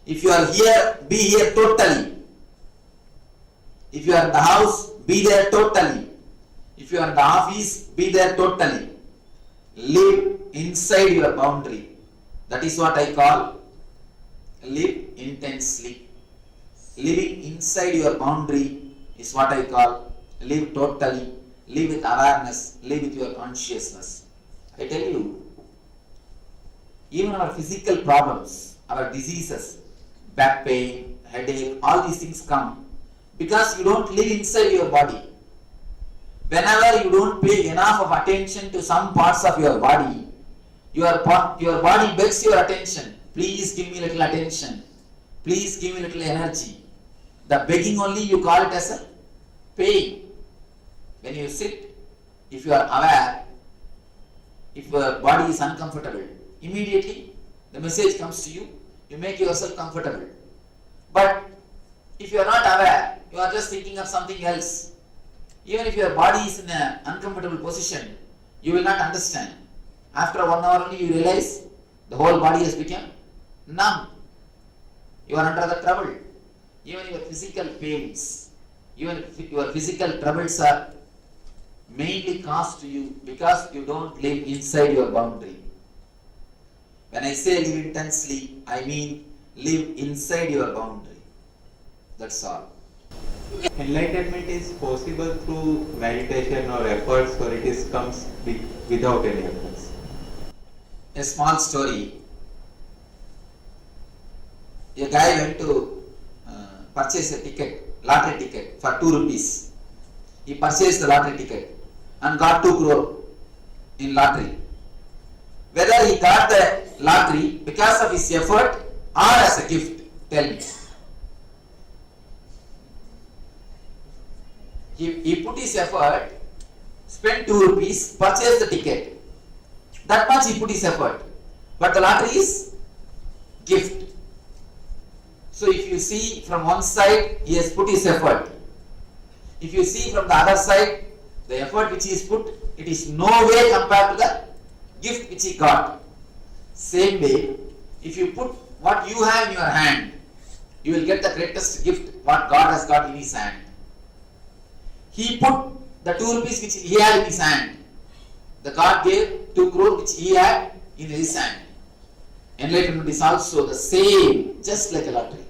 S3: If you are here, be here totally. If you are in the house, be there totally. If you are in the office, be there totally. Live inside your boundary. That is what I call live intensely. Living inside your boundary is what I call live totally, live with awareness, live with your consciousness. I tell you, even our physical problems, our diseases, back pain, headache, all these things come because you don't live inside your body. Whenever you don't pay enough of attention to some parts of your body, your body begs your attention. Please give me little attention. Please give me little energy. The begging only you call it as a pain. When you sit, if you are aware, if your body is uncomfortable, immediately the message comes to you, you make yourself comfortable. But if you are not aware, you are just thinking of something else. Even if your body is in an uncomfortable position, you will not understand. After 1 hour only you realize the whole body has become numb. You are under the trouble. Even your physical pains, even your physical troubles are mainly caused to you because you don't live inside your boundary. When I say live intensely, I mean live inside your boundary. That's all.
S9: Enlightenment is possible through meditation or efforts, or it comes without any efforts?
S3: A small story. A guy went to purchase a ticket, lottery ticket for 2 rupees. He purchased the lottery ticket and got 2 crore in lottery. Whether he got the lottery because of his effort or as a gift, tell me. He put his effort, spent 2 rupees, purchased the ticket. That much he put his effort. But the lottery is gift. So if you see from one side, he has put his effort. If you see from the other side, the effort which he has put, it is no way compared to the gift which he got. Same way, if you put what you have in your hand, you will get the greatest gift what God has got in his hand. He put the 2 rupees which he had in his hand. The God gave 2 crore which he had in his hand. Enlightenment is also the same, just like a lottery.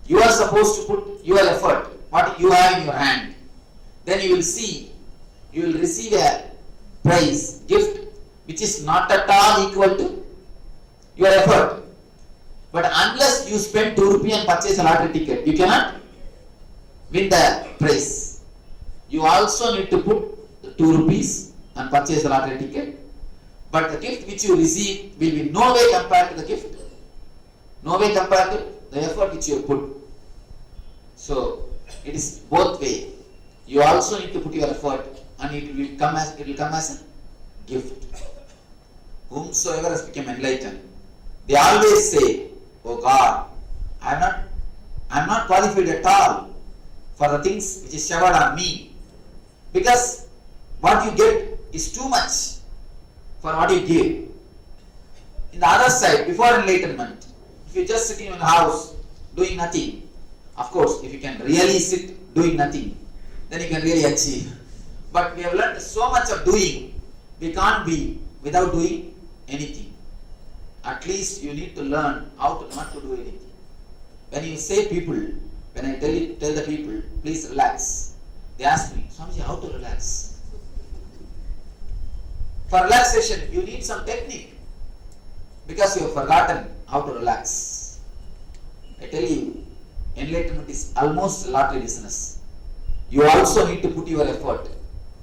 S3: You are supposed to put your effort, what you have in your hand. Then you will see, you will receive a prize, gift, which is not at all equal to your effort. But unless you spend 2 rupees and purchase a lottery ticket, you cannot win the prize. You also need to put the 2 rupees and purchase the lottery ticket. But the gift which you receive will be no way compared to the gift. No way compared to the effort which you put. So it is both way. You also need to put your effort and it will come as a gift. Whomsoever has become enlightened, they always say, "Oh God, I am not qualified at all for the things which is showered on me. Because what you get is too much for what you give." In the other side, before enlightenment, if you just sitting in the house doing nothing, of course, if you can really sit doing nothing, then you can really achieve. But we have learned so much of doing, we can't be without doing anything. At least you need to learn how to not to do anything. When you say people, when I tell the people, please relax, they ask me, "Swamiji, how to relax?" For relaxation, you need some technique because you have forgotten how to relax. I tell you, enlightenment is almost lottery business. You also need to put your effort.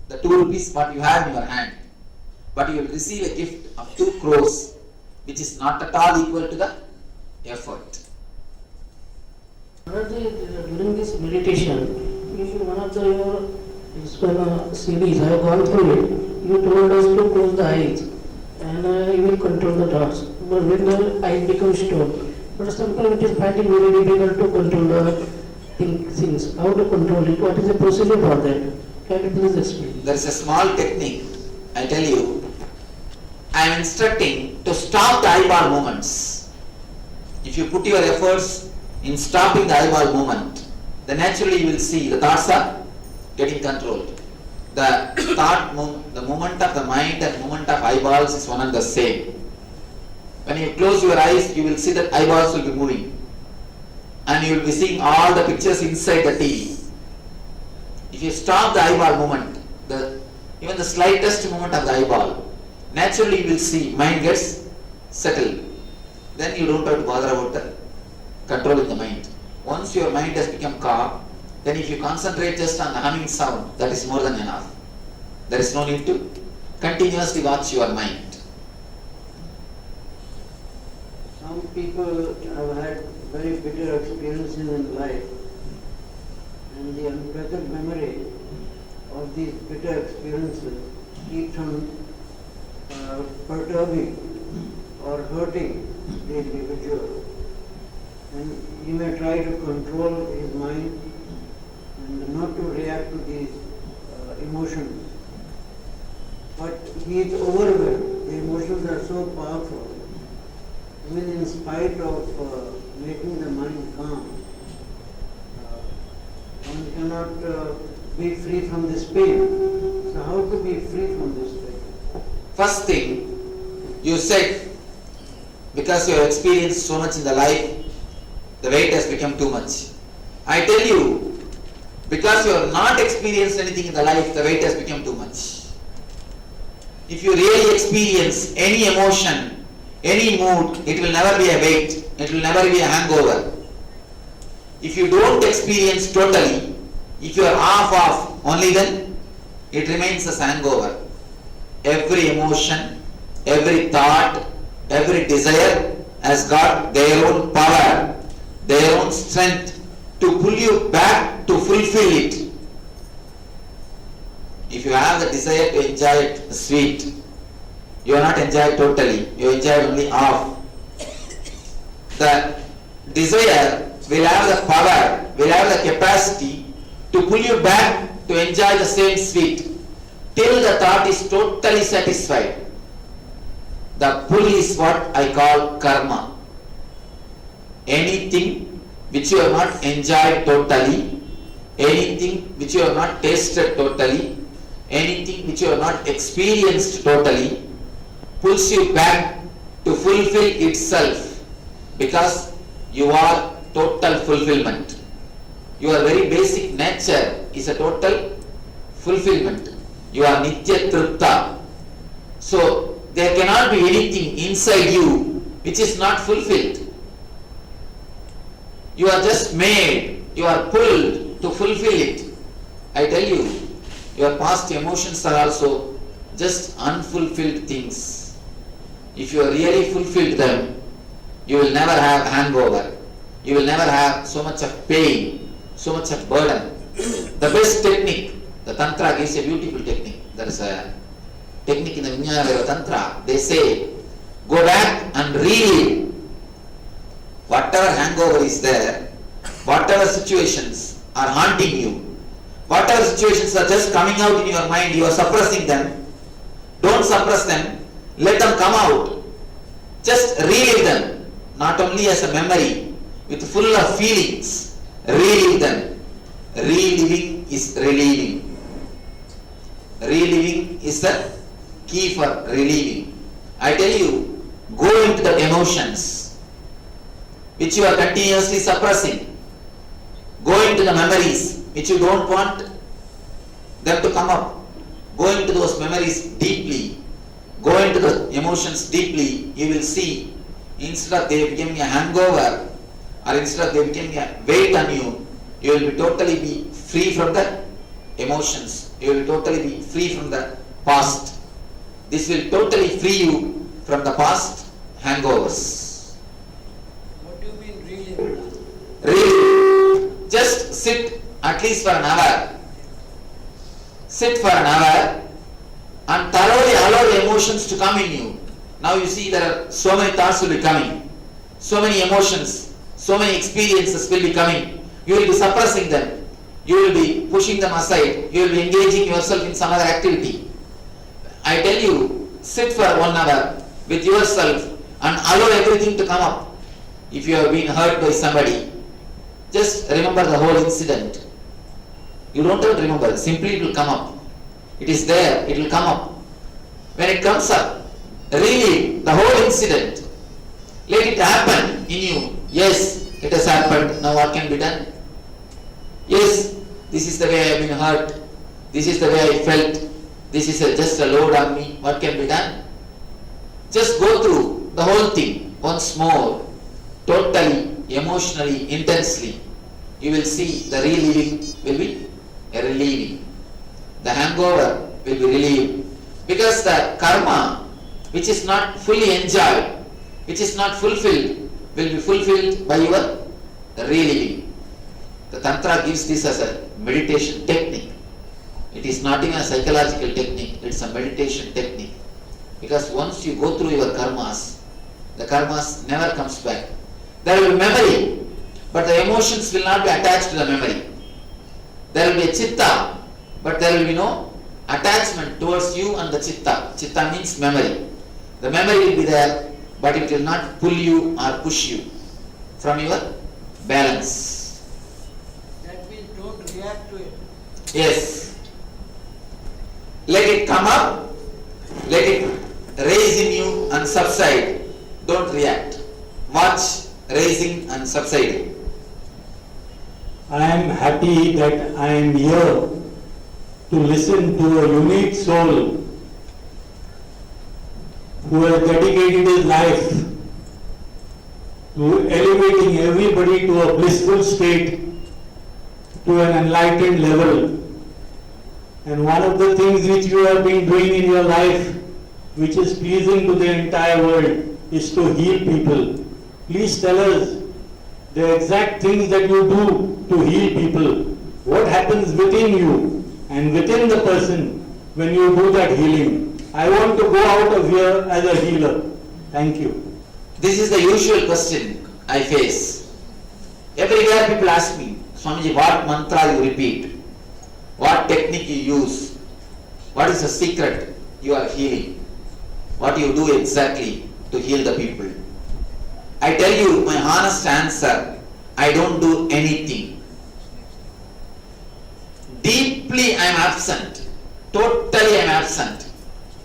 S3: The 2 rupees what you have in your hand, but you will receive a gift of 2 crores, which is not at all equal to the effort.
S11: During this meditation, if one of your series, I have gone through it, you told us to close the eyes and you will control the thoughts. But when the eyes become stopped, but sometimes it is finding very difficult to control the things. How to control it? What is the procedure for that? Can you please explain?
S3: There is a small technique, I tell you. I am instructing to stop the eyeball movements. If you put your efforts in stopping the eyeball movement, then naturally you will see the thoughts are getting controlled. The the movement of the mind and movement of eyeballs is one and the same. When you close your eyes, you will see that eyeballs will be moving. And you will be seeing all the pictures inside the TV. If you stop the eyeball movement, even the slightest movement of the eyeball, naturally you will see mind gets settled. Then you don't have to bother about the controlling the mind. Once your mind has become calm, then if you concentrate just on the humming sound, that is more than enough. There is no need to continuously watch your mind.
S11: Some people have had very bitter experiences in life, and the unpleasant memory of these bitter experiences keeps on perturbing or hurting the individual. And he may try to control his mind and not to react to these emotions. But he is overwhelmed. The emotions are so powerful. Even in spite of making the mind calm, one cannot be free from this pain. So how to be free from this pain?
S3: First thing, you said, because you have experienced so much in the life, the weight has become too much. I tell you, because you have not experienced anything in the life, the weight has become too much. If you really experience any emotion, any mood, it will never be a weight, it will never be a hangover. If you don't experience totally, if you are off, only then it remains as hangover. Every emotion, every thought, every desire has got their own power, their own strength to pull you back to fulfill it. If you have the desire to enjoy it sweet, you are not enjoyed totally, you enjoy only half. The desire will have the power, will have the capacity to pull you back to enjoy the same sweet till the thought is totally satisfied. The pull is what I call karma. Anything which you have not enjoyed totally, anything which you have not tasted totally, anything which you have not experienced totally, pulls you back to fulfill itself, because you are total fulfillment. Your very basic nature is a total fulfillment. You are Nitya Tripta. So there cannot be anything inside you which is not fulfilled. You are just made, you are pulled to fulfill it. I tell you, your past emotions are also just unfulfilled things. If you really fulfilled them, you will never have hangover. You will never have so much of pain, so much of burden. The best technique, the Tantra gives a beautiful technique. There is a technique in the Vijnana Tantra. They say, go back and relive whatever hangover is there, whatever situations are haunting you, whatever situations are just coming out in your mind, you are suppressing them. Don't suppress them, let them come out. Just relive them, not only as a memory, with full of feelings, relive them. Reliving is relieving. Reliving is the key for relieving. I tell you, go into the emotions which you are continuously suppressing. Go into the memories which you don't want them to come up. Go into those memories deeply. go into the emotions deeply, you will see instead of they becoming a hangover or instead of they becoming a weight on you, you will be totally be free from the emotions. You will totally be free from the past. This will totally free you from the past hangovers.
S11: What do you mean really?
S3: Really, just sit at least for an hour. Sit for an hour and thoroughly allow the emotions to come in you. Now you see there are so many thoughts will be coming, so many emotions, so many experiences will be coming. You will be suppressing them. You will be pushing them aside. You will be engaging yourself in some other activity. I tell you, sit for 1 hour with yourself and allow everything to come up. If you have been hurt by somebody, just remember the whole incident. You don't have to remember, simply it will come up. It is there, it will come up. When it comes up, relive the whole incident. Let it happen in you. Yes, it has happened, now what can be done? Yes, this is the way I have been hurt. This is the way I felt. This is just a load on me. What can be done? Just go through the whole thing once more, totally, emotionally, intensely. You will see the reliving will be a relieving. The hangover will be relieved. Because the karma, which is not fully enjoyed, which is not fulfilled, will be fulfilled by your reliving. The Tantra gives this as a meditation technique. It is not even a psychological technique, it's a meditation technique. Because once you go through your karmas, the karmas never comes back. There will be memory, but the emotions will not be attached to the memory. There will be a chitta, but there will be no attachment towards you and the chitta. Chitta means memory. The memory will be there, but it will not pull you or push you from your balance.
S11: That means don't react to it.
S3: Yes. Let it come up, let it raise in you and subside. Don't react. Watch raising and subsiding.
S12: I am happy that I am here to listen to a unique soul who has dedicated his life to elevating everybody to a blissful state, to an enlightened level. And one of the things which you have been doing in your life, which is pleasing to the entire world, is to heal people. Please tell us the exact things that you do to heal people. What happens within you and within the person when you do that healing? I want to go out of here as a healer. Thank you.
S3: This is the usual question I face. Everywhere people ask me, Swamiji, what mantra you repeat? What technique you use? What is the secret you are healing? What do you do exactly to heal the people? I tell you my honest answer, I don't do anything. Deeply I am absent. Totally I am absent.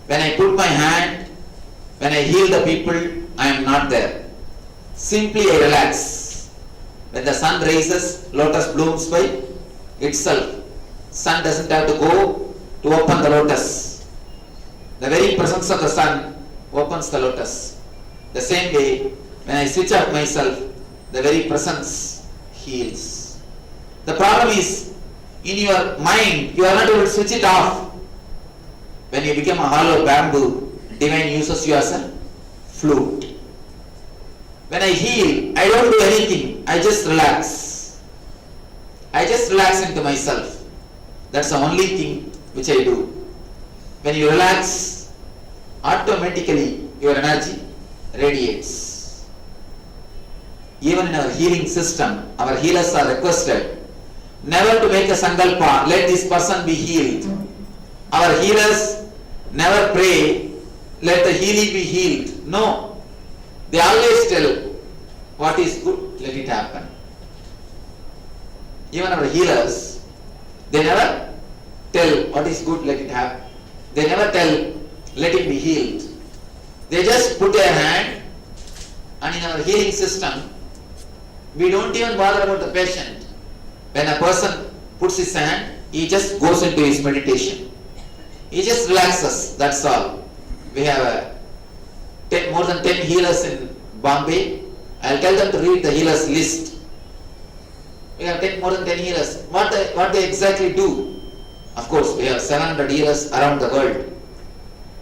S3: When I put my hand, when I heal the people, I am not there. Simply I relax. When the sun rises, lotus blooms by itself. Sun doesn't have to go to open the lotus. The very presence of the sun opens the lotus. The same way, when I switch off myself, the very presence heals. The problem is, in your mind, you are not able to switch it off. When you become a hollow bamboo, divine uses you as a flute. When I heal, I don't do anything. I just relax. I just relax into myself. That's the only thing which I do. When you relax, automatically your energy radiates. Even in our healing system, our healers are requested never to make a sankalpa, let this person be healed. Our healers never pray, let the healing be healed. No. They always tell, what is good, let it happen. Even our healers, they never tell what is good, let it happen. They never tell, let it be healed. They just put their hand, and in our healing system, we don't even bother about the patient. When a person puts his hand, he just goes into his meditation. He just relaxes, that's all.
S4: we have more than 10 healers in Bombay. I'll tell them to read the healers list. We have more than 10 healers. What they exactly do? Of course, we have 700 healers around the world.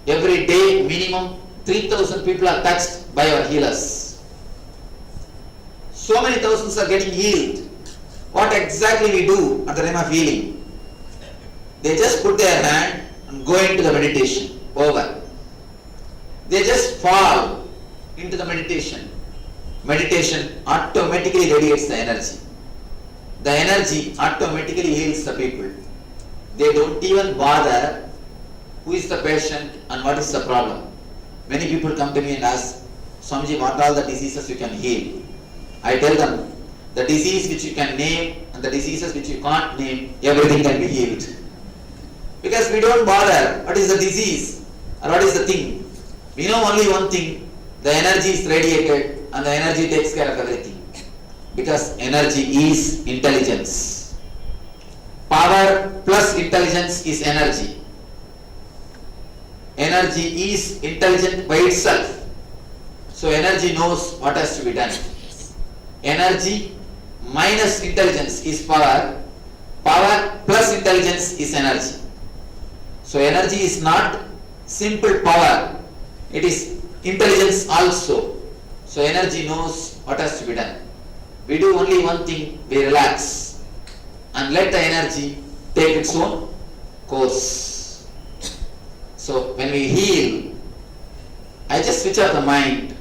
S4: Every day, minimum 3,000 people are touched by our healers. So many thousands are getting healed. What exactly we do at the time of healing? They just put their hand and go into the meditation. Over. They just fall into the meditation. Meditation automatically radiates the energy. The energy automatically heals the people. They don't even bother who is the patient and what is the problem. Many people come to me and ask, Swamiji, what are all the diseases you can heal? I tell them, the disease which you can name and the diseases which you can't name, everything can be healed. Because we don't bother what is the disease or what is the thing. We know only one thing, the energy is radiated and the energy takes care of everything. Because energy is intelligence. Power plus intelligence is energy. Energy is intelligent by itself. So energy knows what has to be done. Energy minus intelligence is power. Power plus intelligence is energy. So energy is not simple power. It is intelligence also. So energy knows what has to be done. We do only one thing, we relax and let the energy take its own course. So when we heal, I just switch off the mind.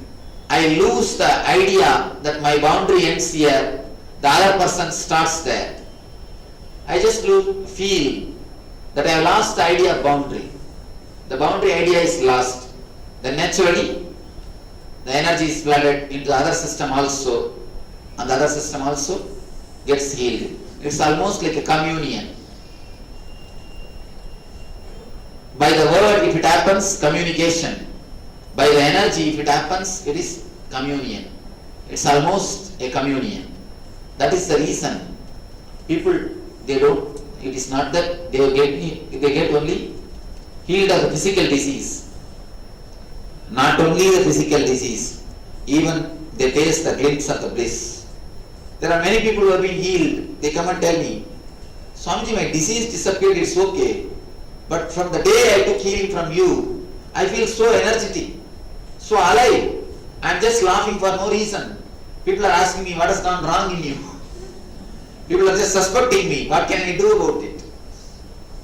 S4: I lose the idea that my boundary ends here, the other person starts there. I just feel that I have lost the idea of boundary. The boundary idea is lost. Then naturally, the energy is flooded into the other system also, and the other system also gets healed. It's almost like a communion. By the word, if it happens, communication. By the energy, if it happens, it is communion. It's almost a communion. That is the reason people, it is not that they get only healed of the physical disease. Not only the physical disease, even they taste the glimpse of the bliss. There are many people who have been healed. They come and tell me, Swamiji, my disease disappeared, it's okay. But from the day I took healing from you, I feel so energetic, so alive. I am just laughing for no reason. People are asking me what has gone wrong in you. People are just suspecting me. What can I do about it?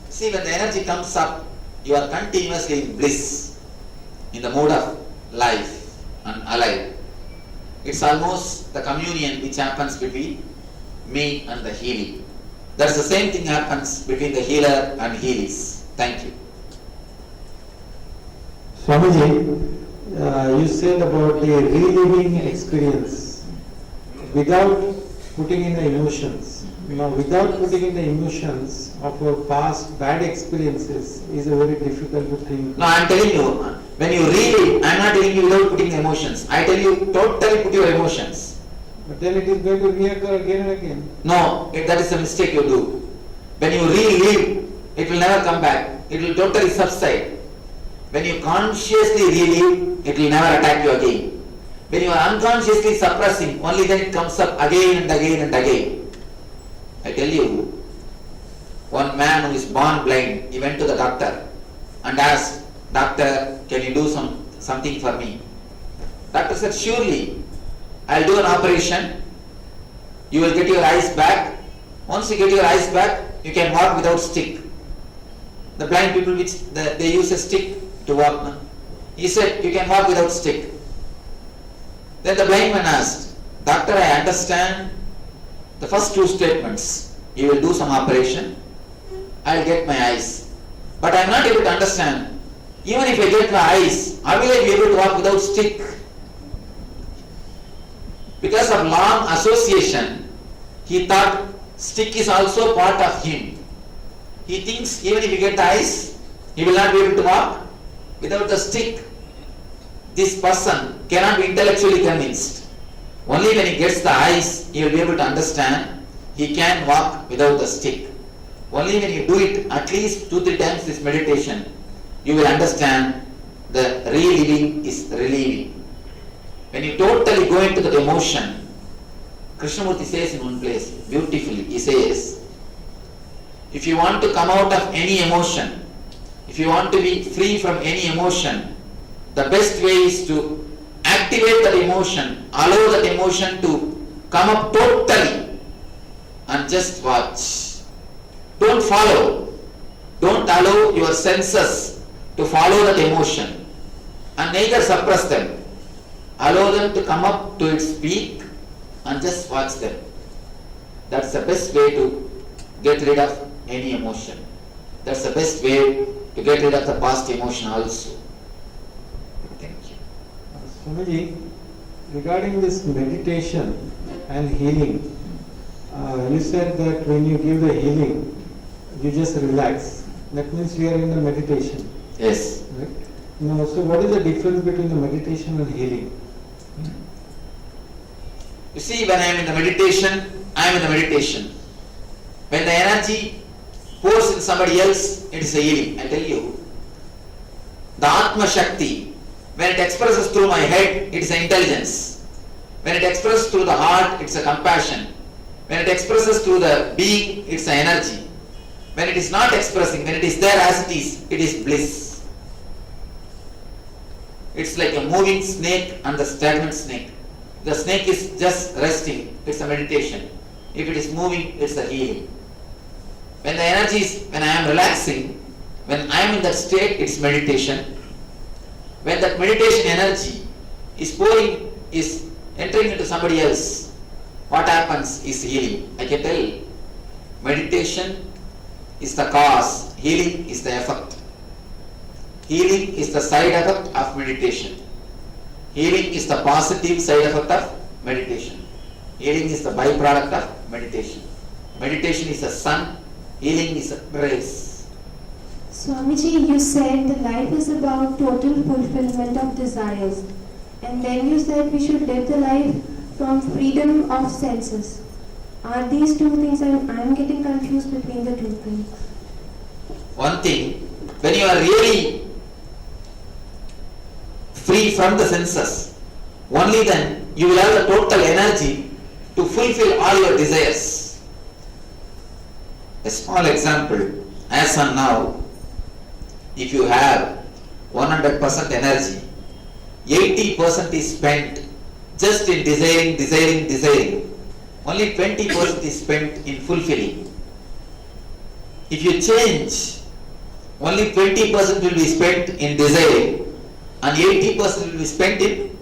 S4: See, when the energy comes up, you are continuously in bliss, in the mode of life and alive. It's almost the communion which happens between me and the healing. That's the same thing happens between the healer and healers. Thank you.
S12: Swamiji, you said about the reliving experience without putting in the emotions. Now, without putting in the emotions of our past bad experiences is a very difficult thing.
S4: No, I am telling you, when you relive, I am not telling you without putting the emotions. I tell you, totally put your emotions.
S12: But then it is going to reoccur again and again.
S4: No, that is a mistake you do. When you relive, it will never come back. It will totally subside. When you consciously relive, it will never attack you again. When you are unconsciously suppressing, only then it comes up again and again and again. I tell you, one man who is born blind, he went to the doctor and asked, Doctor, can you do something for me? Doctor said, surely, I'll do an operation. You will get your eyes back. Once you get your eyes back, you can walk without stick. The blind people, they use a stick to walk. No? He said, you can walk without stick. Then the blind man asked, Doctor, I understand the first two statements. You will do some operation, I will get my eyes. But I am not able to understand. Even if I get my eyes, how will I be able to walk without stick? Because of long association, he thought stick is also part of him. He thinks even if he gets the eyes, he will not be able to walk without the stick. This person cannot be intellectually convinced. Only when he gets the eyes, he will be able to understand he can walk without the stick. Only when you do it at least 2-3 times this meditation, you will understand the reliving is relieving. When you totally go into the emotion, Krishnamurti says in one place, beautifully, he says, if you want to come out of any emotion, if you want to be free from any emotion, the best way is to activate that emotion, allow that emotion to come up totally and just watch. Don't follow. Don't allow your senses to follow that emotion and neither suppress them. Allow them to come up to its peak and just watch them. That's the best way to get rid of any emotion. That's the best way to get rid of the past emotion also. Thank you.
S12: Swamiji, regarding this meditation and healing, you said that when you give the healing, you just relax. That means you are in the meditation.
S4: Yes.
S12: Right? Now, so what is the difference between the meditation and healing?
S4: You see, when I am in the meditation, I am in the meditation. When the energy pours in somebody else, it is a healing. I tell you, the Atma Shakti, when it expresses through my head, it is an intelligence. When it expresses through the heart, it's a compassion. When it expresses through the being, it's an energy. When it is not expressing, when it is there as it is bliss. It's like a moving snake and the stagnant snake. The snake is just resting, it's a meditation. If it is moving, it's a healing. When the energy is, when I am relaxing, when I am in that state, it's meditation. When that meditation energy is pouring, is entering into somebody else, what happens is healing. I can tell, meditation is the cause, healing is the effect. Healing is the side effect of meditation. Healing is the positive side effect of meditation. Healing is the byproduct of meditation. Meditation is the sun, healing is a grace.
S13: Swamiji, you said the life is about total fulfillment of desires. And then you said we should live the life from freedom of senses. Are these two things, I'm getting confused between the two things.
S4: One thing, when you are really free from the senses, only then you will have the total energy to fulfill all your desires. A small example, as on now, if you have 100% energy, 80% is spent just in desiring. Only 20% is spent in fulfilling. If you change, only 20% will be spent in desiring and 80% will be spent in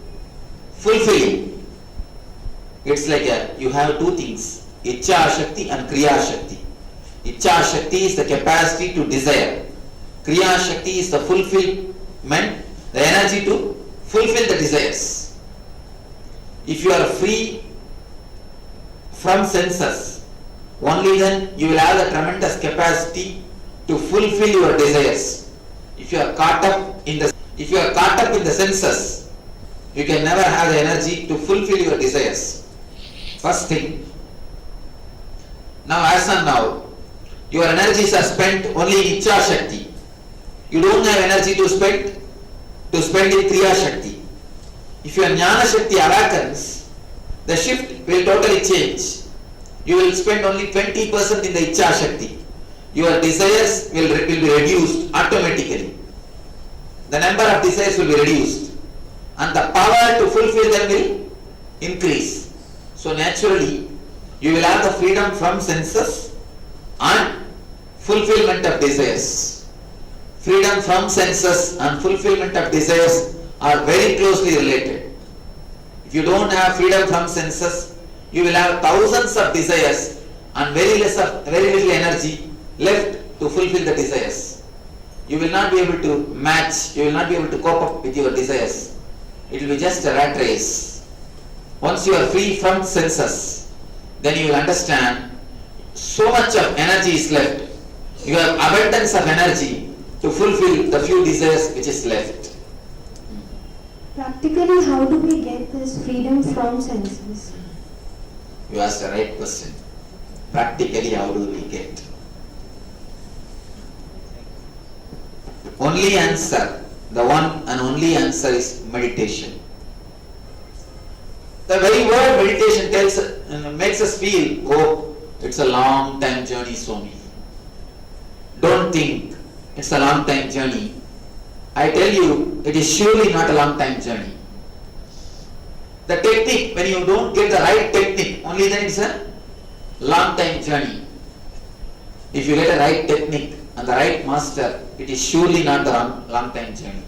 S4: fulfilling. It's like you have two things, Ichcha Shakti and Kriya Shakti. Ichcha Shakti is the capacity to desire. Kriya Shakti is the fulfillment, the energy to fulfill the desires. If you are free from senses, only then you will have the tremendous capacity to fulfill your desires. If you are caught up in the senses, you can never have the energy to fulfill your desires. First thing. Now, as on now, your energies are spent only in Ichcha Shakti. You don't have energy to spend in Kriya Shakti. If your Jnana Shakti awakens, the shift will totally change. You will spend only 20% in the Ichcha Shakti. Your desires will be reduced automatically. The number of desires will be reduced and the power to fulfill them will increase. So naturally, you will have the freedom from senses and fulfillment of desires. Freedom from senses and fulfillment of desires are very closely related. If you don't have freedom from senses, you will have thousands of desires and very little energy left to fulfill the desires. You will not be able to match, you will not be able to cope up with your desires. It will be just a rat race. Once you are free from senses, then you will understand so much of energy is left. You have abundance of energy to fulfill the few desires which is left.
S13: Practically, how do we get this freedom from senses?
S4: You asked the right question. Practically, how do we get? Only answer The one and only answer is meditation. The very word meditation makes us feel, oh, it's a long time journey, Swami. Don't think it's a long time journey. I tell you, it is surely not a long time journey. The technique, when you don't get the right technique, only then it's a long time journey. If you get a right technique and the right master, it is surely not the long time journey.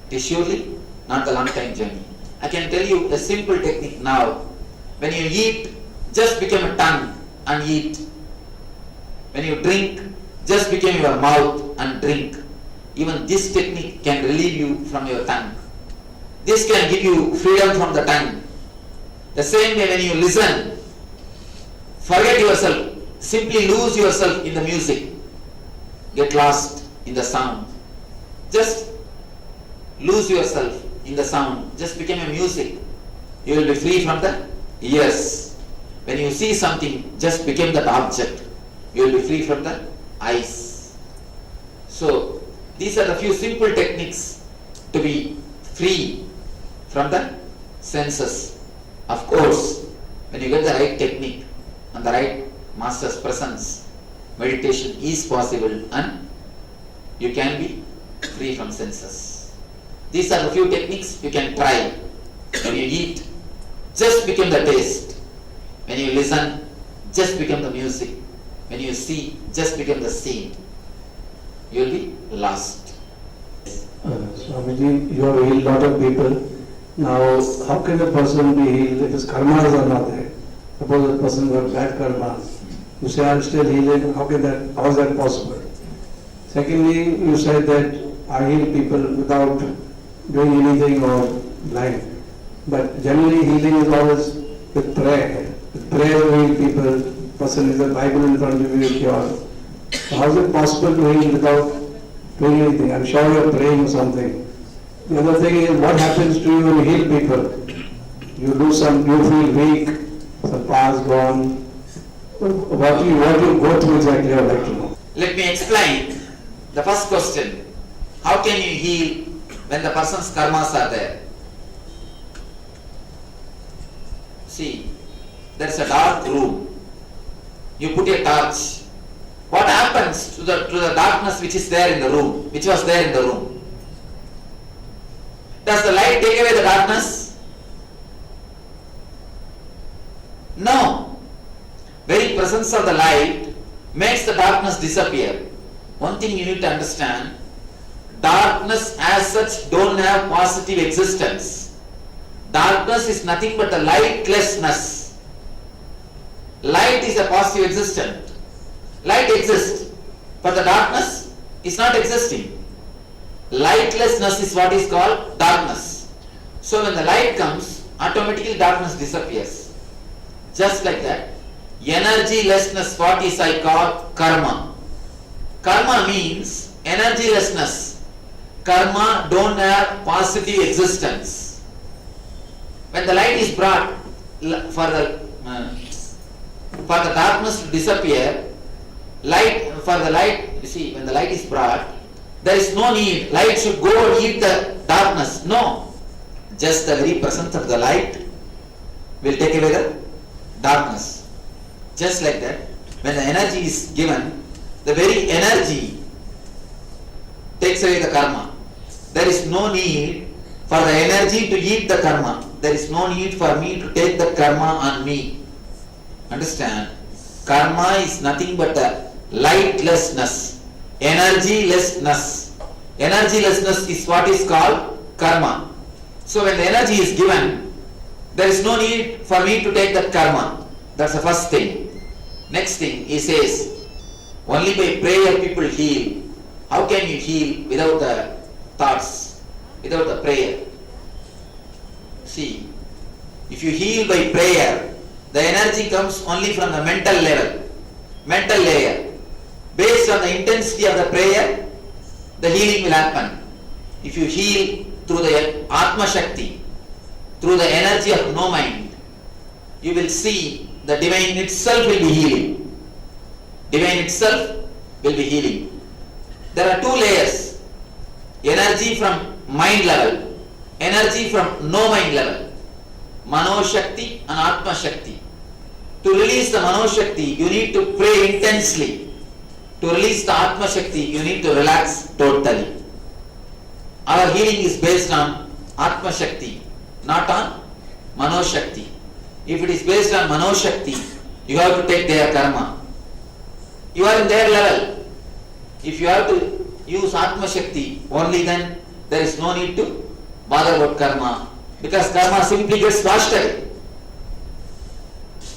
S4: It is surely not the long time journey. I can tell you a simple technique now. When you eat, just become a tongue and eat. When you drink, just become your mouth and drink. Even this technique can relieve you from your tongue. This can give you freedom from the tongue. The same way when you listen, forget yourself, simply lose yourself in the music. Get lost in the sound. Just lose yourself in the sound. Just become a music. You will be free from the ears. When you see something, just become that object. You will be free from the eyes. So, these are the few simple techniques to be free from the senses. Of course, when you get the right technique and the right master's presence, meditation is possible and you can be free from senses. These are the few techniques you can try. When you eat, just become the taste. When you listen, just become the music. When you see, just become the scene. You will be lost.
S11: Swamiji, you have healed a lot of people. Now, how can a person be healed if his karmas are not there? Suppose a person got bad karmas. You say, I am still healing. How is that possible? Secondly, you said that I heal people without doing anything or blind. But generally healing is always with prayer. With prayer you heal people. Person is a Bible in front of you, you cure. So how is it possible to heal without doing anything? I'm sure you're praying something. The other thing is, what happens to you when you heal people? You feel weak, some powers gone. What you go through exactly, I would like to know.
S4: Let me explain the first question. How can you heal when the person's karmas are there? See, there's a dark room. You put a torch. What happens to the darkness which is there in the room, which was there in the room? Does the light take away the darkness? No. Very presence of the light makes the darkness disappear. One thing you need to understand, darkness as such don't have positive existence. Darkness is nothing but the lightlessness. Light is a positive existent. Light exists, but the darkness is not existing. Lightlessness is what is called darkness. So when the light comes, automatically darkness disappears. Just like that, energylessness, what is I call karma. Karma means energylessness. Karma don't have positive existence. When the light is brought for the darkness to disappear, you see, when the light is brought, there is no need, light should go and eat the darkness. No. Just the very presence of the light will take away the darkness. Just like that, when the energy is given, the very energy takes away the karma. There is no need for the energy to eat the karma. There is no need for me to take the karma on me. Understand? Karma is nothing but a lightlessness, energylessness. Energylessness is what is called karma. So when the energy is given, there is no need for me to take that karma. That's the first thing. Next thing, he says, only by prayer people heal. How can you heal without the thoughts, without the prayer? See, if you heal by prayer, the energy comes only from the mental level, mental layer. Based on the intensity of the prayer, the healing will happen. If you heal through the Atma Shakti, through the energy of no mind, you will see the divine itself will be healing. Divine itself will be healing. There are two layers. energy from mind level, energy from no mind level, Mano Shakti and Atma Shakti. To release the Mano Shakti, you need to pray intensely. To release the Atma Shakti, you need to relax totally. Our healing is based on Atma Shakti, not on Mano Shakti. If it is based on Mano Shakti, you have to take their karma. You are in their level. If you have to use Atma Shakti, only then there is no need to bother about karma, because karma simply gets washed away.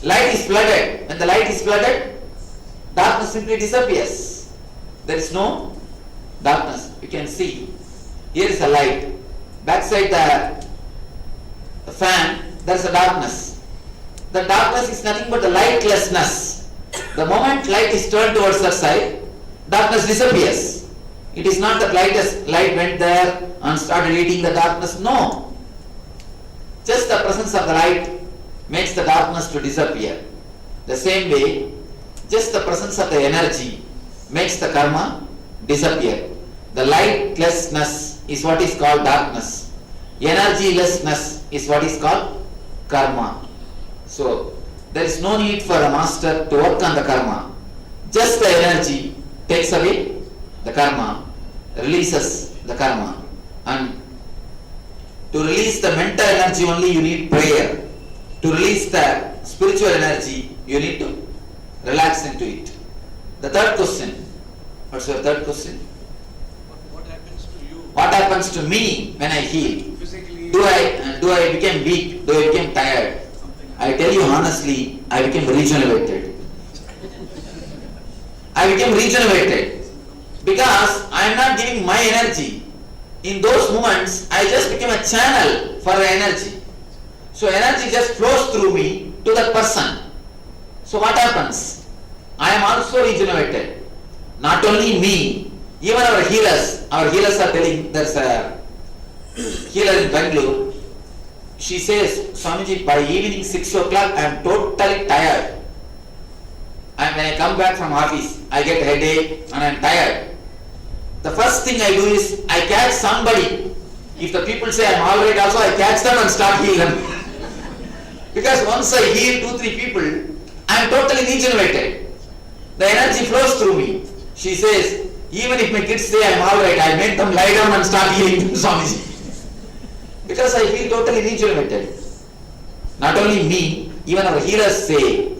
S4: Light is flooded. When the light is flooded, darkness simply disappears. There is no darkness. You can see. Here is a light. Backside the fan, there is a darkness. The darkness is nothing but the lightlessness. The moment light is turned towards that side, darkness disappears. It is not that light went there and started eating the darkness. No. Just the presence of the light makes the darkness to disappear. The same way, just the presence of the energy makes the karma disappear. The lightlessness is what is called darkness. Energylessness is what is called karma. So, there is no need for a master to work on the karma. Just the energy takes away the karma, releases the karma. And to release the mental energy only you need prayer. To release the spiritual energy, you need to relax into it. The third question. What's your third question?
S10: What happens to you?
S4: What happens to me when I heal?
S10: Physically.
S4: Do I become weak? Do I become tired? I tell you honestly, I became regenerated. I became regenerated because I am not giving my energy. In those moments, I just became a channel for the energy. So energy just flows through me to that person. So what happens? I am also regenerated. Not only me, even our healers are telling, there's a healer in Bangalore. She says, Swamiji, by evening 6 o'clock, I am totally tired. And when I come back from office, I get a headache and I am tired. The first thing I do is, I catch somebody. If the people say I am alright also, I catch them and start healing them. Because once I heal 2-3 people, I am totally regenerated. The energy flows through me. She says, even if my kids say I am alright, I make them lie down and start healing them, Swamiji. Because I feel totally regenerated. Not only me, even our healers say,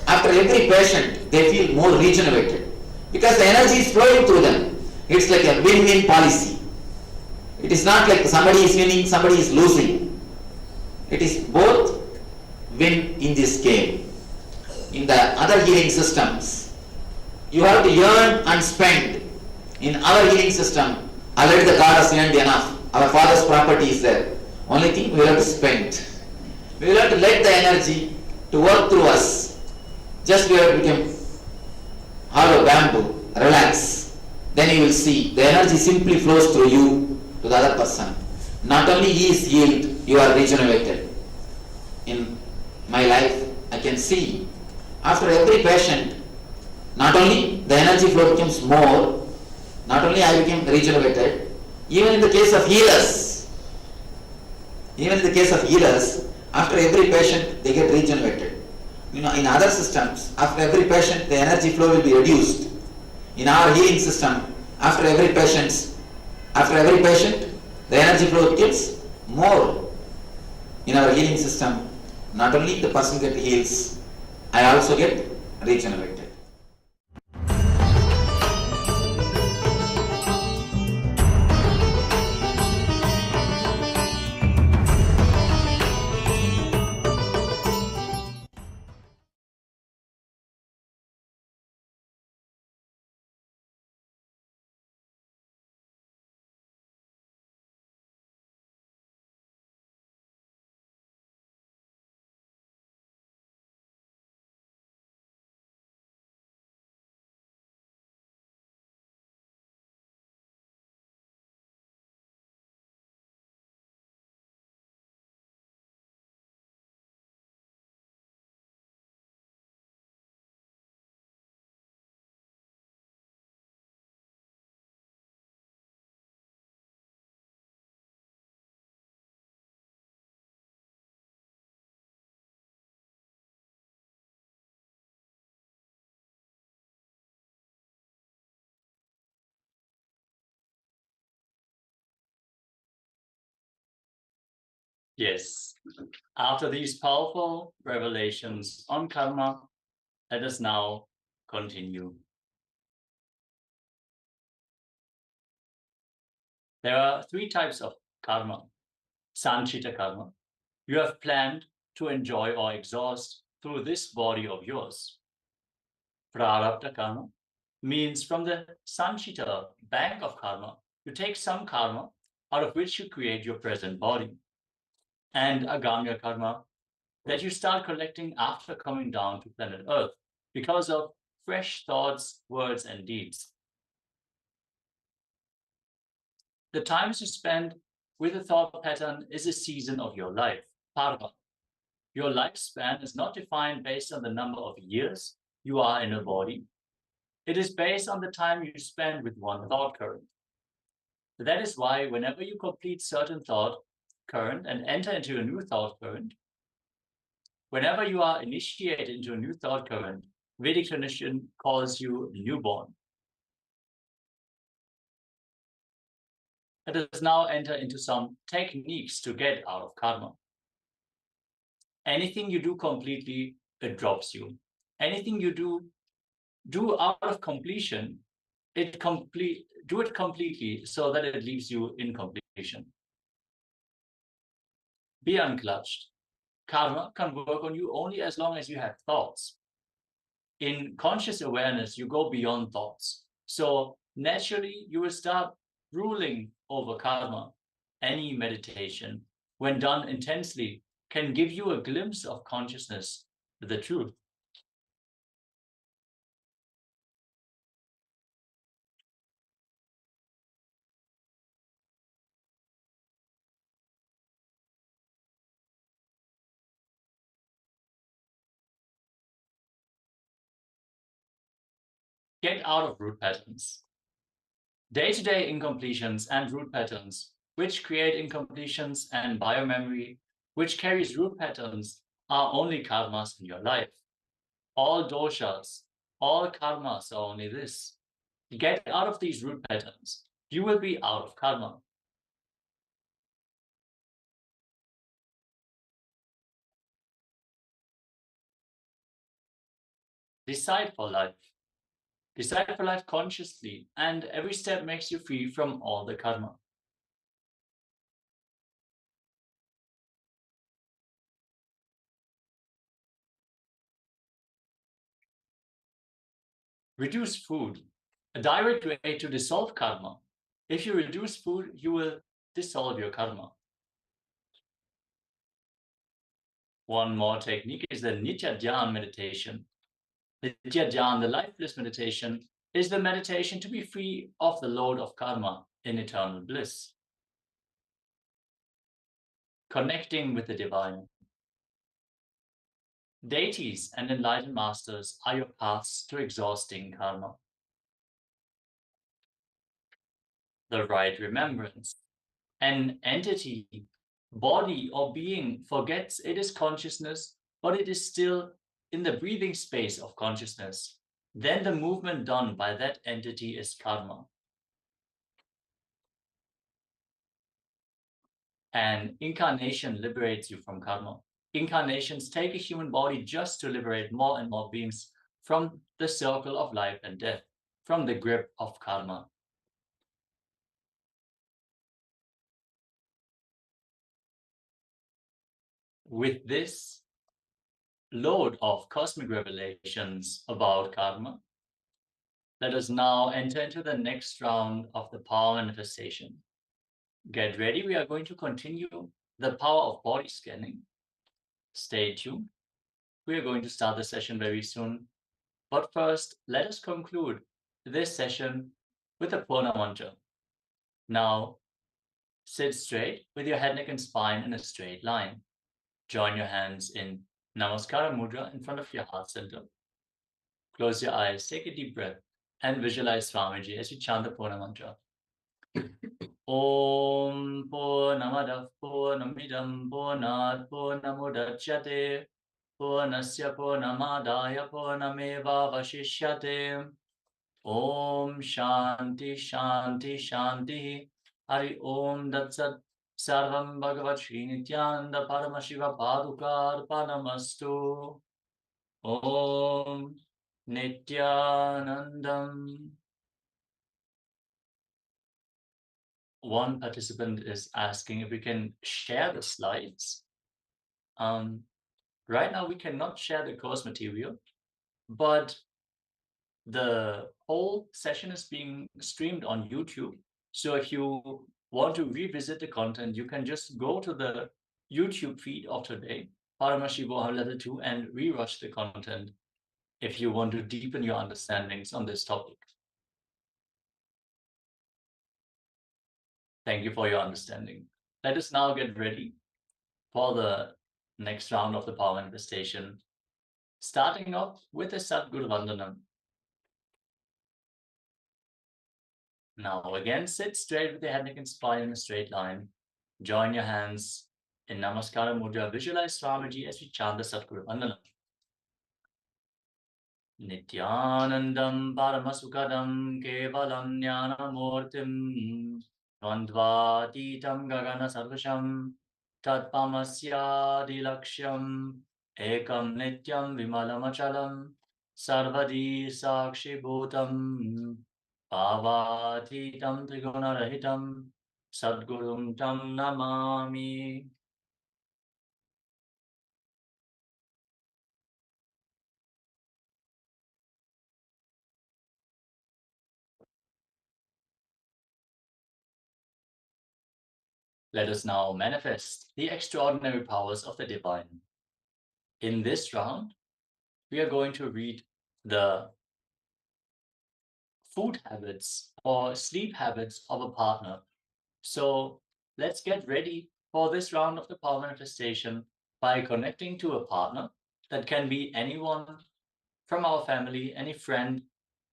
S4: after every patient, they feel more regenerated. Because the energy is flowing through them. It's like a win-win policy. It is not like somebody is winning, somebody is losing. It is both win in this game. In the other healing systems, you have to earn and spend. In our healing system, already the God has earned enough. Our Father's property is there. Only thing we will have to spend. We will have to let the energy to work through us. Just we have to become hollow bamboo, relax. Then you will see the energy simply flows through you to the other person. Not only he is healed, you are regenerated. In my life, I can see after every patient, not only the energy flow becomes more, not only I became regenerated, even in the case of healers, after every patient, they get regenerated. In other systems, after every patient, the energy flow will be reduced. In our healing system, after every patient, the energy flow becomes more. In our healing system, not only the person gets heals, I also get regenerated.
S1: Yes. After these powerful revelations on karma, let us now continue. There are three types of karma. Sanchita karma. You have planned to enjoy or exhaust through this body of yours. Prarabdha karma means from the Sanchita bank of karma, you take some karma out of which you create your present body. And Agamya karma that you start collecting after coming down to planet Earth because of fresh thoughts, words, and deeds. The times you spend with a thought pattern is a season of your life, parva. Your lifespan is not defined based on the number of years you are in a body. It is based on the time you spend with one thought current. That is why whenever you complete certain thought current and enter into a new thought current, whenever you are initiated into a new thought current, Vedic tradition calls you newborn. Let us now enter into some techniques to get out of karma. Anything you do completely, it drops you. Anything you do out of completion, do it completely so that it leaves you in completion. Be unclutched. Karma can work on you only as long as you have thoughts. In conscious awareness, you go beyond thoughts. So naturally, you will start ruling over karma. Any meditation, when done intensely, can give you a glimpse of consciousness, the truth. Get out of root patterns. Day-to-day incompletions and root patterns, which create incompletions, and biomemory, which carries root patterns, are only karmas in your life. All doshas, all karmas are only this. Get out of these root patterns. You will be out of karma. Decide for life. Decide for life consciously, and every step makes you free from all the karma. Reduce food. A direct way to dissolve karma. If you reduce food, you will dissolve your karma. One more technique is the Nitya Dhyan meditation. Nitya Dhyan, the lifeless meditation, is the meditation to be free of the load of karma in eternal bliss. Connecting with the divine. Deities and enlightened masters are your paths to exhausting karma. The right remembrance. An entity, body, or being forgets it is consciousness, but it is still in the breathing space of consciousness. Then the movement done by that entity is karma. And incarnation liberates you from karma. Incarnations take a human body just to liberate more and more beings from the circle of life and death, from the grip of karma. With this load of cosmic revelations about karma, let us now enter into the next round of the power manifestation. Get ready, we are going to continue the power of body scanning. Stay tuned. We are going to start the session very soon. But first, let us conclude this session with a Purna mantra. Now, sit straight with your head, neck, and spine in a straight line. Join your hands in Namaskara Mudra in front of your heart center. Close your eyes, take a deep breath, and visualize Swamiji as you chant the Purna mantra. Om Purnamadav Purnamidam Purnat Purnamudachyate Purnasya Purnamadaya Purnameva Vashishyate. Om Shanti Shanti Shanti. Hari Om Tat Sat. Sarvam Bhagavat Shri Nityananda Paramashiva Padukarpanamastu. Om Nityanandam. One participant is asking if we can share the slides. Right now we cannot share the course material, but the whole session is being streamed on YouTube. So if you want to revisit the content, you can just go to the YouTube feed of today, Paramashivoham Level-2, and rewatch the content if you want to deepen your understandings on this topic. Thank you for your understanding. Let us now get ready for the next round of the power manifestation, starting off with a Sadguru Vandanam. Now again, sit straight with your head, neck, and spine in a straight line. Join your hands in Namaskara Mudra. Visualize Swamiji as we chant the Sadguru Vandanam. Nityanandam Paramasukadam Kevalam Jnanamurtim Dvandvatitam Gagana Sarvasham Tatpamasyadilaksham Ekam Nityam Vimalamachalam Sarvadi Sakshi Bhutam Pavatitam Trigunarahitam Sadgurum Tam Namami. Let us now manifest the extraordinary powers of the divine. In this round, we are going to read the food habits or sleep habits of a partner. So let's get ready for this round of the power manifestation by connecting to a partner. That can be anyone from our family, any friend,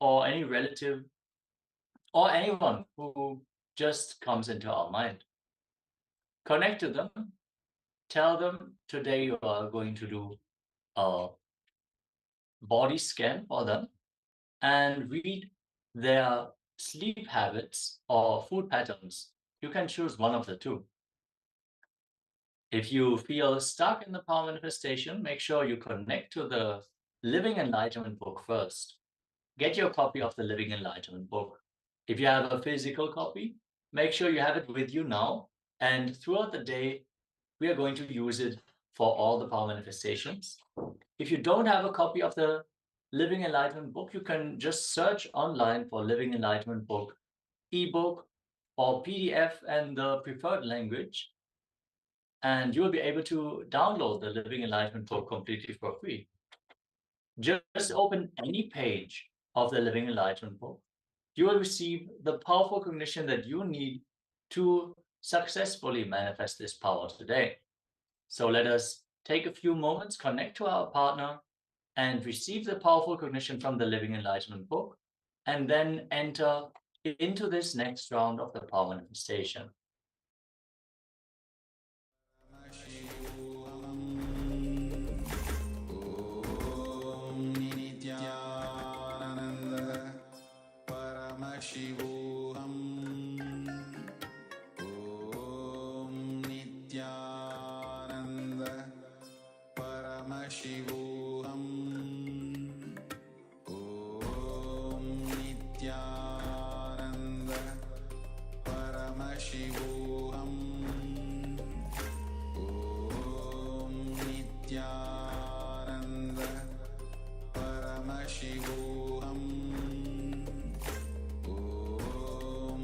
S1: or any relative, or anyone who just comes into our mind. Connect to them. Tell them today you are going to do a body scan for them and read their sleep habits or food patterns. You can choose one of the two. If you feel stuck in the power manifestation, make sure you connect to the Living Enlightenment book first. Get your copy of the Living Enlightenment book. If you have a physical copy, make sure you have it with you now. And throughout the day, we are going to use it for all the power manifestations. If you don't have a copy of the Living Enlightenment book, you can just search online for Living Enlightenment book, ebook, or PDF and the preferred language, and you will be able to download the Living Enlightenment book completely for free. Just open any page of the Living Enlightenment book. You will receive the powerful cognition that you need to successfully manifest this power today. So let us take a few moments, connect to our partner, and receive the powerful cognition from the Living Enlightenment book, and then enter into this next round of the power manifestation.
S3: Paramashivoham Om Nityananda Paramashivoham Om Nityananda Paramashivoham Om Nityananda Paramashivoham Nityananda Paramashivoham Om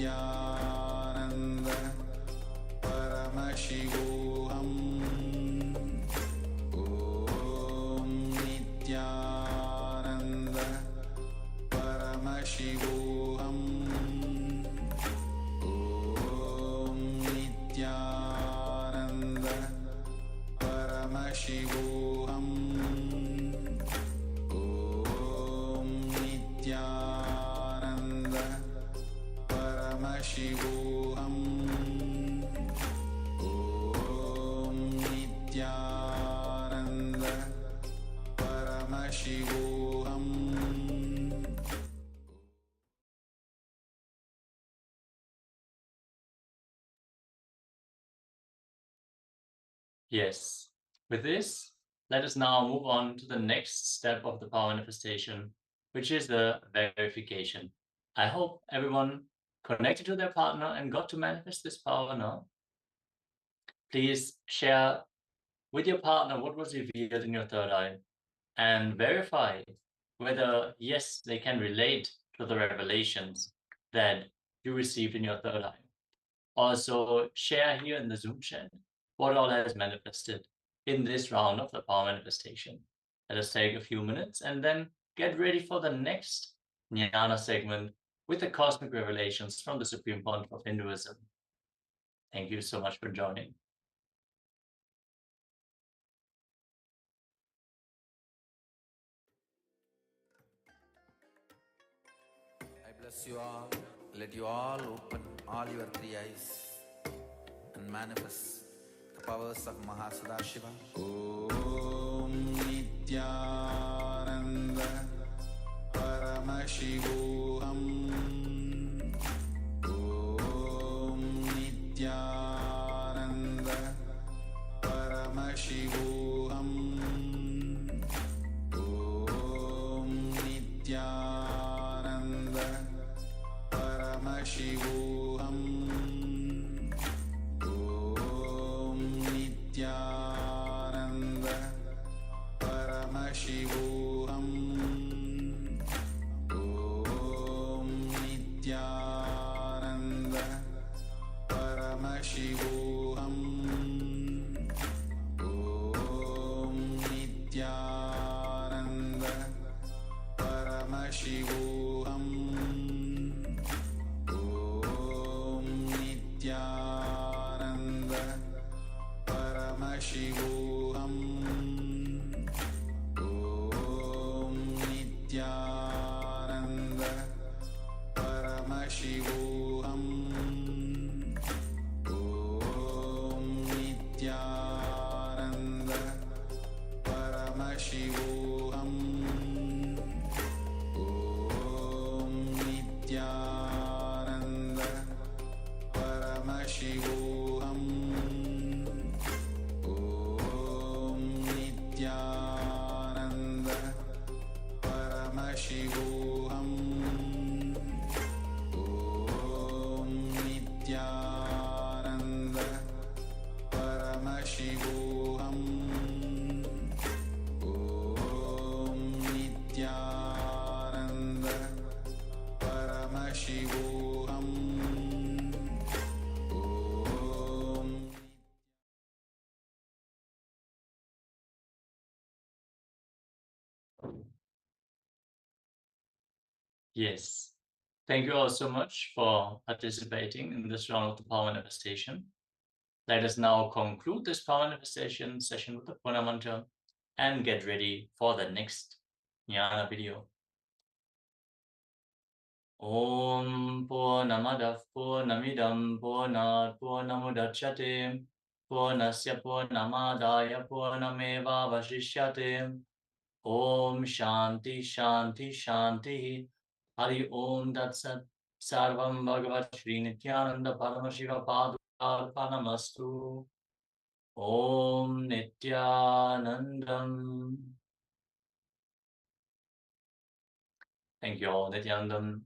S3: Nityananda Paramashivoham Om Nityananda Paramashivoham Om Nityananda Paramashivoham Om Nityananda Paramashivoham Om Nityananda Paramashivoham.
S1: Yes. With this, let us now move on to the next step of the power manifestation, which is the verification. I hope everyone connected to their partner and got to manifest this power now. Please share with your partner what was revealed in your third eye and verify whether, yes, they can relate to the revelations that you received in your third eye. Also, share here in the Zoom chat what all has manifested in this round of the power manifestation. Let us take a few minutes and then get ready for the next Jnana segment with the cosmic revelations from the Supreme Pontiff of Hinduism. Thank you so much for joining.
S8: I bless you all. Let you all open all your three eyes and manifest the powers of Mahasudashiva.
S3: Om Nityananda Paramashivoham Om Nityananda Paramashivoham Om Nityananda Paramashivoham Om Nityananda Paramashivoham Om Nityananda Paramashivoham Om Nityananda Paramashivoham Om Nityananda Paramashivoham Om Nityananda Paramashivoham Om Nityananda Paramashivoham Om Nityananda Paramashivoham Om Nityananda Paramashivoham Om Nityananda Paramashivoham Om Nityananda Paramashivoham Om.
S1: Yes. Thank you all so much for participating in this round of the power manifestation. Let us now conclude this power manifestation session with the Puna mantra and get ready for the next Jnana video. Om Purnamadav Purnamidam Purnat Purnamudachyate Purnasya Purnamadaya Purnameva Vashishyate. Om Shanti Shanti Shanti. Hari Om Datsat. Sarvam Bhagavat Shri Nityananda Paramashiva Padukarpanamastu. Om Nityanandam. Thank you all, Nityanandam.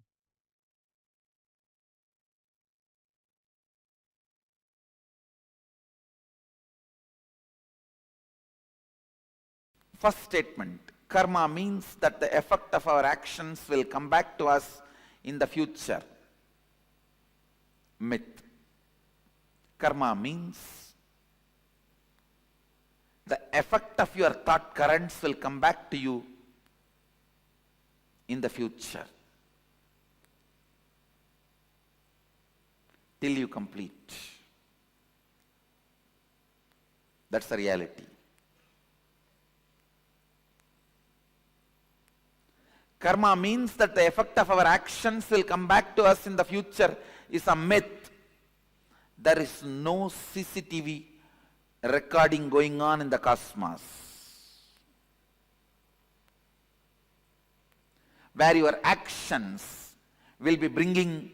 S8: First statement, karma means that the effect of our actions will come back to us in the future. myth. Karma means the effect of your thought currents will come back to you in the future till you complete. That's the reality. Karma means that the effect of our actions will come back to us in the future is a myth. There is no CCTV recording going on in the cosmos where your actions will be bringing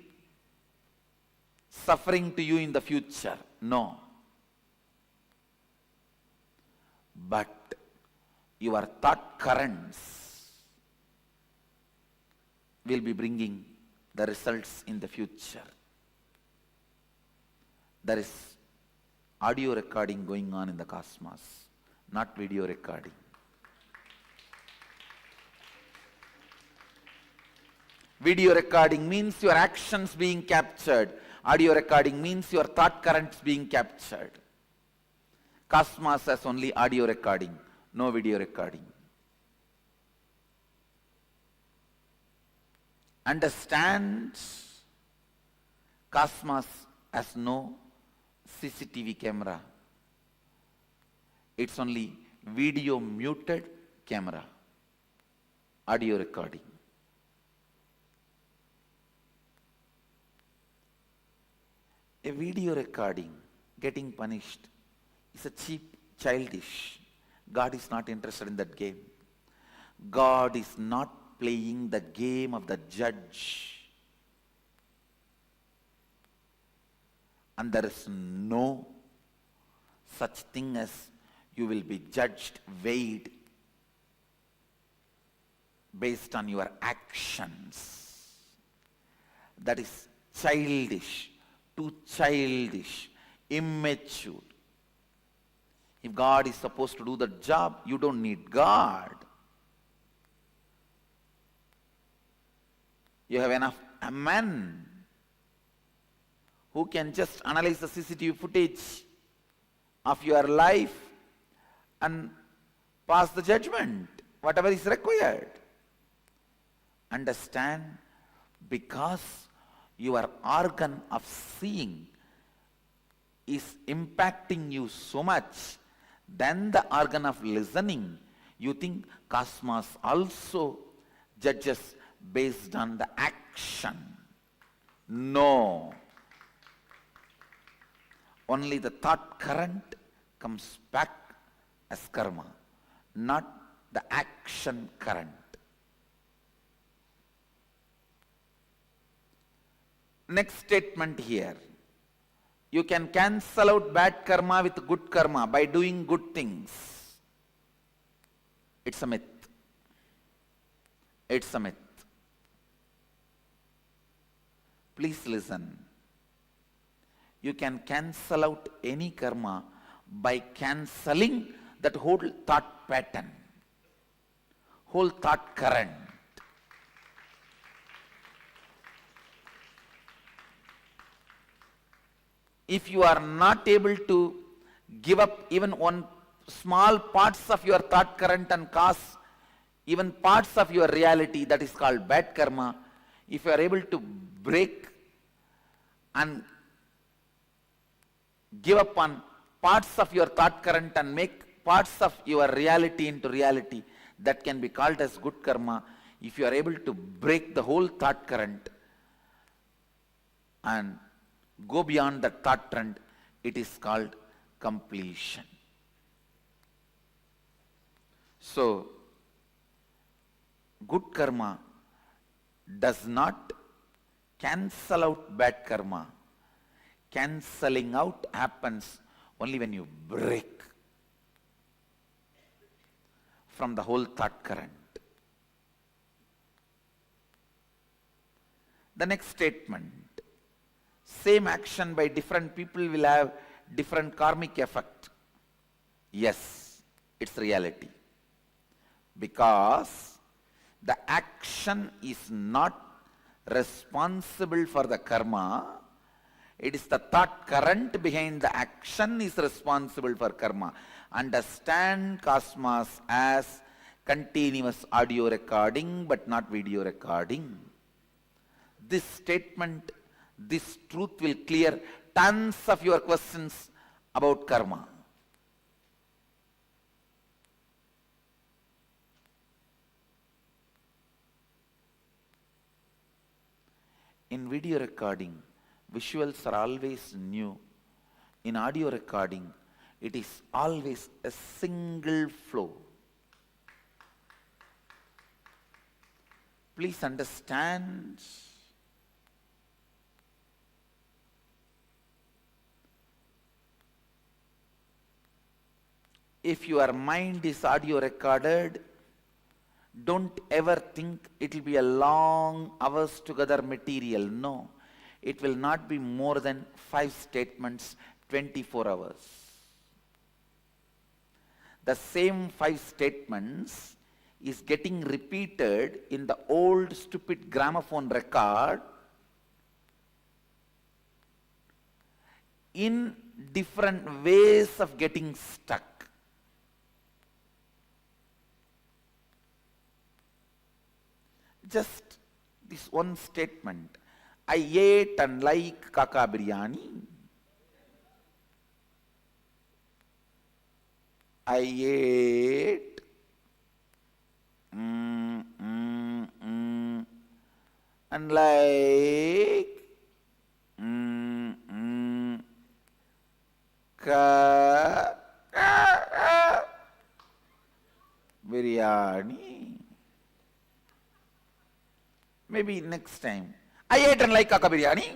S8: suffering to you in the future. No. But your thought currents will be bringing the results in the future. There is audio recording going on in the cosmos, not video recording. Video recording means your actions being captured. Audio recording means your thought currents being captured. Cosmos has only audio recording, no video recording. Understand, cosmos has no CCTV camera. It's only video muted camera, audio recording. A video recording getting punished is a cheap, childish. God is not interested in that game. God is not playing the game of the judge. And there is no such thing as you will be judged, weighed based on your actions. That is childish, too childish, immature. If God is supposed to do the job, you don't need God. You have enough men who can just analyze the CCTV footage of your life and pass the judgment, whatever is required. Understand, because your organ of seeing is impacting you so much than the organ of listening, you think cosmos also judges based on the action. No. Only the thought current comes back as karma, not the action current. Next statement here. You can cancel out bad karma with good karma by doing good things. It's a myth. It's a myth. Please listen. You can cancel out any karma by cancelling that whole thought pattern, whole thought current. If you are not able to give up even one small parts of your thought current and cause even parts of your reality, that is called bad karma. If you are able to break and give up on parts of your thought current and make parts of your reality into reality, that can be called as good karma. If you are able to break the whole thought current and go beyond that thought trend, it is called completion. So, good karma does not cancel out bad karma. Cancelling out happens only when you break from the whole thought current. The next statement. Same action by different people will have different karmic effect. Yes, it's reality. Because the action is not responsible for the karma, It is the thought current behind the action is responsible for karma. Understand cosmos as continuous audio recording but not video recording. This statement, this truth will clear tons of your questions about karma. In video recording, visuals are always new. In audio recording, it is always a single flow. Please understand. If your mind is audio recorded, don't ever think it will be a long hours together material. No, it will not be more than 5 statements, 24 hours. The same 5 statements is getting repeated in the old stupid gramophone record in different ways of getting stuck. Just this one statement, I ate and like kaka biryani. I ate and like biryani. Maybe next time, I ate and like kaka biryani.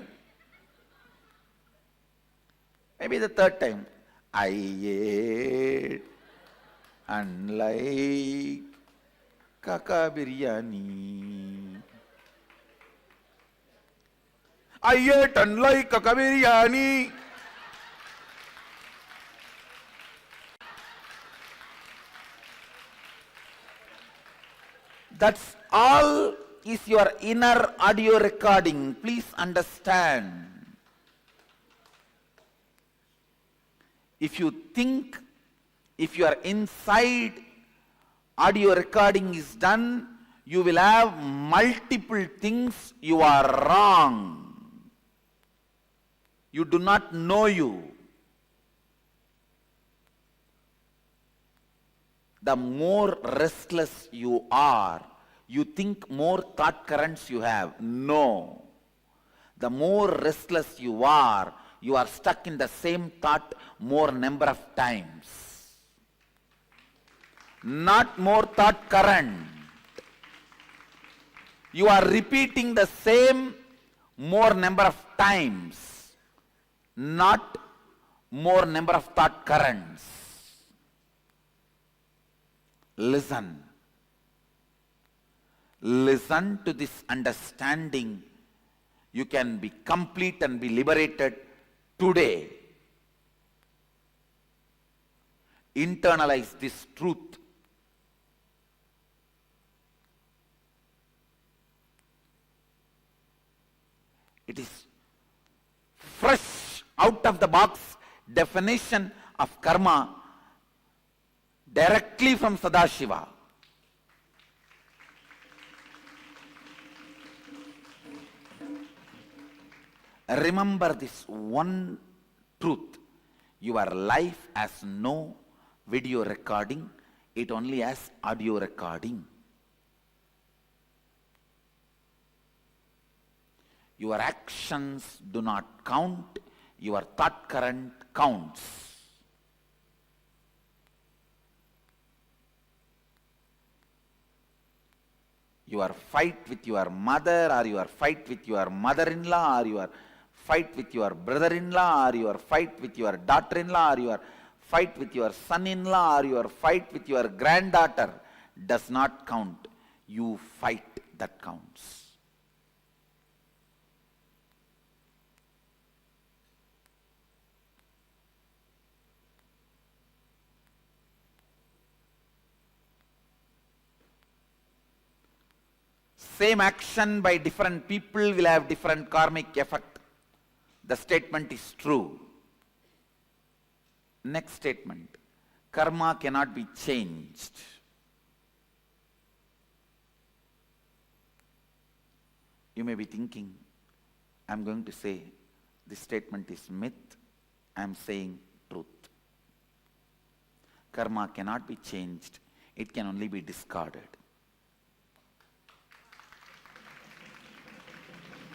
S8: Maybe the third time, I ate and like kaka biryani. I ate and like kaka biryani. That's all is your inner audio recording. Please understand. If you think, if you are inside audio recording is done, you will have multiple things. You are wrong. You do not know you. The more restless you are, you think more thought currents you have. No. The more restless you are stuck in the same thought more number of times. Not more thought current. You are repeating the same more number of times, not more number of thought currents. Listen. Listen to this understanding. You can be complete and be liberated today. Internalize this truth. It is fresh, out of the box definition of karma directly from Sadashiva. Remember this one truth. Your life has no video recording, it only has audio recording. Your actions do not count, your thought current counts. Your fight with your mother, or your fight with your mother-in-law, or your fight with your brother-in-law, or your fight with your daughter-in-law, or your fight with your son-in-law, or your fight with your granddaughter does not count. You fight that counts. Same action by different people will have different karmic effect. the statement is true. Next statement, karma cannot be changed. You may be thinking, I am going to say this statement is myth, I am saying truth. Karma cannot be changed, it can only be discarded.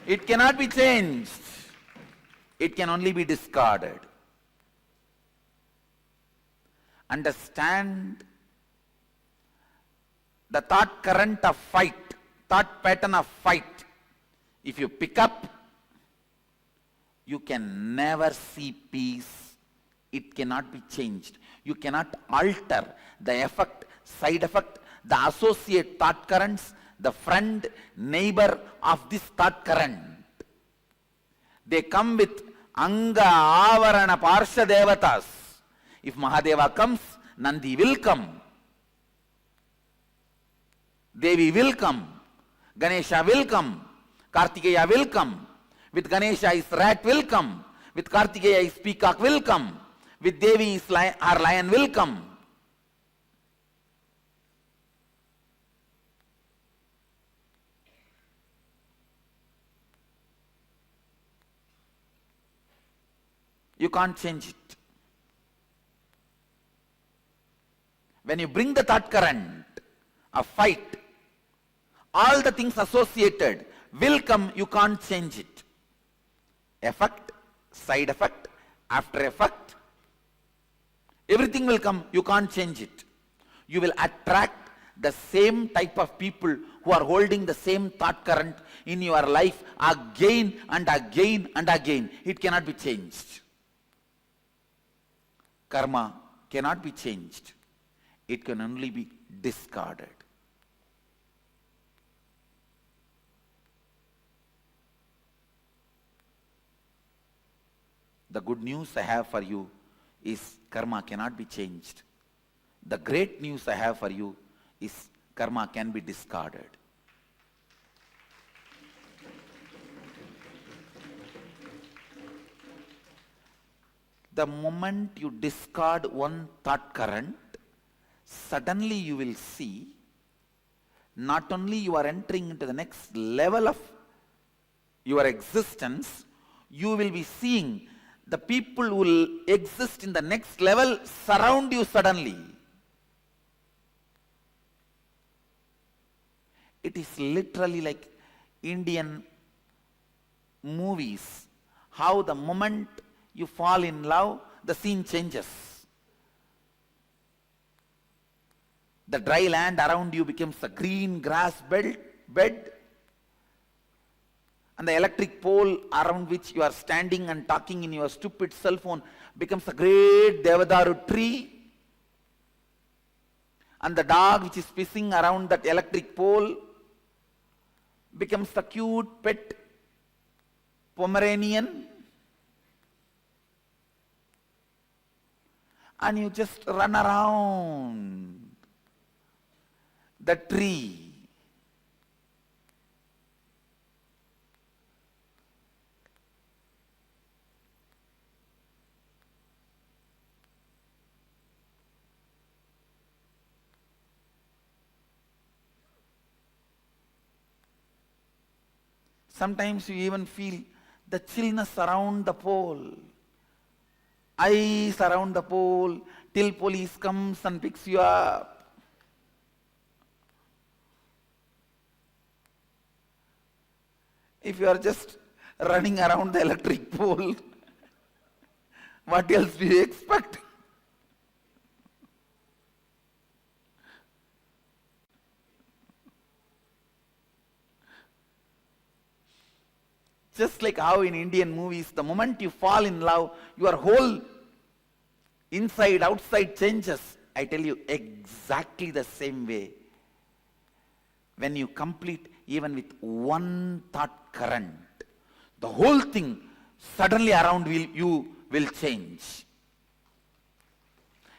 S8: It cannot be changed, it can only be discarded. Understand the thought current of fight, thought pattern of fight. If you pick up, you can never see peace. It cannot be changed. You cannot alter the effect, side effect, the associate thought currents, the friend, neighbor of this thought current. They come with Anga, Avarana, Parsha Devatas. If Mahadeva comes, Nandi will come. Devi will come. Ganesha will come. Kartikeya will come. With Ganesha his rat will come. With Kartikeya his peacock will come. With Devi his our lion will come. You can't change it. When you bring the thought current of fight, all the things associated will come, you can't change it. Effect, side effect, after effect, everything will come, you can't change it. You will attract the same type of people who are holding the same thought current in your life again and again and again. It cannot be changed. Karma cannot be changed. It can only be discarded. The good news I have for you is karma cannot be changed. The great news I have for you is karma can be discarded. The moment you discard one thought current, suddenly you will see not only you are entering into the next level of your existence, you will be seeing the people who will exist in the next level surround you suddenly. It is literally like Indian movies, how the moment you fall in love, the scene changes. The dry land around you becomes a green grass bed, and the electric pole around which you are standing and talking in your stupid cell phone becomes a great Devadaru tree, and the dog which is pissing around that electric pole becomes a cute pet Pomeranian, and you just run around the tree. Sometimes you even feel the chillness around the pole. Ice around the pole till police comes and picks you up. If you are just running around the electric pole, what else do you expect? Just like how in Indian movies, the moment you fall in love, your whole inside, outside changes. I tell you, exactly the same way. When you complete even with one thought current, the whole thing suddenly around you will change.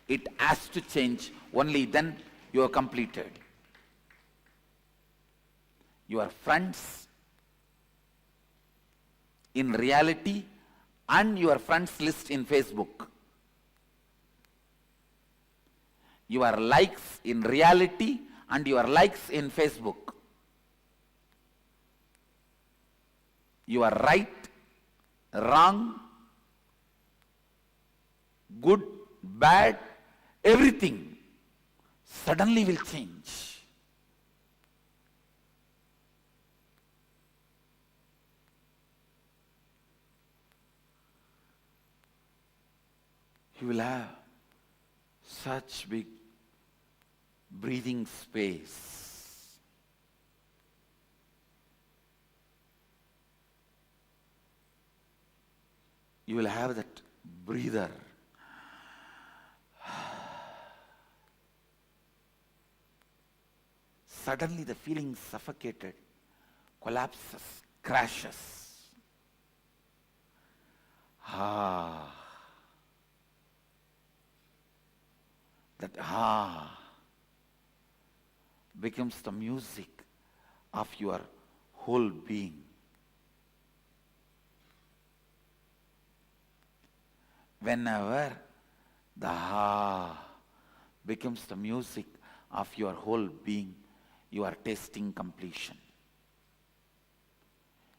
S8: It has to change, only then you are completed. Your friends, in reality, and your friends list in Facebook. Your likes in reality and your likes in Facebook. You are right, wrong, good, bad, everything suddenly will change. You will have such big breathing space. You will have that breather. Suddenly the feeling suffocated, collapses, crashes. That becomes the music of your whole being. Whenever the becomes the music of your whole being, you are tasting completion.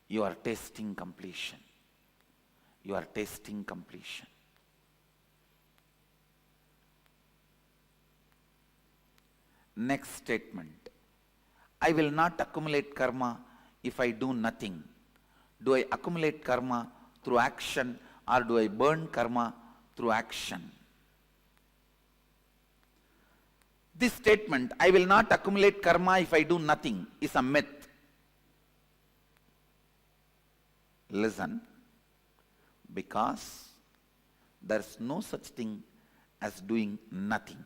S8: You are tasting completion. You are tasting completion. Next statement. I will not accumulate karma if I do nothing. Do I accumulate karma through action or do I burn karma through action? This statement, I will not accumulate karma if I do nothing, is a myth. Listen, because there is no such thing as doing nothing.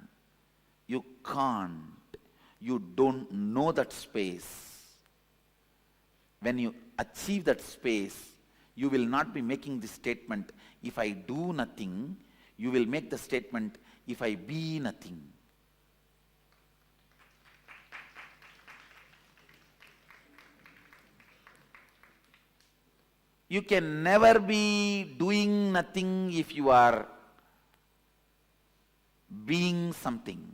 S8: You can't. You don't know that space. When you achieve that space, you will not be making the statement, if I do nothing. You will make the statement, if I be nothing. You can never be doing nothing if you are being something.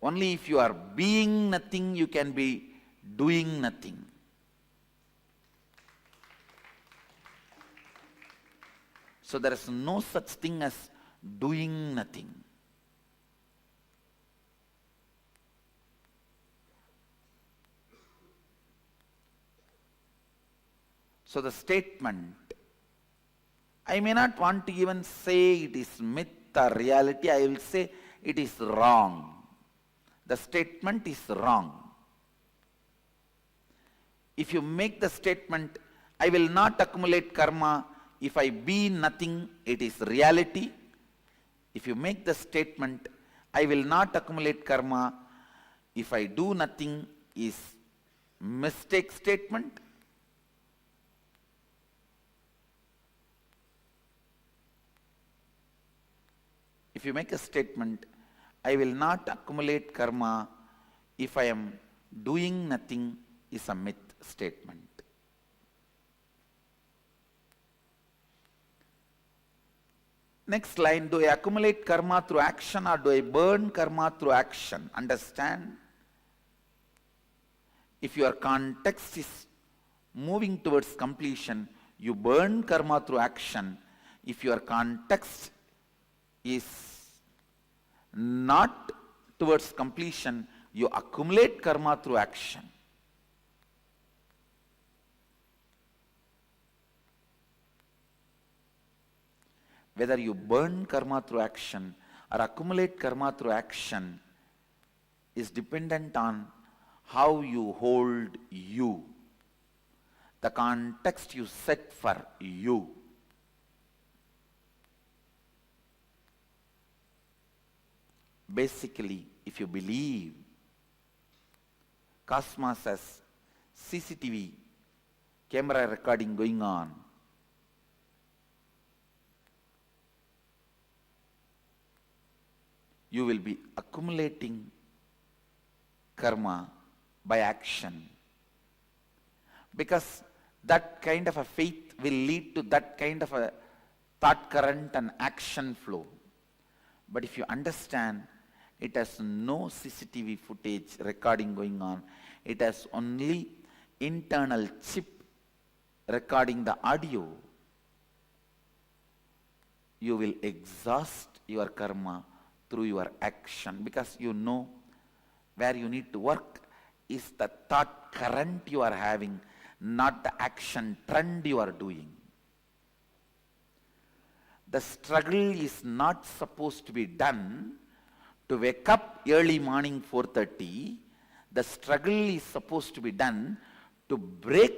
S8: Only if you are being nothing, you can be doing nothing. So there is no such thing as doing nothing. So the statement, I may not want to even say it is myth or reality, I will say it is wrong. The statement is wrong. If you make the statement, I will not accumulate karma if I be nothing, it is reality. If you make the statement, I will not accumulate karma if I do nothing, is mistake statement. If you make a statement, I will not accumulate karma if I am doing nothing, is a myth statement. Next line, do I accumulate karma through action or do I burn karma through action? Understand? If your context is moving towards completion, you burn karma through action. If your context is not towards completion, you accumulate karma through action. Whether you burn karma through action or accumulate karma through action is dependent on how you hold you, the context you set for you. Basically, if you believe cosmos has CCTV camera recording going on, you will be accumulating karma by action, because that kind of a faith will lead to that kind of a thought current and action flow. But if you understand, it has no CCTV footage recording going on. It has only internal chip recording the audio. You will exhaust your karma through your action, because you know where you need to work is the thought current you are having, not the action trend you are doing. The struggle is not supposed to be done to wake up early morning 4:30. The struggle is supposed to be done to break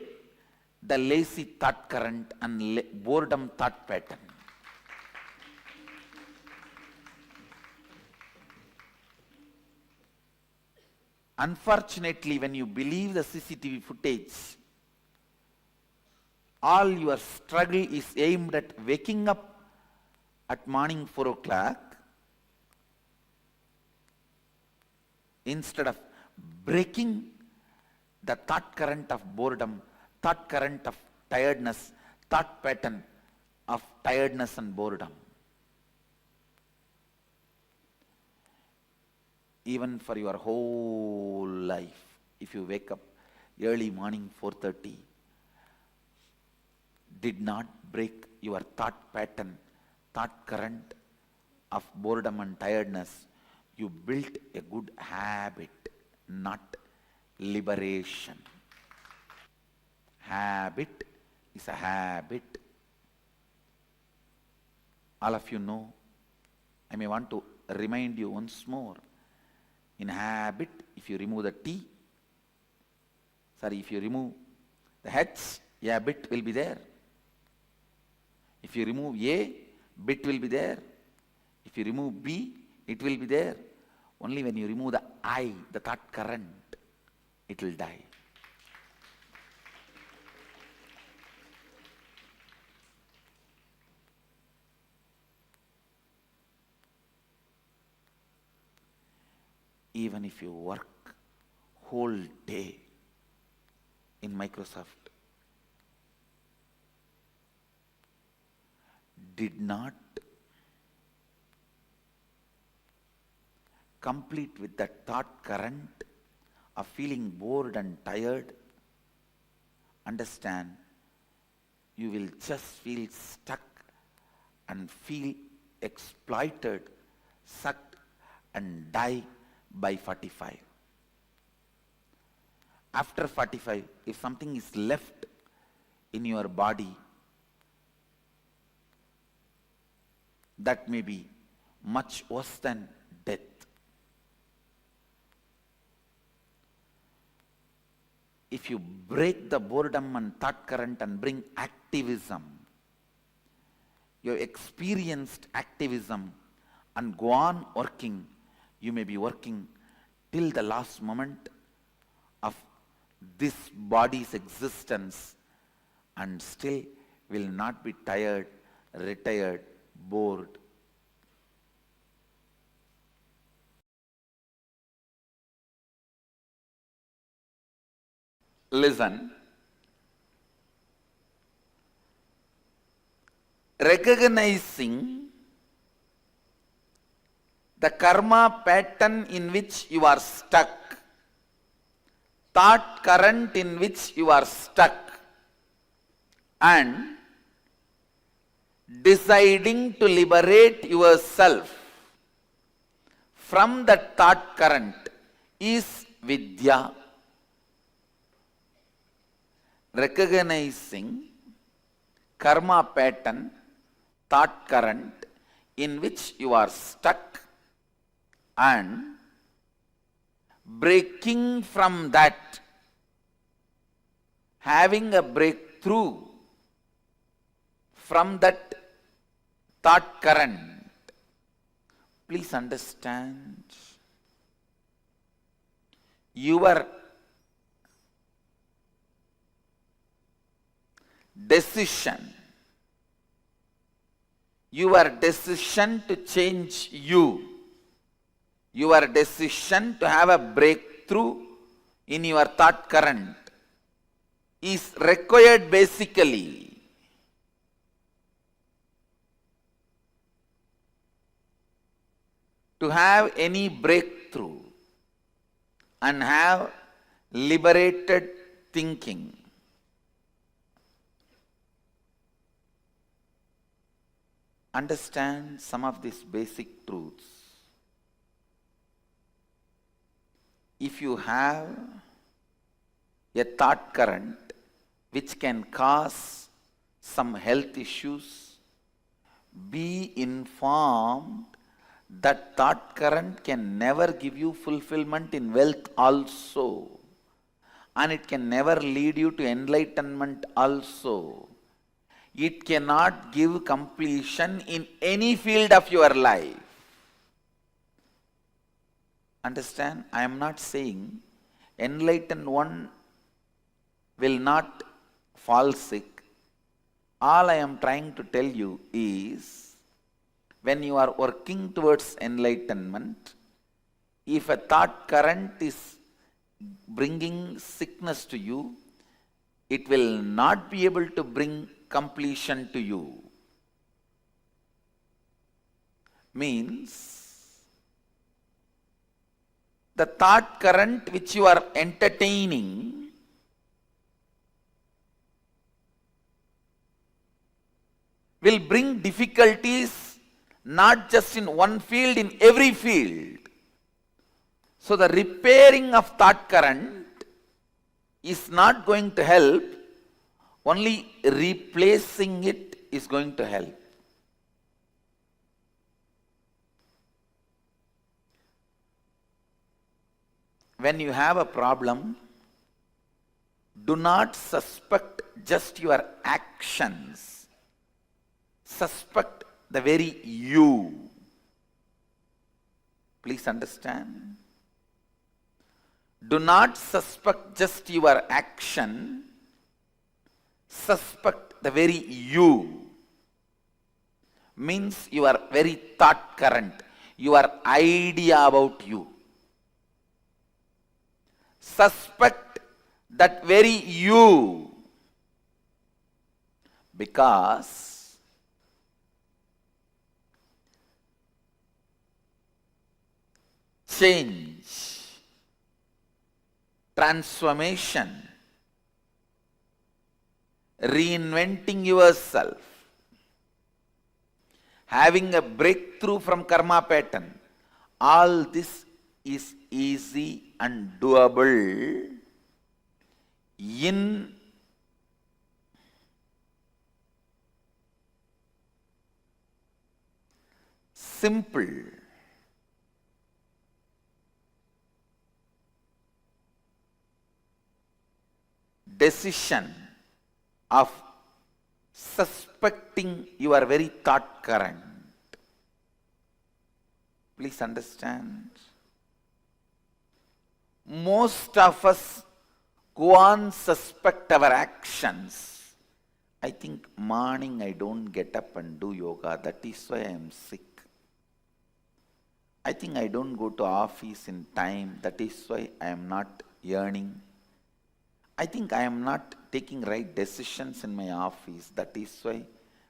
S8: the lazy thought current and boredom thought pattern. Unfortunately, when you believe the CCTV footage, all your struggle is aimed at waking up at morning 4 o'clock instead of breaking the thought current of boredom, thought current of tiredness, thought pattern of tiredness and boredom. Even for your whole life, if you wake up early morning 4:30, did not break your thought pattern, thought current of boredom and tiredness, you built a good habit, not liberation. Habit is a habit. All of you know, I may want to remind you once more. In habit, if you remove the T, if you remove the H, a bit will be there. If you remove A, bit will be there. If you remove B, it will be there. Only when you remove the I, the thought current, it will die. Even if you work whole day in Microsoft, did not complete with that thought current of feeling bored and tired, understand, you will just feel stuck and feel exploited, sucked and die by 45. After 45, if something is left in your body, that may be much worse than death. If you break the boredom and thought current and bring activism, you have experienced activism and go on working, you may be working till the last moment of this body's existence and still will not be tired, retired, bored. Listen. Recognizing the karma pattern in which you are stuck, thought current in which you are stuck, and deciding to liberate yourself from that thought current is vidya. Recognizing karma pattern, thought current in which you are stuck and breaking from that, having a breakthrough from that thought current. Please understand, your decision to change you, your decision to have a breakthrough in your thought current is required basically
S14: to have any breakthrough and have liberated thinking, understand some of these basic truths. If you have a thought current which can cause some health issues, be informed that thought current can never give you fulfillment in wealth also, and it can never lead you to enlightenment also. It cannot give completion in any field of your life. Understand? I am not saying enlightened one will not fall sick. All I am trying to tell you is, when you are working towards enlightenment, if a thought current is bringing sickness to you, it will not be able to bring completion to you. Means, the thought current which you are entertaining will bring difficulties not just in one field, in every field. So the repairing of thought current is not going to help, only replacing it is going to help. When you have a problem, do not suspect just your actions. Suspect the very you. Please understand. Do not suspect just your action. Suspect the very you. Means your very thought current, your idea about you. Suspect that very you, because change, transformation, reinventing yourself, having a breakthrough from karma pattern, all this is easy and doable in simple, decision of suspecting your very thought current. Please understand. Most of us go on suspect our actions. I think morning I don't get up and do yoga, that is why I am sick. I think I don't go to office in time, that is why I am not earning. I think I am not taking right decisions in my office, that is why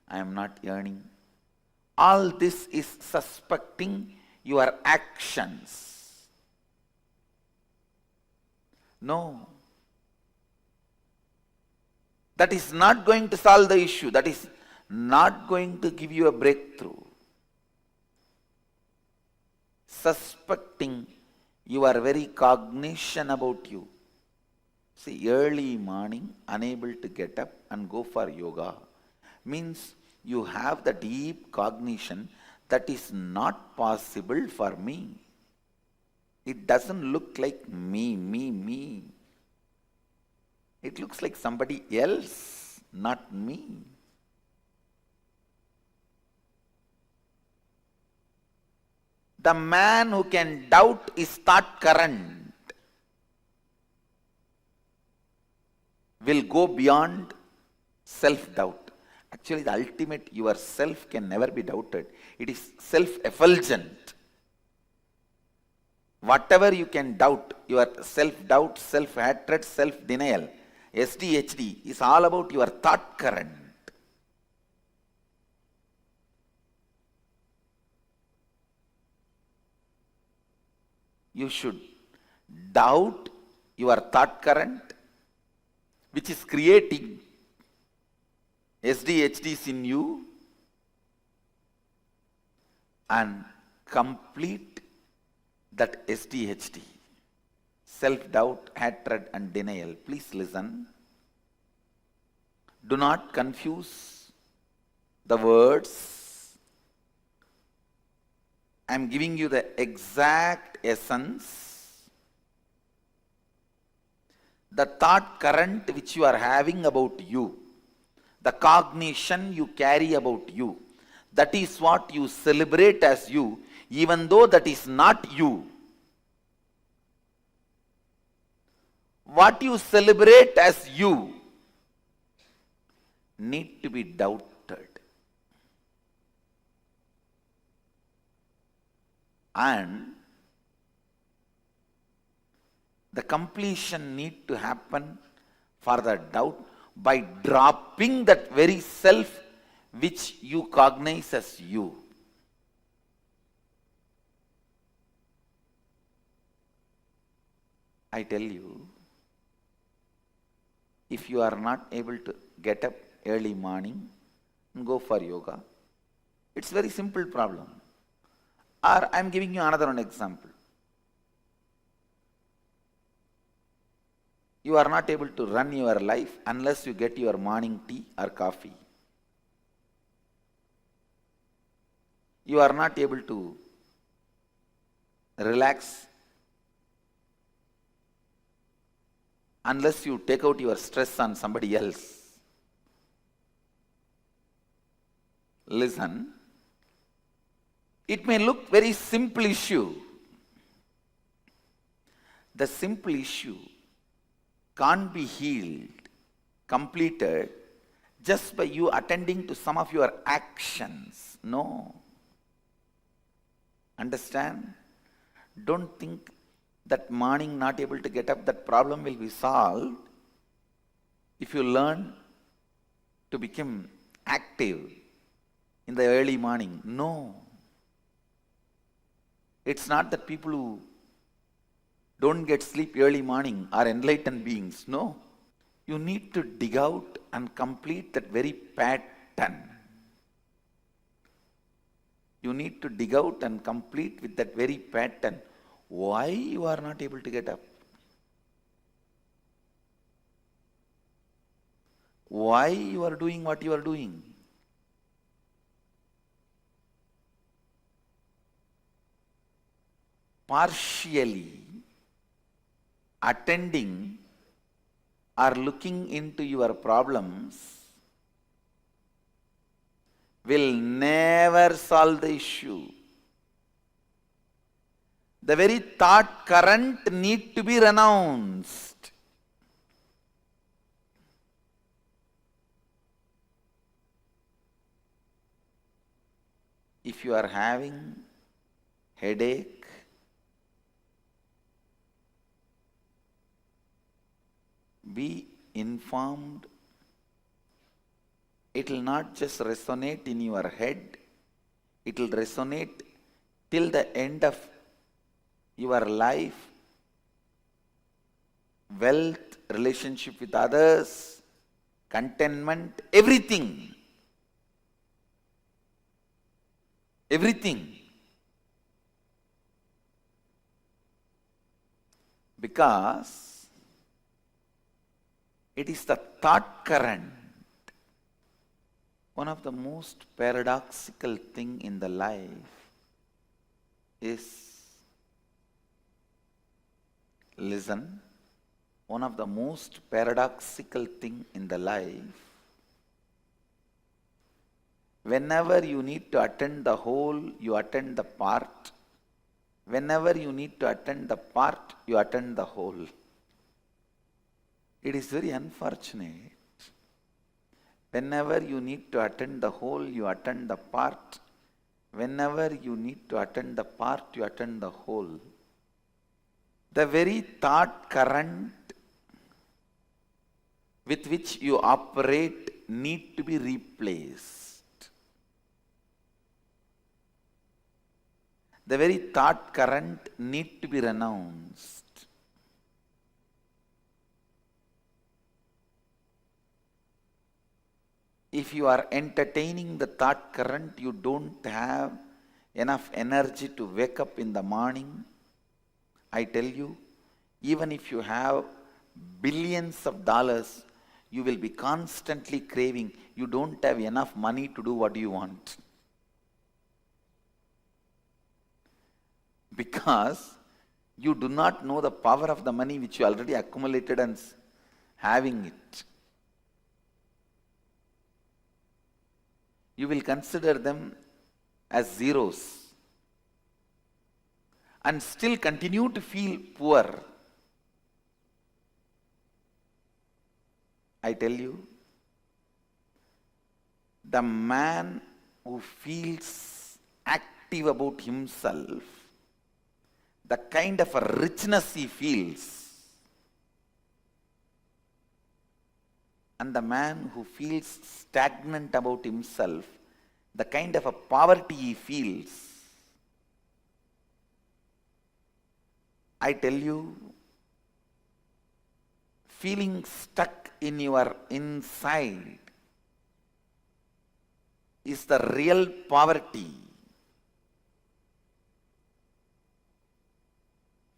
S14: I am not earning. All this is suspecting your actions. No. That is not going to solve the issue. That is not going to give you a breakthrough. Suspecting your very cognition about you. See, early morning, unable to get up and go for yoga, means you have the deep cognition that is not possible for me. It doesn't look like me. It looks like somebody else, not me. The man who can doubt his thought current will go beyond self-doubt. Actually, the ultimate yourself can never be doubted. It is self-effulgent. Whatever you can doubt, your self-doubt, self-hatred, self-denial, SDHD, is all about your thought current. you should doubt your thought current, which is creating SDHDs in you, and complete that SDHD. Self-doubt, hatred and denial. Please listen. Do not confuse the words. I am giving you the exact essence. The thought current which you are having about you, the cognition you carry about you, that is what you celebrate as you, even though that is not you. What you celebrate as you need to be doubted. And the completion need to happen for the doubt by dropping that very self which you cognize as you. I tell you, if you are not able to get up early morning and go for yoga, it's very simple problem. Or I am giving you another one example. You are not able to run your life unless you get your morning tea or coffee. You are not able to relax unless you take out your stress on somebody else. Listen, it may look very simple issue. The simple issue can't be healed, completed, just by you attending to some of your actions. No. Understand? Don't think that morning not able to get up, that problem will be solved if you learn to become active in the early morning. No. It's not that people who don't get sleep early morning are enlightened beings. No. You need to dig out and complete that very pattern. You need to dig out and complete with that very pattern. Why you are not able to get up? Why you are doing what you are doing? Partially attending or looking into your problems will never solve the issue. The very thought current need to be renounced. If you are having headache, be informed. It will not just resonate in your head, it will resonate till the end of your life, wealth, relationship with others, contentment, everything. Everything. Because it is the thought current. One of the most paradoxical thing in the life is, listen, one of the most paradoxical thing in the life, whenever you need to attend the whole, you attend the part. Whenever you need to attend the part, you attend the whole. It is very unfortunate. Whenever you need to attend the whole, you attend the part. Whenever you need to attend the part, you attend the whole. The very thought current with which you operate need to be replaced. the very thought current need to be renounced. If you are entertaining the thought current, you don't have enough energy to wake up in the morning. I tell you, even if you have billions of dollars, you will be constantly craving. You don't have enough money to do what you want. Because you do not know the power of the money which you already accumulated and having it. You will consider them as zeros and still continue to feel poor. I tell you, the man who feels active about himself, the kind of a richness he feels, and the man who feels stagnant about himself, the kind of a poverty he feels, I tell you, feeling stuck in your inside is the real poverty.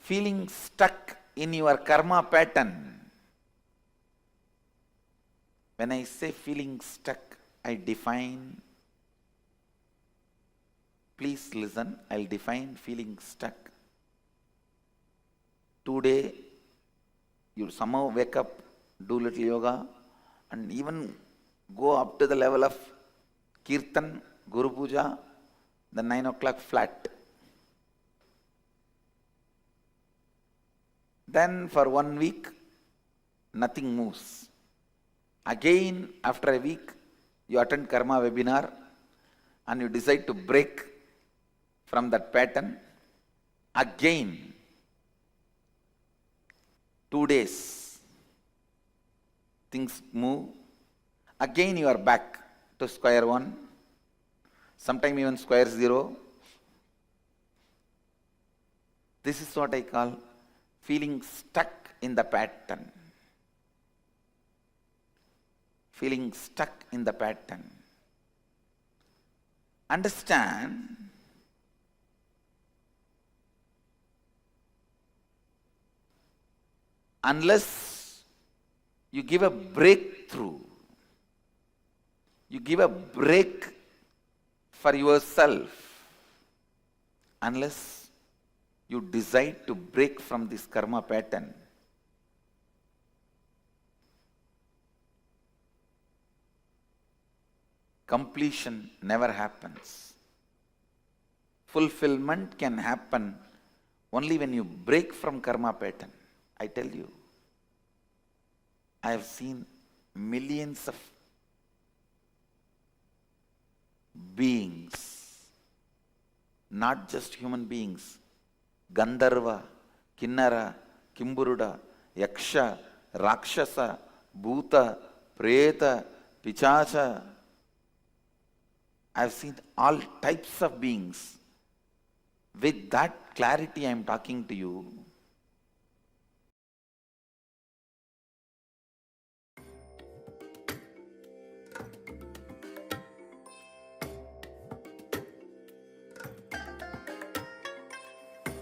S14: Feeling stuck in your karma pattern. When I say feeling stuck, I define, please listen, I'll define feeling stuck. Today, you somehow wake up, do little yoga, and even go up to the level of Kirtan, Guru Puja, then 9 o'clock flat. Then for 1 week, nothing moves. Again, after a week, you attend Karma webinar and you decide to break from that pattern. Again, 2 days, things move. Again, you are back to square one, sometime even square zero. This is what I call feeling stuck in the pattern. Feeling stuck in the pattern. Understand, unless you give a breakthrough, you give a break for yourself, unless you decide to break from this karma pattern, completion never happens. Fulfillment can happen only when you break from karma pattern. I tell you, I have seen millions of beings, not just human beings, Gandharva, Kinnara, Kimburuda, Yaksha, Rakshasa, Bhuta, Preta, Pichacha. I have seen all types of beings. With that clarity I am talking to you.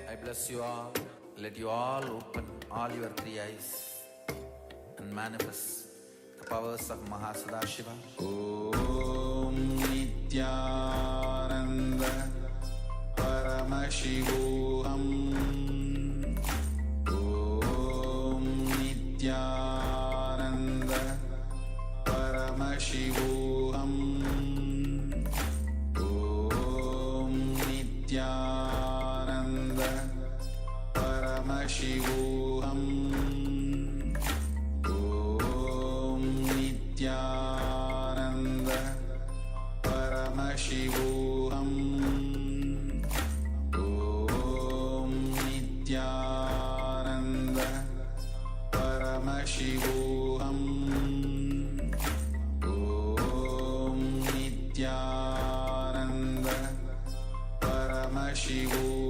S14: I bless you all. Let you all open all your 3 eyes and manifest the powers of Mahasadashiva. Om Nityananda Paramashivoham. Om Nityananda Paramashivoham. Om Nityananda Paramashivoham. Om Nityananda Paramashivoham. Om Nityananda Paramashivoham. Om Nityananda Paramashivoham.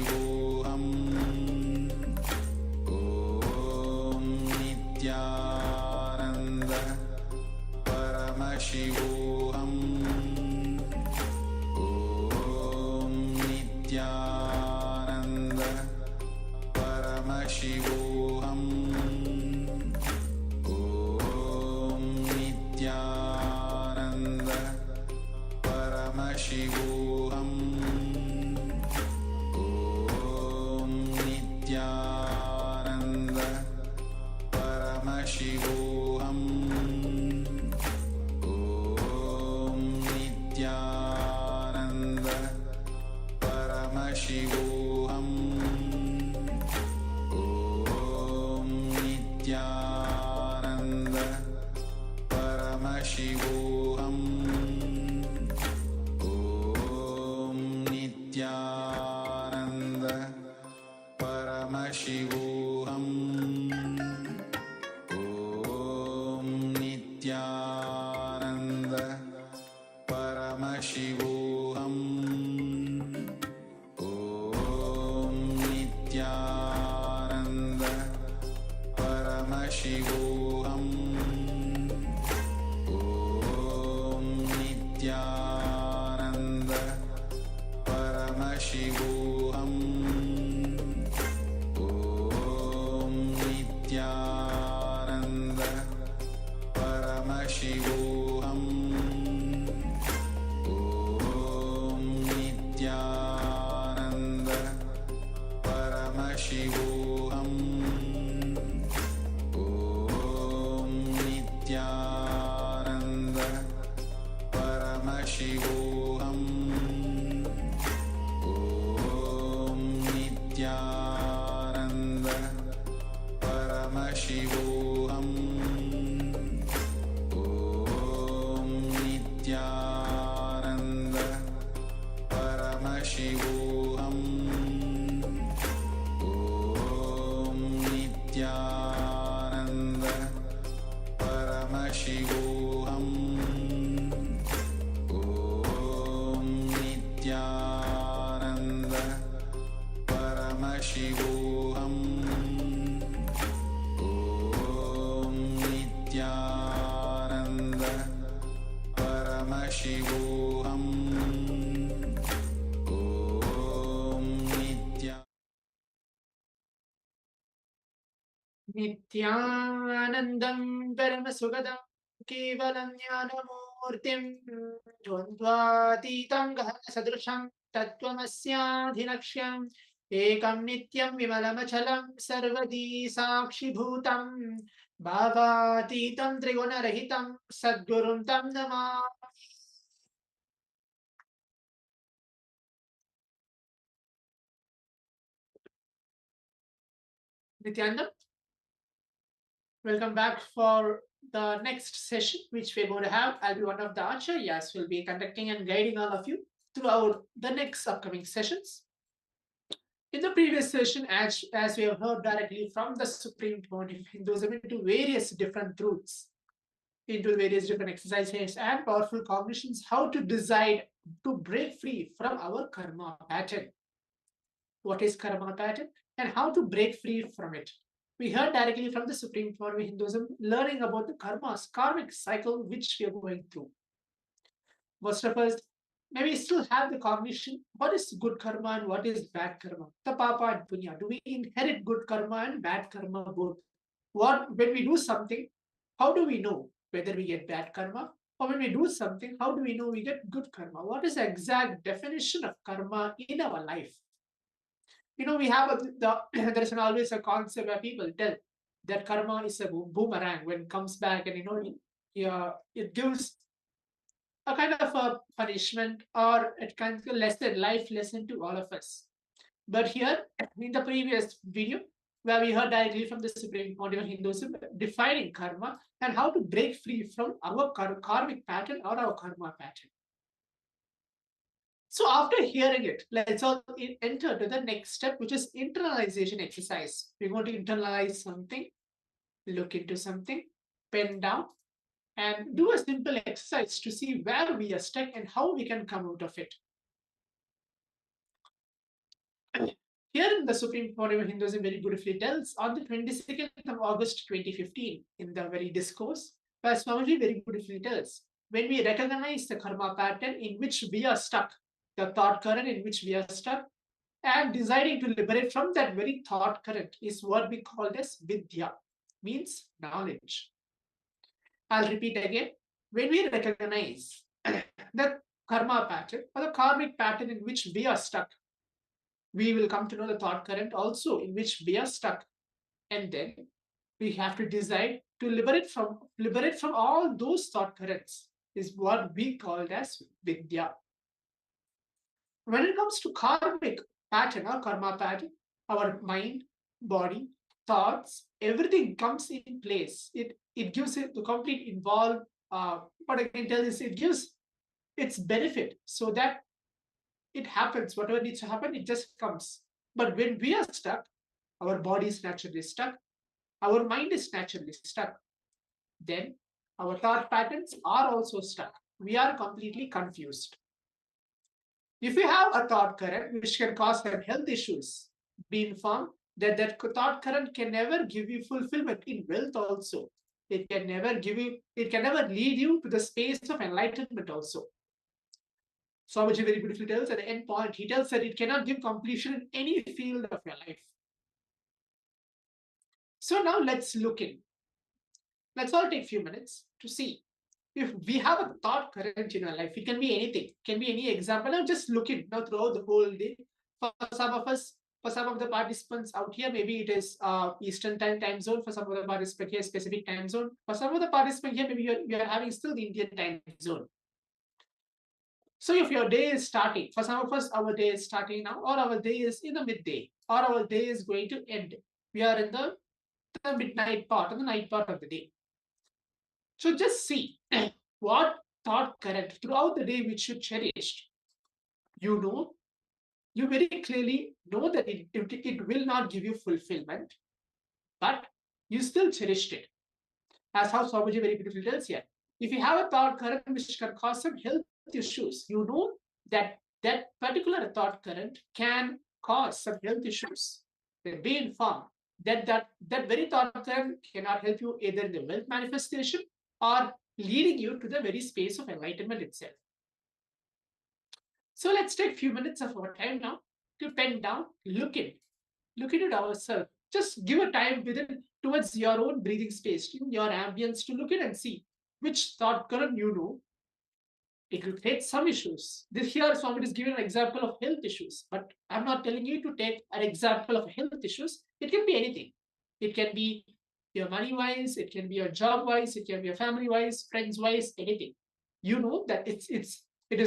S3: Paramashivoham Om Nityananda Paramashivoham Om Nityananda Paramashivoham Om Nityananda Paramashivoham Om Nityananda Paramashivoham Om Nityananda Paramashivoham Om Nityananda Paramashivoham Om Nityananda Paramashivoham Om Nityananda Paramashivoham Om Nityananda Paramashivoham Om Nityananda Paramashivoham Om Nityananda Paramashivoham Om Nityananda Paramashivoham Om Nityananda Paramashivoham Om Nityananda Paramashivoham Om Nityananda Paramashivoham Om Nityananda Paramashivoham Om Nityananda Paramashivoham Om Nityananda Paramashivoham Om Nityananda
S15: नित्यानन्दं परमसुखदं केवलं ज्ञानमूर्तिं द्वन्द्वातीतं गहनसदृशं तत्त्वमस्याधिलक्ष्यम् एकं नित्यं विमलमचलं सर्वदी साक्षिभूतं भावातीतं त्रिगुणरहितं सद्गुरुं तं Namami. Nityananda, welcome back for the next session, which we're going to have. I'll be one of the acharyas will be conducting and guiding all of you throughout the next upcoming sessions. In the previous session, as we have heard directly from the Supreme Pontiff of Hinduism into various different truths, into various different exercises and powerful cognitions, how to decide to break free from our karma pattern. What is karma pattern and how to break free from it. We heard directly from the Supreme Pontiff of Hinduism, learning about the karmic cycle which we are going through. Most of us maybe still have the cognition, what is good karma and what is bad karma? The papa and punya. Do we inherit good karma and bad karma both? When we do something, how do we know whether we get bad karma? Or when we do something, how do we know we get good karma? What is the exact definition of karma in our life? We have there is always a concept where people tell that karma is a boomerang when it comes back, and it gives a kind of a punishment, or it kind of a life lesson to all of us. But here, in the previous video, where we heard directly from the Supreme Pontiff of Hinduism, defining karma and how to break free from our karmic pattern or our karma pattern. So after hearing it, let's all enter to the next step, which is internalization exercise. We're going to internalize something, look into something, pen down, and do a simple exercise to see where we are stuck and how we can come out of it. Here in the Supreme Pontiff of Hinduism very beautifully tells on the 22nd of August 2015 in the very discourse, where Swamiji very beautifully tells, when we recognize the karma pattern in which we are stuck, the thought current in which we are stuck, and deciding to liberate from that very thought current is what we call as vidya, means knowledge. I'll repeat again. When we recognize the karma pattern or the karmic pattern in which we are stuck, we will come to know the thought current also in which we are stuck. And then we have to decide to liberate from all those thought currents is what we call as vidya. When it comes to karmic pattern or karma pattern, our mind, body, thoughts, everything comes in place. It gives it the complete involved. What I can tell is it gives its benefit so that it happens. Whatever needs to happen, it just comes. But when we are stuck, our body is naturally stuck, our mind is naturally stuck. Then our thought patterns are also stuck. We are completely confused. If you have a thought current which can cause some health issues, be informed that that thought current can never give you fulfillment in wealth also. It can never lead you to the space of enlightenment also. Swamiji very beautifully tells at the end point, he tells that it cannot give completion in any field of your life. So now let's look in. Let's all take a few minutes to see. If we have a thought current in our life, it can be anything, it can be any example. Now just look in now throughout the whole day. For some of us, for some of the participants out here, maybe it is Eastern time zone. For some of the participants here, specific time zone. For some of the participants here, maybe you are having still the Indian time zone. So if your day is starting, for some of us, our day is starting now, or our day is in the midday, or our day is going to end. We are in the midnight part, or the night part of the day. So just see what thought current throughout the day which you cherished. You very clearly know that it will not give you fulfillment, but you still cherished it. As how Swamiji very beautifully tells here. If you have a thought current which can cause some health issues, you know that that particular thought current can cause some health issues. Then be informed that that very thought current cannot help you either in the wealth manifestation or leading you to the very space of enlightenment itself. So let's take a few minutes of our time now to pen down, look at ourselves. Just give a time within towards your own breathing space, in your ambience, to look at and see which thought current you know. It will create some issues. This here Swami is giving an example of health issues, but I'm not telling you to take an example of health issues. It can be anything. It can be your money wise, it can be your job wise, it can be your family wise, friends wise, anything. You know that it is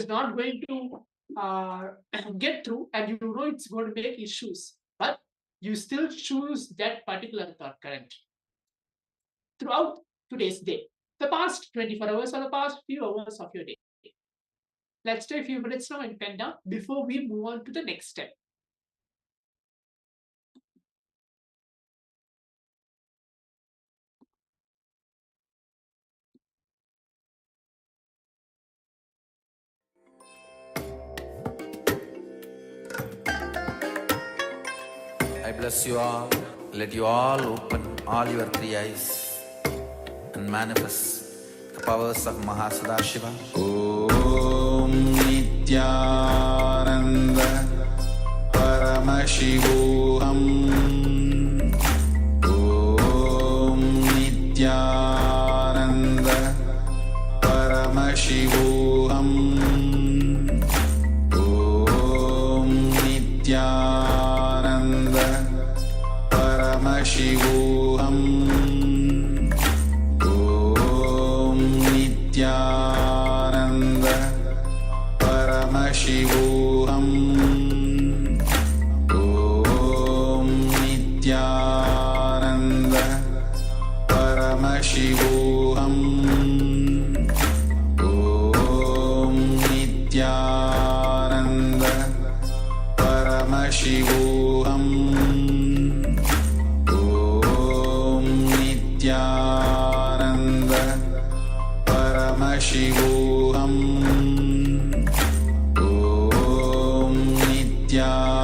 S15: not going to get through, and you know it's going to make issues, but you still choose that particular thought current throughout today's day, the past 24 hours or the past few hours of your day. Let's take a few minutes now and pen down before we move on to the next step.
S14: I bless you all. Let you all open all your three eyes and manifest the powers of Mahasadashiva. Om Nityananda Paramashivoham. Om Nityananda Paramashivoham. Om Nityananda Paramashivoham. Om Nityananda Paramashivoham. Om Nityananda Paramashivoham. Om Nityananda Paramashivoham. Om Nityananda Paramashivoham. Om Nityananda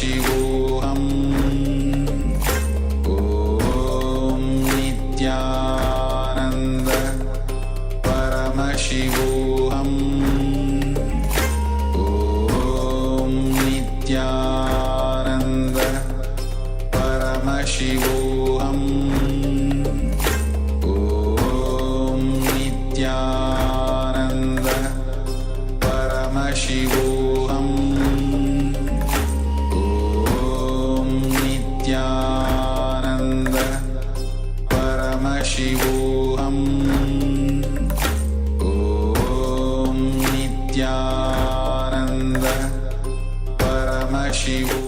S3: Paramashivoham Om Nityananda Paramashivoham Om Nityananda Paramashivoham Om Nityananda Paramashivoham Om Nityananda Paramashivoham Om Nityananda Paramashivoham.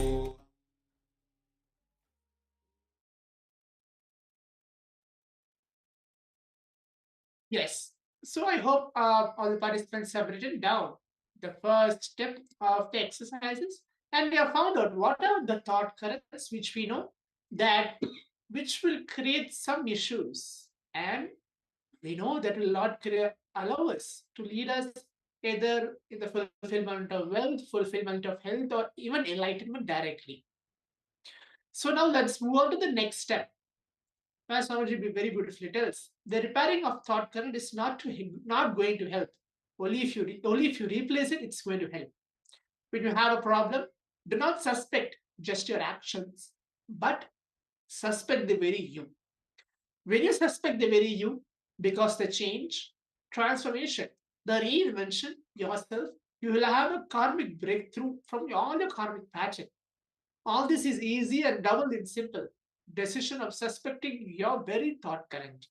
S15: Yes. So I hope all the participants have written down the first step of the exercises, and we have found out what are the thought currents which we know that which will create some issues, and we know that will not allow us to lead us either in the fulfillment of wealth, fulfillment of health, or even enlightenment directly. So now let's move on to the next step. As Swamiji very beautifully tells, the repairing of thought current is not going to help. Only if you replace it, it's going to help. When you have a problem, do not suspect just your actions, but suspect the very you. When you suspect the very you, because the change, transformation, the reinvention yourself, you will have a karmic breakthrough from all your karmic pattern. All this is easy and double in simple decision of suspecting your very thought current.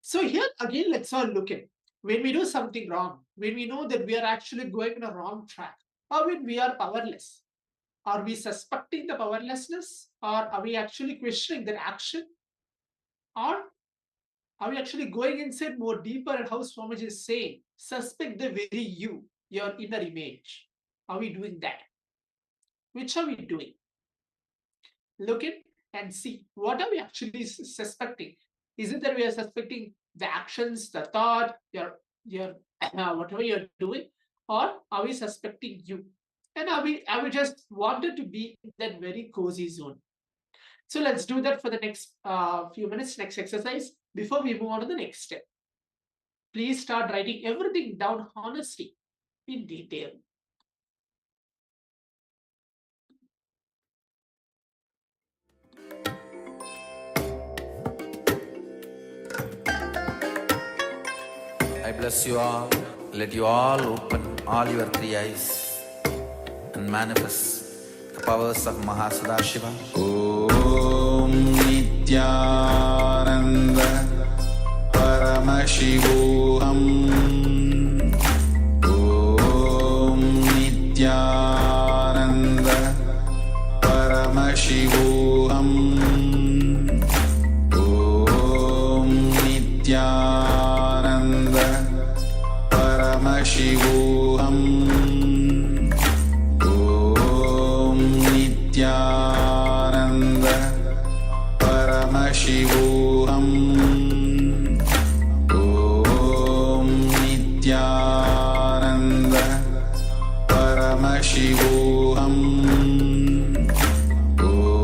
S15: So here again, let's all look at when we do something wrong, when we know that we are actually going on a wrong track, or when we are powerless. Are we suspecting the powerlessness, or are we actually questioning that action, or are we actually going inside more deeper and how Swamiji is saying, suspect the very you, your inner image? Are we doing that? Which are we doing? Look at and see, what are we actually suspecting? Is it that we are suspecting the actions, the thought, your whatever you're doing, or are we suspecting you? And are we just wanted to be in that very cozy zone? So let's do that for the next few minutes, next exercise, before we move on to the next step. Please start writing everything down honestly, in detail.
S14: I bless you all. Let you all open all your three eyes and manifest the powers of Mahasadashiva.
S3: Om Nityananda Paramashivoham Om Nityananda Paramashivoham Om Nityananda Paramashivoham Om Nityananda Paramashivoham Om Nityananda Paramashivoham Om Nityananda Paramashivoham Om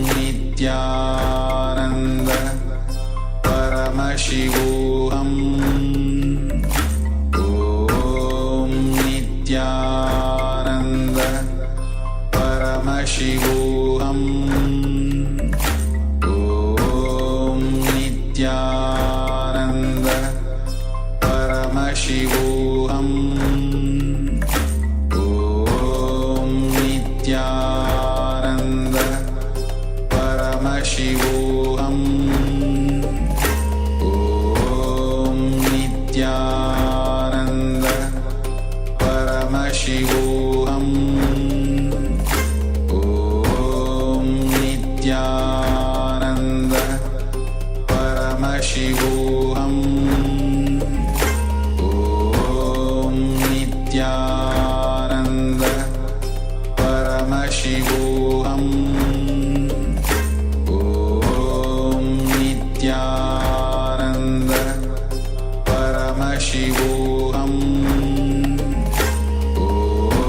S3: Nityananda Paramashivoham Om Nityananda Paramashivoham Om Nityananda Paramashivoham Om Nityananda Paramashivoham Om Nityananda Paramashivoham Om Nityananda Paramashivoham Om Nityananda Paramashivoham Om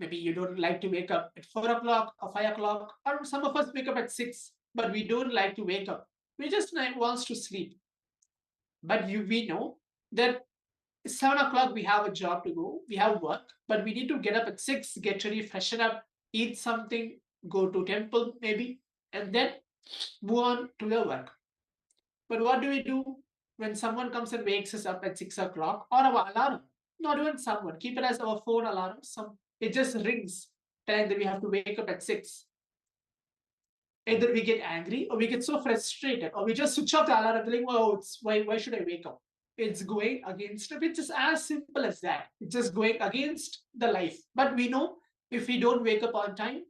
S15: Maybe you don't like to wake up at 4 o'clock or 5 o'clock, or some of us wake up at 6, but we don't like to wake up. We just wants to sleep. But we know that 7 o'clock we have a job to go, we have work, but we need to get up at 6, get ready, freshen up, eat something, go to temple maybe, and then move on to the work. But what do we do when someone comes and wakes us up at 6 o'clock, or our alarm? Not even someone, keep it as our phone alarm. It just rings telling that we have to wake up at 6. Either we get angry or we get so frustrated, or we just switch off the alarm telling, oh, why should I wake up? It's going against it. It's just as simple as that. It's just going against the life. But we know if we don't wake up on time,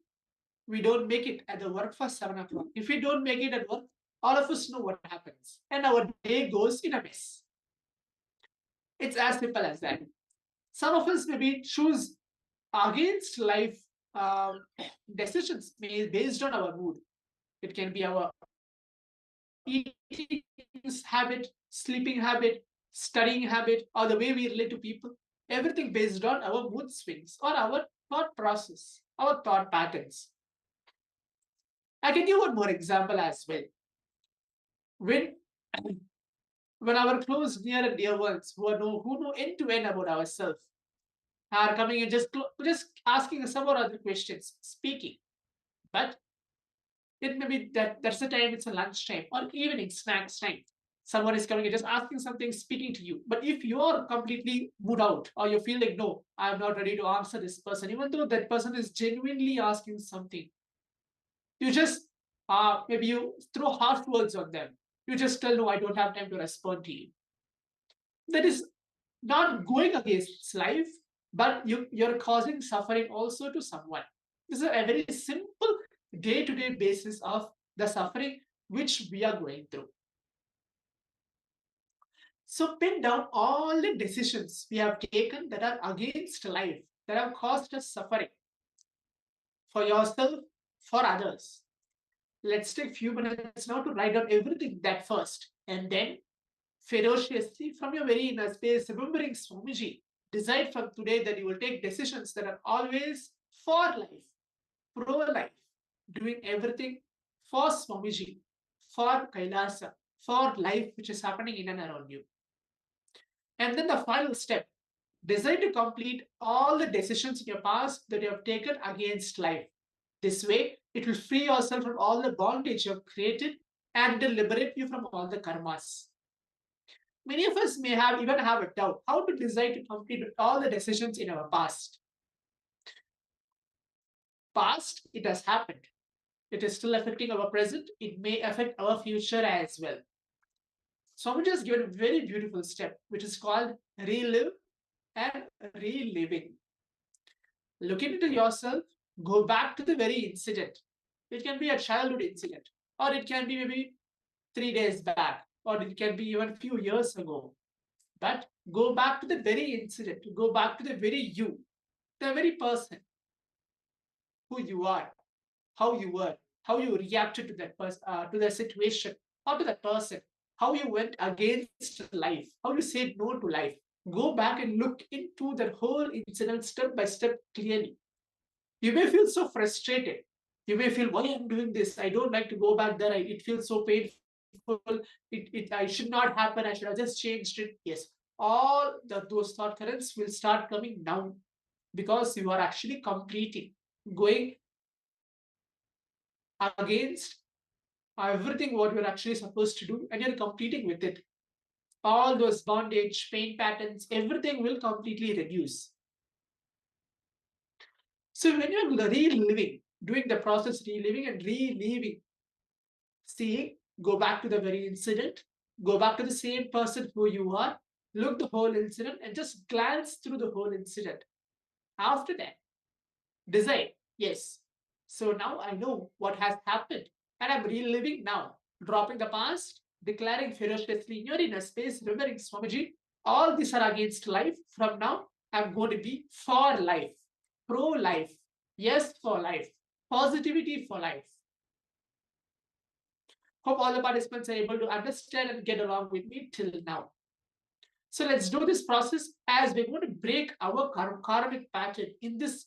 S15: we don't make it at the work for 7 o'clock. If we don't make it at work, all of us know what happens. And our day goes in a mess. It's as simple as that. Some of us maybe choose against life decisions based on our mood. It can be our eating habit, sleeping habit, studying habit, or the way we relate to people. Everything based on our mood swings or our thought process, our thought patterns. I can give one more example as well. When our close, near and dear ones who know end to end about ourselves are coming and just asking us some or other questions, speaking, but it may be that's the time, it's a lunch time or evening snacks time. Someone is coming and just asking something, speaking to you. But if you are completely mood out, or you feel like, no, I'm not ready to answer this person, even though that person is genuinely asking something, you just maybe you throw harsh words on them. You just tell, no, I don't have time to respond to you. That is not going against life, but you're causing suffering also to someone. This is a very simple day-to-day basis of the suffering which we are going through. So pin down all the decisions we have taken that are against life, that have caused us suffering for yourself, for others. Let's take a few minutes now to write down everything that first, and then ferociously from your very inner space, remembering Swamiji, decide from today that you will take decisions that are always for life, pro-life, doing everything for Swamiji, for Kailasa, for life which is happening in and around you. And then the final step, decide to complete all the decisions in your past that you have taken against life. This way, it will free yourself from all the bondage you have created and will liberate you from all the karmas. Many of us may even have a doubt how to decide to complete all the decisions in our past. Past, it has happened. It is still affecting our present. It may affect our future as well. Swamiji has given a very beautiful step, which is called relive and reliving. Look into yourself, go back to the very incident. It can be a childhood incident, or it can be maybe 3 days back, or it can be even a few years ago. But go back to the very incident, go back to the very you, the very person, who you are, how you were, how you reacted to that person, to the situation, or to that person, how you went against life, how you said no to life. Go back and look into that whole incident step by step clearly. You may feel so frustrated. You may feel, why I'm doing this? I don't like to go back there. It feels so painful. I should not happen. I should have just changed it. Yes, all those thought currents will start coming down because you are actually completing, going against everything what you're actually supposed to do, and you're completing with it. All those bondage, pain patterns, everything will completely reduce. So when you're reliving, doing the process, reliving and reliving, seeing, go back to the very incident, go back to the same person who you are, look the whole incident and just glance through the whole incident. After that, decide, yes, so now I know what has happened and I'm reliving now, dropping the past, declaring ferociously in your inner space, remembering Swamiji, all these are against life. From now, I'm going to be for life, pro-life, yes for life, positivity for life. Hope all the participants are able to understand and get along with me till now. So let's do this process as we're going to break our karmic pattern in this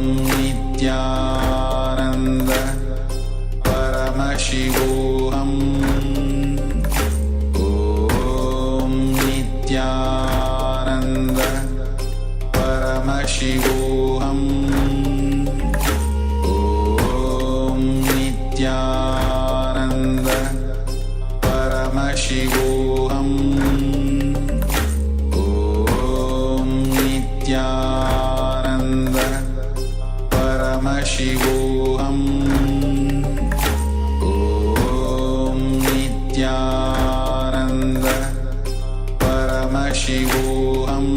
S3: Nityananda Paramashivoham Om Nityananda Paramashivoham Om Nityananda Paramashivoham Om Nityananda Paramashivoham Om Nityananda Paramashivoham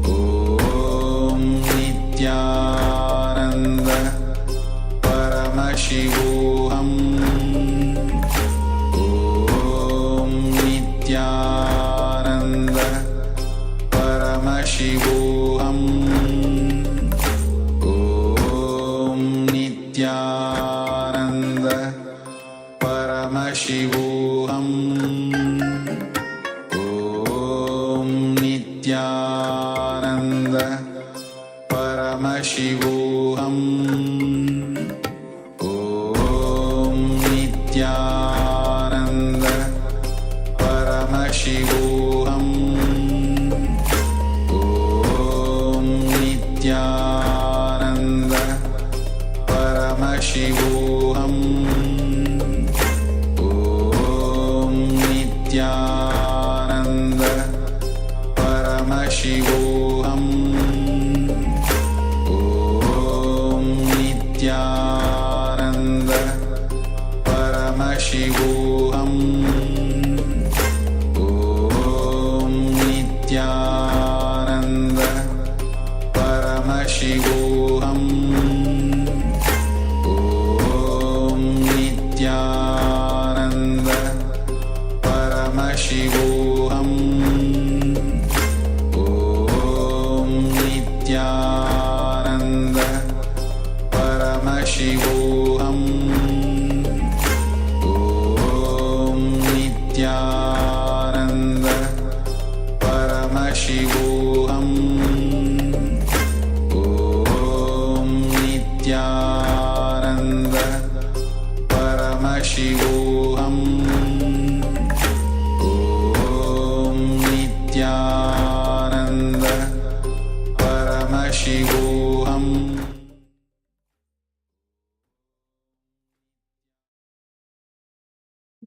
S3: Om Nityananda Paramashivoham Om Nityananda Paramashivoham Om Nityananda Paramashivoham Om Nityananda Paramashivoham Om Nityananda Paramashivoham Om Nityananda Paramashivoham Om Nityananda Paramashivoham Om Nityananda Paramashivoham Om Nityananda Paramashivoham Om Nityananda Paramashivoham Om Nityananda Paramashivoham Om Nityananda Paramashivoham Om Nityananda Paramashivoham Om Nityananda Paramashivoham.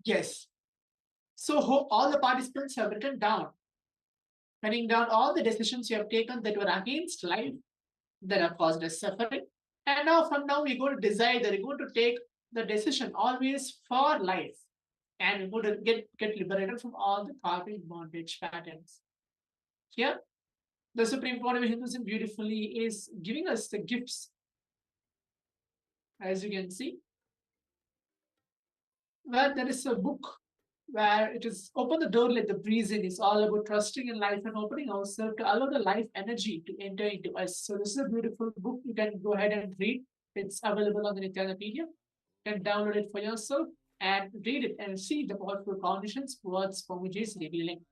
S15: Yes. So all the participants have written down, writing down all the decisions you have taken that were against life, that have caused us suffering. And now from now we're going to decide that we're going to take the decision always for life. And we're going to get liberated from all the karmic bondage patterns. Here, the Supreme Pontiff of Hinduism beautifully is giving us the gifts. As you can see, where there is a book where it is open the door, let the breeze in. It's all about trusting in life and opening ourselves to allow the life energy to enter into us. So this is a beautiful book. You can go ahead and read. It's available on the Nityapedia. You can download it for yourself and read it and see the powerful conditions towards Swamiji is revealing.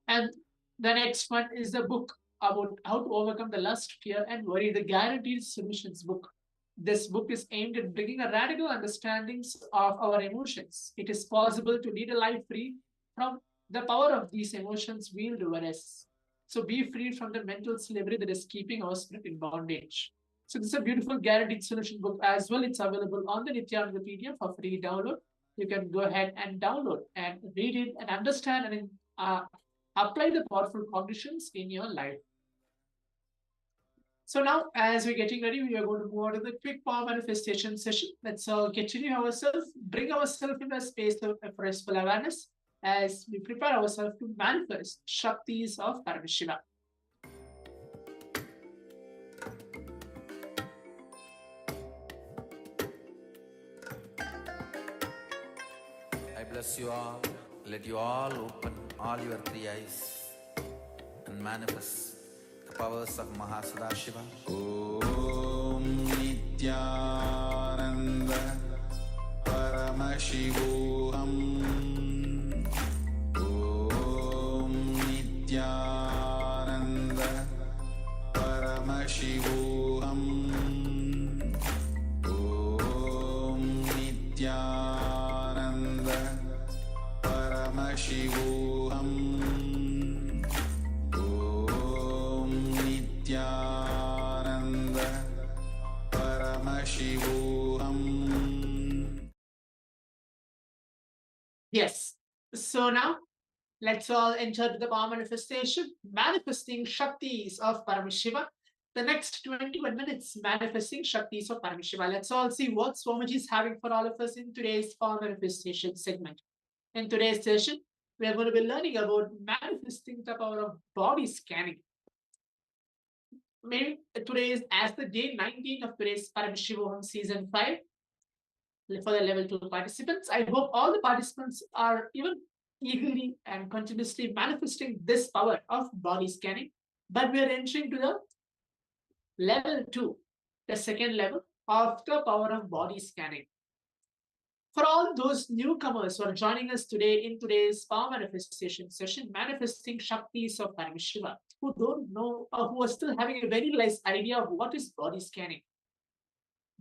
S15: And the next one is the book about how to overcome the lust, fear, and worry, the Guaranteed Solutions book. This book is aimed at bringing a radical understandings of our emotions. It is possible to lead a life free from the power of these emotions wielded over us. So be freed from the mental slavery that is keeping our spirit in bondage. So this is a beautiful Guaranteed Solution book as well. It's available on the Nityapedia for free download. You can go ahead and download and read it and understand and apply the powerful conditions in your life. So now, as we're getting ready, we are going to move on to the quick power manifestation session. Let's get to know ourselves, bring ourselves in a space of restful awareness as we prepare ourselves to manifest Shaktis of Paramashiva.
S14: I bless you all. Let you all open all your three eyes and manifest the powers of Mahasadashiva.
S3: Om Nityananda Paramashivoham Om Nityananda Paramashivoham Paramashivoham.
S15: Yes. So now let's all enter the power manifestation, manifesting Shaktis of Paramashiva. The next 21 minutes manifesting Shaktis of Paramashiva. Let's all see what Swamiji is having for all of us in today's power manifestation segment. In today's session, we are going to be learning about manifesting the power of body scanning. Maybe today is as the day 19 of today's Paramashivoham season 5 for the level 2 participants. I hope all the participants are even eagerly and continuously manifesting this power of body scanning. But we are entering to the level 2, the second level of the power of body scanning. For all those newcomers who are joining us today in today's power manifestation session, manifesting Shaktis of Paramashiva, who don't know or who are still having a very nice idea of what is body scanning.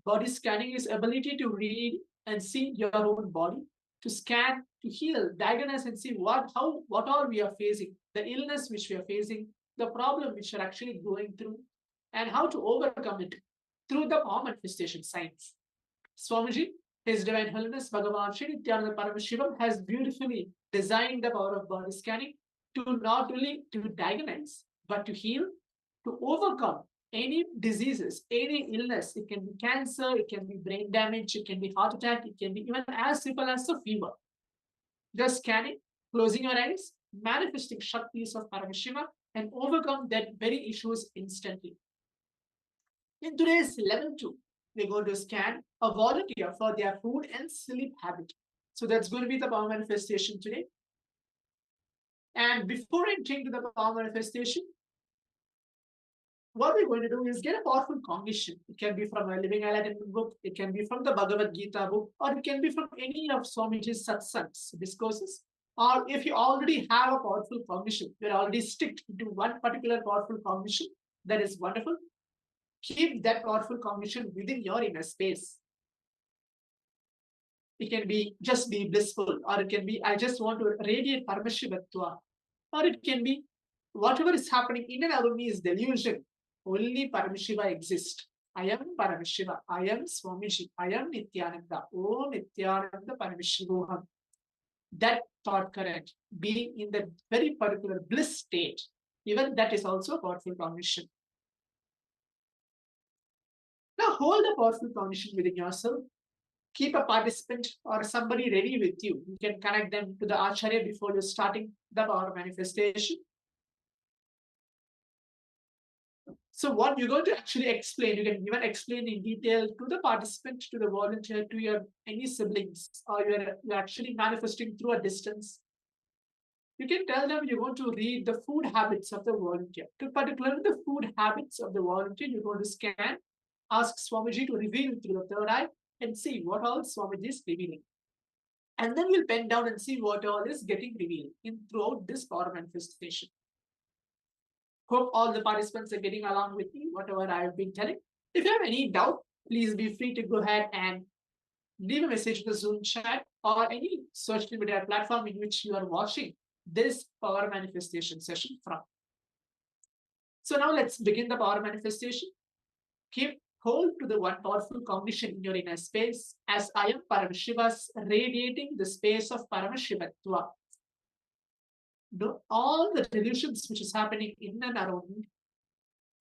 S15: Body scanning is ability to read and see your own body, to scan, to heal, diagnose and see what all we are facing, the illness which we are facing, the problem which we are actually going through, and how to overcome it through the power manifestation science. Swamiji, His Divine Holiness Bhagavan Sri Nityananda Paramashivam has beautifully designed the power of body scanning to not only to diagnose, but to heal, to overcome any diseases, any illness. It can be cancer, it can be brain damage, it can be heart attack, it can be even as simple as a fever. Just scanning, closing your eyes, manifesting Shaktis of Paramashiva, and overcome that very issues instantly. In today's level 2, we're going to scan a volunteer for their food and sleep habit. So that's going to be the power manifestation today. And before entering to the power manifestation, what we're going to do is get a powerful cognition. It can be from a Living Enlightenment book, it can be from the Bhagavad Gita book, or it can be from any of Swamiji's satsangs, discourses. Or if you already have a powerful cognition, you're already sticked into one particular powerful cognition, that is wonderful. Keep that powerful cognition within your inner space. It can be just be blissful, or it can be I just want to radiate Paramashivatva, or it can be whatever is happening in and around me is delusion. Only Paramashiva exists. I am Paramashiva. I am Swamiji. I am Nityananda. Oh Nityananda Paramashivoham. That thought current, being in that very particular bliss state, even that is also a powerful cognition. Now hold a powerful cognition within yourself. Keep a participant or somebody ready with you. You can connect them to the Acharya before you're starting the power manifestation. So what you're going to actually explain, you can even explain in detail to the participant, to the volunteer, to your any siblings, or you're actually manifesting through a distance. You can tell them you're going to read the food habits of the volunteer. To particularly the food habits of the volunteer, you're going to scan, ask Swamiji to reveal through the third eye, and see what all Swamiji is revealing. And then we'll pen down and see what all is getting revealed throughout this power manifestation. Hope all the participants are getting along with me, whatever I have been telling. If you have any doubt, please be free to go ahead and leave a message in the Zoom chat or any social media platform in which you are watching this power manifestation session from. So now let's begin the power manifestation. Keep hold to the one powerful cognition in your inner space as I am Paramashiva's radiating the space of Paramashivatva. All the delusions which is happening in and around me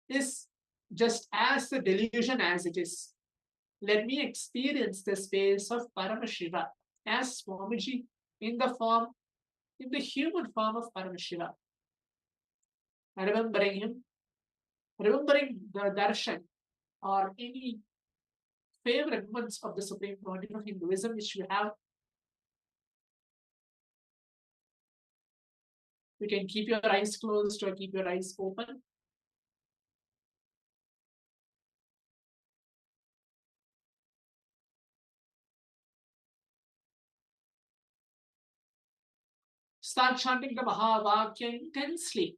S15: is just as a delusion as it is. Let me experience the space of Paramashiva as Swamiji in the human form of Paramashiva. Remembering him, remembering the darshan or any favorite moments of the Supreme Pontiff of Hinduism which you have. You can keep your eyes closed or keep your eyes open. Start chanting the Mahavakya intensely.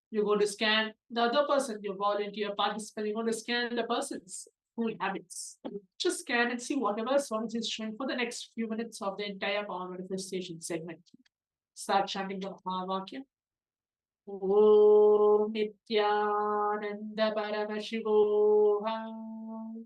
S15: You're going to scan the other person, your volunteer participant, you're going to scan the person's food habits. Just scan and see whatever Swamiji is showing for the next few minutes of the entire power manifestation segment. Start chanting the Mahavakya. Om Nityananda Paramashivoham.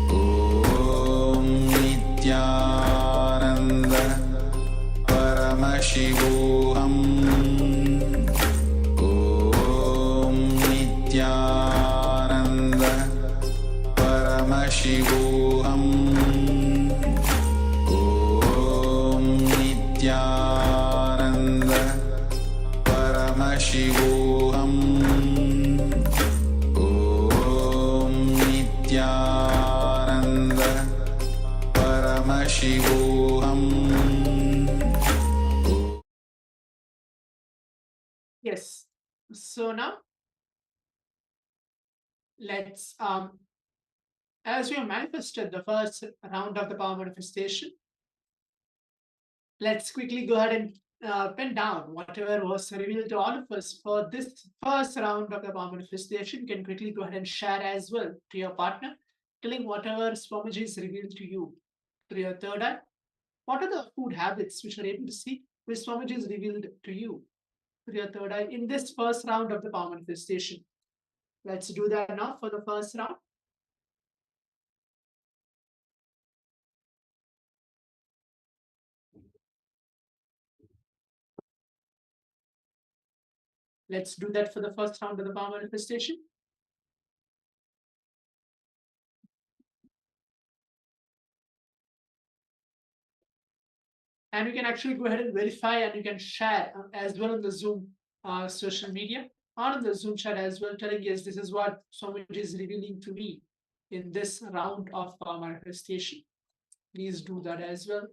S3: Nityanand परमशिवोऽहम् ॐ नित्यानन्द परमशिवोऽहम् ॐ नित्यानन्द परमशिवोऽहम्.
S15: Yes. So now let's as we have manifested the first round of the power manifestation, let's quickly go ahead and pen down whatever was revealed to all of us for this first round of the power manifestation. You can quickly go ahead and share as well to your partner, telling whatever Swamiji is revealed to you through your third eye. What are the food habits which are able to see which Swamiji is revealed to you through your third eye in this first round of the power manifestation? Let's do that now for the first round. Let's do that for the first round of the power manifestation. And you can actually go ahead and verify, and you can share as well on the Zoom social media or on the Zoom chat as well, telling yes, this is what Swamiji is revealing to me in this round of manifestation. Please do that as well.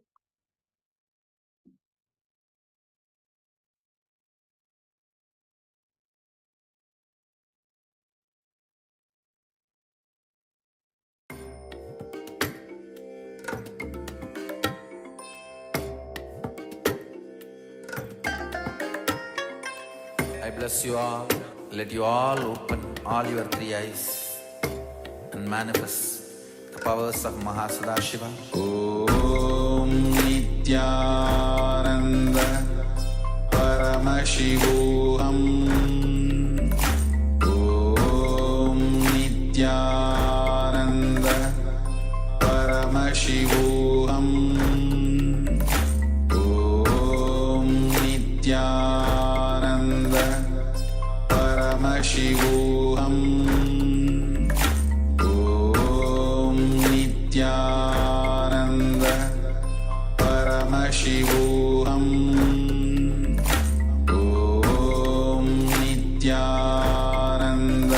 S14: I bless you all. Let you all open all your three eyes and manifest the powers of Mahasadashiva.
S3: ॐ नित्यानन्द परमशिवोऽहम् ॐ नित्यानन्द परमशिवोऽहम् ॐ नित्यानन्द परमशिवोऽहम् ॐ नित्यानन्द परमशिवोऽहम् ॐ नित्यानन्द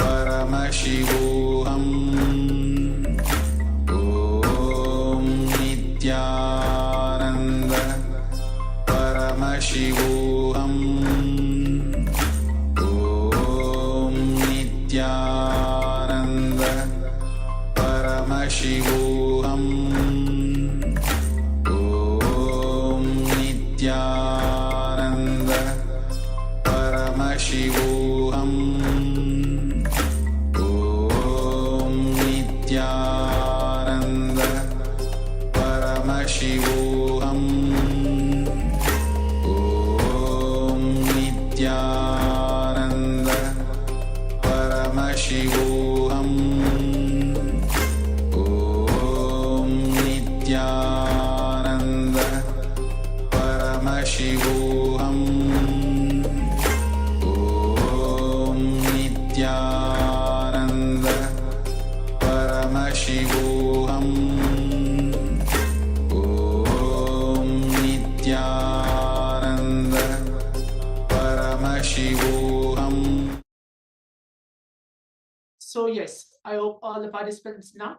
S3: परमशिवोऽहम् ॐ नित्यानन्द परमशिवोऽहम् ॐ नित्यानन्द परमशिवोऽहम् ॐ नित्यानन्द परमशिवोऽहम् ॐ नित्यानन्द परमशिवोऽहम् ॐ नित्यानन्द परमशिवोऽहम् ॐ नित्यानन्द परमशिवोऽहम् ॐ नित्यानन्द परमशिवोऽहम् ॐ नित्यानन्द परमशिवोऽहम्.
S15: So yes, I hope all the participants now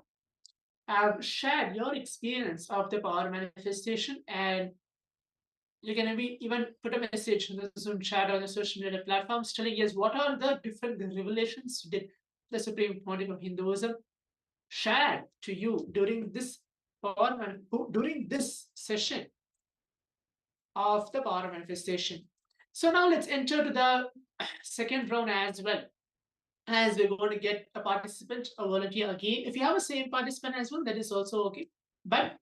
S15: have shared your experience of the power manifestation, and you can even put a message in the Zoom chat or the social media platforms telling yes, what are the different revelations did the Supreme Pontiff of Hinduism shared to you during this during this session of the power manifestation. So now let's enter to the second round as well, as we're going to get a participant, a volunteer again. If you have a same participant as well, that is also okay. But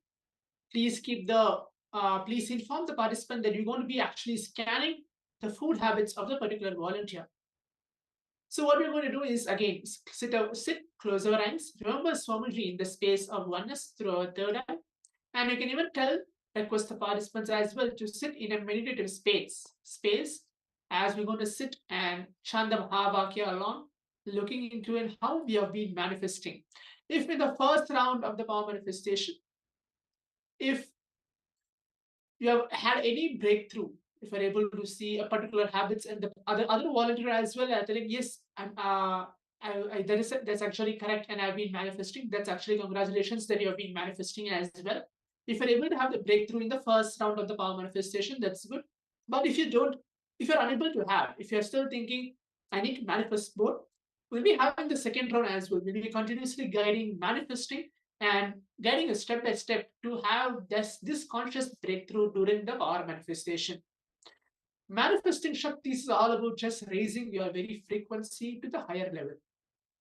S15: please keep the please inform the participant that you're going to be actually scanning the food habits of the particular volunteer. So what we're going to do is again sit, close our eyes. Remember Swamiji in the space of oneness through our third eye, and you can even request the participants as well to sit in a meditative space as we're going to sit and chant the Mahavakya along, looking into it how we have been manifesting. If in the first round of the power manifestation, if you have had any breakthrough, if you're able to see a particular habits, and the other volunteer as well are telling, yes, that's actually correct, and I've been manifesting. That's actually congratulations that you have been manifesting as well. If you're able to have the breakthrough in the first round of the power manifestation, that's good. But if you don't, if you're unable to have, if you're still thinking, I need to manifest more, we'll be having the second round as well. We'll be continuously guiding, manifesting, and guiding a step by step to have this conscious breakthrough during the power manifestation. Manifesting Shakti is all about just raising your very frequency to the higher level.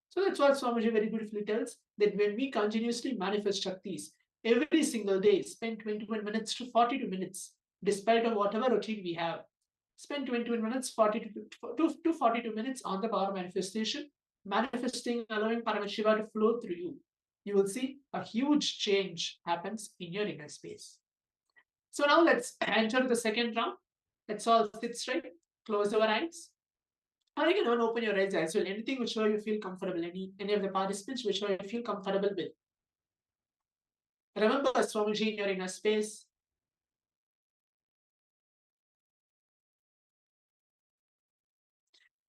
S15: So that's what Swamiji very beautifully tells, that when we continuously manifest Shaktis every single day, spend 21 minutes to 42 minutes, despite of whatever routine we have, spend 21 minutes, 40 to 42 minutes on the power manifestation, manifesting, allowing Paramashiva to flow through you. You will see a huge change happens in your inner space. So now let's enter the second round. Let's all sit straight, close our eyes. Or you can even open your eyes as well. Anything whichever you feel comfortable, any of the participants whichever you feel comfortable with. Remember Swamiji in your inner space.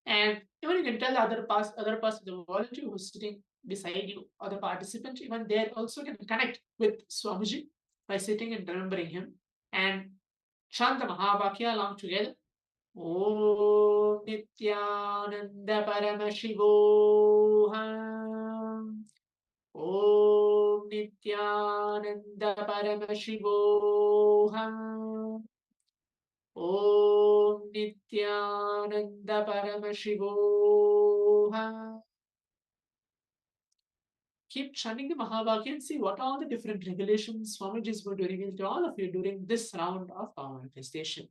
S15: And even you can tell the other parts of the volunteer who's sitting beside you or the participant, even they also can connect with Swamiji by sitting and remembering him. And chant the Mahavakya along together. Om Nityananda Paramashivoham. Om Nityananda Paramashivoham. Om Nityananda Paramashivoham. Keep chanting the Mahavakya and see what are the different revelations Swamiji is going to reveal to all of you during this round of power manifestation.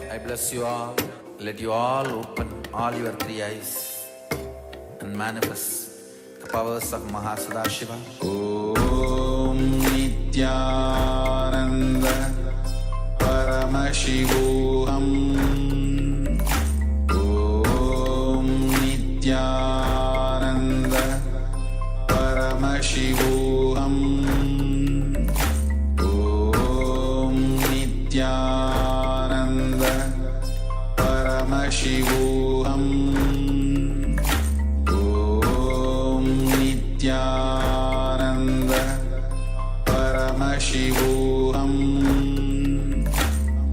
S14: I bless you all. Let you all open all your three eyes and manifest the powers of Mahasadashiva. Om Nityananda Paramashivoham. Om Nityananda Paramashivoham. Om Nityananda Paramashivoham. Om Nityananda Paramashivoham.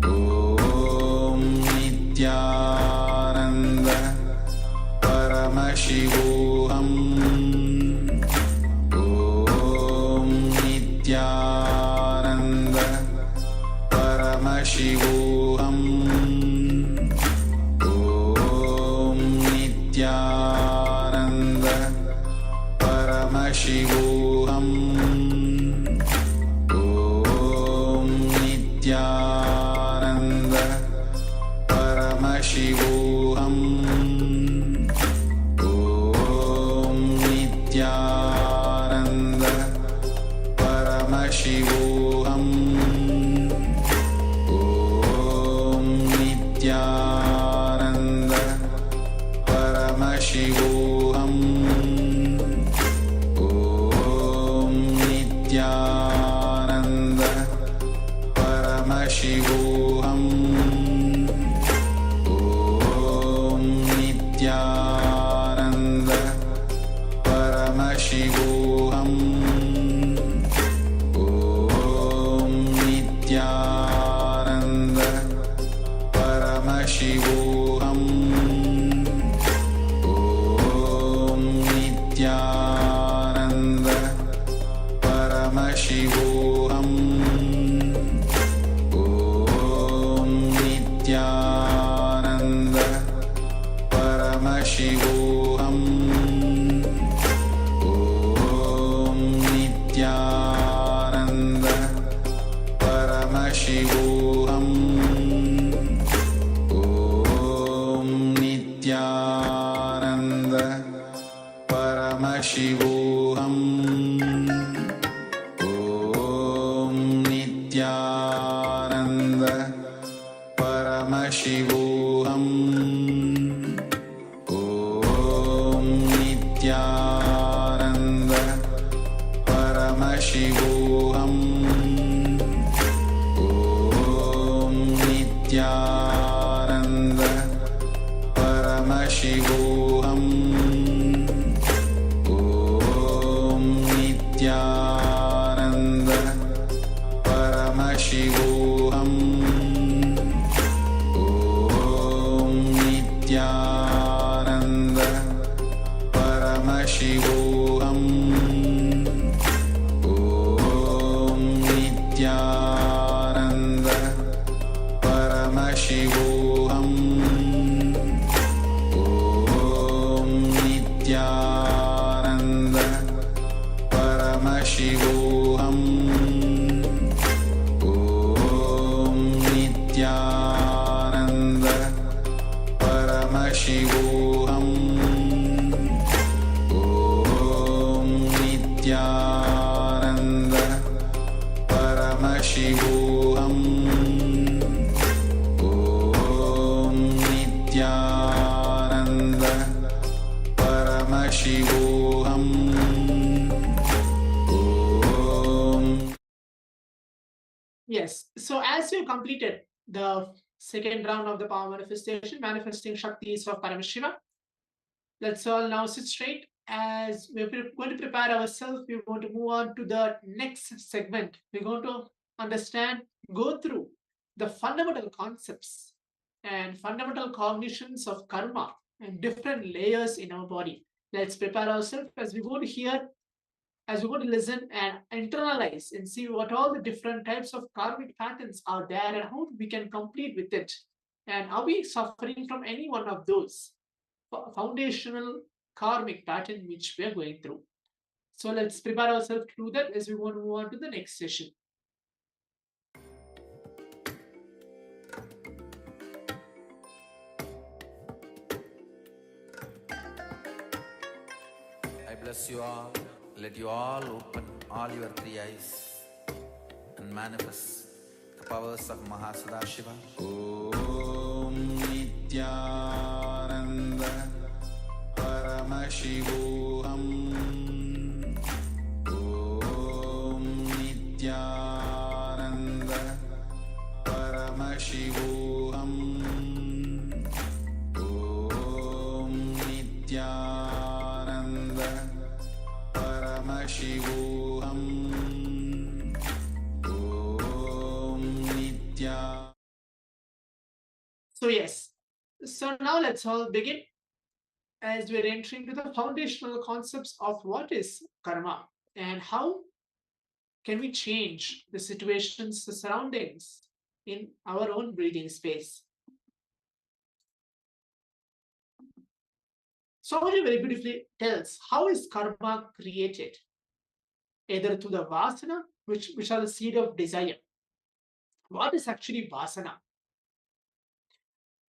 S14: Om Nityananda Paramashivoham. Om Nityananda Paramashivoham. Om Nityananda Paramashivoham. Om Nityananda Paramashivoham. Om Nityananda Paramashivoham. Om Nityananda Paramashivoham. Om Nityananda Paramashivoham. Om Nityananda Paramashivoham. Om Nityananda Paramashivoham. Om Nityananda Paramashivoham. Om Nityananda Paramashivoham. Om Nityananda Paramashivoham. Om
S3: Paramashivoham Om Nityananda Paramashivoham Om Nityananda Paramashivoham Om Nityananda Paramashivoham Om Nityananda Paramashivoham Om Nityananda Paramashivoham Om Nityananda Paramashivoham Om Nityananda Paramashivoham Om Nityananda Paramashivoham Om Nityananda Paramashivoham Om Nityananda Paramashivoham Om.
S15: Yes. So as we have completed the second round of the power manifestation, manifesting Shaktis of Paramashiva, let's all now sit straight. As we're going to prepare ourselves, we're going to move on to the next segment. We're going to understand, go through the fundamental concepts and fundamental cognitions of karma and different layers in our body. Let's prepare ourselves as we go to hear, as we go to listen and internalize and see what all the different types of karmic patterns are there and how we can complete with it. And are we suffering from any one of those foundational karmic pattern which we are going through? So let's prepare ourselves to do that as we want to move on to the next session.
S14: I bless you all. Let you all open all your three eyes and manifest the powers of Mahasadashiva.
S3: Om Nityananda Paramashivoham Om Nityananda Paramashivoham Om Nityananda Paramashivoham Om Nityananda.
S15: So yes, so now let's all begin as we're entering to the foundational concepts of what is karma and how can we change the situations, the surroundings in our own breathing space. Swamiji very beautifully tells how is karma created, either through the vasana, which are the seed of desire. What is actually vasana?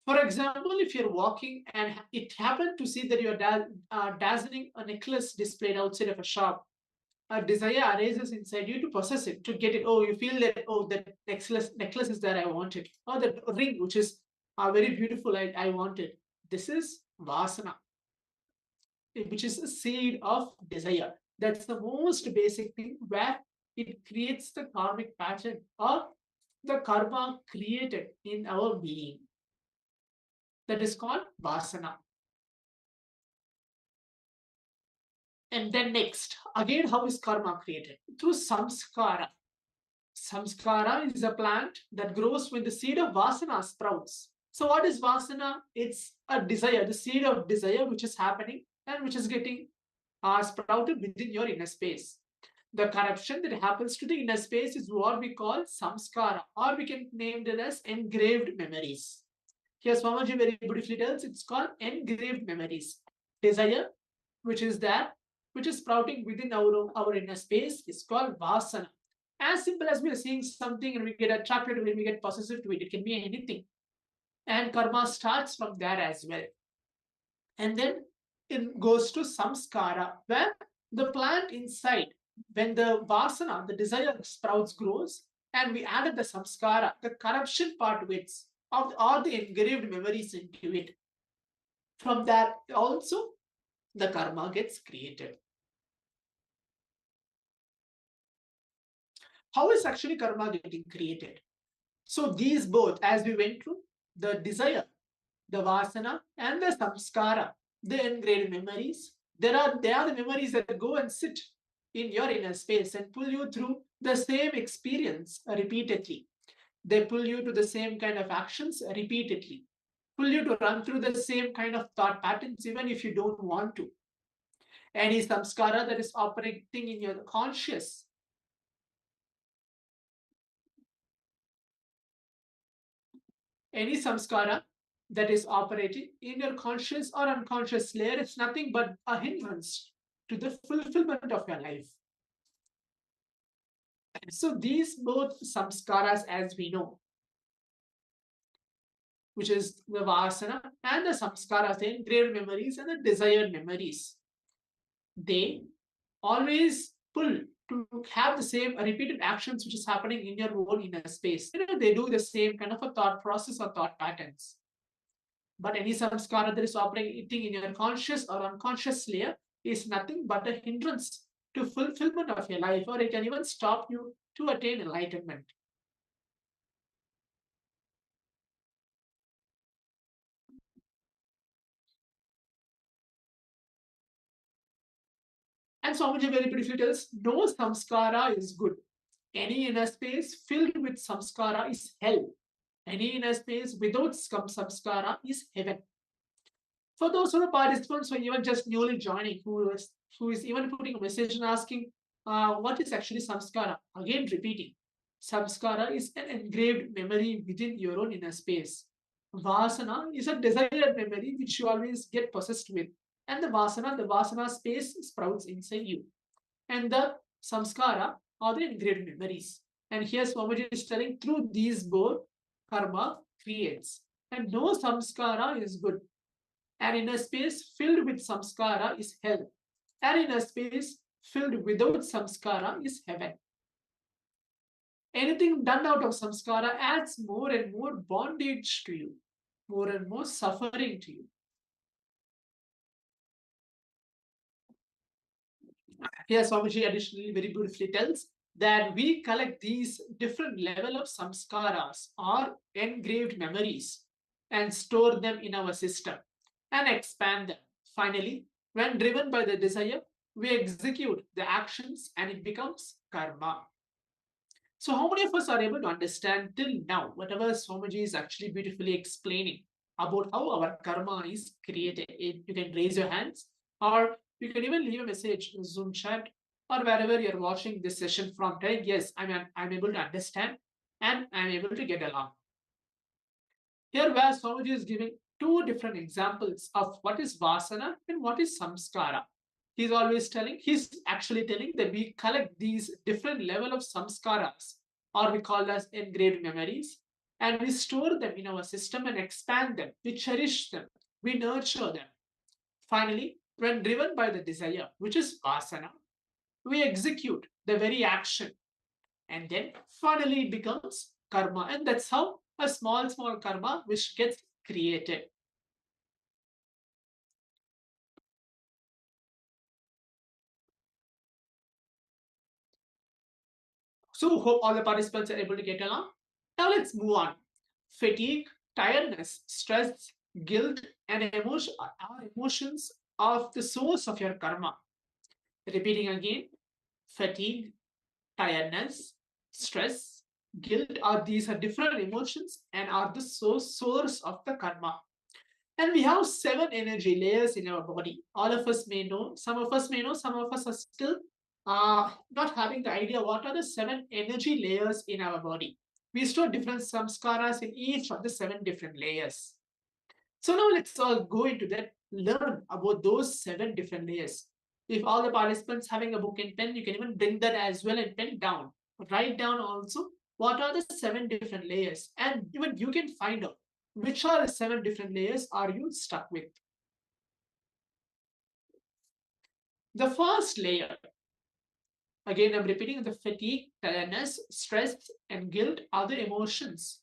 S15: For example, if you're walking and it happened to see that you're dazzling a necklace displayed outside of a shop, a desire arises inside you to possess it, to get it. Oh, you feel that, oh, that necklace is there, I want it. Or the ring, which is very beautiful, I want it. This is vasana, which is a seed of desire. That's the most basic thing where it creates the karmic pattern or the karma created in our being. That is called vasana. And then next, again, how is karma created? Through samskara. Samskara is a plant that grows when the seed of vasana sprouts. So what is vasana? It's a desire, the seed of desire which is happening and which is getting sprouted within your inner space. The corruption that happens to the inner space is what we call samskara, or we can name it as engraved memories. Here Swamiji very beautifully tells it's called engraved memories. Desire, which is there, which is sprouting within our inner space, is called vasana. As simple as we are seeing something and we get attracted to it, we get possessive to it. It can be anything. And karma starts from there as well. And then it goes to samskara, where the plant inside, when the vasana, the desire sprouts, grows, and we added the samskara, the corruption part of it, of all the engraved memories into it. From that also, the karma gets created. How is actually karma getting created? So these both, as we went through, the desire, the vasana, and the samskara, the engraved memories, they are the memories that go and sit in your inner space and pull you through the same experience repeatedly. They pull you to the same kind of actions repeatedly, pull you to run through the same kind of thought patterns even if you don't want to. Any samskara that is operating in your conscious, any samskara that is operating in your conscious or unconscious layer is nothing but a hindrance to the fulfillment of your life. So these both samskaras, as we know, which is the vasana and the samskaras, the engraved memories and the desired memories, they always pull to have the same repeated actions which is happening in your own inner space. They do the same kind of a thought process or thought patterns. But any samskara that is operating in your conscious or unconscious layer is nothing but a hindrance to fulfillment of your life, or it can even stop you to attain enlightenment. And Swamiji very beautifully tells, no samskara is good. Any inner space filled with samskara is hell. Any inner space without samskara is heaven. For those of the participants who are even just newly joining, who is even putting a message and asking, what is actually samskara? Again, repeating, samskara is an engraved memory within your own inner space. Vasana is a desired memory which you always get possessed with. And the vasana space sprouts inside you. And the samskara are the engraved memories. And here Swamiji is telling, through these both, karma creates. And no samskara is good. An inner space filled with samskara is hell. An inner space filled without samskara is heaven. Anything done out of samskara adds more and more bondage to you, more and more suffering to you. Here Swamiji additionally very beautifully tells that we collect these different level of samskaras or engraved memories and store them in our system and expand them. Finally, when driven by the desire, we execute the actions and it becomes karma. So how many of us are able to understand till now whatever Swamiji is actually beautifully explaining about how our karma is created? You can raise your hands, or you can even leave a message in Zoom chat or wherever you're watching this session from, telling, yes, I'm able to understand and I'm able to get along. Here where Swamiji is giving two different examples of what is vasana and what is samskara. He's actually telling that we collect these different level of samskaras, or we call as engraved memories, and we store them in our system and expand them. We cherish them. We nurture them. Finally, when driven by the desire, which is vasana, we execute the very action. And then finally it becomes karma. And that's how a small karma which gets created. So hope all the participants are able to get along. Now let's move on. Fatigue, tiredness, stress, guilt, and emotion are emotions of the source of your karma. Repeating again, fatigue, tiredness, stress, guilt these are different emotions and are the source of the karma. And we have 7 energy layers in our body. All of us may know, some of us may know, some of us are still not having the idea what are the 7 energy layers in our body. We store different samskaras in each of the 7 different layers. So now let's all go into that, learn about those 7 different layers. If all the participants having a book and pen, you can even bring that as well and pen down. Write down also what are the 7 different layers, and even you can find out which are the 7 different layers are you stuck with. The first layer, again I'm repeating, the fatigue, tiredness, stress, and guilt are the emotions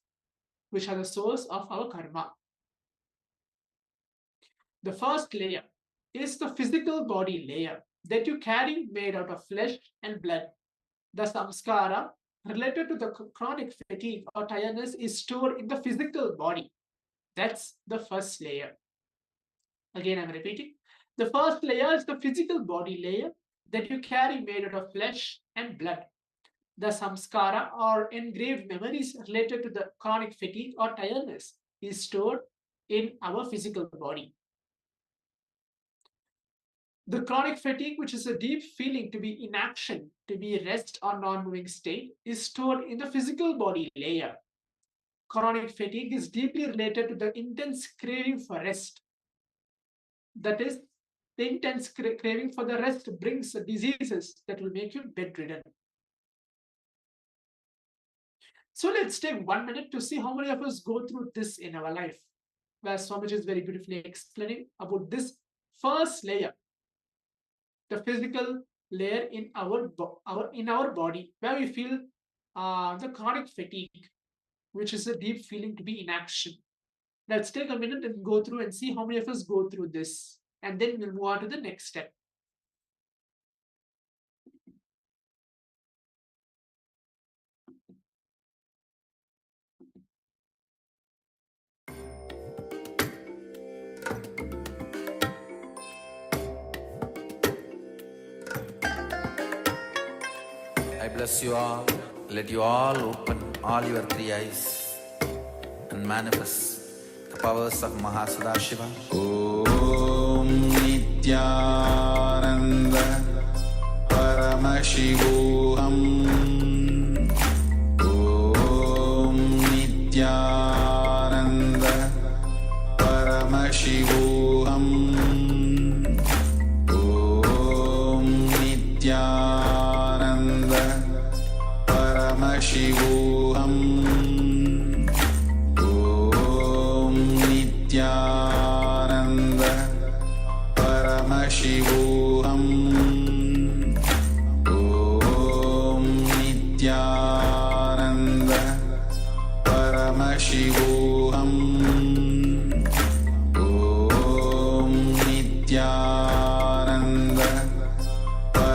S15: which are the source of our karma. The first layer is the physical body layer that you carry made out of flesh and blood. The samskara related to the chronic fatigue or tiredness is stored in the physical body. That's the first layer. Again, I'm repeating. The first layer is the physical body layer that you carry made out of flesh and blood. The samskara or engraved memories related to the chronic fatigue or tiredness is stored in our physical body. The chronic fatigue, which is a deep feeling to be in action, to be rest or non-moving state, is stored in the physical body layer. Chronic fatigue is deeply related to the intense craving for rest. That is, the intense craving for the rest brings diseases that will make you bedridden. So let's take 1 minute to see how many of us go through this in our life, where Swamiji is very beautifully explaining about this first layer, the physical layer in our body, where we feel the chronic fatigue, which is a deep feeling to be in action. Let's take a minute and go through and see how many of us go through this, and then we'll move on to the next step.
S14: I bless you all. Let you all open all your three eyes and manifest the powers of Mahasadashiva. Om Nityananda Paramashivoham. Om Nityananda Paramashivoham. Om Nityananda Paramashivoham. Om Nityananda Paramashivoham. Om Nityananda Paramashivoham. Om Nityananda Paramashivoham. Om Nityananda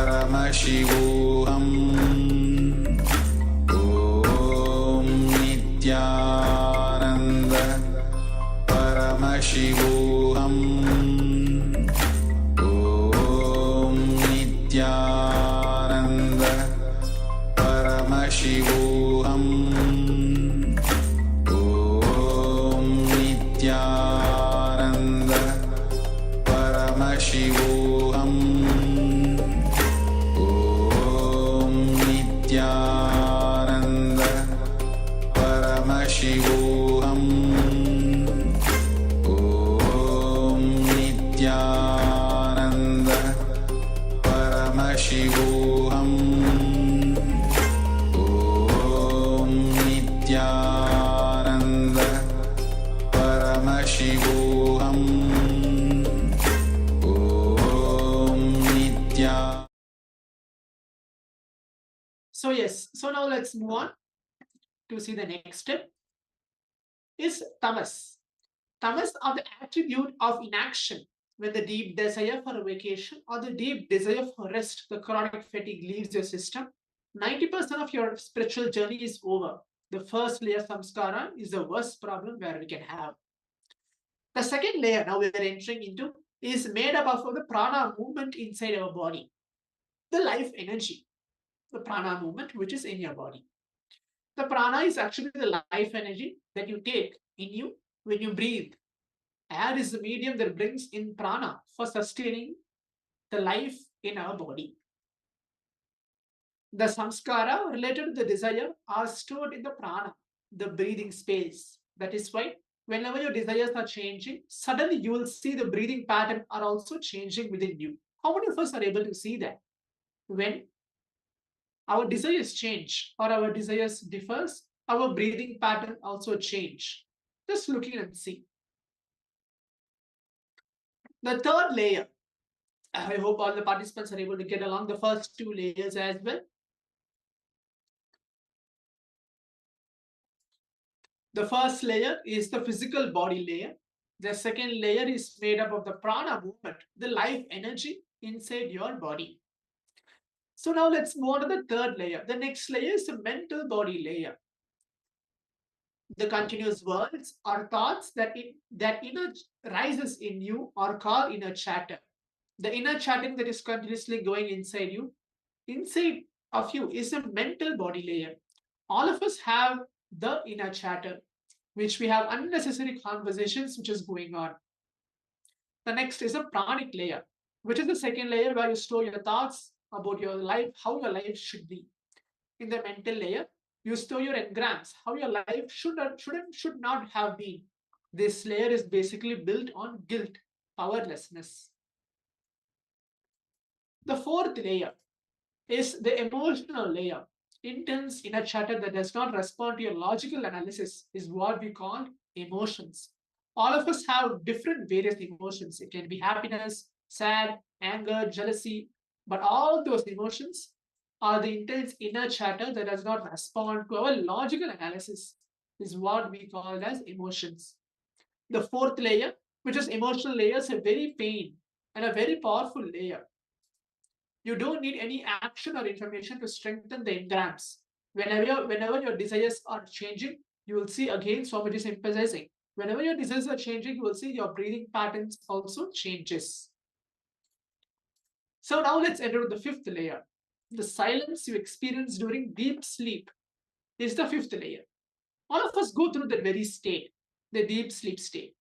S14: Paramashivoham. Om Nityananda Paramashivoham. Om Nityananda Paramashivoham. Om Nityananda Paramashivoham. Om Nityananda Paramashivoham. Om Nityananda Paramashivoham. Om Nityananda.
S15: So yes, so now let's move on to see the next step is tamas. Tamas are the attribute of inaction. When the deep desire for a vacation or the deep desire for rest, the chronic fatigue leaves your system, 90% of your spiritual journey is over. The first layer, samskara, is the worst problem where we can have. The second layer now we are entering into is made up of the prana movement inside our body, the life energy, the prana movement which is in your body. The prana is actually the life energy that you take in you when you breathe. Air is the medium that brings in prana for sustaining the life in our body. The samskara related to the desire are stored in the prana, the breathing space. That is why whenever your desires are changing, suddenly you will see the breathing pattern are also changing within you. How many of us are able to see that? When our desires change or our desires differs, our breathing pattern also change. Just looking and see. The third layer I hope all the participants are able to get along the first two layers as well. The first layer is the physical body layer. The second layer is made up of the prana movement, the life energy inside your body. So now let's move on to the third layer. The next layer is the mental body layer. The continuous words or thoughts that inner rises in you are called inner chatter. The inner chatting that is continuously going inside you, inside of you, is a mental body layer. All of us have the inner chatter, which we have unnecessary conversations which is going on. The next is a pranic layer, which is the second layer where you store your thoughts about your life, how your life should be. In the mental layer, you store your engrams, how your life should not have been. This layer is basically built on guilt, powerlessness. The fourth layer is the emotional layer. Intense inner chatter that does not respond to your logical analysis is what we call emotions. All of us have different various emotions. It can be happiness, sad, anger, jealousy, but all those emotions are the intense inner chatter that does not respond to our logical analysis is what we call as emotions. The fourth layer, which is emotional layer, is a very pain and a very powerful layer. You don't need any action or information to strengthen the engrams. Whenever your desires are changing, you will see again Swamiji is emphasizing. Whenever your desires are changing, you will see your breathing patterns also changes. So now let's enter the fifth layer. The silence you experience during deep sleep is the fifth layer. All of us go through that very state, the deep sleep state.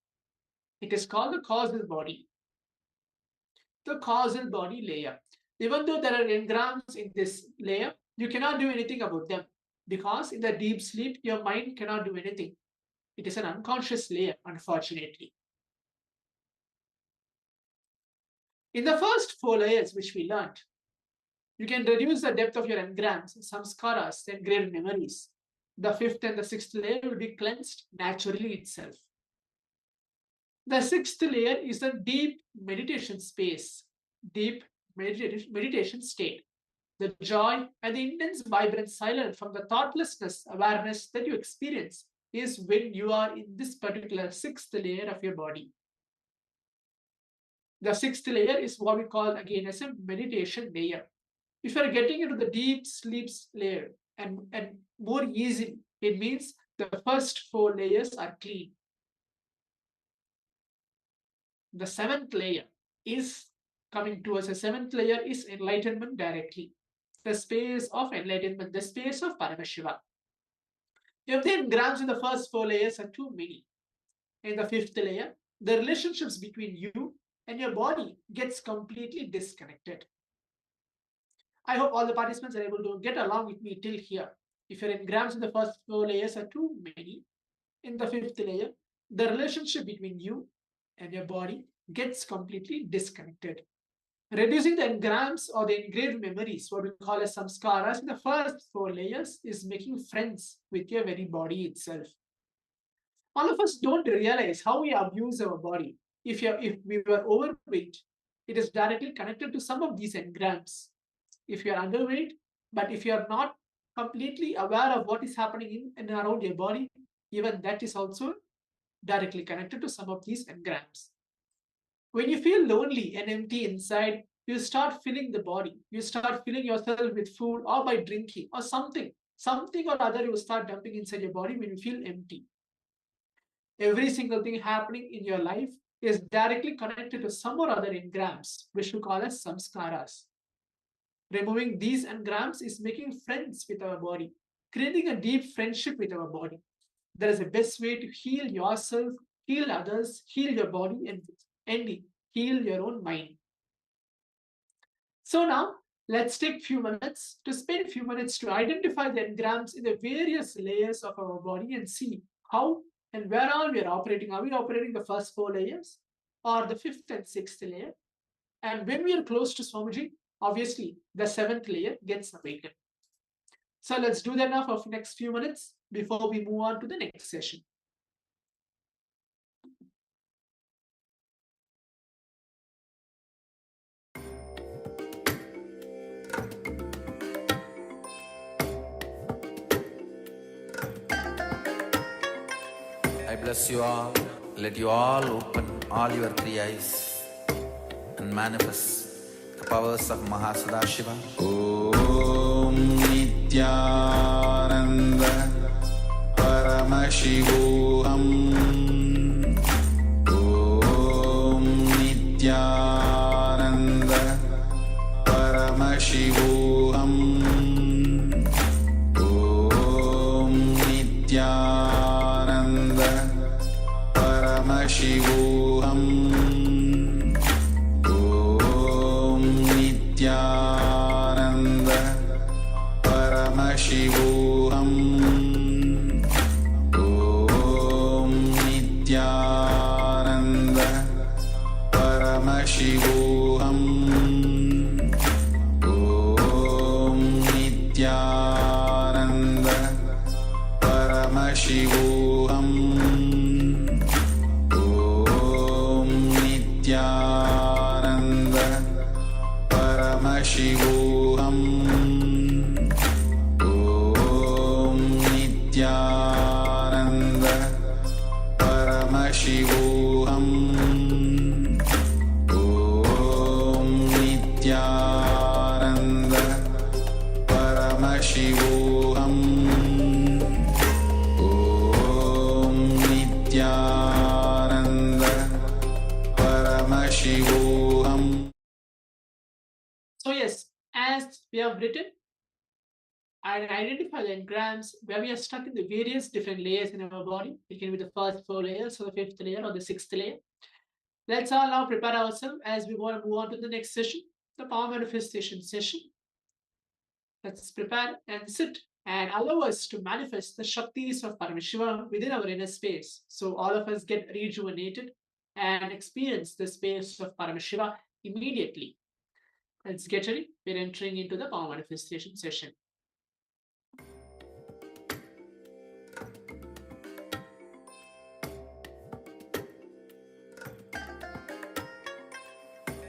S15: It is called the causal body. The causal body layer. Even though there are engrams in this layer, you cannot do anything about them because in the deep sleep, your mind cannot do anything. It is an unconscious layer, unfortunately. In the first four layers which we learned, you can reduce the depth of your engrams, samskaras, engraved memories. The fifth and the sixth layer will be cleansed naturally itself. The sixth layer is a deep meditation space, deep meditation state. The joy and the intense vibrant silence from the thoughtlessness awareness that you experience is when you are in this particular sixth layer of your body. The sixth layer is what we call again as a meditation layer. If you are getting into the deep sleep layer and more easily, it means the first four layers are clean. The seventh layer is coming towards the seventh layer is enlightenment directly. The space of enlightenment, the space of Paramashiva. If the engrams in the first four layers are too many, in the fifth layer, the relationships between you and your body gets completely disconnected. I hope all the participants are able to get along with me till here. If your engrams in the first four layers are too many, in the fifth layer, the relationship between you and your body gets completely disconnected. Reducing the engrams or the engraved memories, what we call as samskaras, in the first four layers is making friends with your very body itself. All of us don't realize how we abuse our body. If we were overweight, it is directly connected to some of these engrams. If you are underweight, but if you are not completely aware of what is happening in and around your body, even that is also directly connected to some of these engrams. When you feel lonely and empty inside, you start filling the body. You start filling yourself with food or by drinking or something or other you start dumping inside your body when you feel empty. Every single thing happening in your life is directly connected to some or other engrams, which we call as samskaras. Removing these engrams is making friends with our body, creating a deep friendship with our body. That is the best way to heal yourself, heal others, heal your body, and heal your own mind. So now, let's take few minutes to spend few minutes to identify the engrams in the various layers of our body and see how and where all we are operating. Are we operating the first four layers or the fifth and sixth layer? And when we are close to Swamiji, obviously the seventh layer gets awakened. So let's do that now for the next few minutes before we move on to the next session.
S14: bless you all. Let you all open all your three eyes and manifest the powers of Mahasadashiva. Om Nityananda Paramashivoham. Om Nityananda Paramashivoham. Om Nityananda Paramashivoham. Om Nityananda Paramashivoham. Om Nityananda Paramashivoham. Om Nityananda Paramashivoham. Om Nityananda Paramashivoham. Om Nityananda Paramashivoham. Om Nityananda Paramashivoham. Om Nityananda Paramashivoham.
S15: So yes, as we have written, and identify the engrams where we are stuck in the various different layers in our body. It can be the first 4 layers, or the 5th layer, or the 6th layer. Let's all now prepare ourselves as we want to move on to the next session, the power manifestation session. Let's prepare and sit and allow us to manifest the Shaktis of Paramashiva within our inner space. So all of us get rejuvenated and experience the space of Paramashiva immediately. Let's get ready. We're entering into the power manifestation session.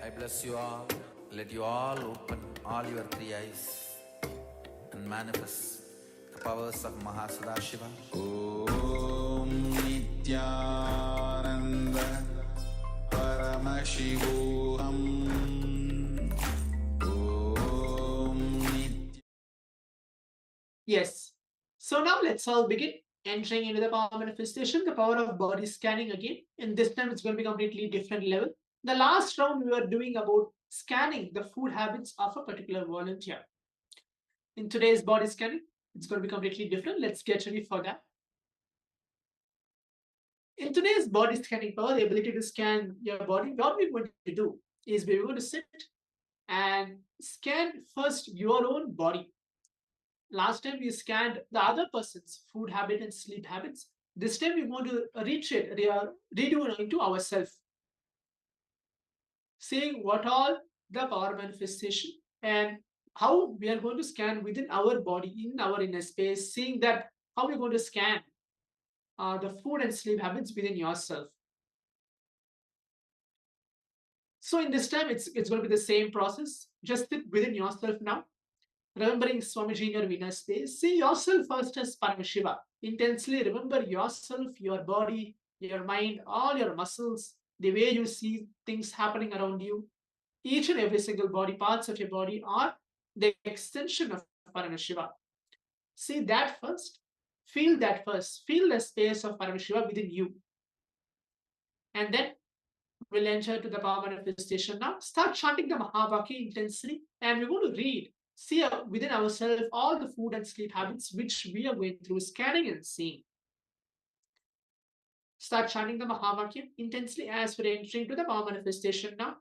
S14: I bless you all. Let you all open all your three eyes and manifest the powers of Mahasadashiva. Om Nityananda Paramashivoham.
S15: Yes. So now let's all begin entering into the power manifestation, the power of body scanning again. And this time it's going to be completely different level. The last round we were doing about scanning the food habits of a particular volunteer. In today's body scanning, it's going to be completely different. Let's get ready for that. In today's body scanning power, the ability to scan your body, what we're going to do is we're going to sit and scan first your own body. Last time we scanned the other person's food habit and sleep habits. This time we want to redo into ourselves. Seeing what all the power manifestation and how we are going to scan within our body, in our inner space, seeing that how we're going to scan the food and sleep habits within yourself. So in this time, it's going to be the same process. Just sit within yourself now. Remembering Swamiji in your inner space, see yourself first as Paramashiva. Intensely remember yourself, your body, your mind, all your muscles, the way you see things happening around you. Each and every single body, parts of your body are the extension of Paramashiva. See that first. Feel that first. Feel the space of Paramashiva within you. And then we'll enter to the power manifestation now. Start chanting the Mahavakya intensely, and we're going to read. See within ourselves all the food and sleep habits which we are going through, scanning and seeing. Start chanting the Mahavakya intensely as we're entering to the power manifestation now.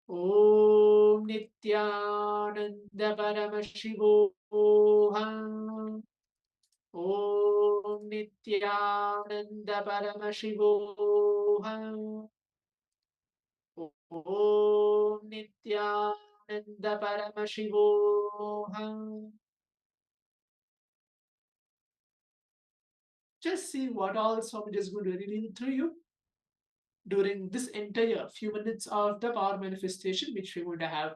S15: Om Nityananda Paramashivoham. Om Nityananda Paramashivoham. Om Nityananda Paramashivoham. Just see what all Swamiji is going to reveal through you during this entire few minutes of the power manifestation which we're going to have.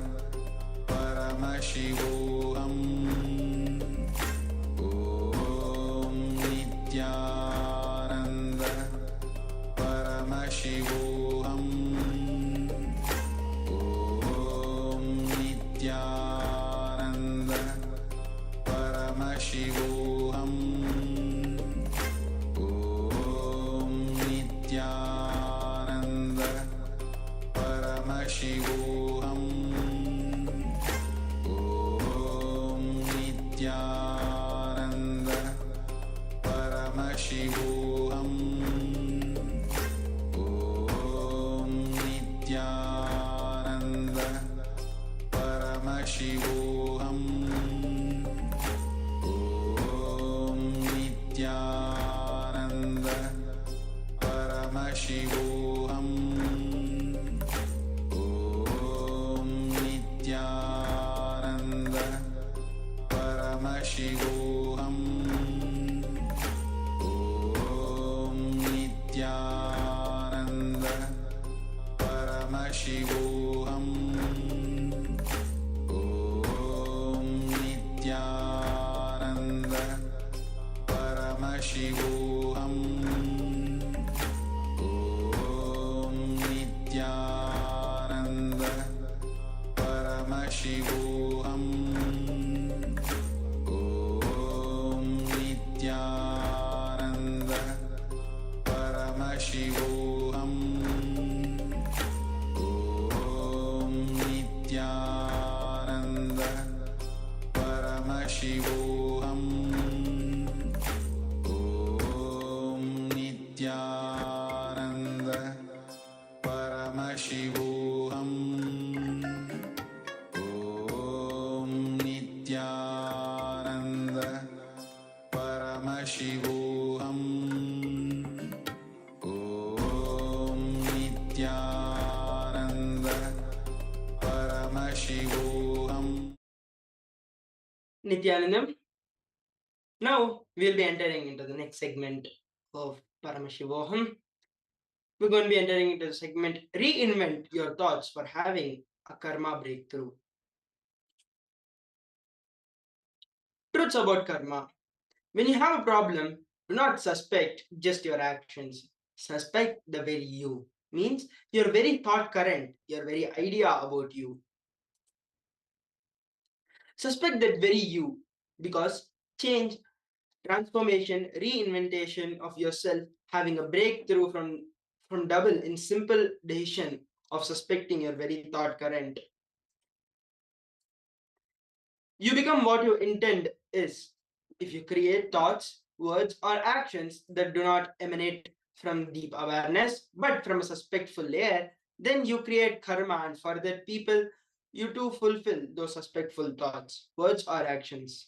S3: Paramashivoham Om Nityananda Paramashivoham Om Nityananda Paramashivoham Om Nityananda Paramashivoham Om Nityananda Paramashivoham Om Nityananda Paramashivoham Om Nityananda Paramashivoham Om Nityananda Paramashivoham Om Nityananda Paramashivoham Om Nityananda Paramashivoham Om Nityananda Paramashivoham Om Nityananda Paramashivoham Om Nityananda Paramashivoham Om Nityananda Paramashivoham Om Nityananda Paramashivoham Om Nityananda Paramashivoham.
S2: Nityanandam. Now we'll be entering into the next segment of Paramashivoham. We're going to be entering into the segment Reinvent Your Thoughts for Having a Karma Breakthrough. Truths about karma. When you have a problem, do not suspect just your actions. Suspect the very you. Means your very thought current, your very idea about you. Suspect that very you, because change, transformation, reinventation of yourself, having a breakthrough from double in simple decision of suspecting your very thought current. You become what your intent is. If you create thoughts, words, or actions that do not emanate from deep awareness, but from a suspectful layer, then you create karma, and for that people, you too fulfill those suspectful thoughts, words, or actions.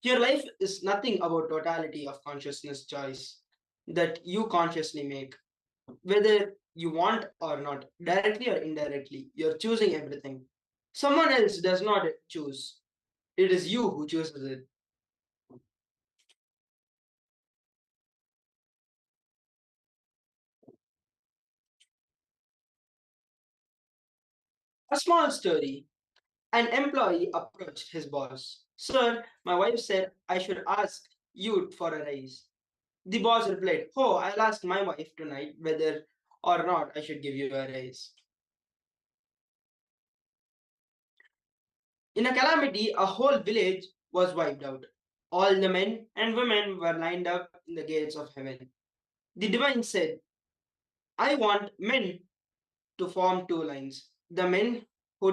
S2: Your life is nothing about totality of consciousness choice that you consciously make. Whether you want or not, directly or indirectly, you're choosing everything. Someone else does not choose. It is you who chooses it. A small story. An employee approached his boss. Sir, my wife said I should ask you for a raise. The boss replied, oh, I'll ask my wife tonight whether or not I should give you a raise. In a calamity, a whole village was wiped out. All the men and women were lined up in the gates of heaven. The divine said, I want men to form two lines. The men who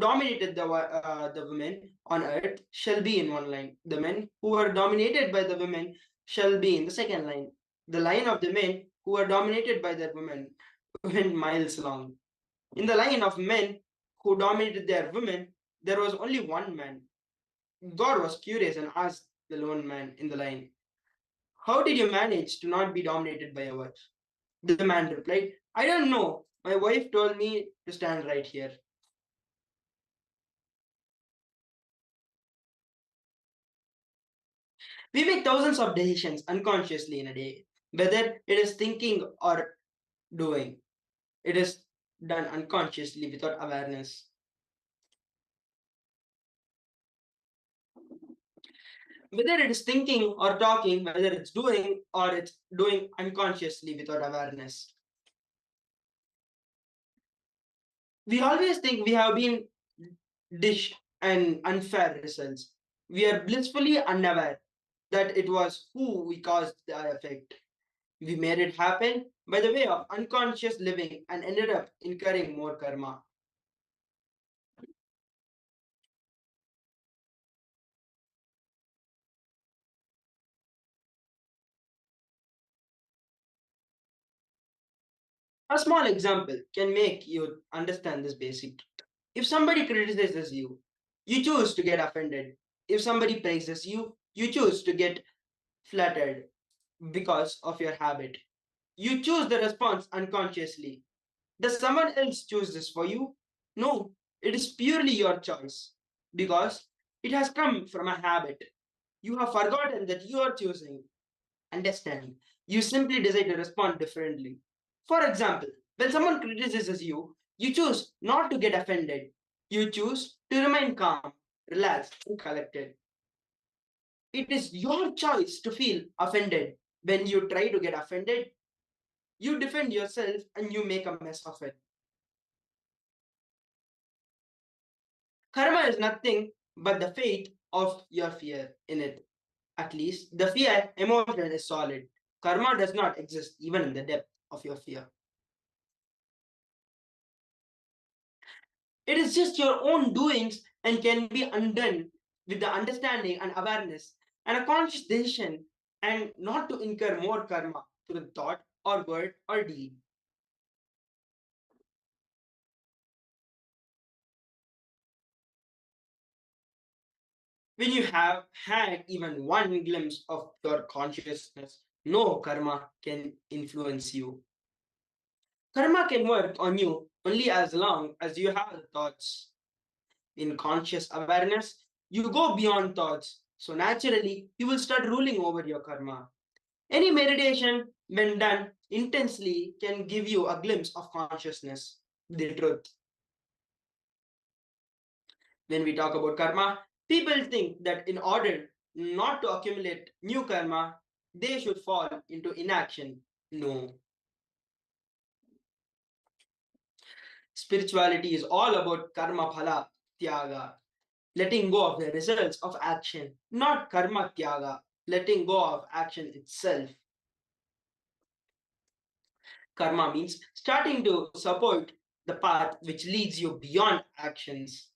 S2: dominated the women on earth shall be in one line. The men who were dominated by the women shall be in the second line. The line of the men who were dominated by the women went miles long. In the line of men who dominated their women, there was only one man. God was curious and asked the lone man in the line, how did you manage to not be dominated by a wife? The man replied, I don't know. My wife told me to stand right here. We make thousands of decisions unconsciously in a day, whether it is thinking or doing. It is
S16: done unconsciously without awareness. Whether it is thinking or talking, whether it's doing or it's doing unconsciously without awareness. We always think we have been dished an unfair results. We are blissfully unaware that it was who we caused the effect. We made it happen by the way of unconscious living and ended up incurring more karma. A small example can make you understand this basic truth. If somebody criticizes you, you choose to get offended. If somebody praises you, you choose to get flattered because of your habit. You choose the response unconsciously. Does someone else choose this for you? No, it is purely your choice because it has come from a habit. You have forgotten that you are choosing. Understand? You simply decide to respond differently. For example, when someone criticizes you, you choose not to get offended. You choose to remain calm, relaxed, and collected. It is your choice to feel offended. When you try to get offended, you defend yourself and you make a mess of it. Karma is nothing but the fate of your fear in it. At least the fear emotion is solid. Karma does not exist even in the depth of your fear. It is just your own doings and can be undone with the understanding and awareness and a conscious decision and not to incur more karma through thought or word or deed. When you have had even one glimpse of pure consciousness, no karma can influence you. Karma can work on you only as long as you have the thoughts. In conscious awareness, you go beyond thoughts. So naturally, you will start ruling over your karma. Any meditation, when done intensely, can give you a glimpse of consciousness, the truth. When we talk about karma, people think that in order not to accumulate new karma, they should fall into inaction. No. Spirituality is all about karma phala tyaga, letting go of the results of action, not karma tyaga, letting go of action itself. Karma means starting to support the path which leads you beyond actions.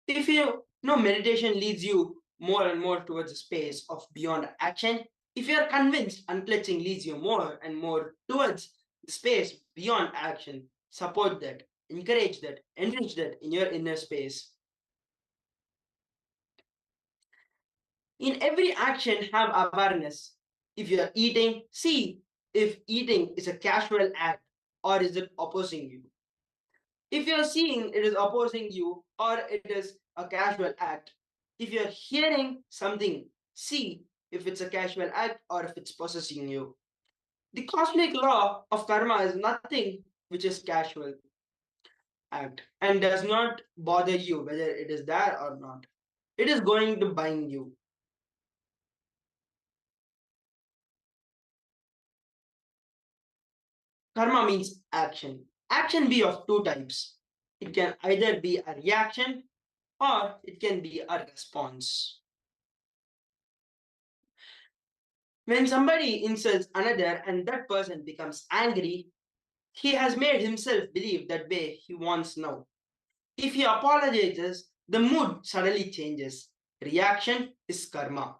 S16: If you know meditation leads you more and more towards the space of beyond action, if you are convinced unclutching leads you more and more towards the space beyond action, support that, encourage that, enrich that in your inner space. In every action, have awareness. If you are eating, see if eating is a casual act or is it opposing you. If you're seeing it is opposing you or it is a casual act, if you're hearing something, see if it's a casual act or if it's possessing you. The cosmic law of karma is nothing which is casual act and does not bother you whether it is there or not. It is going to bind you. Karma means action. Action be of two types. It can either be a reaction or it can be a response. When somebody insults another and that person becomes angry, he has made himself believe that way he wants now. If he apologizes, the mood suddenly changes. Reaction is karma.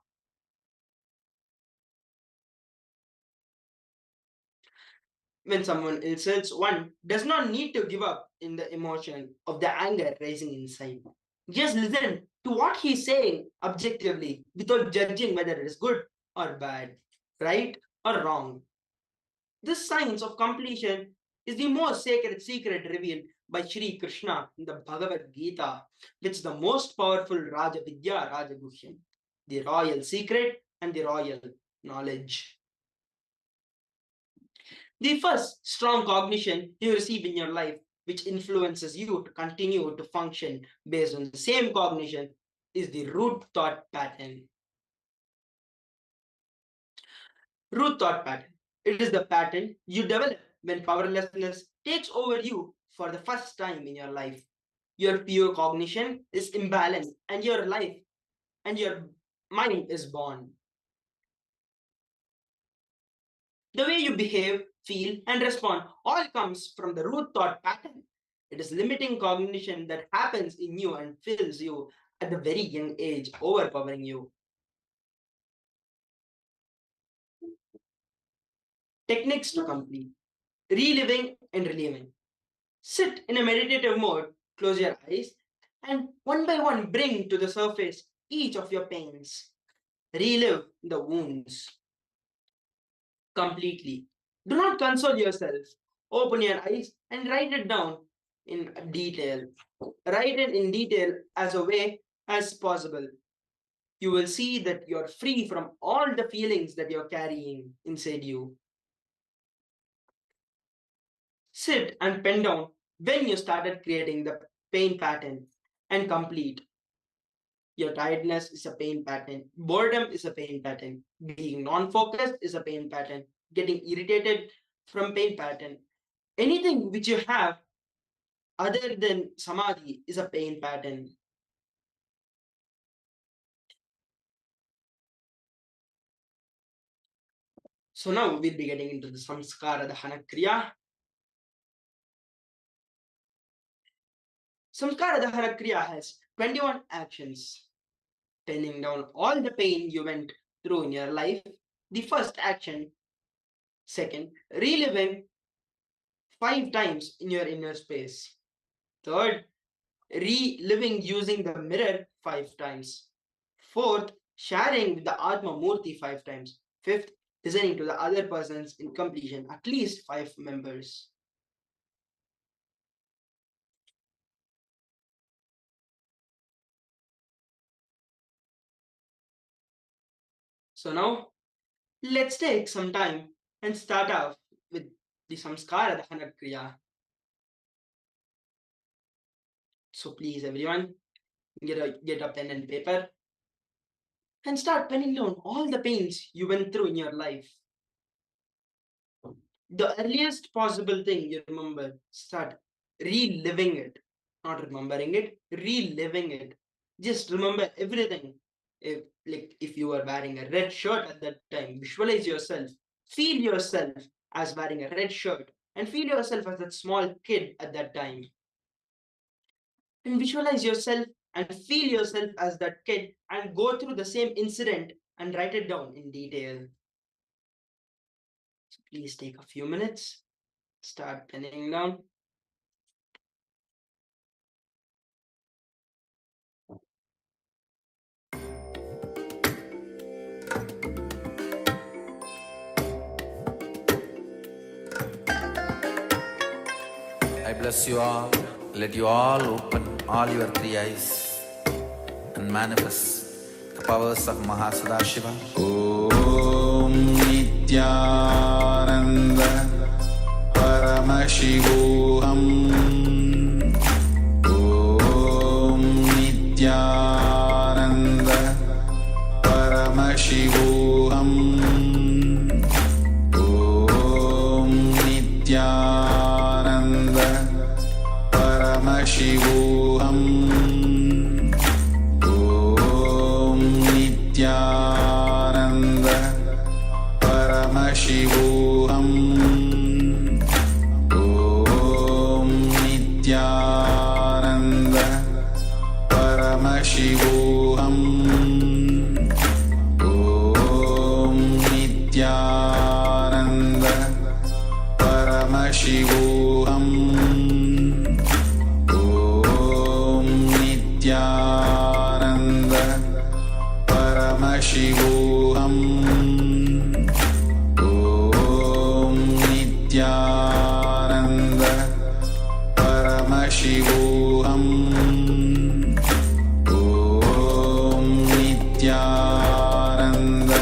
S16: When someone insults, one does not need to give up in the emotion of the anger rising inside. Just listen to what he's saying objectively without judging whether it is good or bad, right or wrong. This science of completion is the most sacred secret revealed by Sri Krishna in the Bhagavad Gita, which is the most powerful Raja Vidya Rajaguhyam, the royal secret and the royal knowledge. The first strong cognition you receive in your life, which influences you to continue to function based on the same cognition, is the root thought pattern. Root thought pattern. It is the pattern you develop when powerlessness takes over you for the first time in your life. Your pure cognition is imbalanced and your life and your mind is born. The way you behave, feel, and respond all comes from the root thought pattern. It is limiting cognition that happens in you and fills you at the very young age, overpowering you. Techniques to complete. Reliving and reliving. Sit in a meditative mode, close your eyes, and one by one bring to the surface each of your pains. Relive the wounds completely. Do not console yourself. Open your eyes and write it down in detail. Write it in detail as a way as possible. You will see that you're free from all the feelings that you're carrying inside you. Sit and pen down when you started creating the pain pattern and complete. Your tiredness is a pain pattern. Boredom is a pain pattern. Being non-focused is a pain pattern. Getting irritated from pain pattern. Anything which you have other than samadhi is a pain pattern. So now we'll be getting into the samskara dahana kriya. Samskara dahana kriya has 21 actions. Penning down all the pain you went through in your life. The first action. Second, reliving 5 times in your inner space. Third, reliving using the mirror 5 times. Fourth, sharing with the Atma Murti 5 times. Fifth, listening to the other persons in completion, at least 5 members. So now, let's take some time and start off with the Samskara Dahana Kriya. So please everyone, get a pen and paper and start penning down all the pains you went through in your life. The earliest possible thing you remember, start reliving it. Not remembering it, reliving it. Just remember everything. If you were wearing a red shirt at that time, visualize yourself. Feel yourself as wearing a red shirt and feel yourself as that small kid at that time. And visualize yourself and feel yourself as that kid and go through the same incident and write it down in detail. So please take a few minutes, start penning down.
S14: I bless you all. Let you all open all your 3 eyes and manifest the powers of Mahasadashiva. Om Nityananda Paramashivoham. Om Nityananda Paramashivoham. Om Nityananda Paramashivoham. Om Nityananda Paramashivoham. Om Nityananda Paramashivoham. Om Nityananda Paramashivoham. Om Nityananda Paramashivoham. Om Nityananda Paramashivoham. Om Nityananda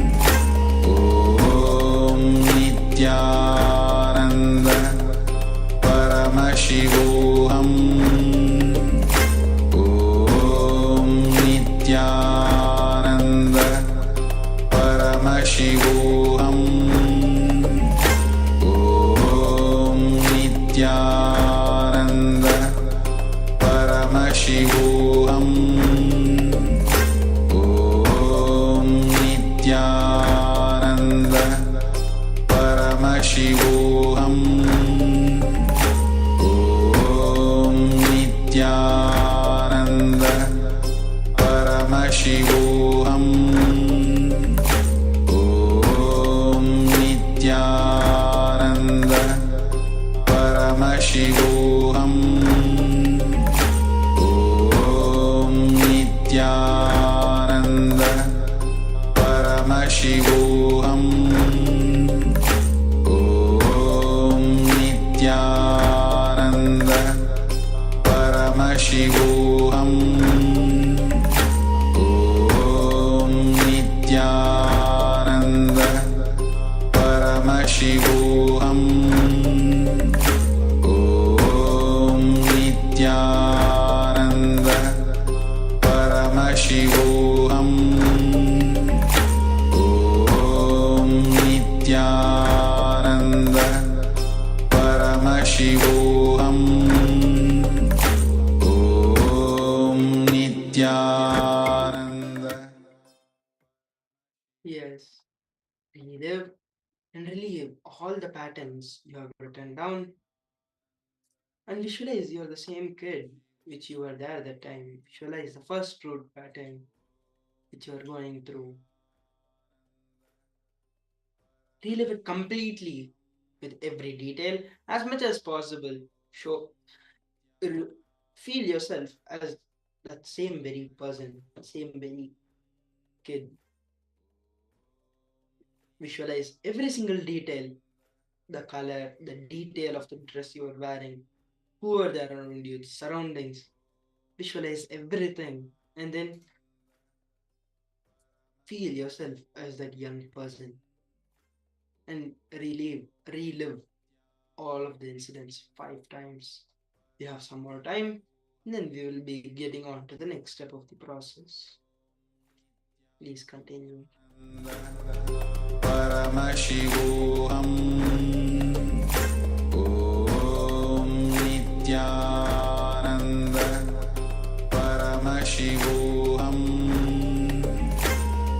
S3: Paramashivoham Om Nityananda Paramashivoham Om Nityananda Paramashivoham Om Nityananda Paramashivoham Om Nityananda Paramashivoham Om Nityananda Paramashivoham Om Nityananda Paramashivoham Om Nityananda Paramashivoham Om Nityananda Paramashivoham Om Nityananda Paramashivoham Om Nityananda Paramashivoham Om Nityananda.
S16: Yes, relive and relieve all the patterns you have written down and visualize you're the same kid which you were there that time. Visualize the first root pattern which you are going through. Relive it completely with every detail as much as possible. Feel yourself as that same very person, same very kid. Visualize every single detail, the color, the detail of the dress you are wearing, who are there around you, the surroundings. Visualize everything and then feel yourself as that young person and relive all of the incidents 5 times. We have some more time, and then we will be getting on to the next step of the process. Please continue.
S3: Paramashivoham Om Nityananda Paramashivoham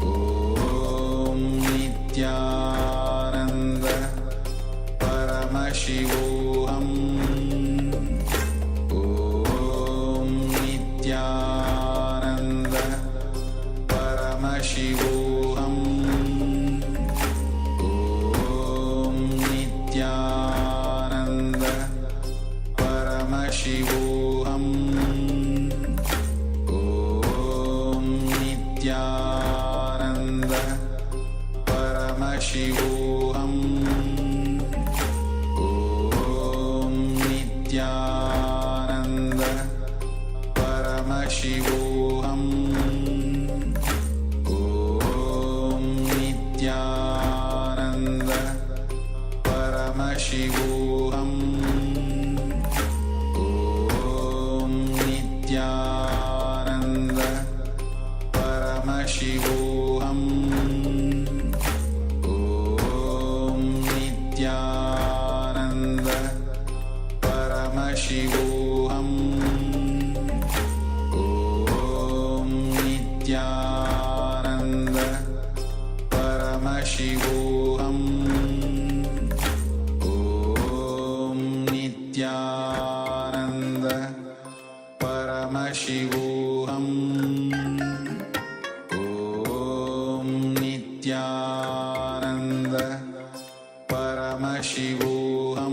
S3: Om Nityananda Paramashivoham Om Nityananda Paramashivoham Om Nityananda Paramashivoham Om Nityananda Paramashivoham Om Nityananda Paramashivoham Om Nityananda Paramashivoham Om Nityananda Paramashivoham Om Nityananda Paramashivoham Om Nityananda Paramashivoham Om Nityananda Paramashivoham Om Nityananda Paramashivoham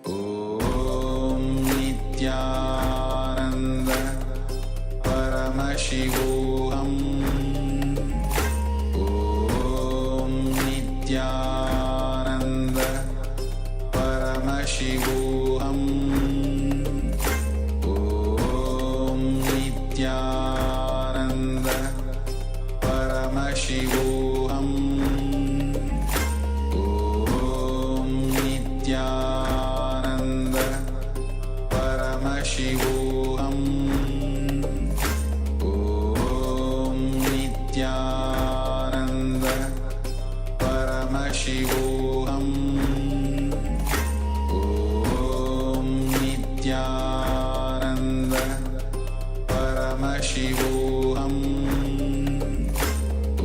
S3: Om Nityananda Paramashivoham Om Nityananda Paramashivoham Om Nityananda Paramashivoham Om Nityananda Nityanand परमशिवोऽहम् ॐ नित्यानन्द परमशिवोऽहम्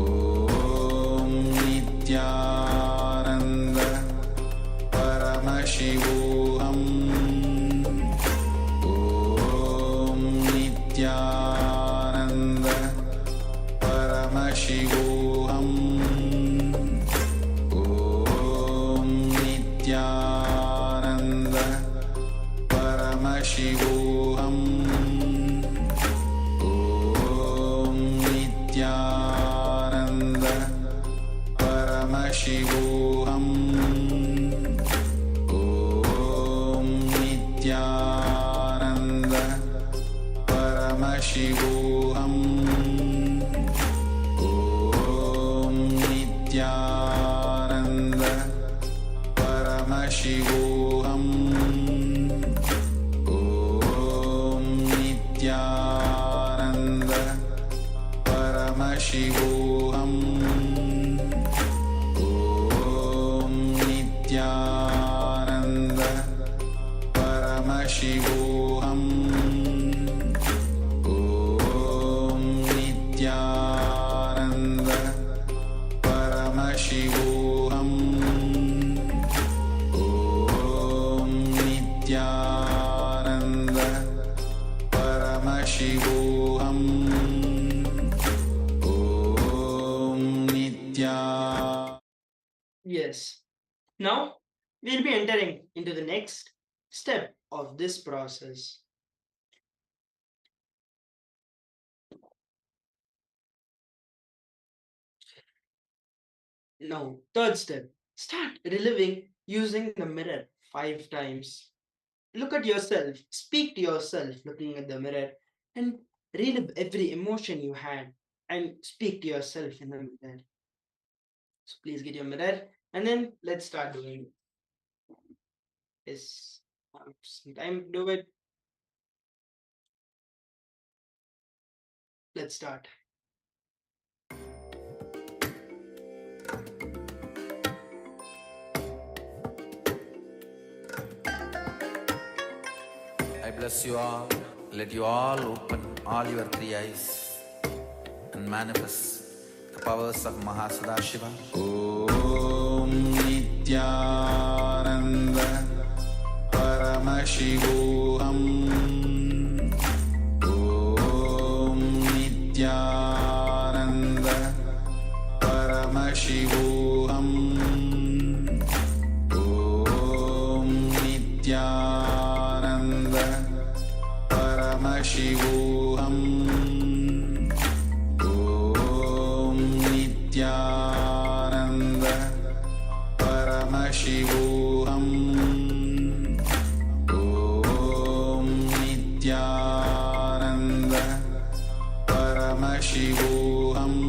S3: ॐ नित्यानन्द परमशिवोऽहम् ॐ नित्यानन्द परमशिवोऽहम् ॐ नित्यानन्द परमशिवोऽहम् ॐ नित्यानन्द परमशिवोऽहम् ॐ नित्यानन्द परमशिवोऽहम् ॐ नित्यानन्द परमशिवोऽहम् ॐ नित्यानन्द परमशिवोऽहम् ॐ नित्यानन्द परमशिवोऽहम् ॐ नित्यानन्द परमशिवोऽहम् ॐ नित्यानन्द परमशिवोऽहम् ॐ नित्या.
S16: Yes. Now we'll be entering into the next step of this process. Now, third step, start reliving using the mirror 5 times. Look at yourself, speak to yourself looking at the mirror, and relive every emotion you had and speak to yourself in the mirror. So please get your mirror and then let's start doing it. Yes, some time to do it. Let's start.
S14: I bless you all. Let you all open all your 3 eyes and manifest the powers of Mahasadashiva.
S3: ॐ नित्यानन्द परमशिवोऽहम् ॐ नित्यानन्द परमशिवोऽहम् ॐ नित्यानन्द परमशिवोऽहम् ॐ नित्यानन्द परमशिवोऽहम् ॐ नित्यानन्द परमशिवोऽहम्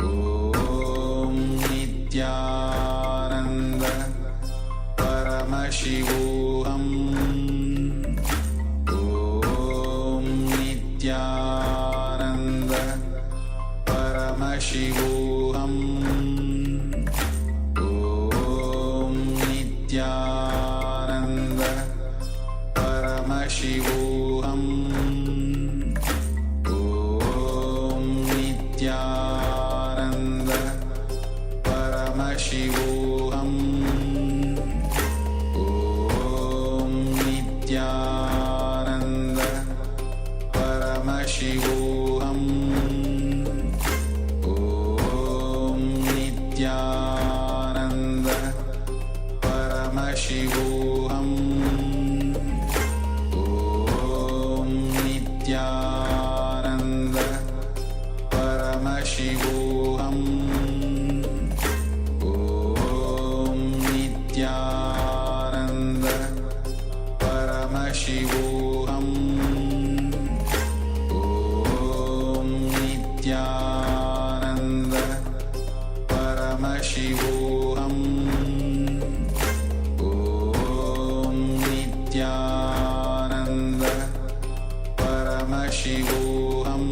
S3: ॐ नित्यानन्द परमशिवोऽहम् ॐ नित्यानन्द परमशिवोऽहम् ॐ नित्यानन्द परमशिवोऽहम् ॐ नित्यानन्द परमशिवोऽहम् ॐ नित्यानन्द परमशिवोऽहम् ॐ नित्यानन्द परमशिवोऽहम् ॐ नित्यानन्द परमशिवोऽहम् ॐ नित्यानन्द परमशिवोऽहम् ॐ नित्यानन्द परमशिवोऽहम् ॐ नित्यानन्द परमशिवोऽहम्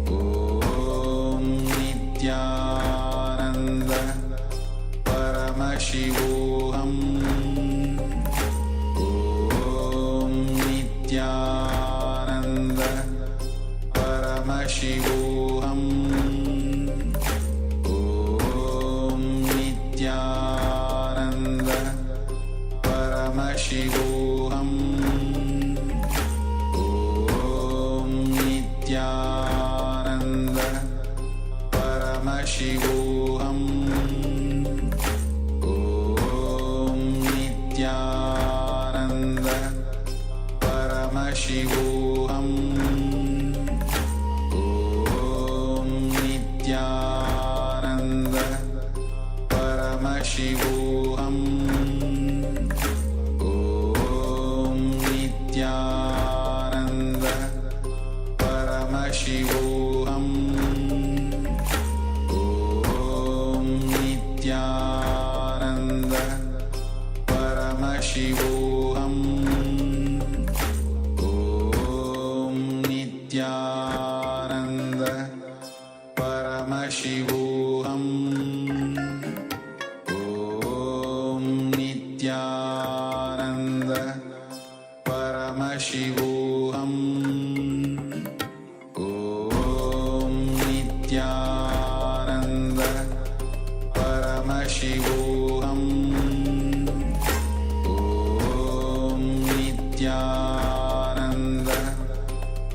S3: Paramashivoham Om Nityananda Paramashivoham Om Nityananda Paramashivoham Om Nityananda Paramashivoham Om Nityananda Paramashivoham Om Nityananda Paramashivoham Om Nityananda Paramashivoham Om Nityananda Paramashivoham Om Nityananda Paramashivoham Om Nityananda Paramashivoham Om Nityananda Paramashivoham Om Nityananda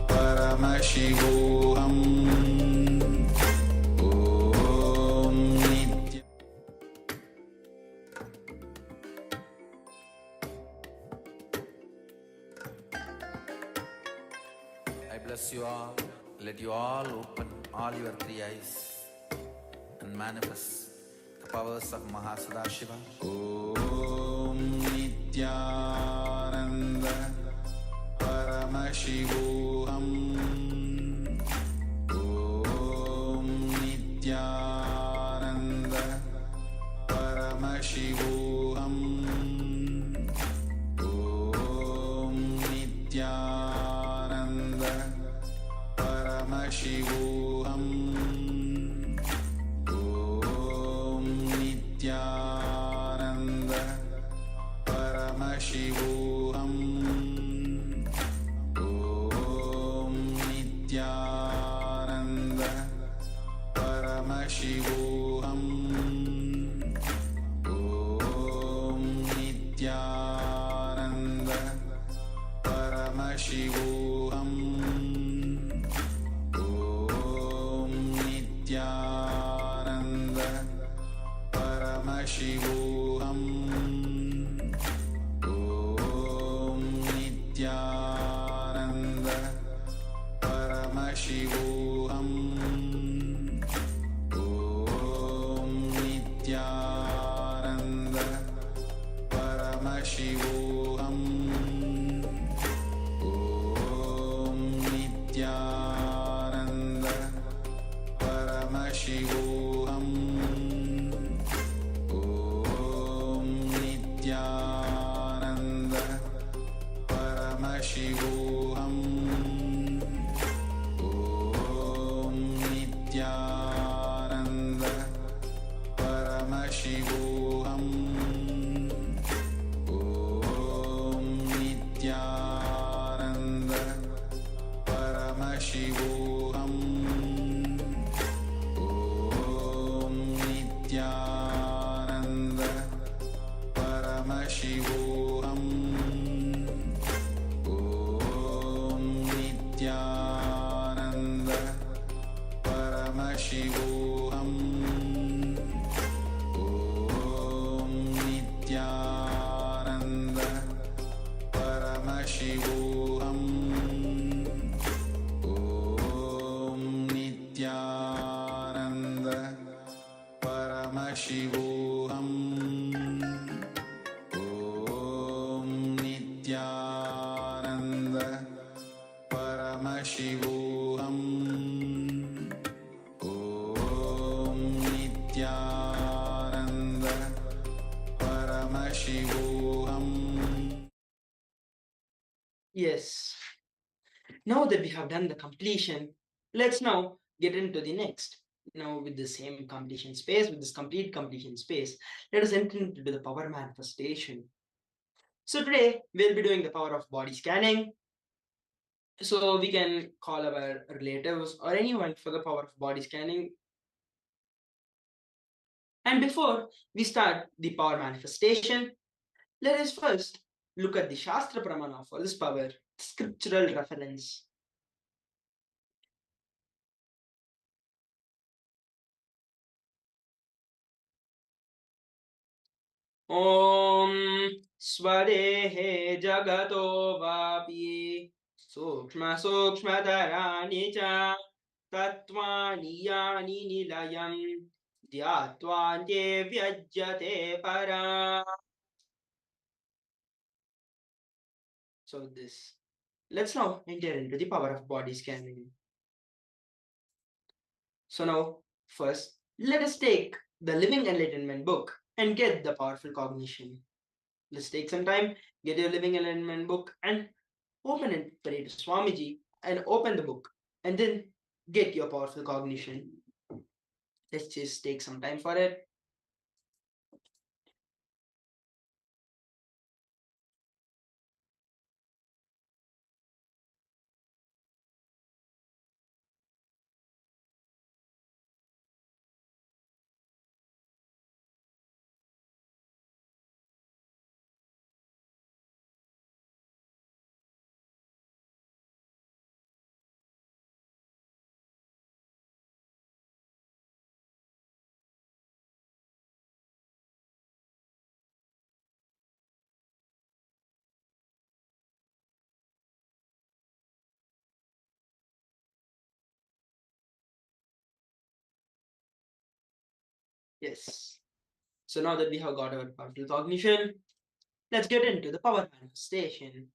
S3: Paramashivoham Om Nitya
S14: I bless you all. Let you all open all your three eyes and manifest the powers of Mahasadashiva.
S3: Om Nityananda Paramashivoham Om Nityananda Paramashivoham Om Nityananda Paramashivoham Om Nityananda Paramashivoham Om Nityananda Paramashivoham Om Nityananda Paramashivoham Om Nityananda Paramashivoham Om Nityananda Paramashivoham Om Nityananda Paramashivoham Om Nityananda Paramashivoham Om Nityananda Paramashivoham Om Nityananda Paramashivoham Om Nityananda Paramashivoham Om Nityananda Paramashivoham Om Nityananda Paramashivoham Om Nityananda Paramashivoham Om Nityananda Paramashivoham Om Nityananda Paramashivoham Om Nityananda Paramashivoham.
S16: Yes. Now that we have done the completion, let's now get into the next. Now, with the same completion space, with this complete completion space, let us enter into the power manifestation. So today we'll be doing the power of body scanning. So we can call our relatives or anyone for the power of body scanning. And before we start the power manifestation, let us first look at the Shastra Pramana for this power, scriptural reference. Om Swadehe Jagato Vapi Sukshma Sukshmatarani Cha Tattvani Yani Nilayam Dhyatvante Vyajyate Para. So this. Let's now enter into the power of body scanning. So now, first, let us take the Living Enlightenment book and get the powerful cognition. Let's take some time, get your Living Enlightenment book and open it, pray to Swamiji and open the book and then get your powerful cognition. Let's just take some time for it. Yes. So now that we have got our powerful cognition, let's get into the power manifestation.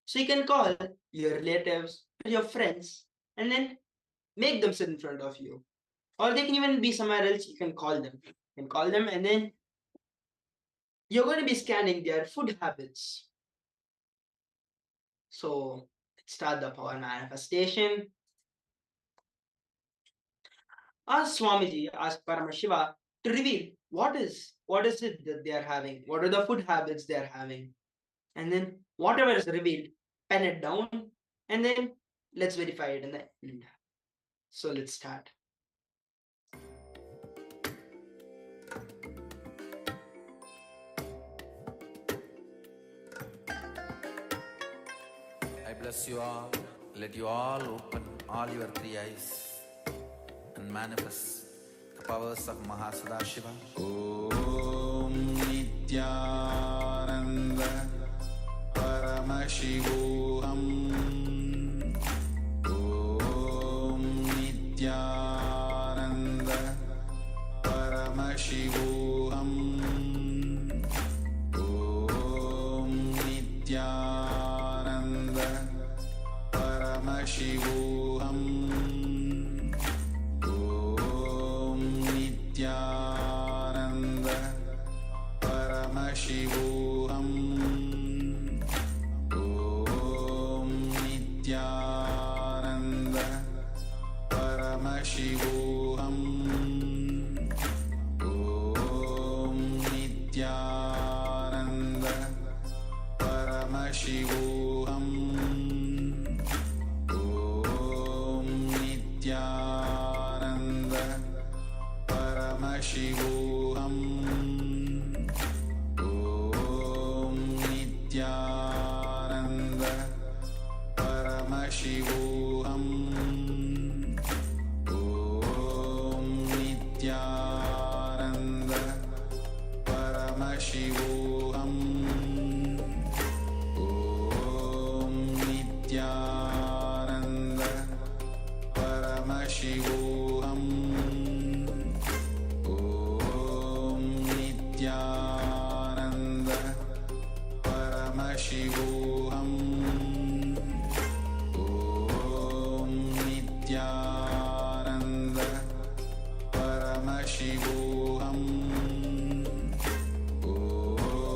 S16: So you can call your relatives or your friends and then make them sit in front of you. Or they can even be somewhere else, you can call them. You can call them and then you're going to be scanning their food habits. So let's start the power manifestation. Ask Swamiji, ask Paramashiva to reveal what is it that they are having, what are the food habits they are having, and then whatever is revealed, pen it down, and then let's verify it in the end. So let's start.
S14: I bless you all. Let you all open all your three eyes and manifest the powers of Mahasadashiva. Om Nityananda Paramashivoham. Om Nityananda Paramashivoham. Om Nityananda Paramashivoham. Om Nityananda Paramashivoham. Om Nityananda Paramashivoham. Om Nityananda Paramashivoham. Om Nityananda Paramashivoham. Om Nityananda Paramashivoham. Om Nityananda Paramashivoham. Om Nityananda Paramashivoham. Om Nityananda Paramashivoham. Om Nityananda Paramashivoham. Om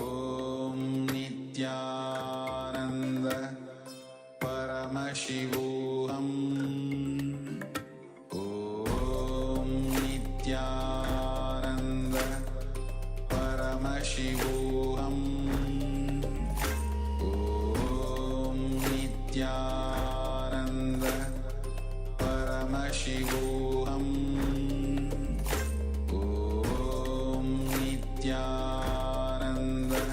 S3: Om Nityananda Paramashivoham. Om Nityananda Paramashivoham. Om Nityananda Paramashivoham. Om Nityananda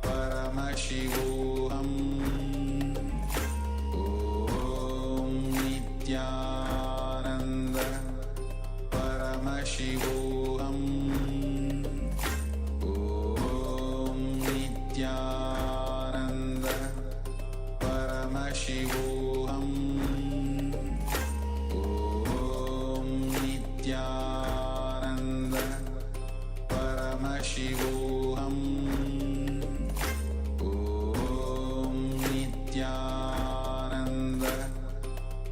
S3: Paramashivoham. Om Nityananda Paramashivoham. Om Nityananda Paramashivoham. Om Nityananda Paramashivoham. Om Nityananda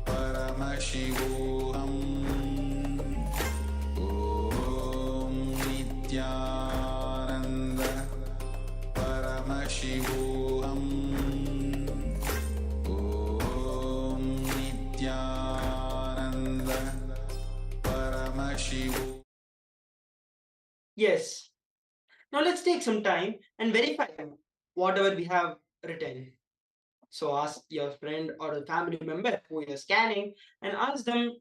S3: Paramashivoham. Om Nityananda Paramashivoham. Om Nityananda Paramashivoham.
S16: Yes. Now let's take some time and verify whatever we have written. So ask your friend or a family member who you're scanning and ask them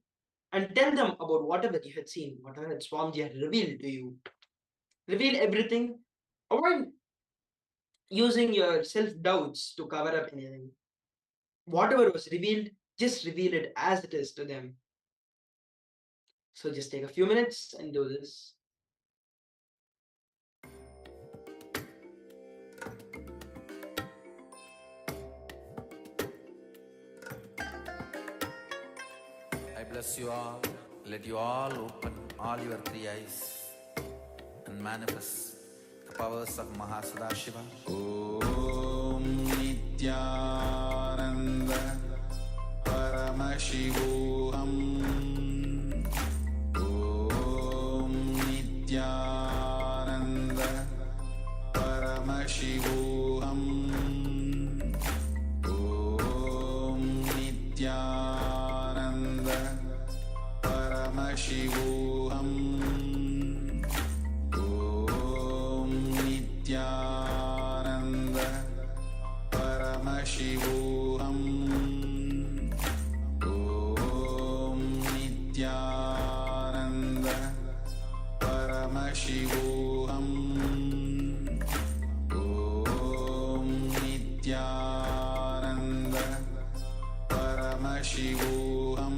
S16: and tell them about whatever you had seen, whatever had Swamiji had revealed to you. Reveal everything. Avoid using your self-doubts to cover up anything. Whatever was revealed, just reveal it as it is to them. So just take a few minutes and do this.
S14: I bless you all. Let you all open all your three eyes and manifest the powers of Mahasadashiva.
S3: Om Nityananda Paramashivoham. Om Nityananda Paramashivoham. Om Nityananda Paramashivoham. Om Nityananda Paramashivoham. Om Nityananda Paramashivoham. Om Nityananda Paramashivoham. Om Nityananda Paramashivoham.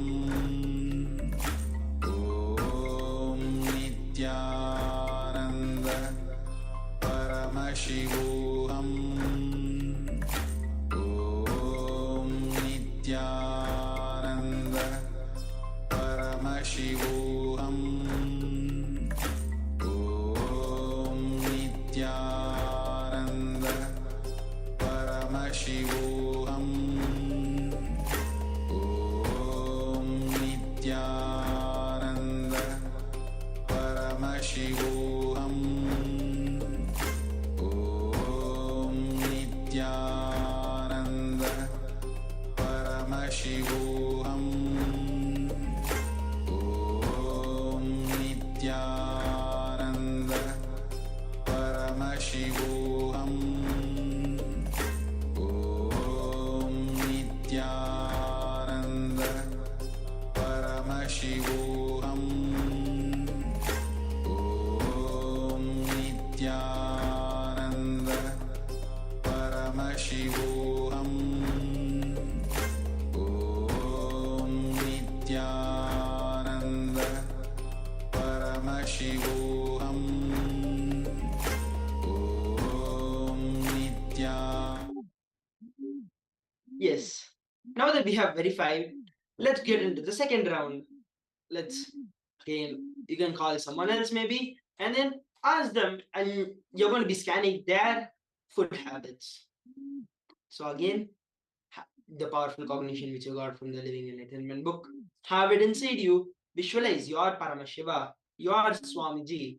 S3: Om Nityananda Paramashivoham. Om Nityananda Paramashivoham. Om Nityananda Paramashivoham. Om Nityananda Paramashivoham. Om Nityananda Paramashivoham. Om Nityananda Paramashivoham. Om Nityananda Paramashivoham. Om Nityananda Paramashivoham. Om Nityananda.
S16: Yes. Now that we have verified, let's get into the second round. Let's again, you can call someone else maybe, and then ask them, and you're going to be scanning their food habits. So again, the powerful cognition which you got from the Living Enlightenment book, have it inside you. Visualize your Paramashiva, your Swamiji,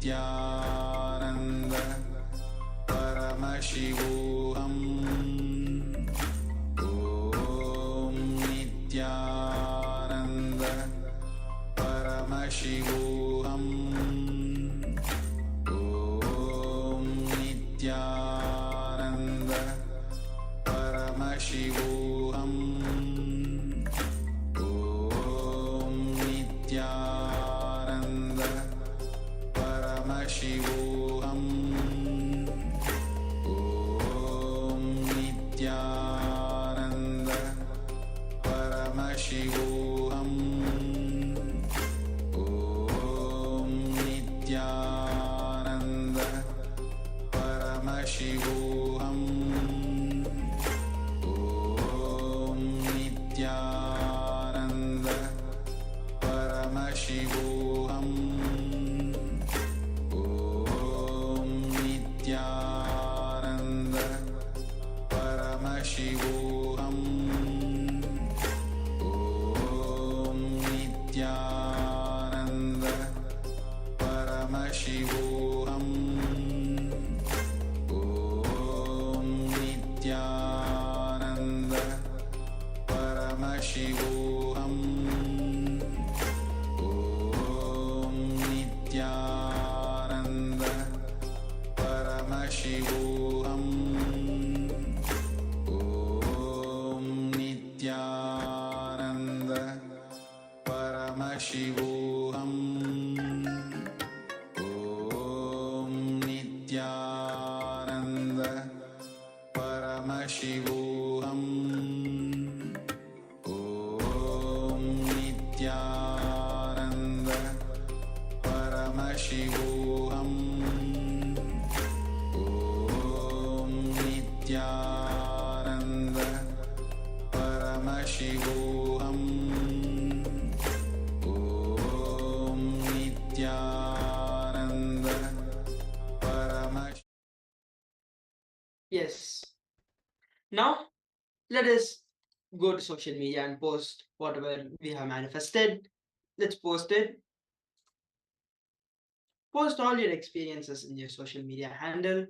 S3: Nityanand परमशिवोऽहम् ॐ नित्यानन्द परमशिवोऽहम् ॐ नित्यानन्द परमशिवोऽहम् ॐ नित्यानन्द परमशिवोऽहम् ॐ नित्यानन्द परमशिवोऽहम् ॐ नित्यानन्द परमशिवोऽहम् ॐ नित्यानन्द परमशिवोऽहम् ॐ नित्यानन्द परमशिवोऽहम् ॐ नित्यानन्द परमशिवोऽहम् ॐ नित्यानन्द परमशिवोऽहम् ॐ नित्यानन्द परमशिवोऽहम् ॐ नित्यानन्द परमशिवोऽहम् ॐ नित्यानन्द परमशिवोऽहम् ॐ नित्यानन्द परमशिवोऽहम् ॐ नित्यानन्द परमशिवोऽहम् ॐ नित्यानन्द परमशिवोऽहम्.
S16: Yes. Now, let us go to social media and post whatever we have manifested. Let's post it. Post all your experiences in your social media handle.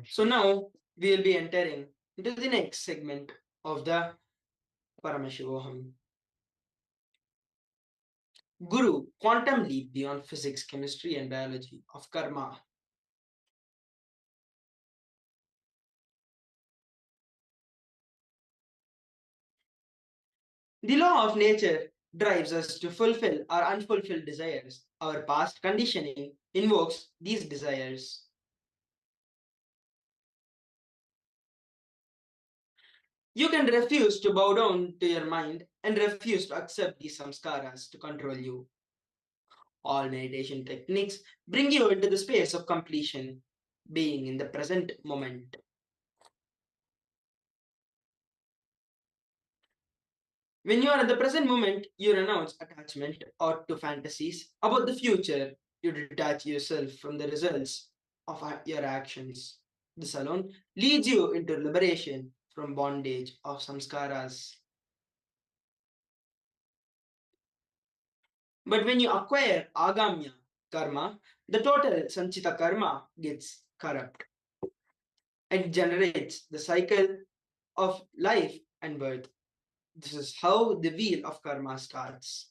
S16: So now we will be entering into the next segment of the Paramashivoham. Guru, quantum leap beyond physics, chemistry, and biology of karma. The law of nature drives us to fulfill our unfulfilled desires. Our past conditioning invokes these desires. You can refuse to bow down to your mind and refuse to accept these samskaras to control you. All meditation techniques bring you into the space of completion, being in the present moment. When you are in the present moment, you renounce attachment or to fantasies about the future. You detach yourself from the results of your actions. This alone leads you into liberation from bondage of samskaras. But when you acquire agamya karma, the total sanchita karma gets corrupt. It generates the cycle of life and birth. This is how the wheel of karma starts.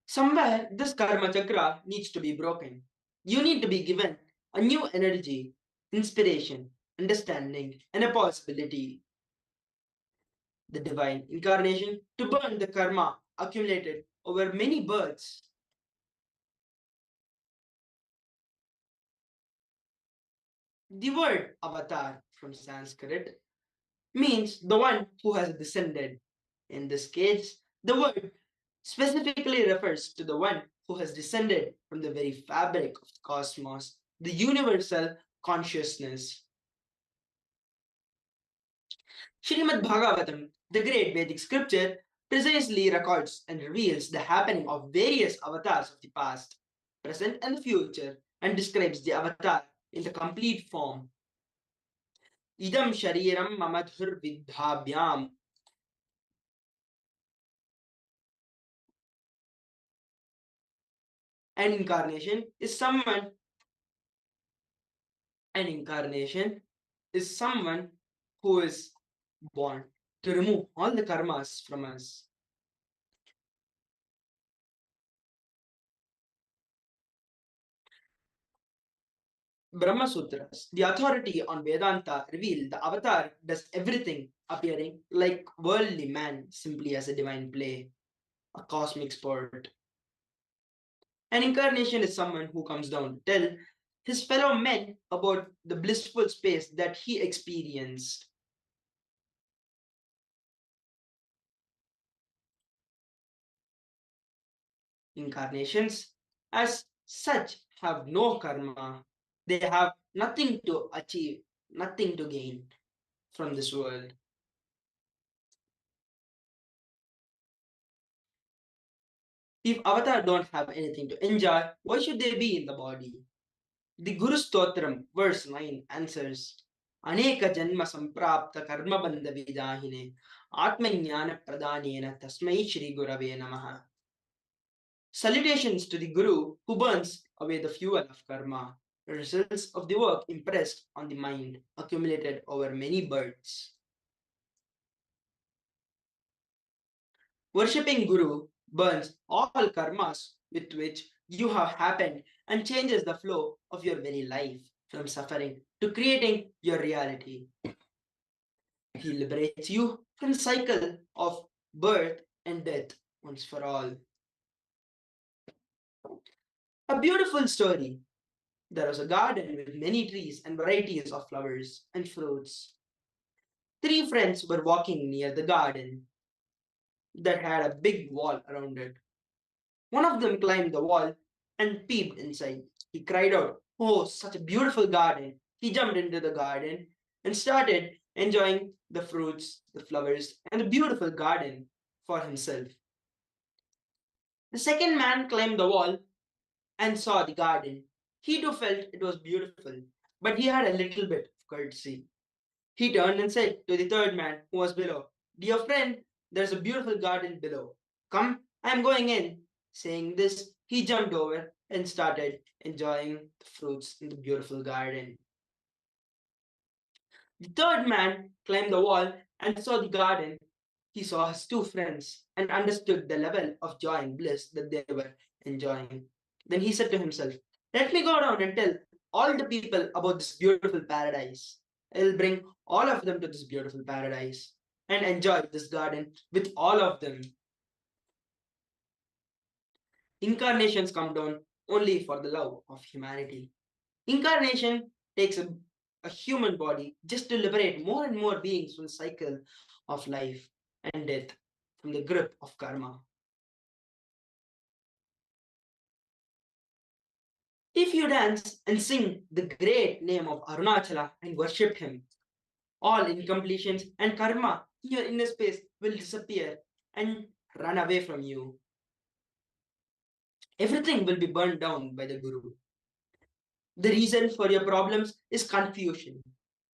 S16: Somewhere this karma chakra needs to be broken. You need to be given a new energy, inspiration, understanding, and a possibility. The divine incarnation to burn the karma accumulated over many births. The word avatar from Sanskrit means the one who has descended. In this case, the word specifically refers to the one who has descended from the very fabric of the cosmos, the universal consciousness. Srimad Bhagavatam, the great Vedic scripture, precisely records and reveals the happening of various avatars of the past, present, and future, and describes the avatar in the complete form. Idam shariram mamadhur vidhabhyam. An incarnation is someone who is born to remove all the karmas from us. Brahma Sutras, the authority on Vedanta, reveal the avatar does everything, appearing like worldly man simply as a divine play, a cosmic sport. An incarnation is someone who comes down to tell his fellow men about the blissful space that he experienced. Incarnations, as such, have no karma. They have nothing to achieve, nothing to gain from this world. If avatar don't have anything to enjoy, why should they be in the body? The Guru Stotram, verse 9, answers Aneka Janma Samprapta Karma Bandha Vidahine Atmajnana Pradhanena Tasmai Shri Gurave Namaha. Salutations to the Guru who burns away the fuel of karma, the results of the work impressed on the mind, accumulated over many births. Worshipping Guru burns all karmas with which you have happened and changes the flow of your very life from suffering to creating your reality. He liberates you from the cycle of birth and death once for all. A beautiful story. There was a garden with many trees and varieties of flowers and fruits. Three friends were walking near the garden that had a big wall around it. One of them climbed the wall and peeped inside. He cried out, "Oh, such a beautiful garden!" He jumped into the garden and started enjoying the fruits, the flowers, and the beautiful garden for himself. The second man climbed the wall and saw the garden. He too felt it was beautiful, but he had a little bit of courtesy. He turned and said to the third man who was below, "Dear friend, there's a beautiful garden below. Come, I am going in." Saying this, he jumped over and started enjoying the fruits in the beautiful garden. The third man climbed the wall and saw the garden. He saw his two friends and understood the level of joy and bliss that they were enjoying. Then he said to himself, "Let me go down and tell all the people about this beautiful paradise. I will bring all of them to this beautiful paradise and enjoy this garden with all of them." Incarnations come down only for the love of humanity. Incarnation takes a human body just to liberate more and more beings from the cycle of life and death, from the grip of karma. If you dance and sing the great name of Arunachala and worship him, all incompletions and karma in your inner space will disappear and run away from you. Everything will be burned down by the Guru. The reason for your problems is confusion.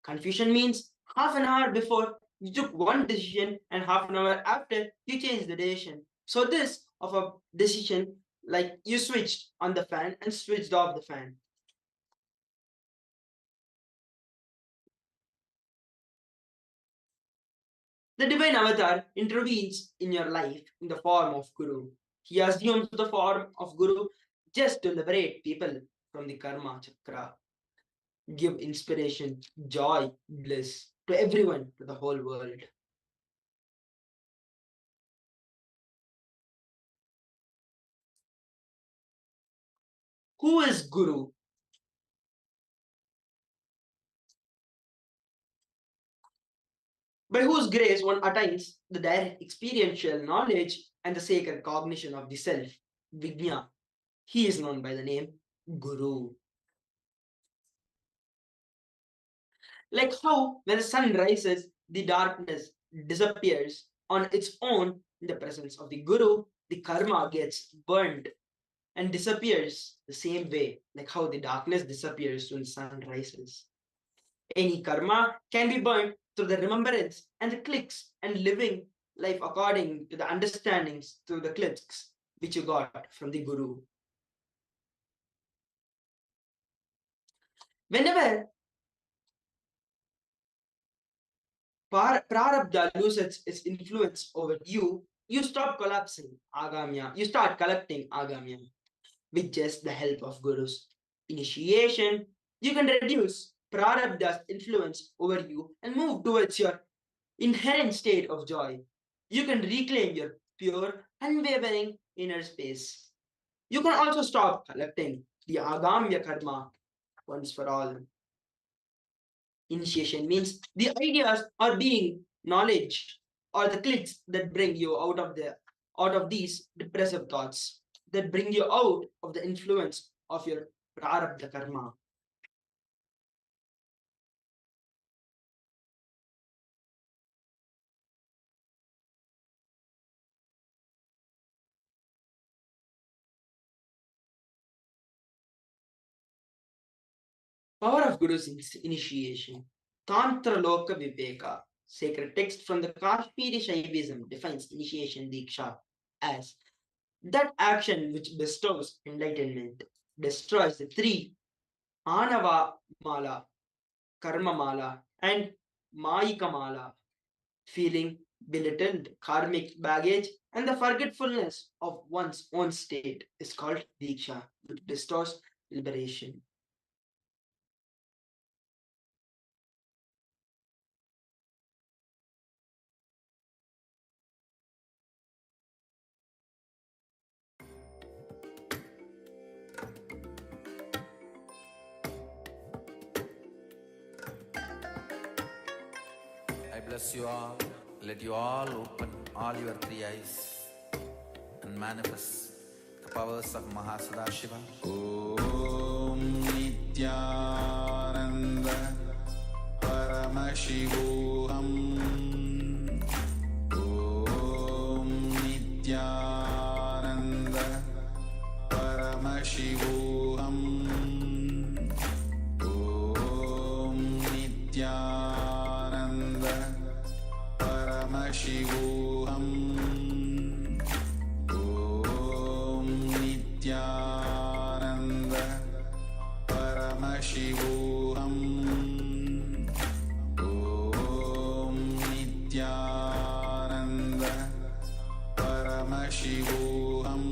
S16: Confusion means half an hour before you took one decision and half an hour after you changed the decision. So this of a decision like you switched on the fan and switched off the fan. The divine avatar intervenes in your life in the form of Guru. He assumes the form of Guru just to liberate people from the karma chakra, give inspiration, joy, bliss to everyone, to the whole world. Who is Guru? by whose grace one attains the direct experiential knowledge and the sacred cognition of the self, Vijna. He is known by the name Guru. Like how when the sun rises, the darkness disappears on its own in the presence of the Guru, the karma gets burned and disappears the same way, like how the darkness disappears when the sun rises. Any karma can be burned through the remembrance and the clicks and living life according to the understandings through the clicks which you got from the Guru. Whenever Prarabdha loses its influence over you, you stop collapsing Agamya. You start collecting Agamya. With just the help of Guru's initiation, you can reduce Prarabdha's influence over you and move towards your inherent state of joy. You can reclaim your pure, unwavering inner space. You can also stop collecting the Agamya karma once for all. Initiation means the ideas or being knowledge or the clicks that bring you out of these depressive thoughts, that bring you out of the influence of your prarabdha karma. Power of Guru's initiation. Tantra Loka Viveka, sacred text from the Kashmiri Shaivism, defines initiation Diksha as that action which bestows enlightenment, destroys the three Anava Mala, Karma Mala, and Mayika Mala, feeling belittled karmic baggage and the forgetfulness of one's own state is called Diksha, which bestows liberation.
S14: I bless you all. Let you all open all your three eyes and manifest the powers of Mahasadashiva. Om Nityananda Paramashivoham. Om Nityananda Paramashivoham. Om Nityananda Paramashivoham. Om Nityananda Paramashivoham. Om Nityananda Paramashivoham. Om Nityananda Paramashivoham.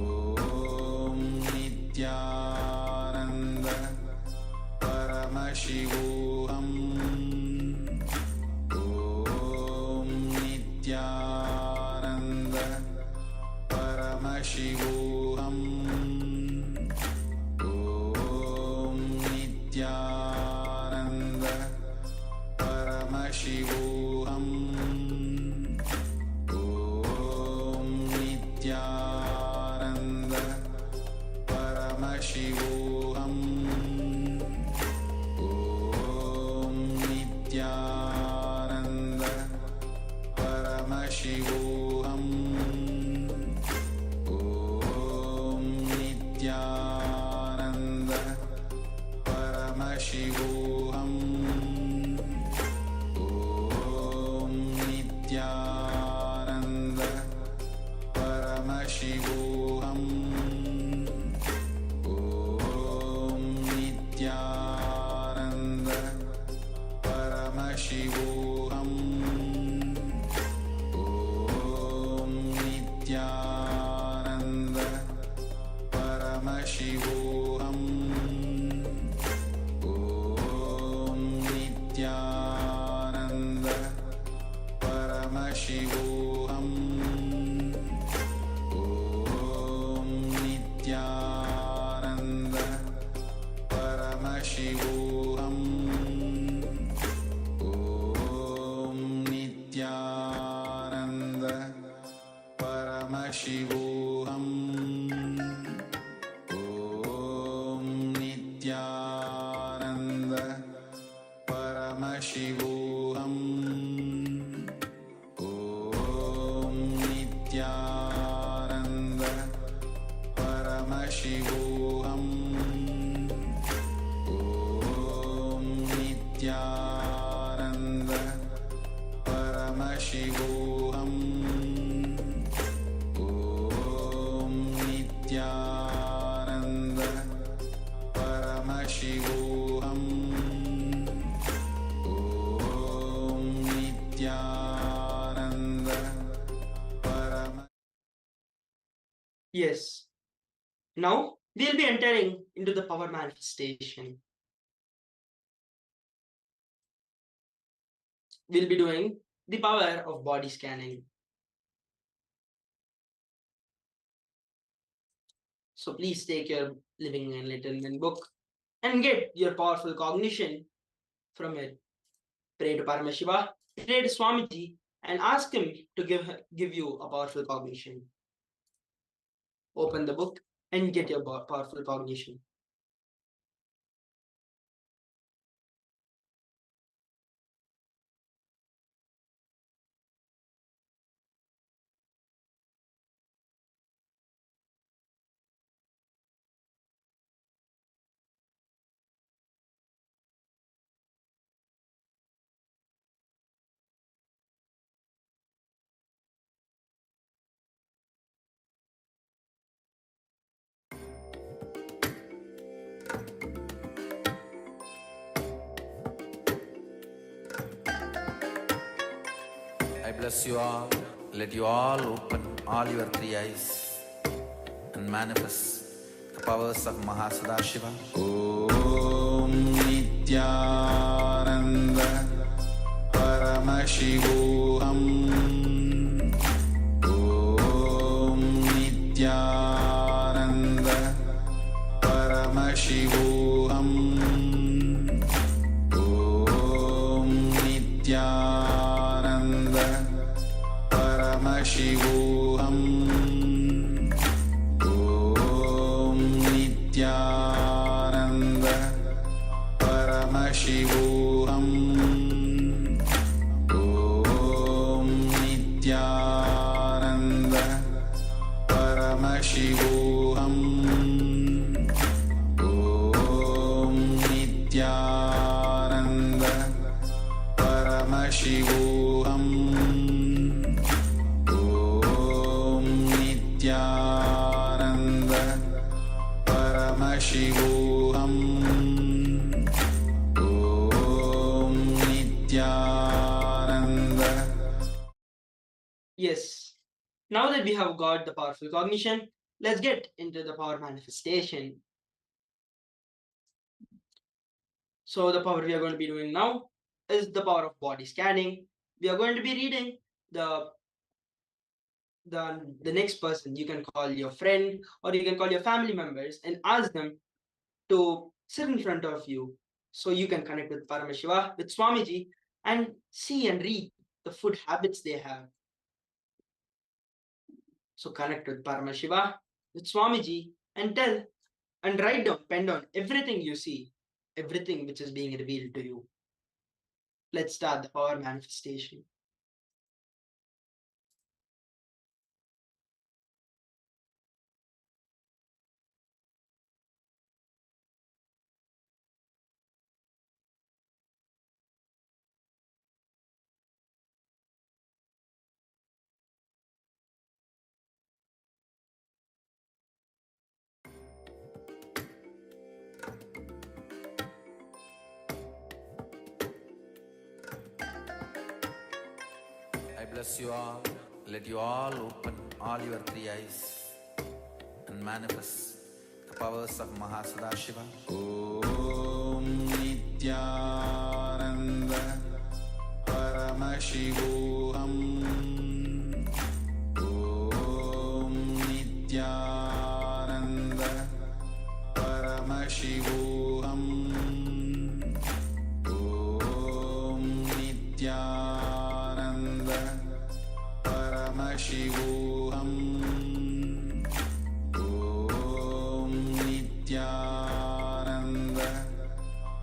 S14: Om Nityananda Paramashivoham. Om Nityananda Paramashivoham. Om Nityananda Paramashivoham. Om Nityananda Paramashivoham. Om Nityananda Paramashivoham. Om Nityananda Paramashivoham. Om Nityananda Paramashivoham. Om Nityananda Paramashivoham. Om Nityananda Paramashivoham. Om Nityananda Paramashivoham. Om
S3: Paramashivoham Om Nityananda Paramashivoham Om Nityananda Paramashivoham Om Nityananda Paramashivoham Om Nityananda Paramashivoham.
S16: Yes. Now we'll be entering into the power manifestation. We'll be doing the power of body scanning. So please take your Living Enlightenment book and get your powerful cognition from it. Pray to Paramashiva, pray to Swamiji, and ask him to give you a powerful cognition. Open the book and get your powerful cognition.
S14: I bless you all. Let you all open all your three eyes and manifest the powers of Mahasadashiva.
S3: Om Nityananda Paramashivoham Om Nityananda Paramashivoham Om Nityananda Paramashivoham Om Nityananda Paramashivoham Om Nityananda Paramashivoham Om Nityananda Paramashivoham Om Nityananda Paramashivoham Om Nityananda.
S16: Yes. Now that we have got the powerful cognition, let's get into the power manifestation. So the power we are going to be doing now is the power of body scanning. We are going to be reading the next person. You can call your friend or you can call your family members and ask them to sit in front of you so you can connect with Paramashiva, with Swamiji, and see and read the food habits they have. So connect with Paramashiva, with Swamiji, and tell and write down, pen down everything you see, everything which is being revealed to you. Let's start the power manifestation.
S14: I bless you all. Let you all open all your three eyes and manifest the powers of Mahasadashiva.
S3: Om Nityananda Paramashivoham Om Nityananda Paramashivoham Om Nityananda Paramashivoham Om Nityananda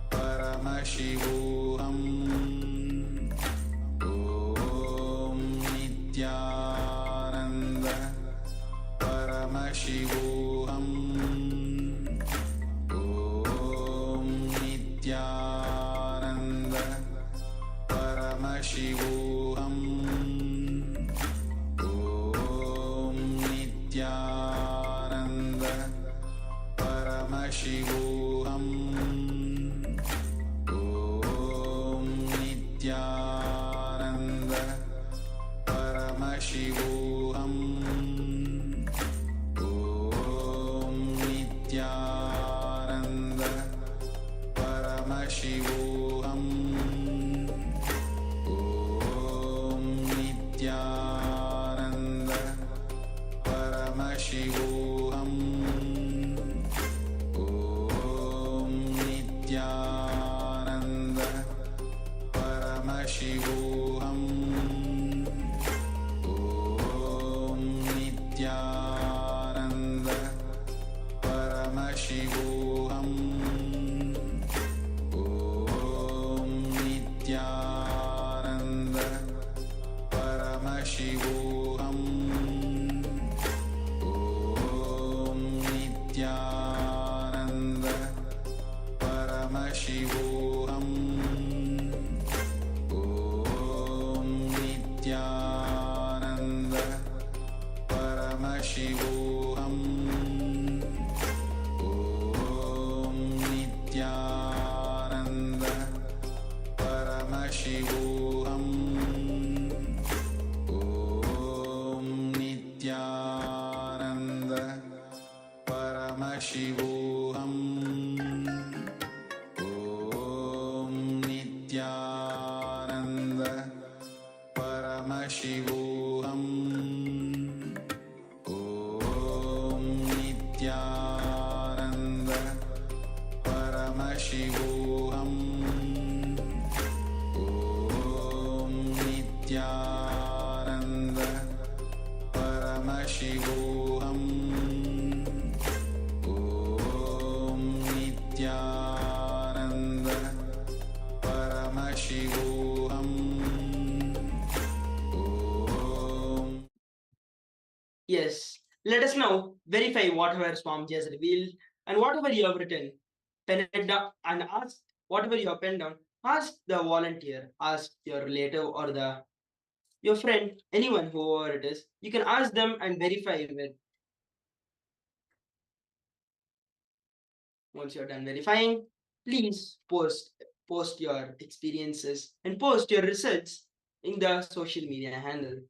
S3: Paramashivoham Paramashivoham Om Nityananda Paramashivoham Om Nityananda Paramashivoham Om Nityananda Paramashivoham Om Nityananda Paramashivoham Om Nityananda Paramashivoham Om Nityananda Paramashivoham Om Nityananda Paramashivoham Om Nityananda Paramashivoham Om Nityananda Paramashivoham Om Nityananda Paramashivoham Om Nityananda Paramashivoham Om Nityananda Paramashivoham Om.
S16: Yes, let us now verify whatever Swamiji has revealed and whatever you have written. Pen it down and ask whatever you have penned down. Ask the volunteer, ask your relative or your friend, anyone, whoever it is. You can ask them and verify it. Once you're done verifying, please post your experiences and post your results in the social media handle.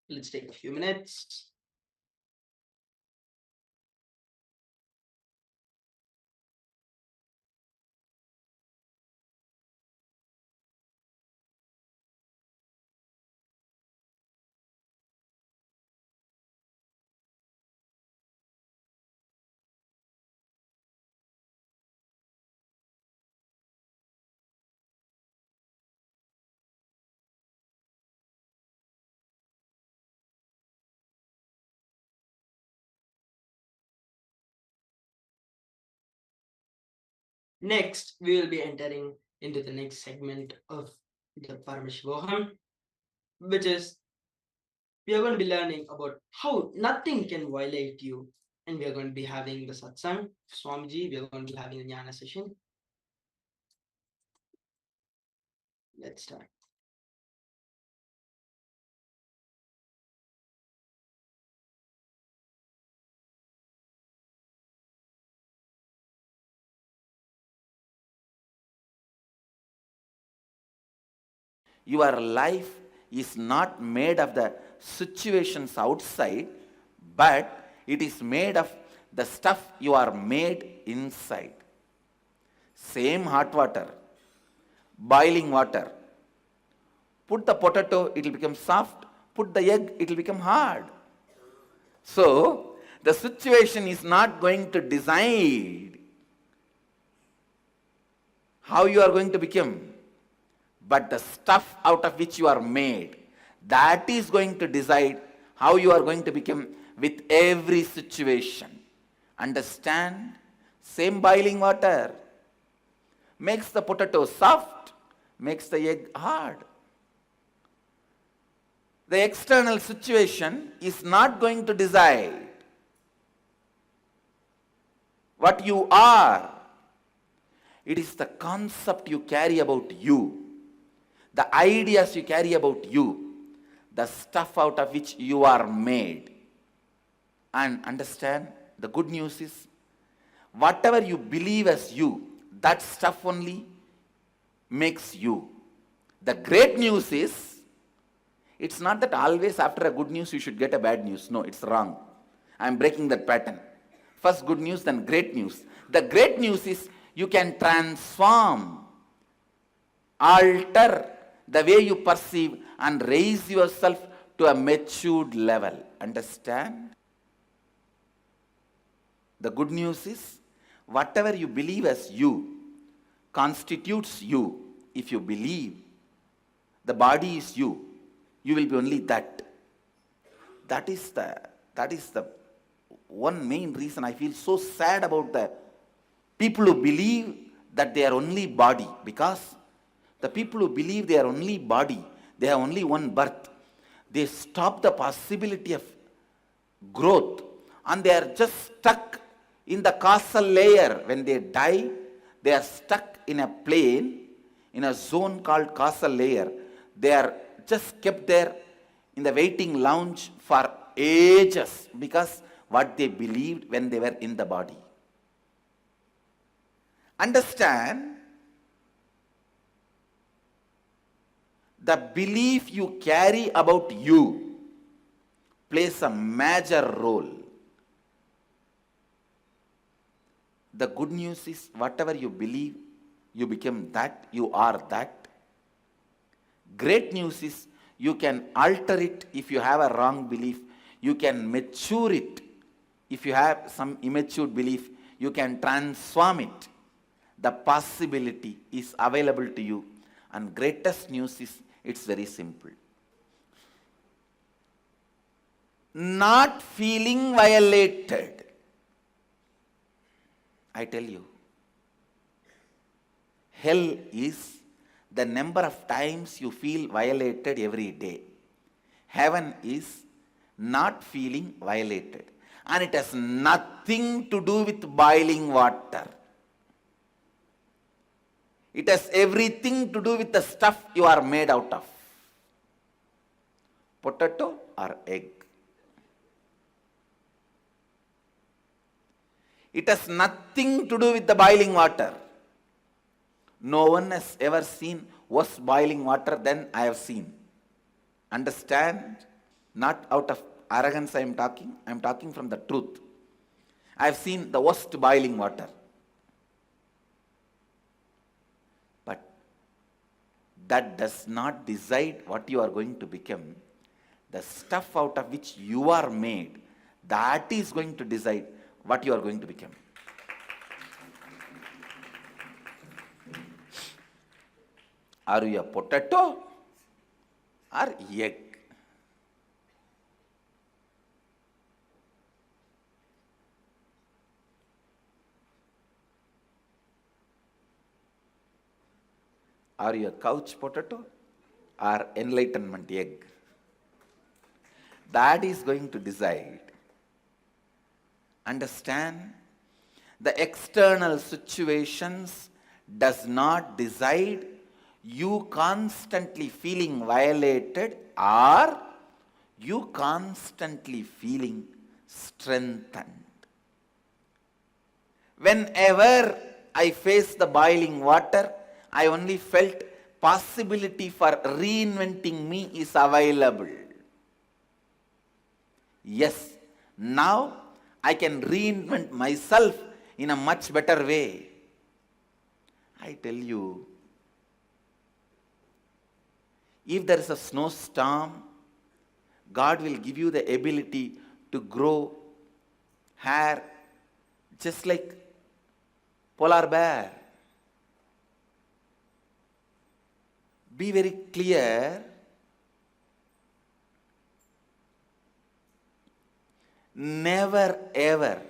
S16: Let's take a few minutes. Next, we will be entering into the next segment of the Paramashivoham, which is we are going to be learning about how nothing can violate you. And we are going to be having the satsang, Swamiji, we are going to be having a jnana session. Let's start.
S14: Your life is not made of the situations outside, but it is made of the stuff you are made inside. Same hot water, boiling water. Put the potato, it will become soft. Put the egg, it will become hard. So, the situation is not going to decide how you are going to become, but the stuff out of which you are made, that is going to decide how you are going to become with every situation. Understand? Same boiling water makes the potato soft, makes the egg hard. The external situation is not going to decide what you are. It is the concept you carry about you, the ideas you carry about you, the stuff out of which you are made. And understand, the good news is, whatever you believe as you, that stuff only makes you. The great news is, It's not that always after a good news you should get a bad news. No, it's wrong. I am breaking that pattern. First good news, then great news. The great news is you can transform, alter the way you perceive and raise yourself to a matured level. Understand? The good news is whatever you believe as you constitutes you. If you believe the body is you, you will be only that. That is the one main reason I feel so sad about the people who believe that they are only body. Because the people who believe they are only body, they have only one birth, they stop the possibility of growth and they are just stuck in the causal layer. When they die, they are stuck in a plane, in a zone called causal layer. They are just kept there in the waiting lounge for ages because what they believed when they were in the body. Understand, the belief you carry about you plays a major role. The good news is whatever you believe, you become that, you are that. Great news is you can alter it if you have a wrong belief. You can mature it. If you have some immature belief, you can transform it. The possibility is available to you. And greatest news is it's very simple. Not feeling violated. I tell you, hell is the number of times you feel violated every day. Heaven is not feeling violated. And it has nothing to do with boiling water. It has everything to do with the stuff you are made out of. Potato or egg. It has nothing to do with the boiling water. No one has ever seen worse boiling water than I have seen. Understand? Not out of arrogance I am talking from the truth. I have seen the worst boiling water. But that does not decide what you are going to become. The stuff out of which you are made, that is going to decide what you are going to become. Are you a potato or egg? Are you a couch potato or enlightenment egg? That is going to decide. Understand? The external situations does not decide you constantly feeling violated or you constantly feeling strengthened. Whenever I face the boiling water, I only felt possibility for reinventing me is available. Yes, now I can reinvent myself in a much better way. I tell you, if there is a snowstorm, God will give you the ability to grow hair just like polar bear. Be very clear. Never ever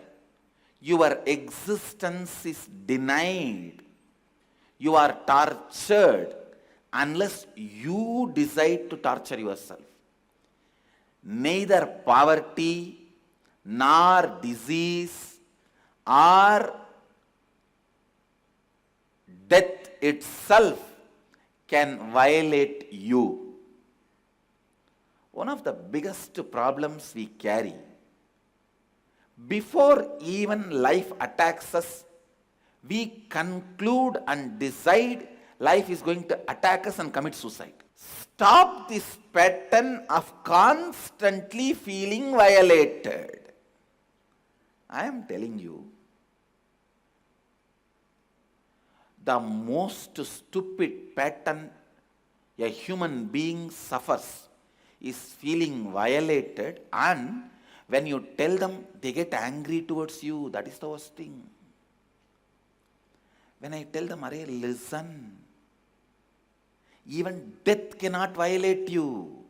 S14: your existence is denied. You are tortured unless you decide to torture yourself. Neither poverty, nor disease, or death itself can violate you. One of the biggest problems we carry, before even life attacks us, we conclude and decide life is going to attack us and commit suicide. stop this pattern of constantly feeling violated. I am telling you, the most stupid pattern a human being suffers is feeling violated, and when you tell them, they get angry towards you. That is the worst thing. When I tell them, Arey, listen, even death cannot violate you.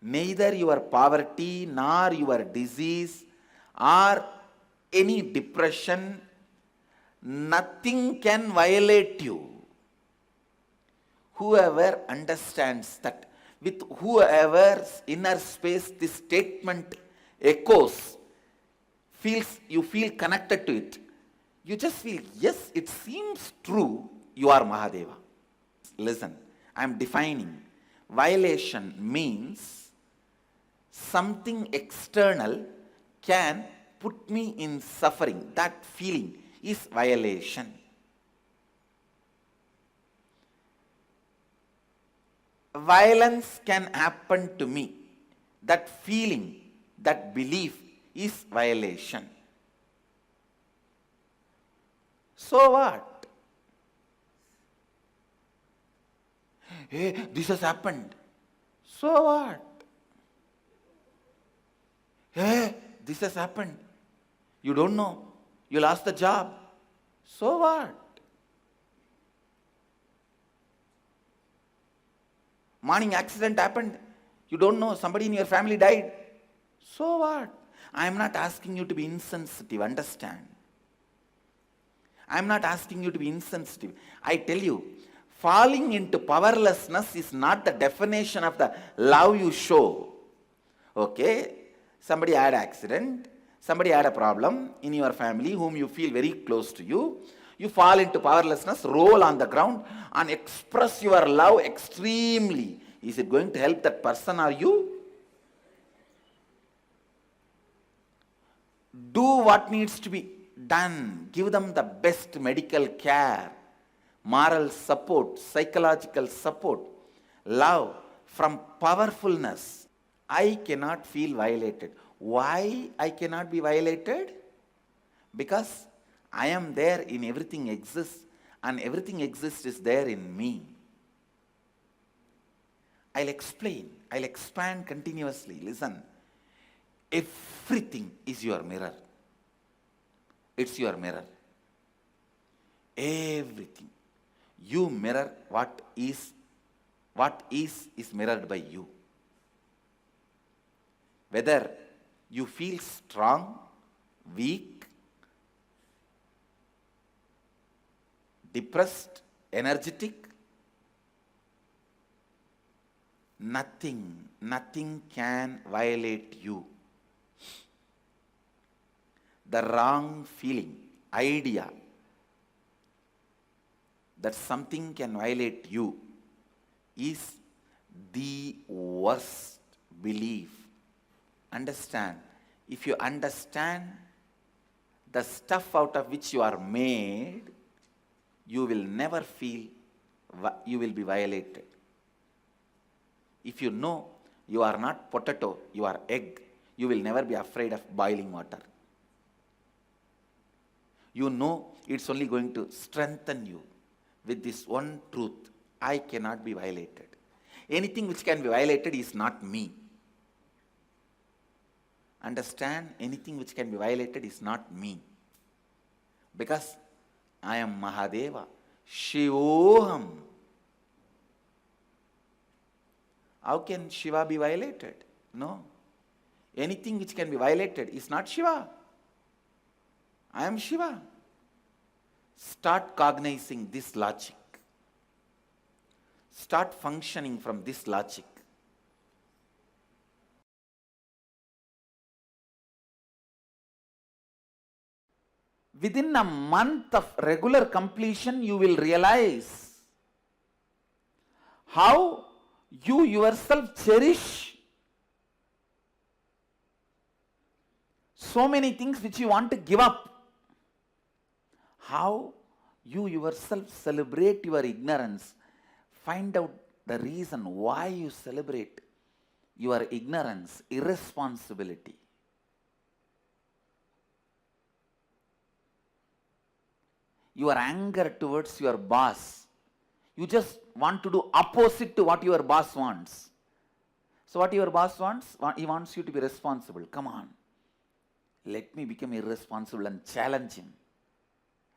S14: Neither your poverty, nor your disease, or any depression, nothing can violate you. Whoever understands that, with whoever's inner space this statement echoes, you feel connected to it. You just feel, yes, it seems true, you are Mahadeva. Listen, I am defining. Violation means something external can put me in suffering. That feeling is violation. Violence can happen to me. That feeling, that belief is violation. So what? Hey, this has happened. So what? Hey, this has happened. You don't know. You lost the job. So what? Morning accident happened. You don't know. Somebody in your family died. So what? I am not asking you to be insensitive. Understand? I am not asking you to be insensitive. I tell you, falling into powerlessness is not the definition of the love you show. Okay? Somebody had an accident. Somebody had a problem in your family whom you feel very close to you. You fall into powerlessness, roll on the ground and express your love extremely. Is it going to help that person or you? Do what needs to be done. Give them the best medical care, moral support, psychological support, love from powerfulness. I cannot feel violated. Why I cannot be violated? Because I am there in everything exists, and everything exists is there in me. I'll explain. I'll expand continuously. Listen. Everything is your mirror. It's your mirror. Everything. You mirror what is mirrored by you. Whether you feel strong, weak, depressed, energetic, nothing can violate you. The wrong feeling, idea that something can violate you is the worst belief. Understand, if you understand the stuff out of which you are made, you will never feel you will be violated. If you know you are not potato, you are egg, you will never be afraid of boiling water. You know it's only going to strengthen you with this one truth: I cannot be violated. Anything which can be violated is not me. Understand, anything which can be violated is not me. Because I am Mahadeva, Shivoham. How can Shiva be violated? No. Anything which can be violated is not Shiva. I am Shiva. Start cognizing this logic. Start functioning from this logic. Within a month of regular completion, you will realize how you yourself cherish so many things which you want to give up. How You yourself celebrate your ignorance. Find out the reason why you celebrate your ignorance, irresponsibility. Your anger towards your boss. You just want to do opposite to what your boss wants. So what your boss wants? He wants you to be responsible. Come on. Let me become irresponsible and challenge him.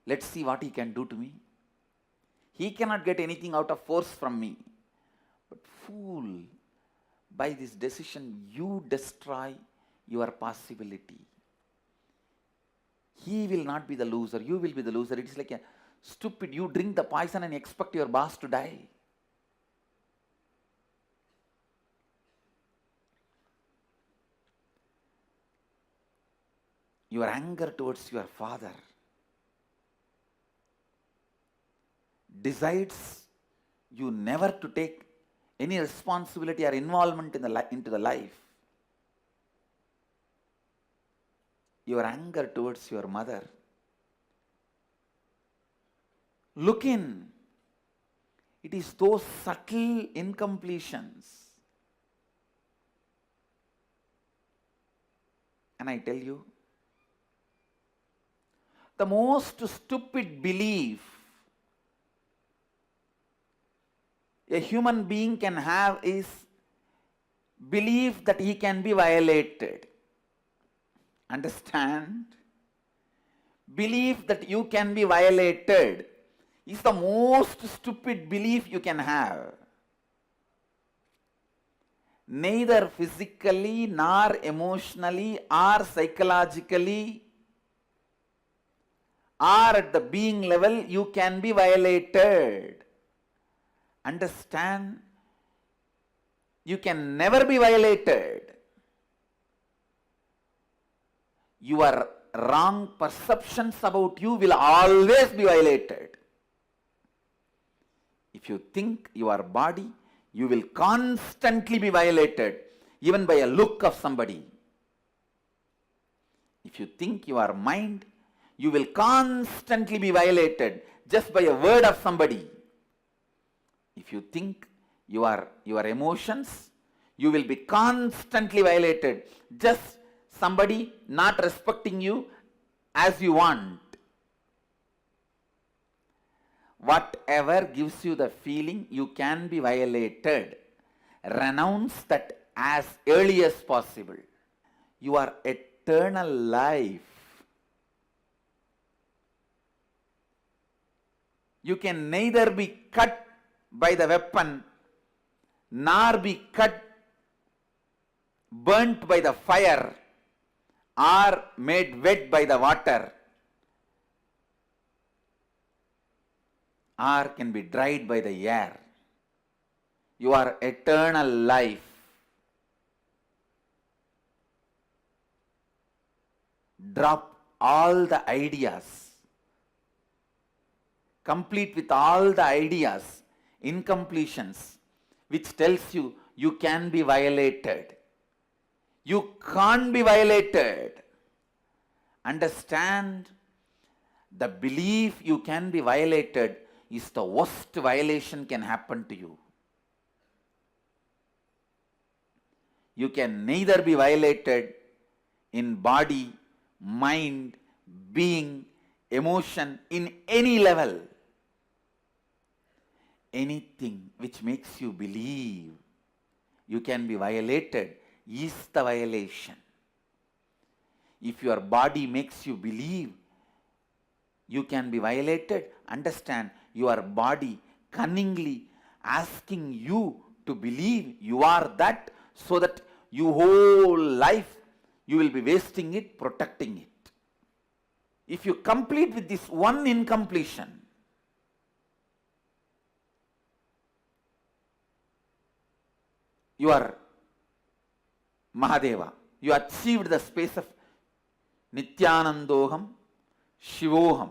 S14: Let's see what he can do to me. He cannot get anything out of force from me. But fool, by this decision you destroy your possibility. He will not be the loser, you will be the loser. It is like a stupid, you drink the poison and expect your boss to die. Your anger towards your father decides you never to take any responsibility or involvement in into the life. Your anger towards your mother. Look in. It is those subtle incompletions. And I tell you, the most stupid belief a human being can have is belief that he can be violated. Understand? Belief that you can be violated is the most stupid belief you can have. Neither physically, nor emotionally, or psychologically, or at the being level, you can be violated. Understand? You can never be violated. Your wrong perceptions about you will always be violated. If you think your body, you will constantly be violated, even by a look of somebody. If you think your mind, you will constantly be violated just by a word of somebody. If you think your emotions, you will be constantly violated. Just somebody not respecting you as you want. Whatever gives you the feeling you can be violated, renounce that as early as possible. Your eternal life. You can neither be cut by the weapon, nor be cut, burnt by the fire, or made wet by the water, or can be dried by the air. Your eternal life. Drop all the ideas. Complete with all the ideas, incompletions, which tells you you can be violated. You can't be violated. Understand? The belief you can be violated is the worst violation can happen to you. You can neither be violated in body, mind, being, emotion, in any level. Anything which makes you believe you can be violated is the violation. If your body makes you believe you can be violated, understand your body cunningly asking you to believe you are that, so that your whole life you will be wasting it, protecting it. If you complete with this one incompletion, you are Mahadeva. You achieved the space of Nithyanandoham, Shivoham.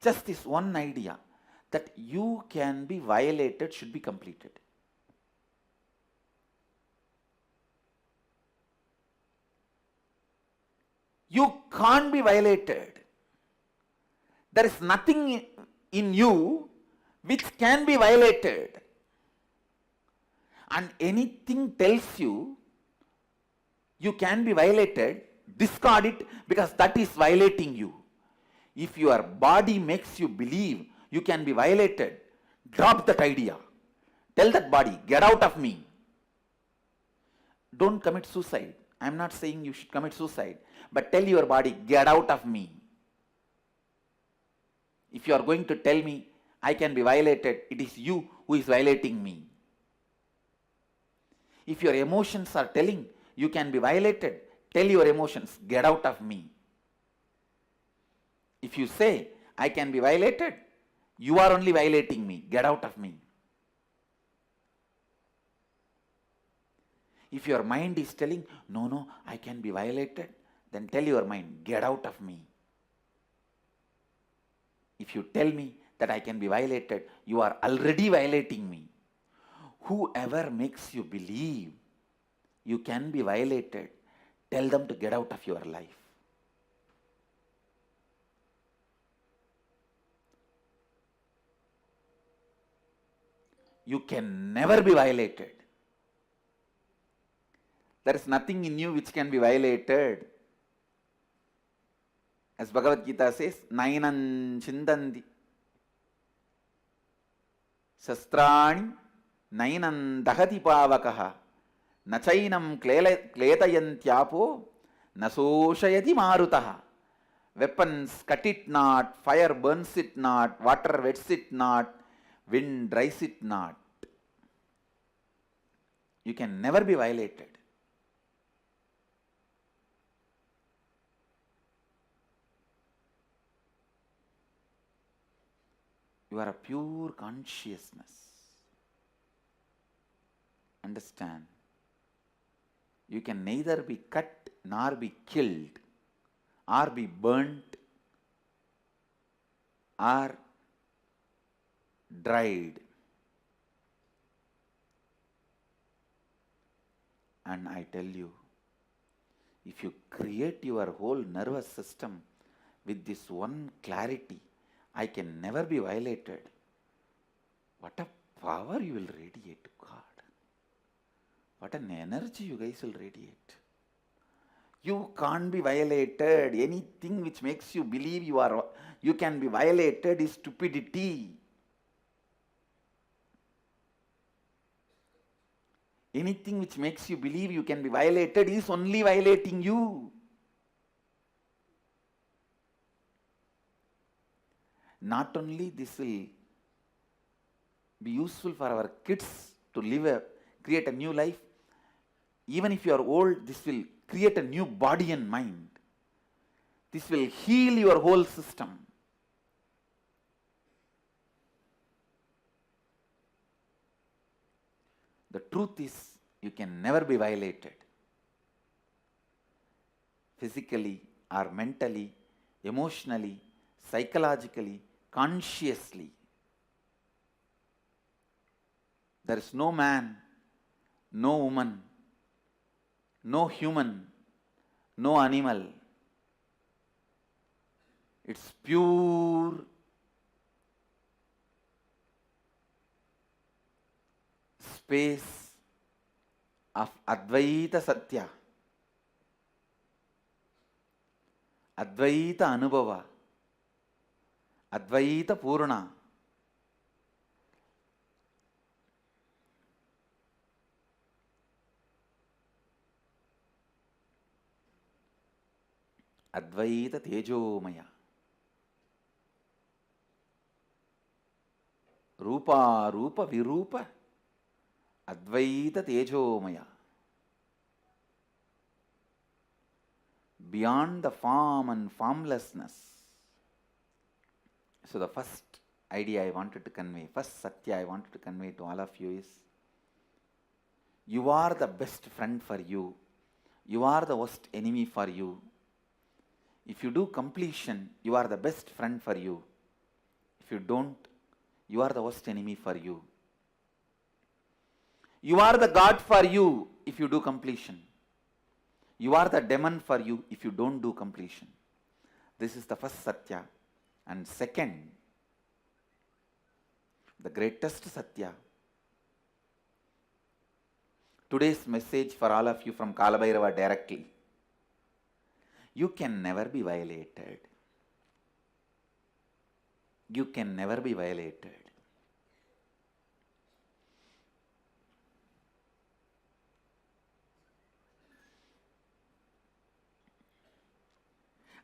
S14: Just this one idea that you can be violated should be completed. You can't be violated. There is nothing in you which can be violated. And anything tells you you can be violated, discard it, because that is violating you. If your body makes you believe you can be violated, drop that idea. Tell that body, get out of me. Don't commit suicide. I am not saying you should commit suicide, but tell your body, get out of me. If you are going to tell me I can be violated, it is you who is violating me. If your emotions are telling you can be violated, tell your emotions, get out of me. If you say I can be violated, you are only violating me, get out of me. If your mind is telling, no, I can be violated, then tell your mind, get out of me. If you tell me that I can be violated, you are already violating me. Whoever makes you believe you can be violated, tell them to get out of your life. You can never be violated. There is nothing in you which can be violated. As Bhagavad Gita says, Nainam Chindandi Shastrani Nainam Dahati Pavakaha Nachainam Kletayantyapo Nasoshayati Marutaha. Weapons cut it not, fire burns it not, water wets it not, wind dries it not. You can never be violated. You are a pure consciousness. Understand? You can neither be cut nor be killed, or be burnt, or dried. And I tell you, if you create your whole nervous system with this one clarity, I can never be violated, what a power you will radiate to God. What an energy you guys will radiate. You can't be violated. Anything which makes you believe you can be violated is stupidity. Anything which makes you believe you can be violated is only violating you. Not only this will be useful for our kids to create a new life, even if you are old, this will create a new body and mind. This will heal your whole system. The truth is, you can never be violated. Physically or mentally, emotionally, psychologically, consciously. There is no man, no woman, no human, no animal. It's pure space of Advaita Satya, Advaita Anubhava, Advaita Purna. Advaita Tejomaya. Rupa Rupa Virupa. Advaita Tejomaya. Beyond the form and formlessness. So the first idea I wanted to convey, first Satya I wanted to convey to all of you is, you are the best friend for you. You are the worst enemy for you. If you do completion, you are the best friend for you. If you don't, you are the worst enemy for you. You are the God for you if you do completion. You are the demon for you if you don't do completion. This is the first Satya. And second, the greatest Satya. Today's message for all of you from Kalabhairava directly. You can never be violated. You can never be violated.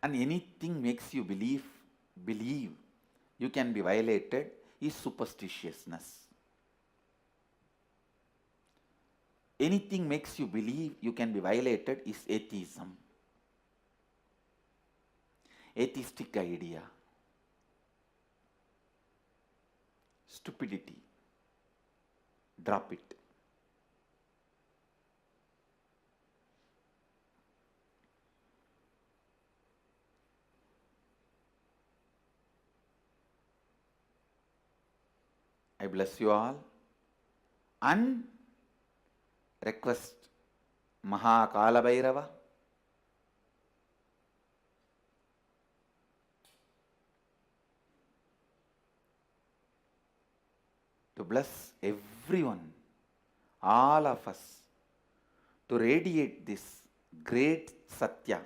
S14: And anything makes you believe you can be violated is superstitiousness. Anything makes you believe you can be violated is atheism. Atheistic idea. Stupidity. Drop it. I bless you all and request Kalabhairava to bless everyone, all of us, to radiate this great Satya,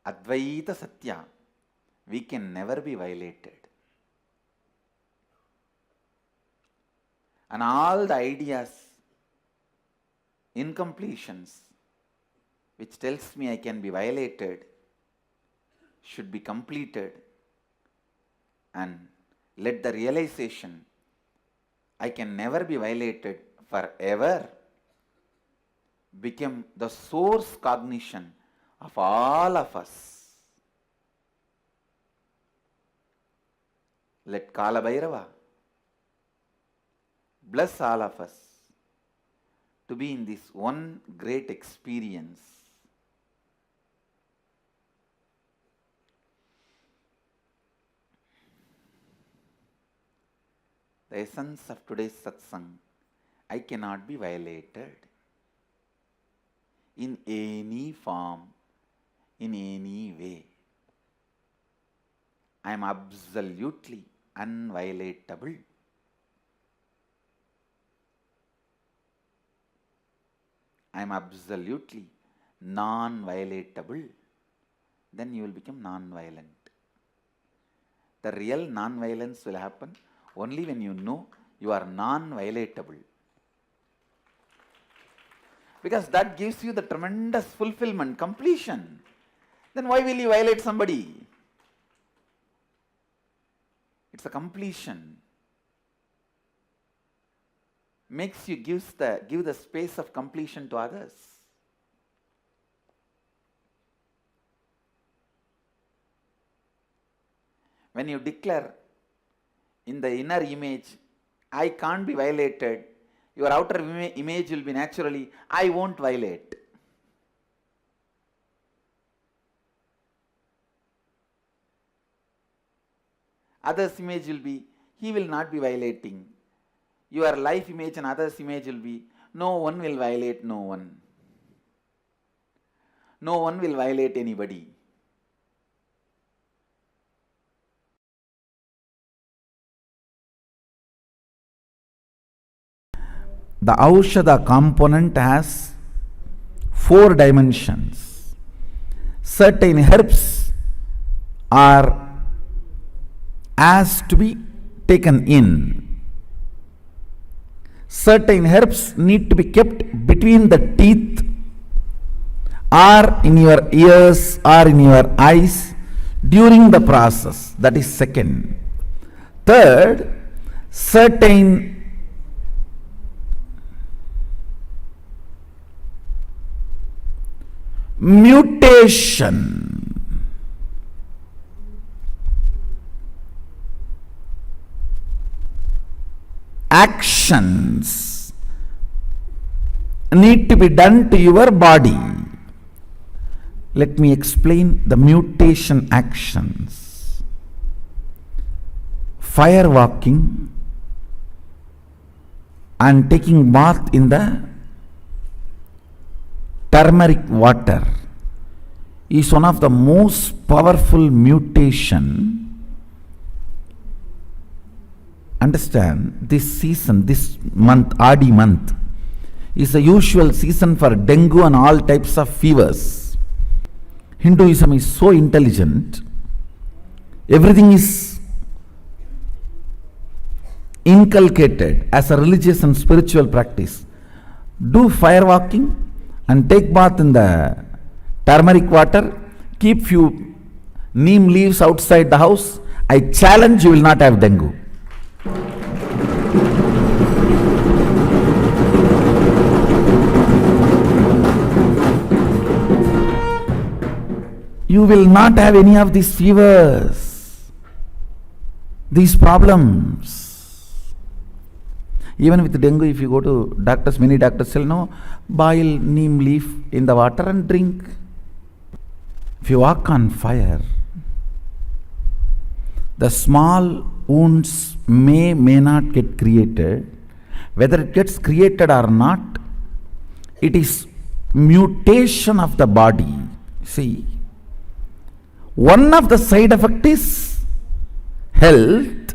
S14: Advaita Satya. We can never be violated. And all the ideas, incompletions, which tells me I can be violated, should be completed, and let the realization I can never be violated forever become the source cognition of all of us. Let Kalabhairava bless all of us to be in this one great experience. The essence of today's satsang, I cannot be violated in any form, in any way. I am absolutely unviolatable. I am absolutely non-violatable. Then you will become non-violent. The real non-violence will happen only when you know you are non-violatable. Because that gives you the tremendous fulfillment, completion. Then why will you violate somebody? It's a completion. Makes you give the space of completion to others. When you declare in the inner image, I can't be violated, your outer image will be naturally, I won't violate. Others' image will be, he will not be violating. Your life image and others' image will be, no one will violate no one. No one will violate anybody. The Aushadha component has 4 dimensions. Certain herbs are asked to be taken in. Certain herbs need to be kept between the teeth or in your ears or in your eyes during the process. That is second. Third, certain mutation actions need to be done to your body. Let me explain the mutation actions. Fire walking and taking bath in the turmeric water is one of the most powerful mutation
S8: Understand, this season, this month, Adi month, is the usual season for dengue and all types of fevers. Hinduism is so intelligent. Everything is inculcated as a religious and spiritual practice. Do fire walking and take bath in the turmeric water. Keep few neem leaves outside the house. I challenge you will not have dengue. You will not have any of these fevers, these problems. Even with dengue, if you go to doctors, many doctors say, no, boil neem leaf in the water and drink. If you walk on fire, the small wounds may not get created. Whether it gets created or not, it is mutation of the body. See, one of the side effects is health.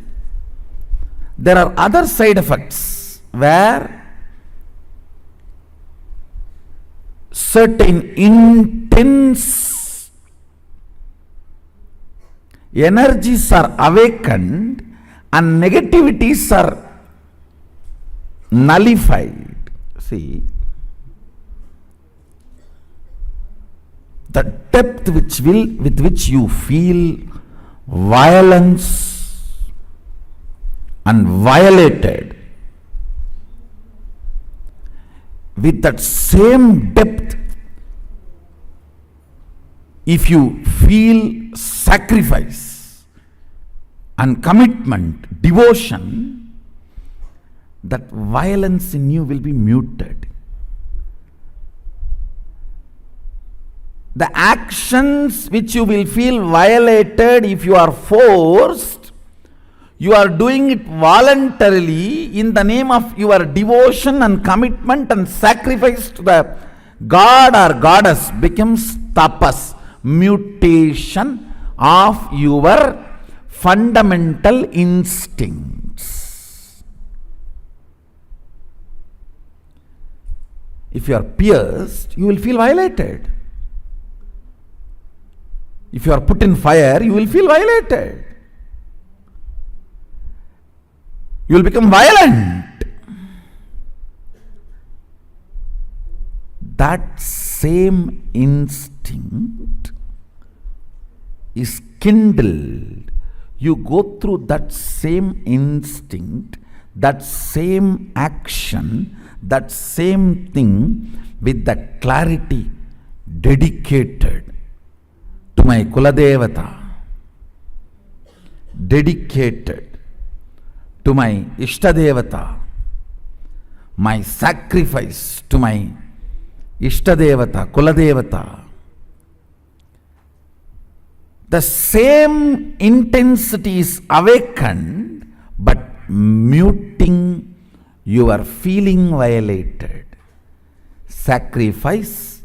S8: There are other side effects where certain intense energies are awakened and negativities are nullified. See, the depth with which you feel violence and violated, with that same depth, if you feel sacrifice and commitment, devotion, that violence in you will be muted. The actions which you will feel violated, if you are forced, you are doing it voluntarily in the name of your devotion and commitment and sacrifice to the god or goddess, becomes tapas, mutation of your fundamental instincts. If you are pierced, you will feel violated. If you are put in fire, you will feel violated. You will become violent. That same instinct is kindled. You go through that same instinct, that same action, that same thing with the clarity dedicated to my Kuladevata, dedicated to my Ishtadevata, my sacrifice to my Ishtadevata, Kuladevata. The same intensity is awakened, but muting your feeling violated. Sacrifice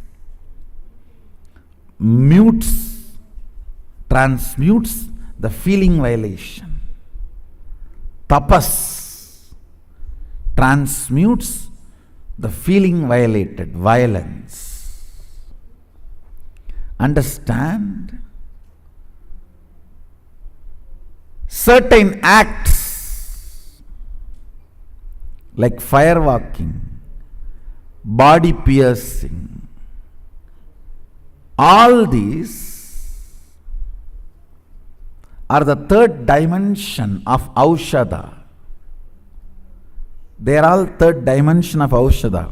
S8: transmutes the feeling violation. Tapas transmutes the feeling violated, violence. Understand? Certain acts like fire walking, body piercing, all these are the third dimension of Aushadha. They are all third dimension of Aushadha.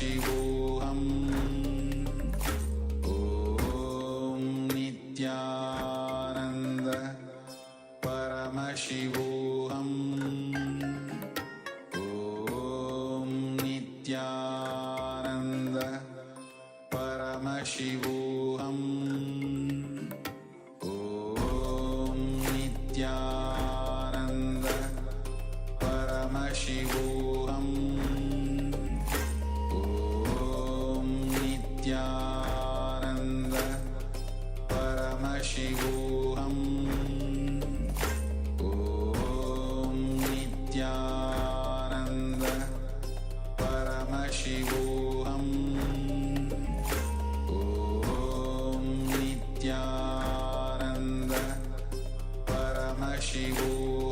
S3: Paramashivoham Om Nityananda Paramashivoham Om Nityananda Paramashivoham Om Nityananda Paramashivoham Om Nityananda Paramashivoham Om Nityananda Paramashivoham Om Nityananda Paramashivoham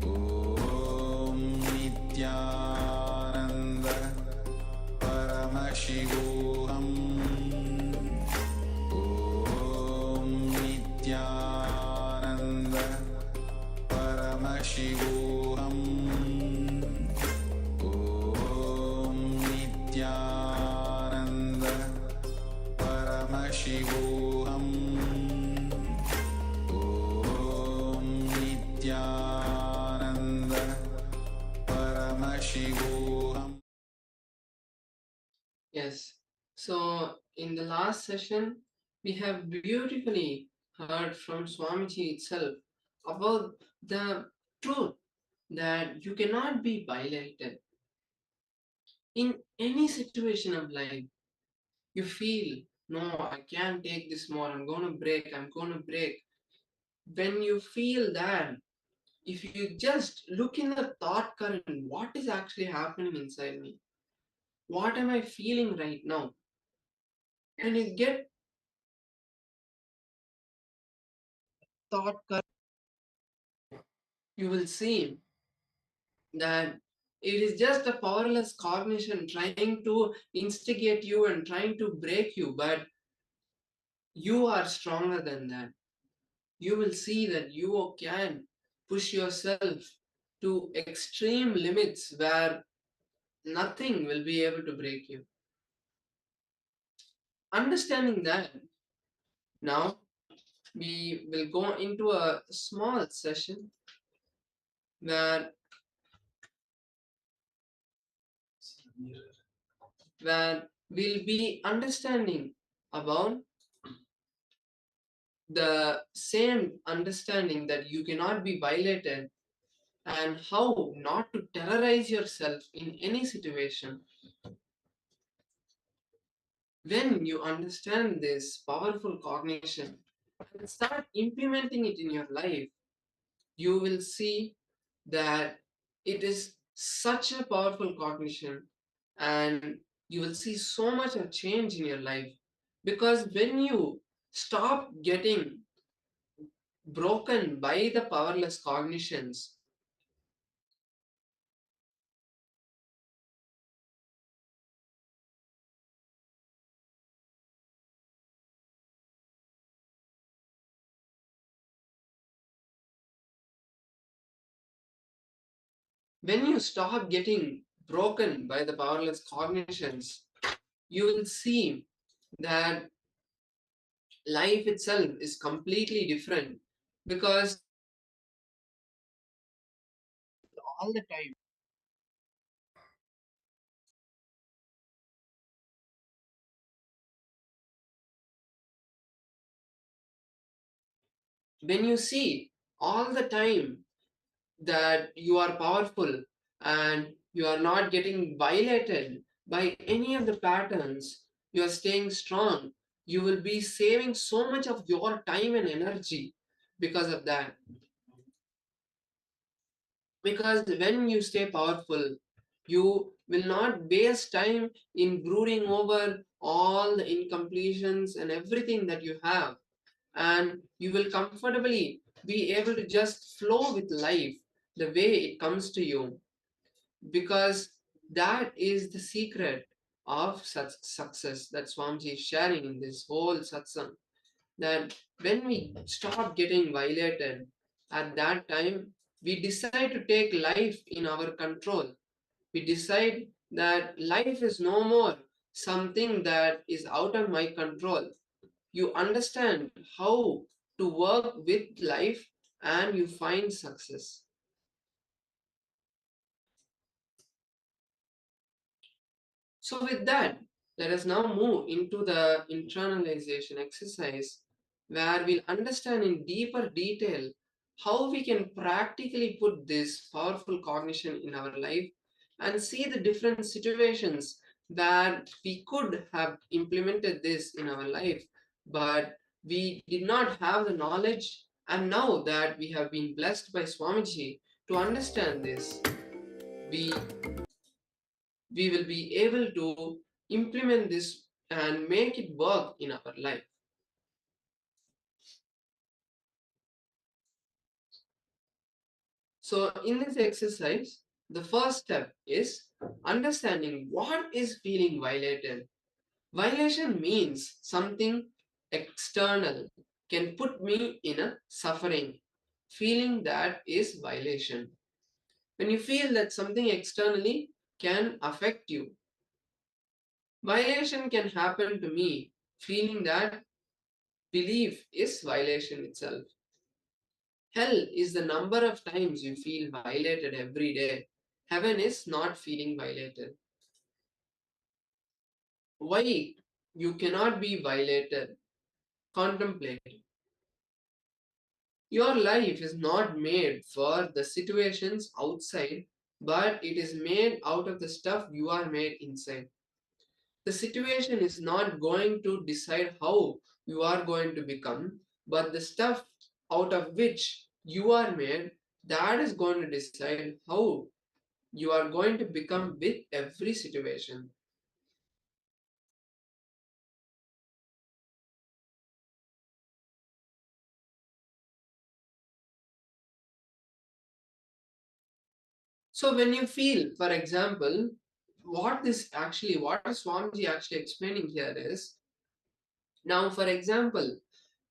S3: Om Nityananda Paramashivoham Om Nityananda Paramashivoham Om Nityananda Paramashivoham Om Nityananda Paramashivoham.
S5: Yes. So in the last session, we have beautifully heard from Swamiji itself about the truth that you cannot be violated. In any situation of life, you feel, no, I can't take this more, I'm going to break. When you feel that, if you just look in the thought current, what is actually happening inside me? What am I feeling right now? And you get thought current, you will see that it is just a powerless cognition trying to instigate you and trying to break you, but you are stronger than that. You will see that you can push yourself to extreme limits where nothing will be able to break you. Understanding that, now we will go into a small session where we'll be understanding about the same understanding that you cannot be violated and how not to terrorize yourself in any situation. When you understand this powerful cognition and start implementing it in your life, you will see that it is such a powerful cognition, and you will see so much of change in your life. Because when you stop getting broken by the powerless cognitions, when you stop getting broken by the powerless cognitions, you will see that life itself is completely different, because all the time when you see all the time that you are powerful and you are not getting violated by any of the patterns, you are staying strong, you will be saving so much of your time and energy because of that. Because when you stay powerful, you will not waste time in brooding over all the incompletions and everything that you have, and you will comfortably be able to just flow with life the way it comes to you, because that is the secret of such success that Swamiji is sharing in this whole satsang. That when we stop getting violated, at that time we decide to take life in our control,
S17: we decide that life is no more something that is out of my control. You understand how to work with life and you find success. So with that, let us now move into the internalization exercise where we'll understand in deeper detail how we can practically put this powerful cognition in our life and see the different situations where we could have implemented this in our life, but we did not have the knowledge. And now that we have been blessed by Swamiji to understand this, we will be able to implement this and make it work in our life. So in this exercise, the first step is understanding what is feeling violated. Violation means something external can put me in a suffering. Feeling that is violation. When you feel that something externally can affect you, violation can happen to me, feeling that belief is violation itself. Hell is the number of times you feel violated every day. Heaven is not feeling violated. Why you cannot be violated? Contemplate. Your life is not made for the situations outside, but it is made out of the stuff you are made inside. The situation is not going to decide how you are going to become, but the stuff out of which you are made, that is going to decide how you are going to become with every situation. So when you feel, for example, what Swamiji actually explaining here is, now for example,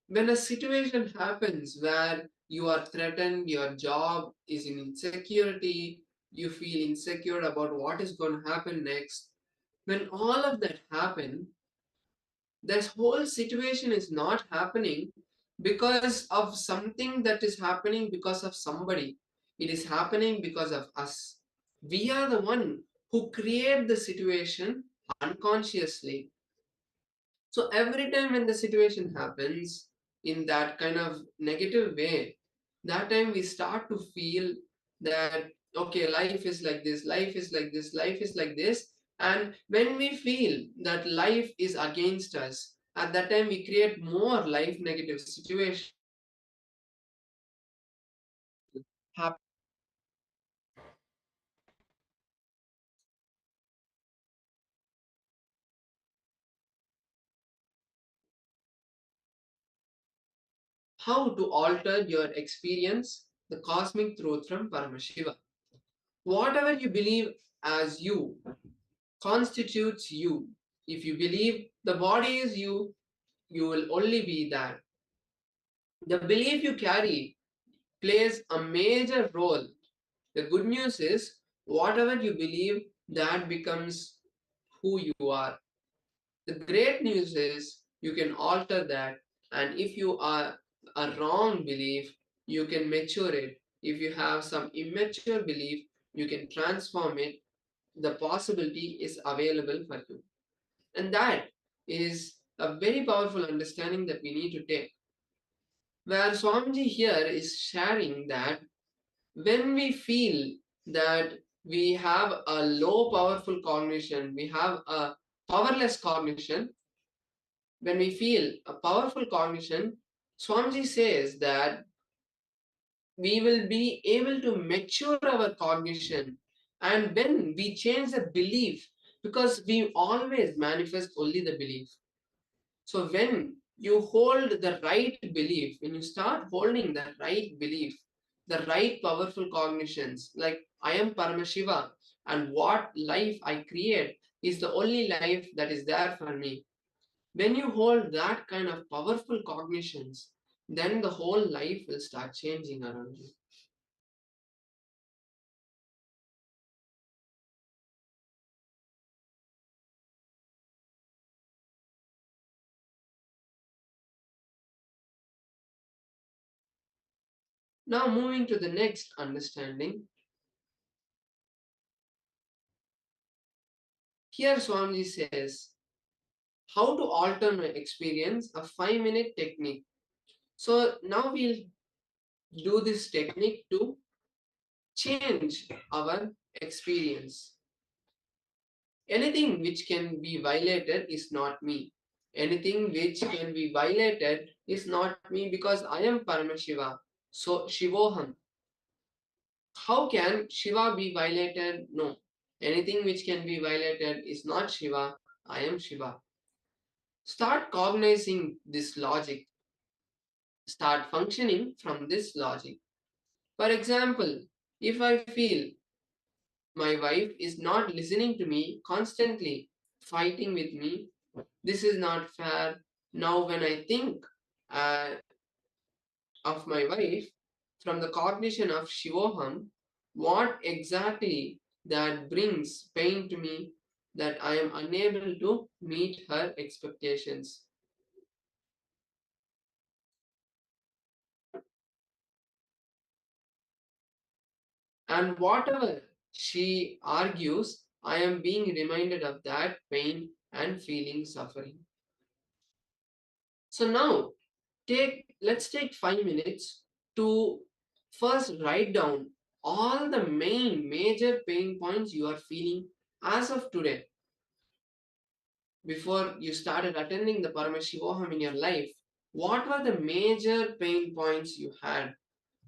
S17: when a situation happens where you are threatened, your job is in insecurity, you feel insecure about what is going to happen next, when all of that happen, this whole situation is not happening because of something that is happening because of somebody. It is happening because of us. We are the one who create the situation unconsciously. So every time when the situation happens in that kind of negative way, that time we start to feel that, okay, life is like this, life is like this, life is like this. And when we feel that life is against us, at that time we create more life negative situation. How to alter your experience, the cosmic truth from Paramashiva. Whatever you believe as you constitutes you. If you believe the body is you, you will only be that. The belief you carry plays a major role. The good news is, whatever you believe, that becomes who you are. The great news is, you can alter that, and if you are a wrong belief, you can mature it. If you have some immature belief, you can transform it. The possibility is available for you. And that is a very powerful understanding that we need to take. Where Swamiji here is sharing that when we feel that we have a low powerful cognition, we have a powerless cognition, when we feel a powerful cognition, Swamiji says that we will be able to mature our cognition. And when we change the belief, because we always manifest only the belief. So when you hold the right belief, when you start holding the right belief, the right powerful cognitions, like I am Paramashiva and what life I create is the only life that is there for me. When you hold that kind of powerful cognitions, then the whole life will start changing around you. Now moving to the next understanding. Here Swamiji says, how to alter my experience, a 5-minute technique. So now we'll do this technique to change our experience. Anything which can be violated is not me. Anything which can be violated is not me, because I am Paramashiva. So Shivoham. How can Shiva be violated? No. Anything which can be violated is not Shiva. I am Shiva. Start cognizing this logic. Start functioning from this logic. For example, if I feel my wife is not listening to me, constantly fighting with me, this is not fair. Now when I think of my wife from the cognition of Shivoham, what exactly that brings pain to me, that I am unable to meet her expectations. And whatever she argues, I am being reminded of that pain and feeling suffering. So now let's take 5 minutes to first write down all the major pain points you are feeling as of today. Before you started attending the Paramashivoham in your life, what were the major pain points you had?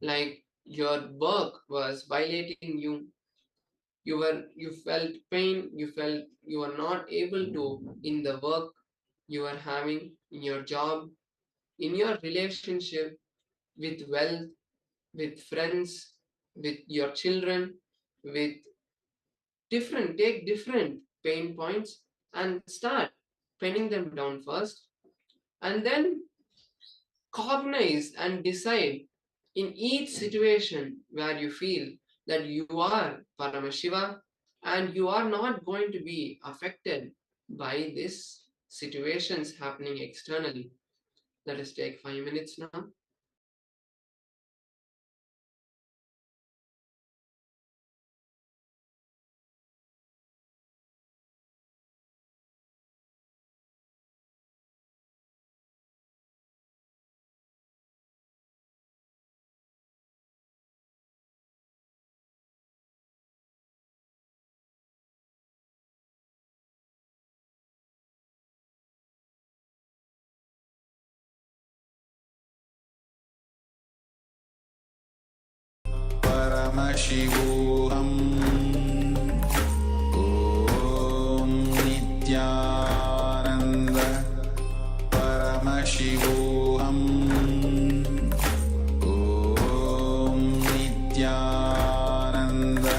S17: Like your work was violating you, you felt pain, you felt you were not able to in the work you are having, in your job, in your relationship with wealth, with friends, with your children, with take different pain points and start penning them down first, and then cognize and decide in each situation where you feel that you are Paramashiva and you are not going to be affected by these situations happening externally. Let us take 5 minutes now.
S3: Paramashivoham Om Nityananda Paramashivoham Om Nityananda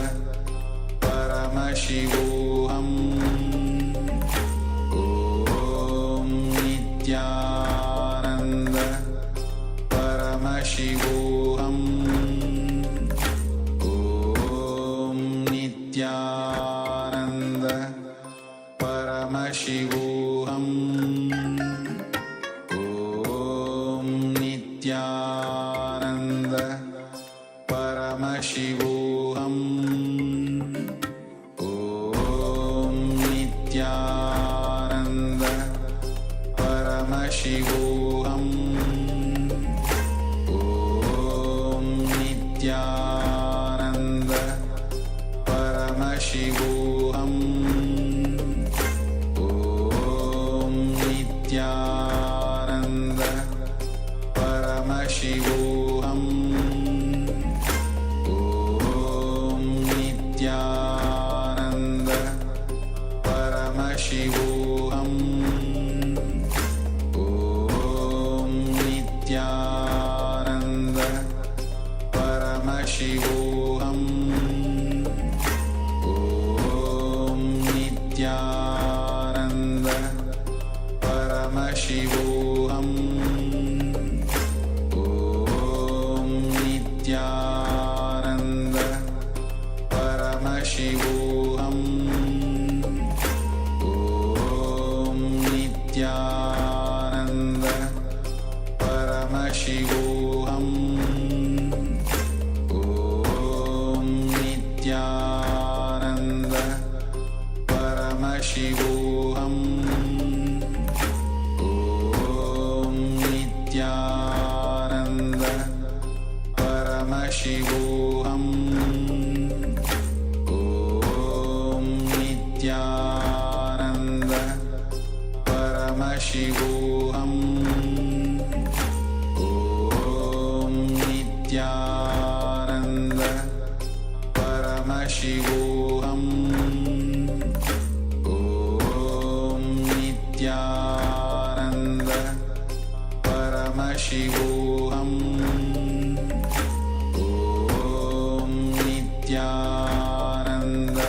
S3: Paramashivoham Om Nityananda Paramashivoham Nityananda Paramashivoham Om Nityananda Paramashivoham Om Nityananda Paramashivoham Om Nityananda Paramashivoham Om Nityananda Paramashivoham Om Nityananda Paramashivoham Om Nityananda Paramashivoham Om Nityananda Paramashivoham Om Nityananda Paramashivoham Om Paramashivoham Om Nityananda Paramashivoham Om Nityananda Paramashivoham Om Nityananda Paramashivoham Om Nityananda Paramashivoham Om Nityananda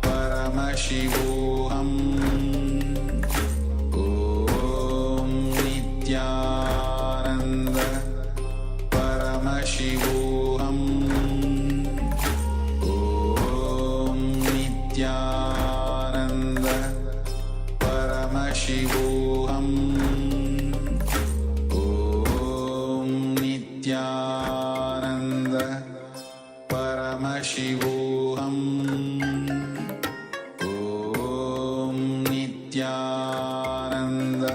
S3: Paramashivoham Om Nityananda Paramashivoham Om Nityananda Paramashivoham Om Nityananda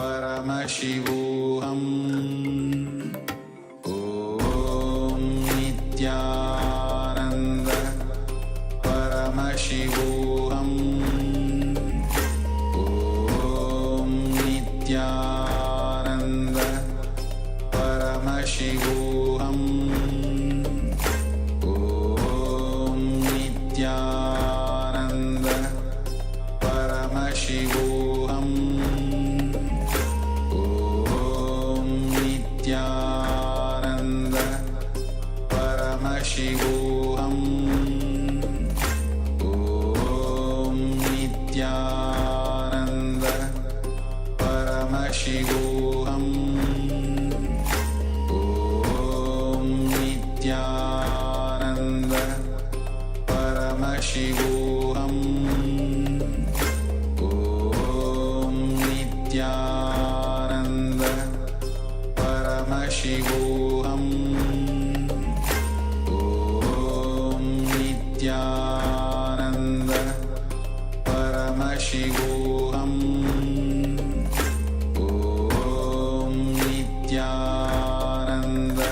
S3: Paramashivoham Om Nityananda Paramashivoham Om Nityananda Paramashivoham Om Nityananda Paramashivoham Om Nityananda Paramashivoham Om Nityananda Paramashivoham Om Nityananda Paramashivoham Om Nityananda Paramashivoham Om Nityananda Paramashivoham Om Nityananda Paramashivoham Om Nityananda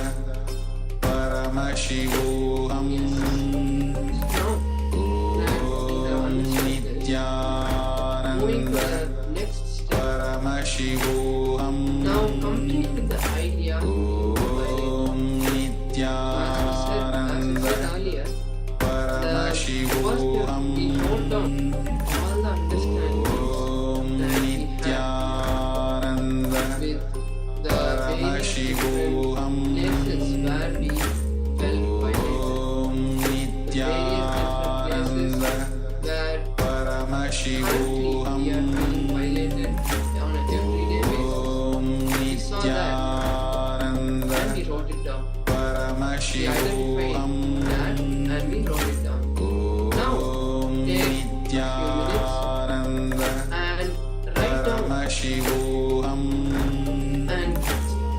S3: Paramashivoham
S17: Moving to the next step.
S3: Paramashivoham
S17: Now complete with the idea of violence. As I said earlier, the first step we wrote down all the understandings that we had with the various different places where we felt violated, the various different places where currently we are being violated on an everyday basis. We saw that and we wrote it down. We identified that and we wrote it down. Now take a few minutes and write down and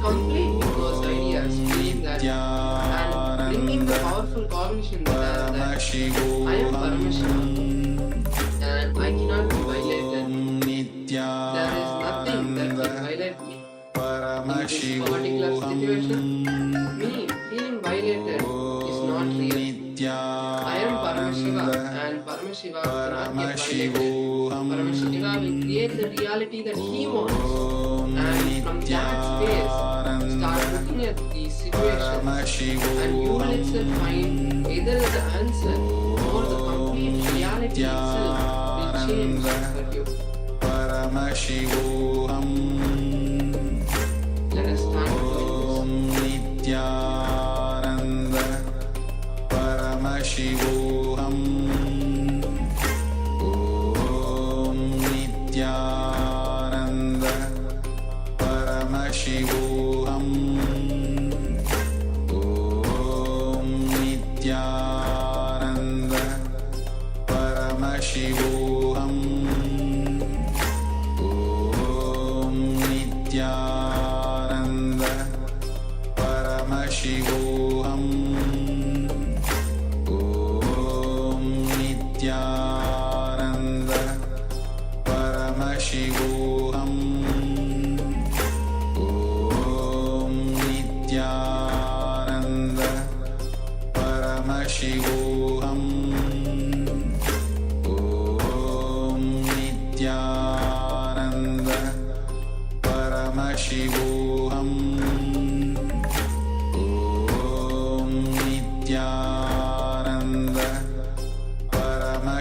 S17: complete with those ideas, believe that, and bringing the powerful cognition that I am Paramashiva and I cannot be violated. There is nothing that can violate me. In this particular situation, me feeling violated is not real. I am Paramashiva and Paramashiva cannot get violated. Paramashiva will create the reality that he wants, and from that space start looking at these situations and you will itself find either the answer or the complete reality itself will change for you.
S3: Paramashivoham
S17: Let us start doing
S3: Om Nityananda Paramashivoham Om Nityananda Paramashivoham Om Nityananda Paramashivoham Om Nityananda Paramashivoham Om Nityananda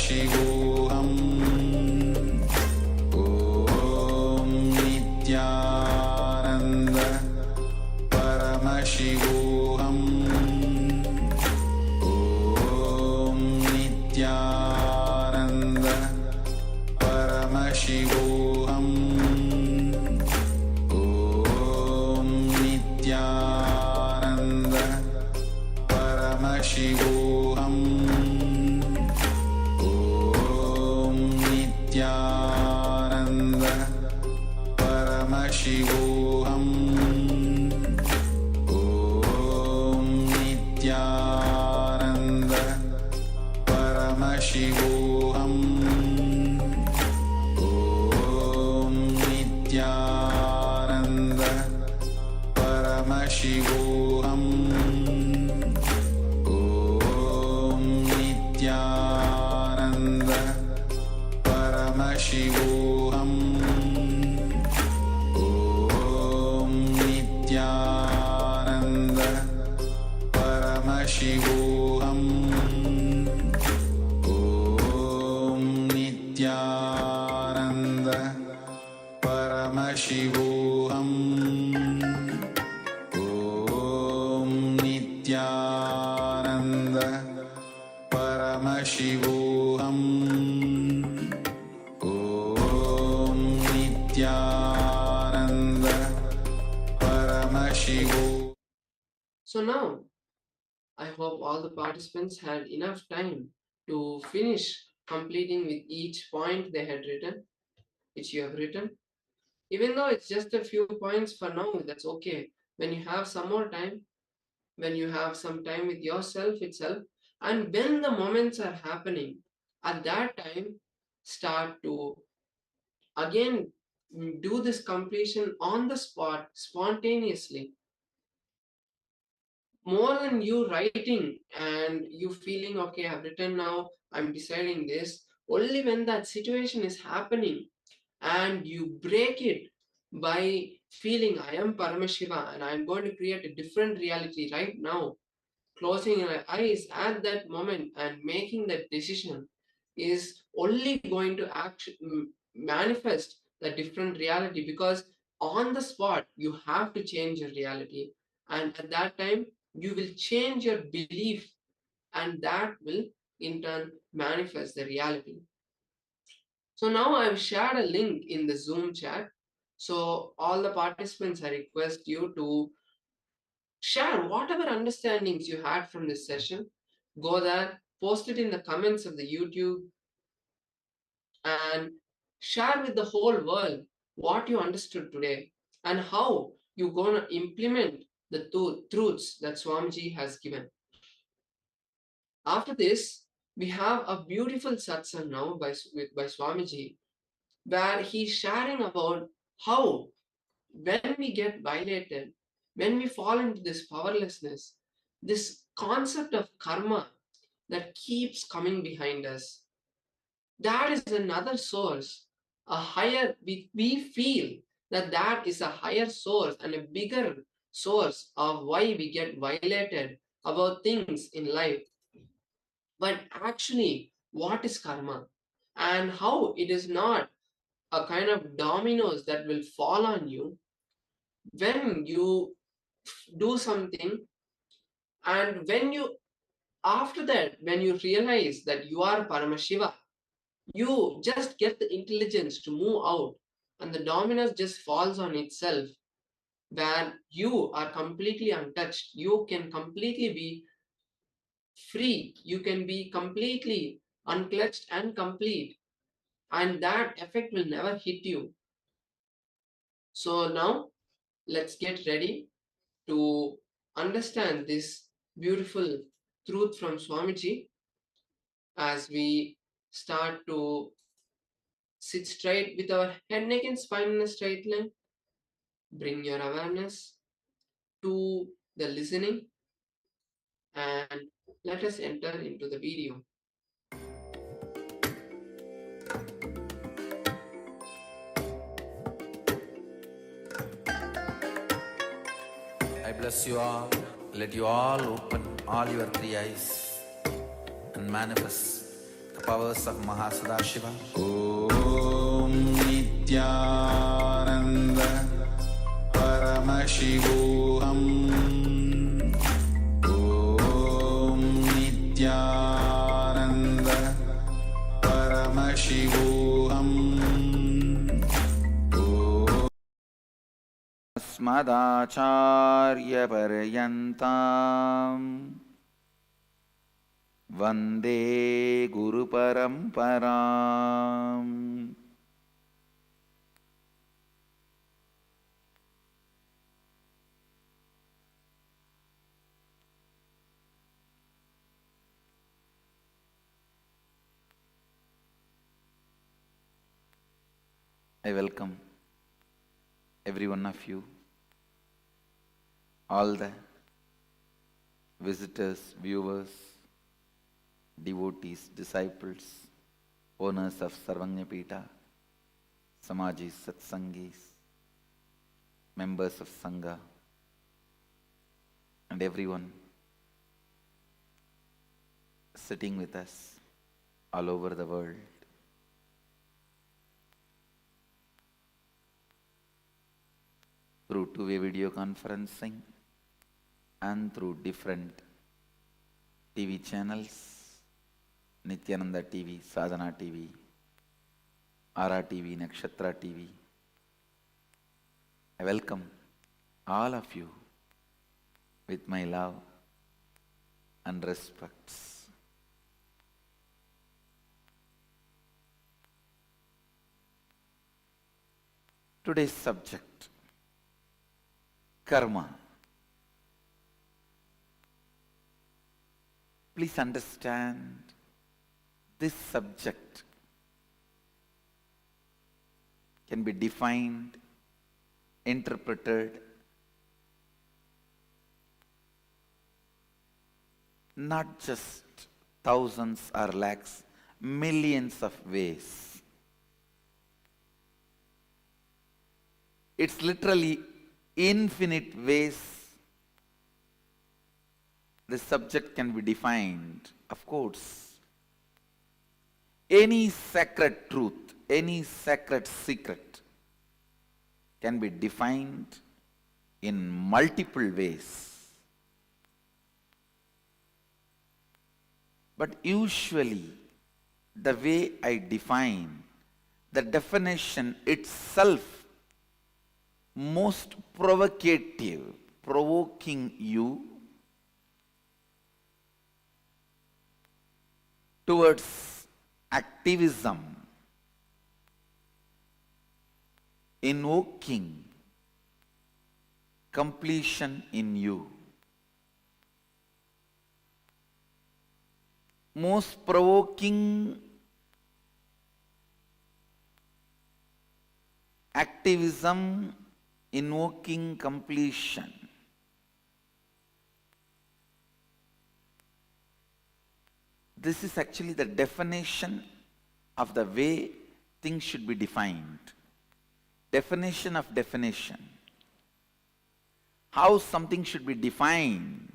S3: Paramashivoham Om Nityananda Paramashivoham Om Nityananda Paramashivoham Om Nityananda Paramashivoham Om Nityananda Paramashivoham Om Nityananda Paramashivoham Om Nityananda Paramashivoham Om Nityananda Paramashivoham Om Nityananda Paramashivoham Om Nityananda Paramashivoham Om Nityananda Paramashivoham Om Nityananda Paramashivoham.
S17: So now, I hope all the participants had enough time to finish completing with each point they had written, which you have written. Even though it's just a few points for now, that's okay. When you have some more time, when you have some time with yourself itself, and when the moments are happening, at that time, start to again do this completion on the spot spontaneously. More than you writing and you feeling, okay, I've written now, I'm deciding this, only when that situation is happening and you break it by feeling I am Paramashiva and I'm going to create a different reality right now, closing your eyes at that moment and making that decision is only going to manifest the different reality, because on the spot you have to change your reality, and at that time you will change your belief, and that will in turn manifest the reality. So now I've shared a link in the Zoom chat. So all the participants, I request you to share whatever understandings you had from this session. Go there, post it in the comments of the YouTube, and share with the whole world what you understood today and how you're going to implement the truths that Swamiji has given. After this, we have a beautiful satsang now by Swamiji, where he's sharing about how when we get violated, when we fall into this powerlessness, this concept of karma that keeps coming behind us, that is another source, a higher, we feel that that is a higher source and a bigger source of why we get violated about things in life. But actually, what is karma and how it is not a kind of dominoes that will fall on you when you do something, and when you, after that, when you realize that you are Paramashiva, you just get the intelligence to move out, and the dominance just falls on itself, where you are completely untouched. You can completely be free. You can be completely unclutched and complete, and that effect will never hit you. So now let's get ready to understand this beautiful truth from Swamiji as we start to sit straight with our head, neck, and spine in a straight line. Bring your awareness to the listening and let us enter into the video.
S14: I bless you all. Let you all open all your three eyes and manifest the powers of Mahasadashiva.
S3: Om Nityananda Paramashivoham. Om Nityananda Paramashivoham.
S14: Asmadacharya Paryantam Vande Guru Paramparam. I welcome every one of you, all the visitors, viewers, devotees, disciples, owners of Sarvanyapita, Samajis, Satsangis, members of Sangha, and everyone sitting with us all over the world. Through two-way video conferencing and through different TV channels, Nithyananda TV, Sadhana TV, Ara TV, Nakshatra TV. I welcome all of you with my love and respects. Today's subject, karma. Please understand, this subject can be defined, interpreted, not just thousands or lakhs, millions of ways. It's literally infinite ways the subject can be defined. Of course, any sacred truth, any sacred secret can be defined in multiple ways. But usually, the way I define, the definition itself most provocative, provoking you towards activism, invoking completion in you. Most provoking activism, invoking completion. This is actually the definition of the way things should be defined. Definition of definition. How something should be defined.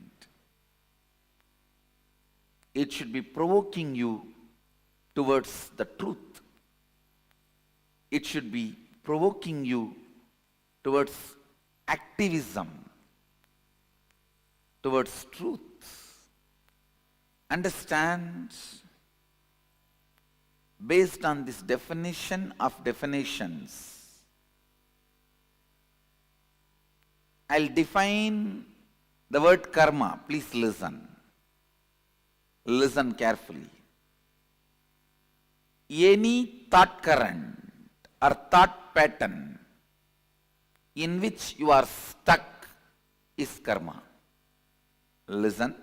S14: It should be provoking you towards the truth. It should be provoking you towards activism, towards truth. Understand, based on this definition of definitions, I'll define the word karma. Please listen. Listen carefully. Any thought current or thought pattern in which you are stuck is karma. Listen.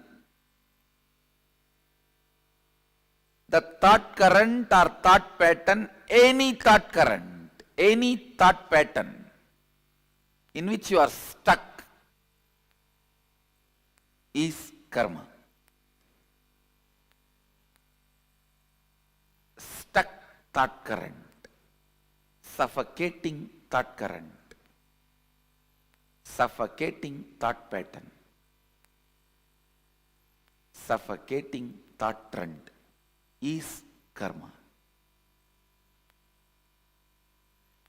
S14: The thought current or thought pattern, any thought current, any thought pattern in which you are stuck is karma. Stuck thought current, suffocating thought current, suffocating thought pattern, suffocating thought trend is karma.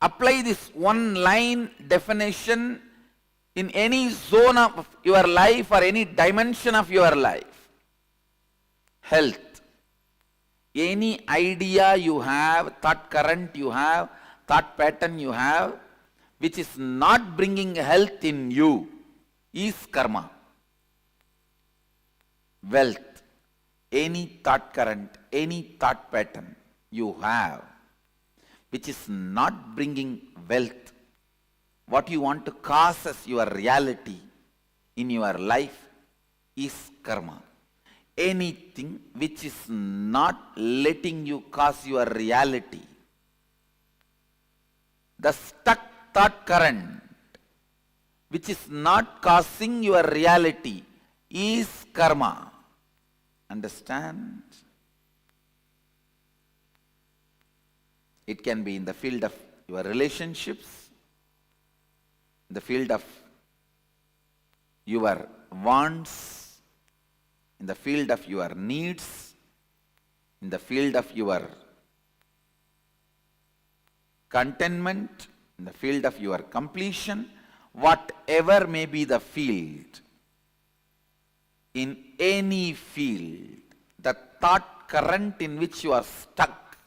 S14: Apply this one line definition in any zone of your life or any dimension of your life. Health. Any idea you have, thought current you have, thought pattern you have, which is not bringing health in you, is karma. Wealth. Any thought current, any thought pattern you have, which is not bringing wealth, what you want to cause as your reality in your life, is karma. Anything which is not letting you cause your reality, the stuck thought current which is not causing your reality, is karma. Understand? It can be in the field of your relationships, in the field of your wants, in the field of your needs, in the field of your contentment, in the field of your completion, whatever may be the field, in any field, the thought current in which you are stuck,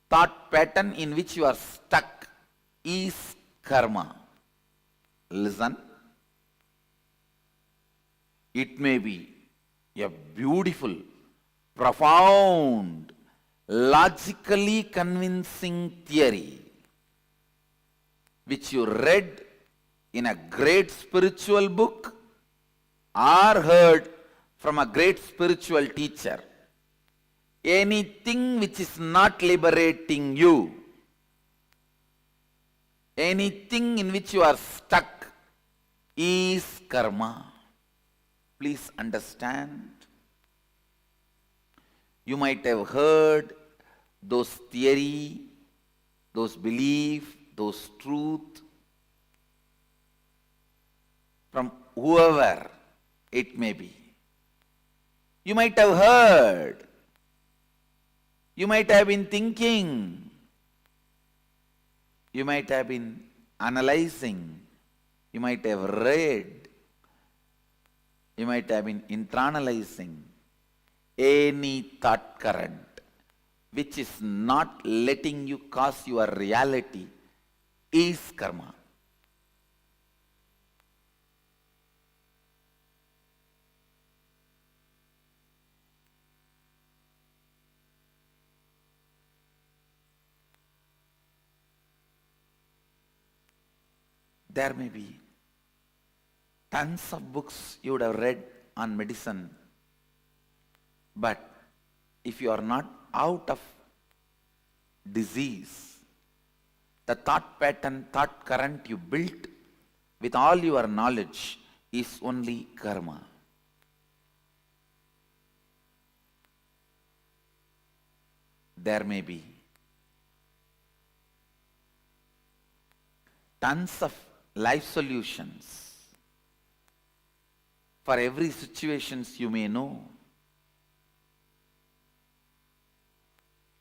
S14: thought pattern in which you are stuck, is karma. Listen. It may be a beautiful, profound, logically convincing theory which you read in a great spiritual book or heard from a great spiritual teacher. Anything which is not liberating you, anything in which you are stuck, is karma. Please understand. You might have heard those theory, those belief, those truth from whoever it may be. You might have heard. You might have been thinking. You might have been analyzing. You might have read. You might have been internalizing. Any thought current which is not letting you cause your reality is karma. There may be tons of books you would have read on medicine, but if you are not out of disease, the thought pattern, thought current you built with all your knowledge is only karma. There may be tons of life solutions for every situations you may know,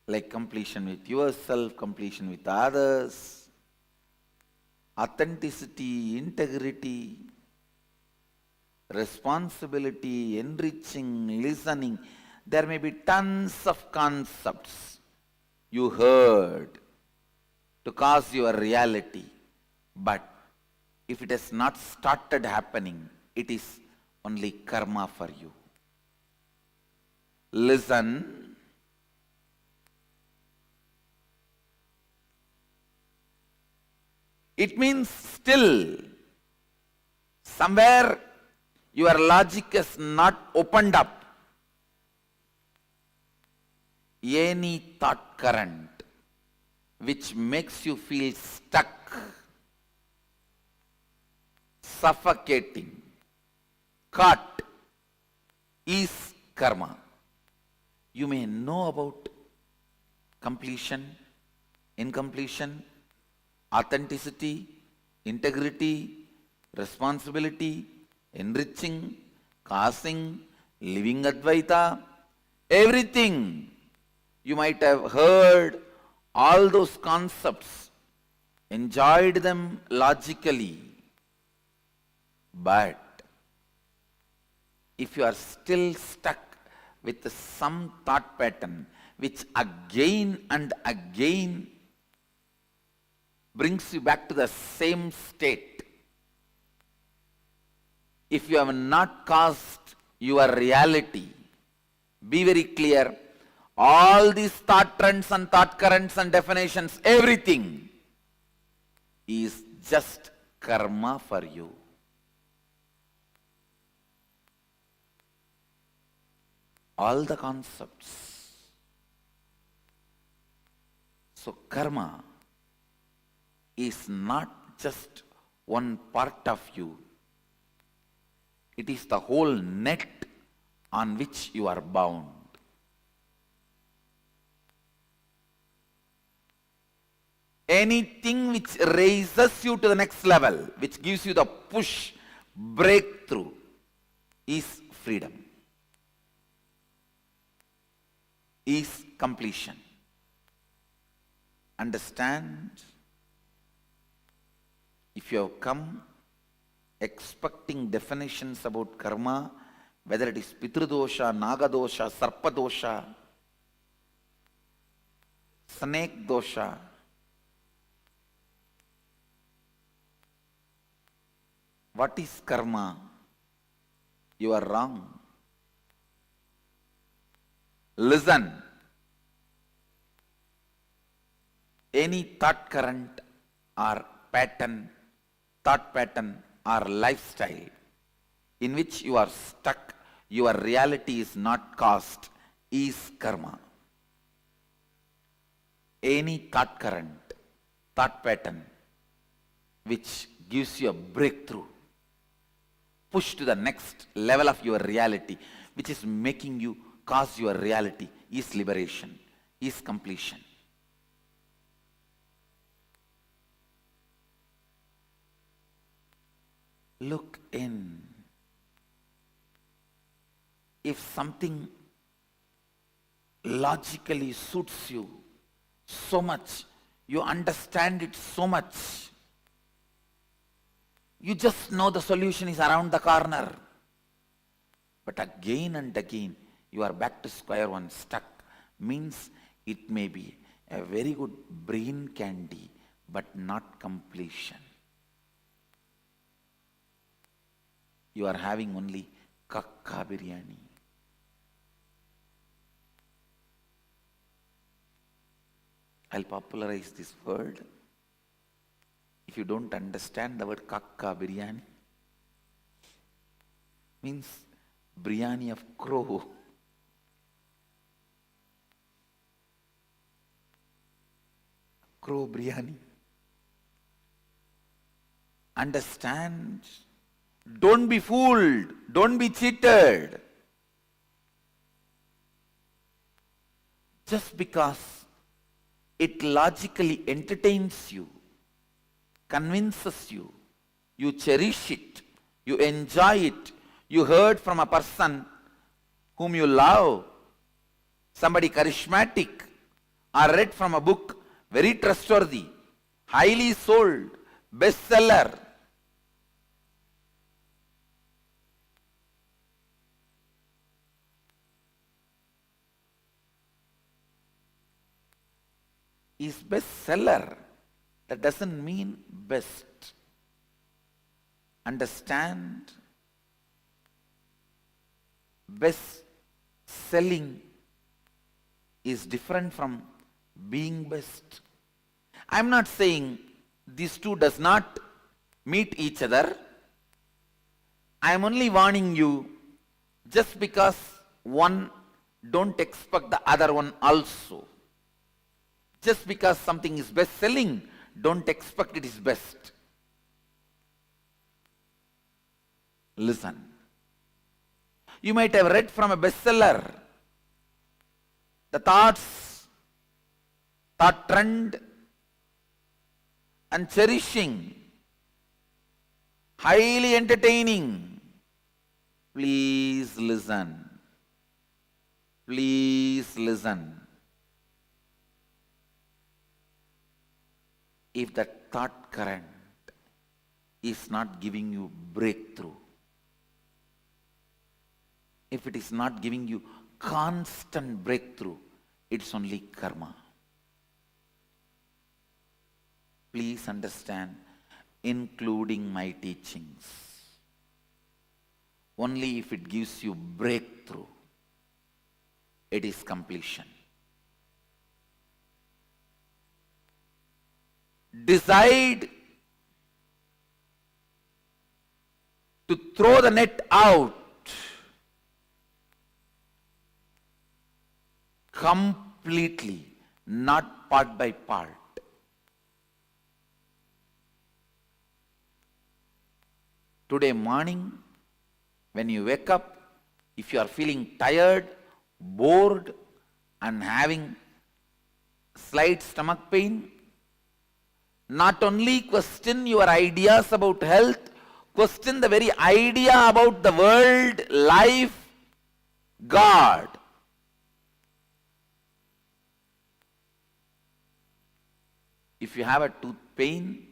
S14: like completion with yourself, completion with others, authenticity, integrity, responsibility, enriching, listening. There may be tons of concepts you heard to cause your reality, but if it has not started happening, it is only karma for you. Listen. It means still somewhere your logic is not opened up. Any thought current which makes you feel stuck, suffocating, caught, is karma. You may know about completion, incompletion, authenticity, integrity, responsibility, enriching, causing, living Advaita, Everything. You might have heard all those concepts, enjoyed them logically, but if you are still stuck with some thought pattern which again and again brings you back to the same state, if you have not caused your reality, be very clear, all these thought trends and thought currents and definitions, everything is just karma for you. All the concepts. So karma is not just one part of you. It is the whole net on which you are bound. Anything which raises you to the next level, which gives you the push, breakthrough, is freedom, is completion. Understand? If you have come expecting definitions about karma, whether it is Pitridosha, Nagadosha, Sarpadosha, Snake dosha, what is karma? You are wrong. Listen. Any thought current or pattern, thought pattern or lifestyle in which you are stuck, your reality is not caused, is karma. Any thought current, thought pattern which gives you a breakthrough, push to the next level of your reality, which is making you cause your reality, is liberation, is completion. Look in. If something logically suits you so much, you understand it so much, you just know the solution is around the corner. But again and again, you are back to square one, stuck. Means it may be a very good brain candy, but not completion. You are having only kakka biryani. I'll popularize this word. If you don't understand the word kakka biryani, means biryani of crow. Crow biryani. Understand? Don't be fooled. Don't be cheated. Just because it logically entertains you, convinces you, you cherish it, you enjoy it, you heard from a person whom you love, somebody charismatic, or read from a book, very trustworthy, highly sold, bestseller. Is bestseller. That doesn't mean best. Understand? Best selling is different from being best. I'm not saying these two does not meet each other. I'm only warning you, just because one, don't expect the other one also. Just because something is best selling, don't expect it is best. Listen. You might have read from a bestseller the thoughts, thought trend and cherishing, highly entertaining. Please listen. Please listen. If that thought current is not giving you breakthrough, if it is not giving you constant breakthrough, it's only karma. Please understand, including my teachings. Only if it gives you breakthrough, it is completion. Decide to throw the net out completely, not part by part. Today morning, when you wake up, if you are feeling tired, bored, and having slight stomach pain, not only question your ideas about health, question the very idea about the world, life, God. If you have a tooth pain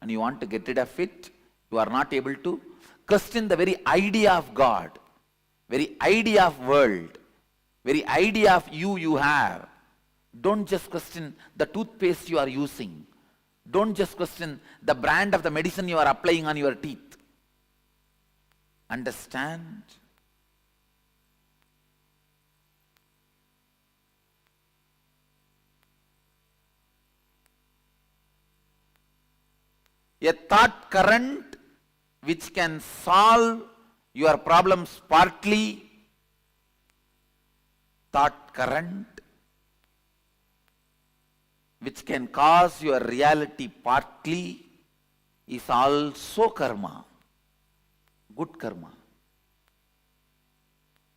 S14: and you want to get rid of it, you are not able to, question the very idea of God, very idea of world, very idea of you have. Don't just question the toothpaste you are using. Don't just question the brand of the medicine you are applying on your teeth. Understand? A thought current which can solve your problems partly, thought current which can cause your reality partly, is also karma, good karma.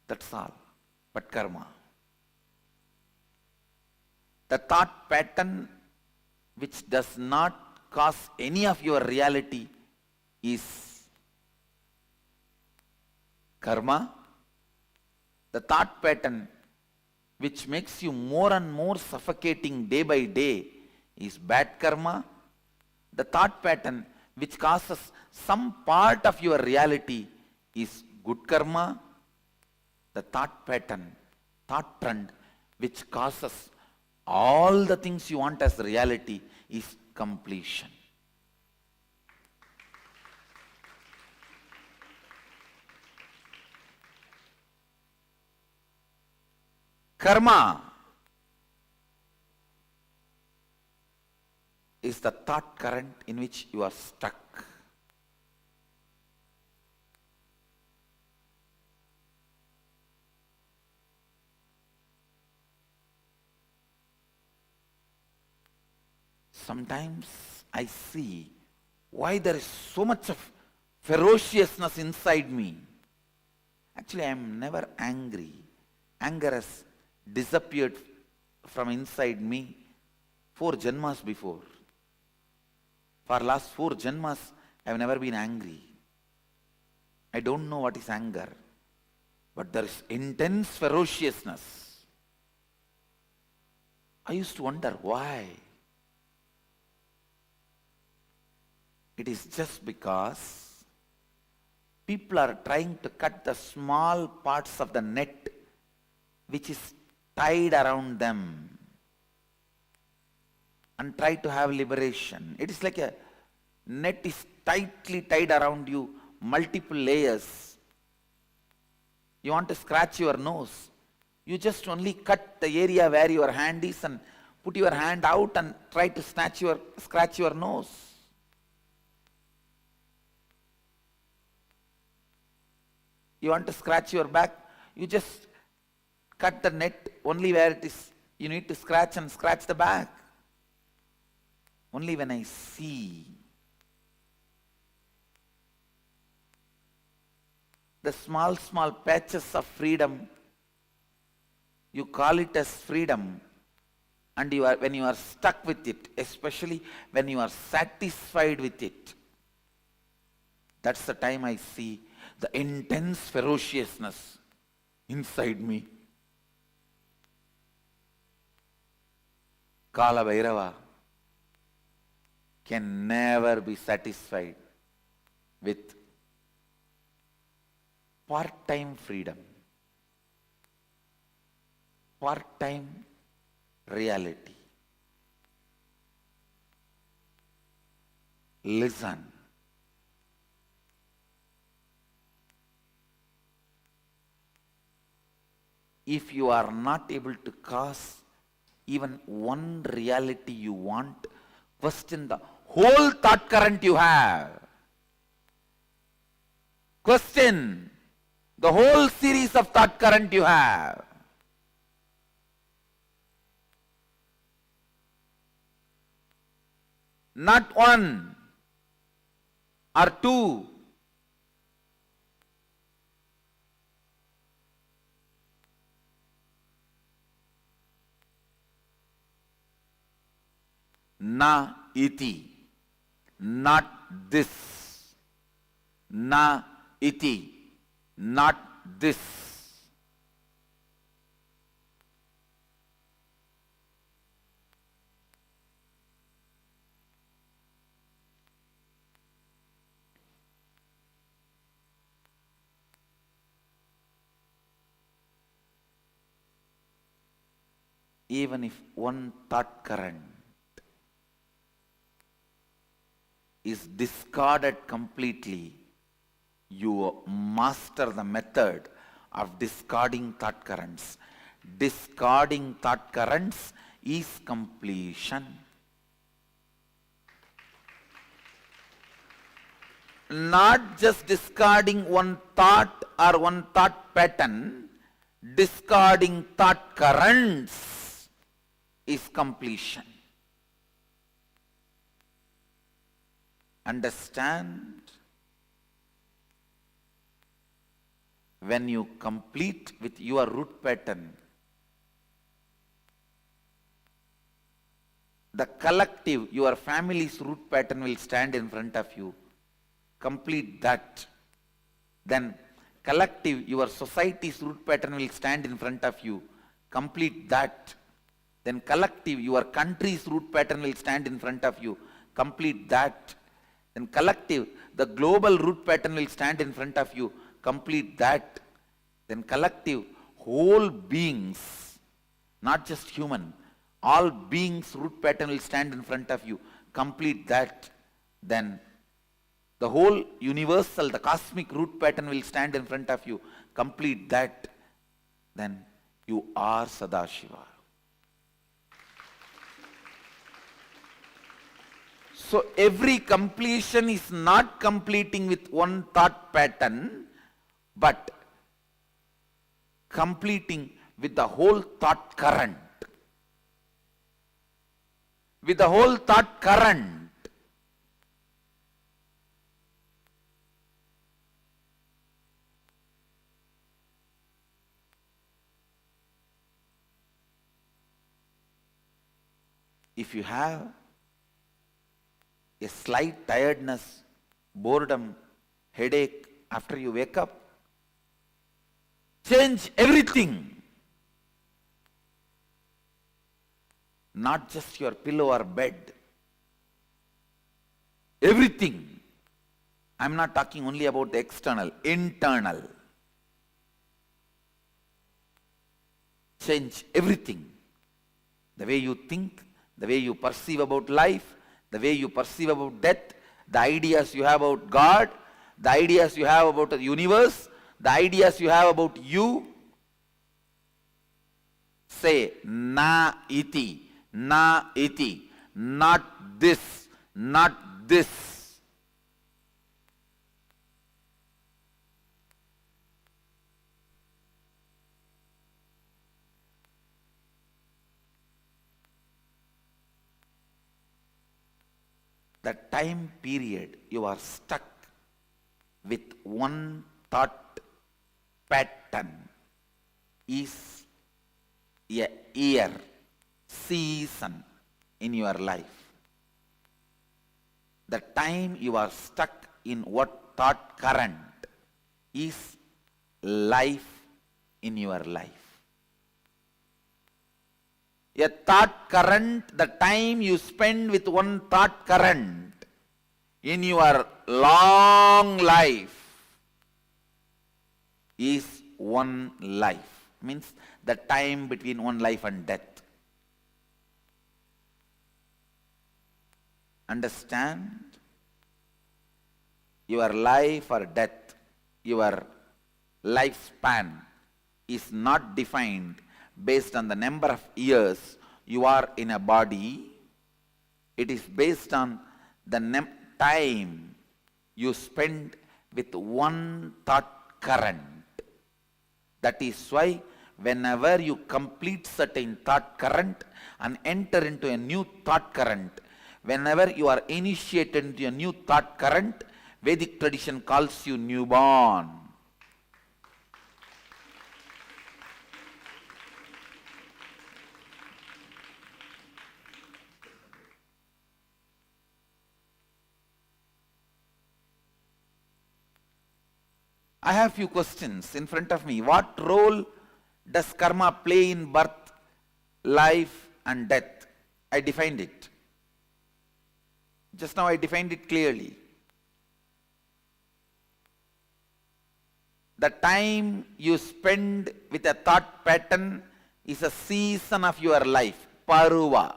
S14: That's all, but karma. The thought pattern which does not cause any of your reality is karma. The thought pattern which makes you more and more suffocating day by day is bad karma. The thought pattern which causes some part of your reality is good karma. The thought pattern, thought trend which causes all the things you want as reality is completion. Karma is the thought current in which you are stuck. Sometimes I see why there is so much of ferociousness inside me. Actually, I am never angry. Anger has disappeared from inside me 4 janmas before. For last 4 janmas, I have never been angry. I don't know what is anger, but there is intense ferociousness. I used to wonder why. It is just because people are trying to cut the small parts of the net which is tied around them and try to have liberation. It is like a net is tightly tied around you, multiple layers. You want to scratch your nose, you just only cut the area where your hand is and put your hand out and try to scratch your nose. You want to scratch your back, you just cut the net only where it is, you need to scratch and scratch the back. Only when I see the small patches of freedom, you call it as freedom, and when you are stuck with it, especially when you are satisfied with it, that's the time I see the intense ferociousness inside me. Kala Bhairava can never be satisfied with part-time freedom, part-time reality. Listen. If you are not able to cause even one reality you want, question the whole thought current you have. Question the whole series of thought current you have. Not one or two. Na iti, not this. Na iti, not this. Even if one thought current is discarded completely, you master the method of discarding thought currents. Discarding thought currents is completion. Not just discarding one thought or one thought pattern, discarding thought currents is completion. Understand? When you complete with your root pattern, the collective, your family's root pattern will stand in front of you. Complete that. Then collective, your society's root pattern will stand in front of you. Complete that. Then collective, your country's root pattern will stand in front of you. Complete that. Then collective, the global root pattern will stand in front of you. Complete that. Then collective, whole beings, not just human, all beings' root pattern will stand in front of you. Complete that. Then the whole universal, the cosmic root pattern will stand in front of you. Complete that. Then you are Sadashiva. So every completion is not completing with one thought pattern, but completing with the whole thought current. With the whole thought current. If you have a slight tiredness, boredom, headache after you wake up, change everything. Not just your pillow or bed. Everything. I'm not talking only about the external, internal. Change everything. The way you think, the way you perceive about life, the way you perceive about death, the ideas you have about God, the ideas you have about the universe, the ideas you have about you. Say, na iti, not this, not this. The time period you are stuck with one thought pattern is a year, season in your life. The time you are stuck in what thought current is life in your life. A thought current, the time you spend with one thought current in your long life is one life. Means the time between one life and death. Understand? Your life or death, your lifespan is not defined based on the number of years you are in a body. It is based on the time you spend with one thought current. That is why whenever you complete certain thought current and enter into a new thought current, whenever you are initiated into a new thought current, Vedic tradition calls you newborn. I have few questions in front of me. What role does karma play in birth, life and death? I defined it. Just now I defined it clearly. The time you spend with a thought pattern is a season of your life, paruva.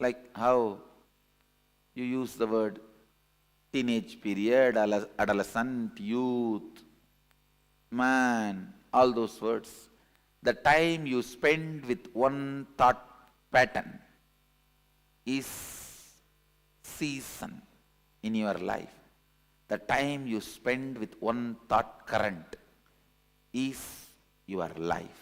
S14: Like how you use the word teenage period, adolescent, youth, man, all those words. The time you spend with one thought pattern is season in your life. The time you spend with one thought current is your life.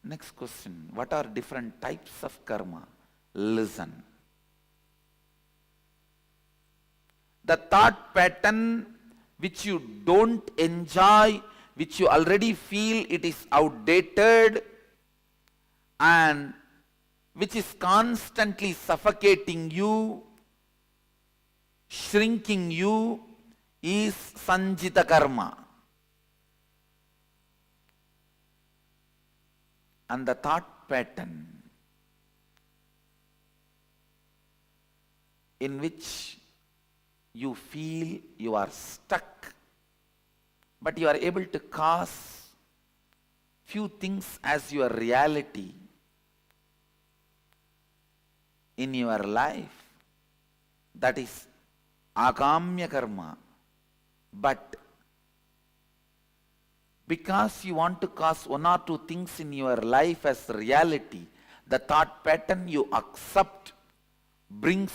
S14: Next question, what are different types of karma? Listen. The thought pattern which you don't enjoy, which you already feel it is outdated and which is constantly suffocating you, shrinking you, is sanjita karma. And the thought pattern in which you feel you are stuck, but you are able to cause few things as your reality in your life, that is agamya karma. But because you want to cause one or two things in your life as reality, the thought pattern you accept brings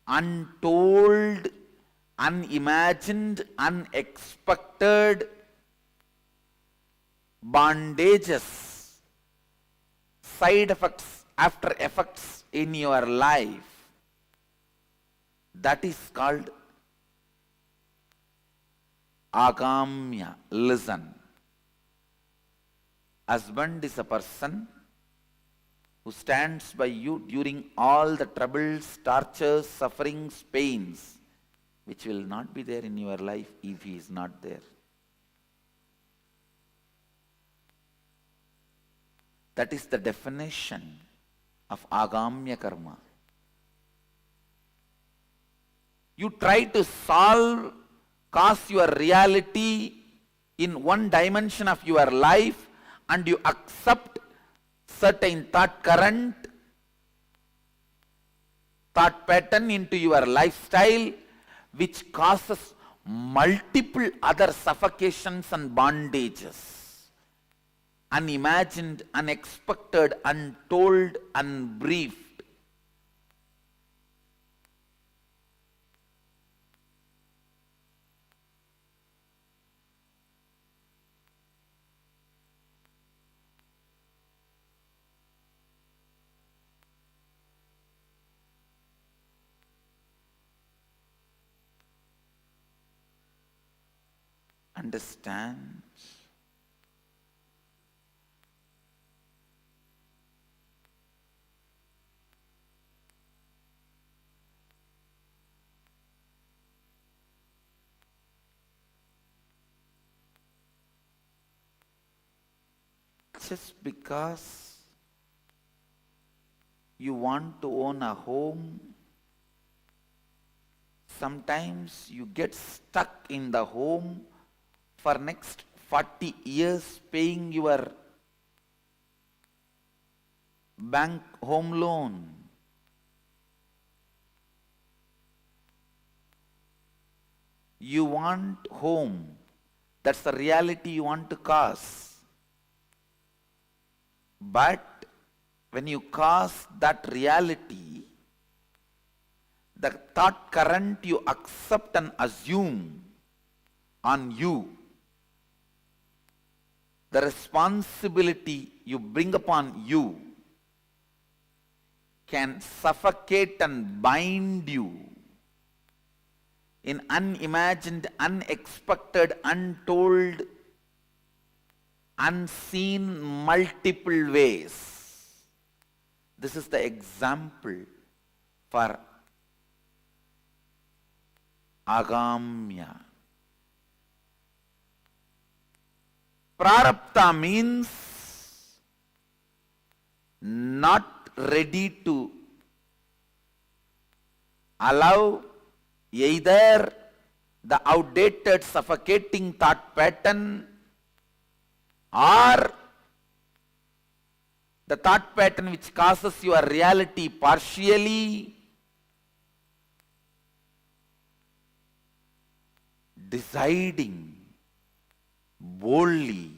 S14: untold, unimagined, unexpected bondages, side effects, after effects in your life. That is called agamya. Listen. Husband is a person who stands by you during all the troubles, tortures, sufferings, pains, which will not be there in your life if he is not there. That is the definition of agamya karma. You try to cause your reality in one dimension of your life, and you accept certain thought current, thought pattern into your lifestyle, which causes multiple other suffocations and bondages, unimagined, unexpected, untold, unbriefed. Understand? just because you want to own a home, sometimes you get stuck in the home for next 40 years paying your bank home loan. You want home. That's the reality you want to cause. But when you cause that reality, the thought current you accept and assume on you, the responsibility you bring upon you, can suffocate and bind you in unimagined, unexpected, untold, unseen multiple ways. This is the example for agamya. Prarabdha means not ready to allow either the outdated, suffocating thought pattern or the thought pattern which causes your reality partially, deciding boldly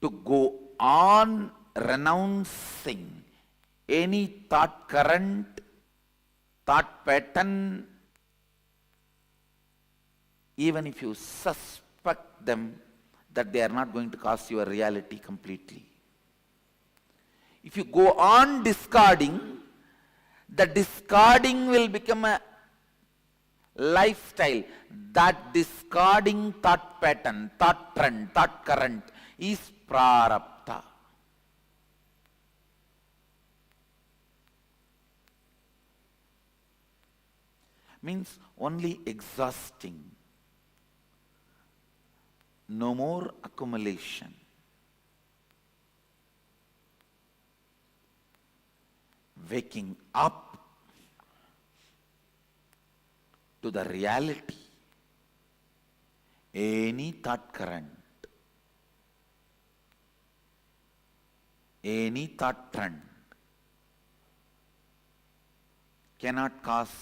S14: to go on renouncing any thought current, thought pattern, even if you suspect them that they are not going to cause your reality completely. If you go on discarding, the discarding will become a lifestyle. That discarding thought pattern, thought trend, thought current is prarabdha. Means only exhausting. No more accumulation. Waking up to the reality. Any thought current, any thought trend cannot cause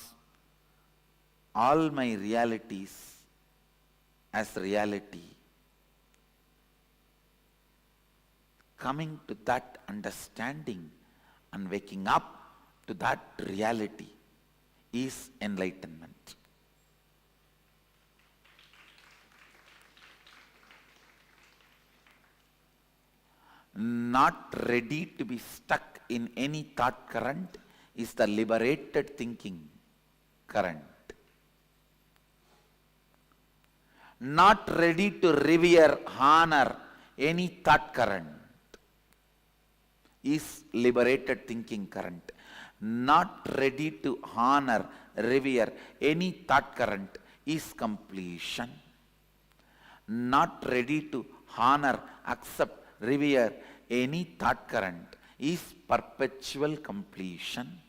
S14: all my realities as reality. Coming to that understanding and waking up to that reality is enlightenment. Not ready to be stuck in any thought current is the liberated thinking current. Not ready to revere, honor any thought current is liberated thinking current. Not ready to honor, revere any thought current is completion. Not ready to honor, accept, revere any thought current is perpetual completion.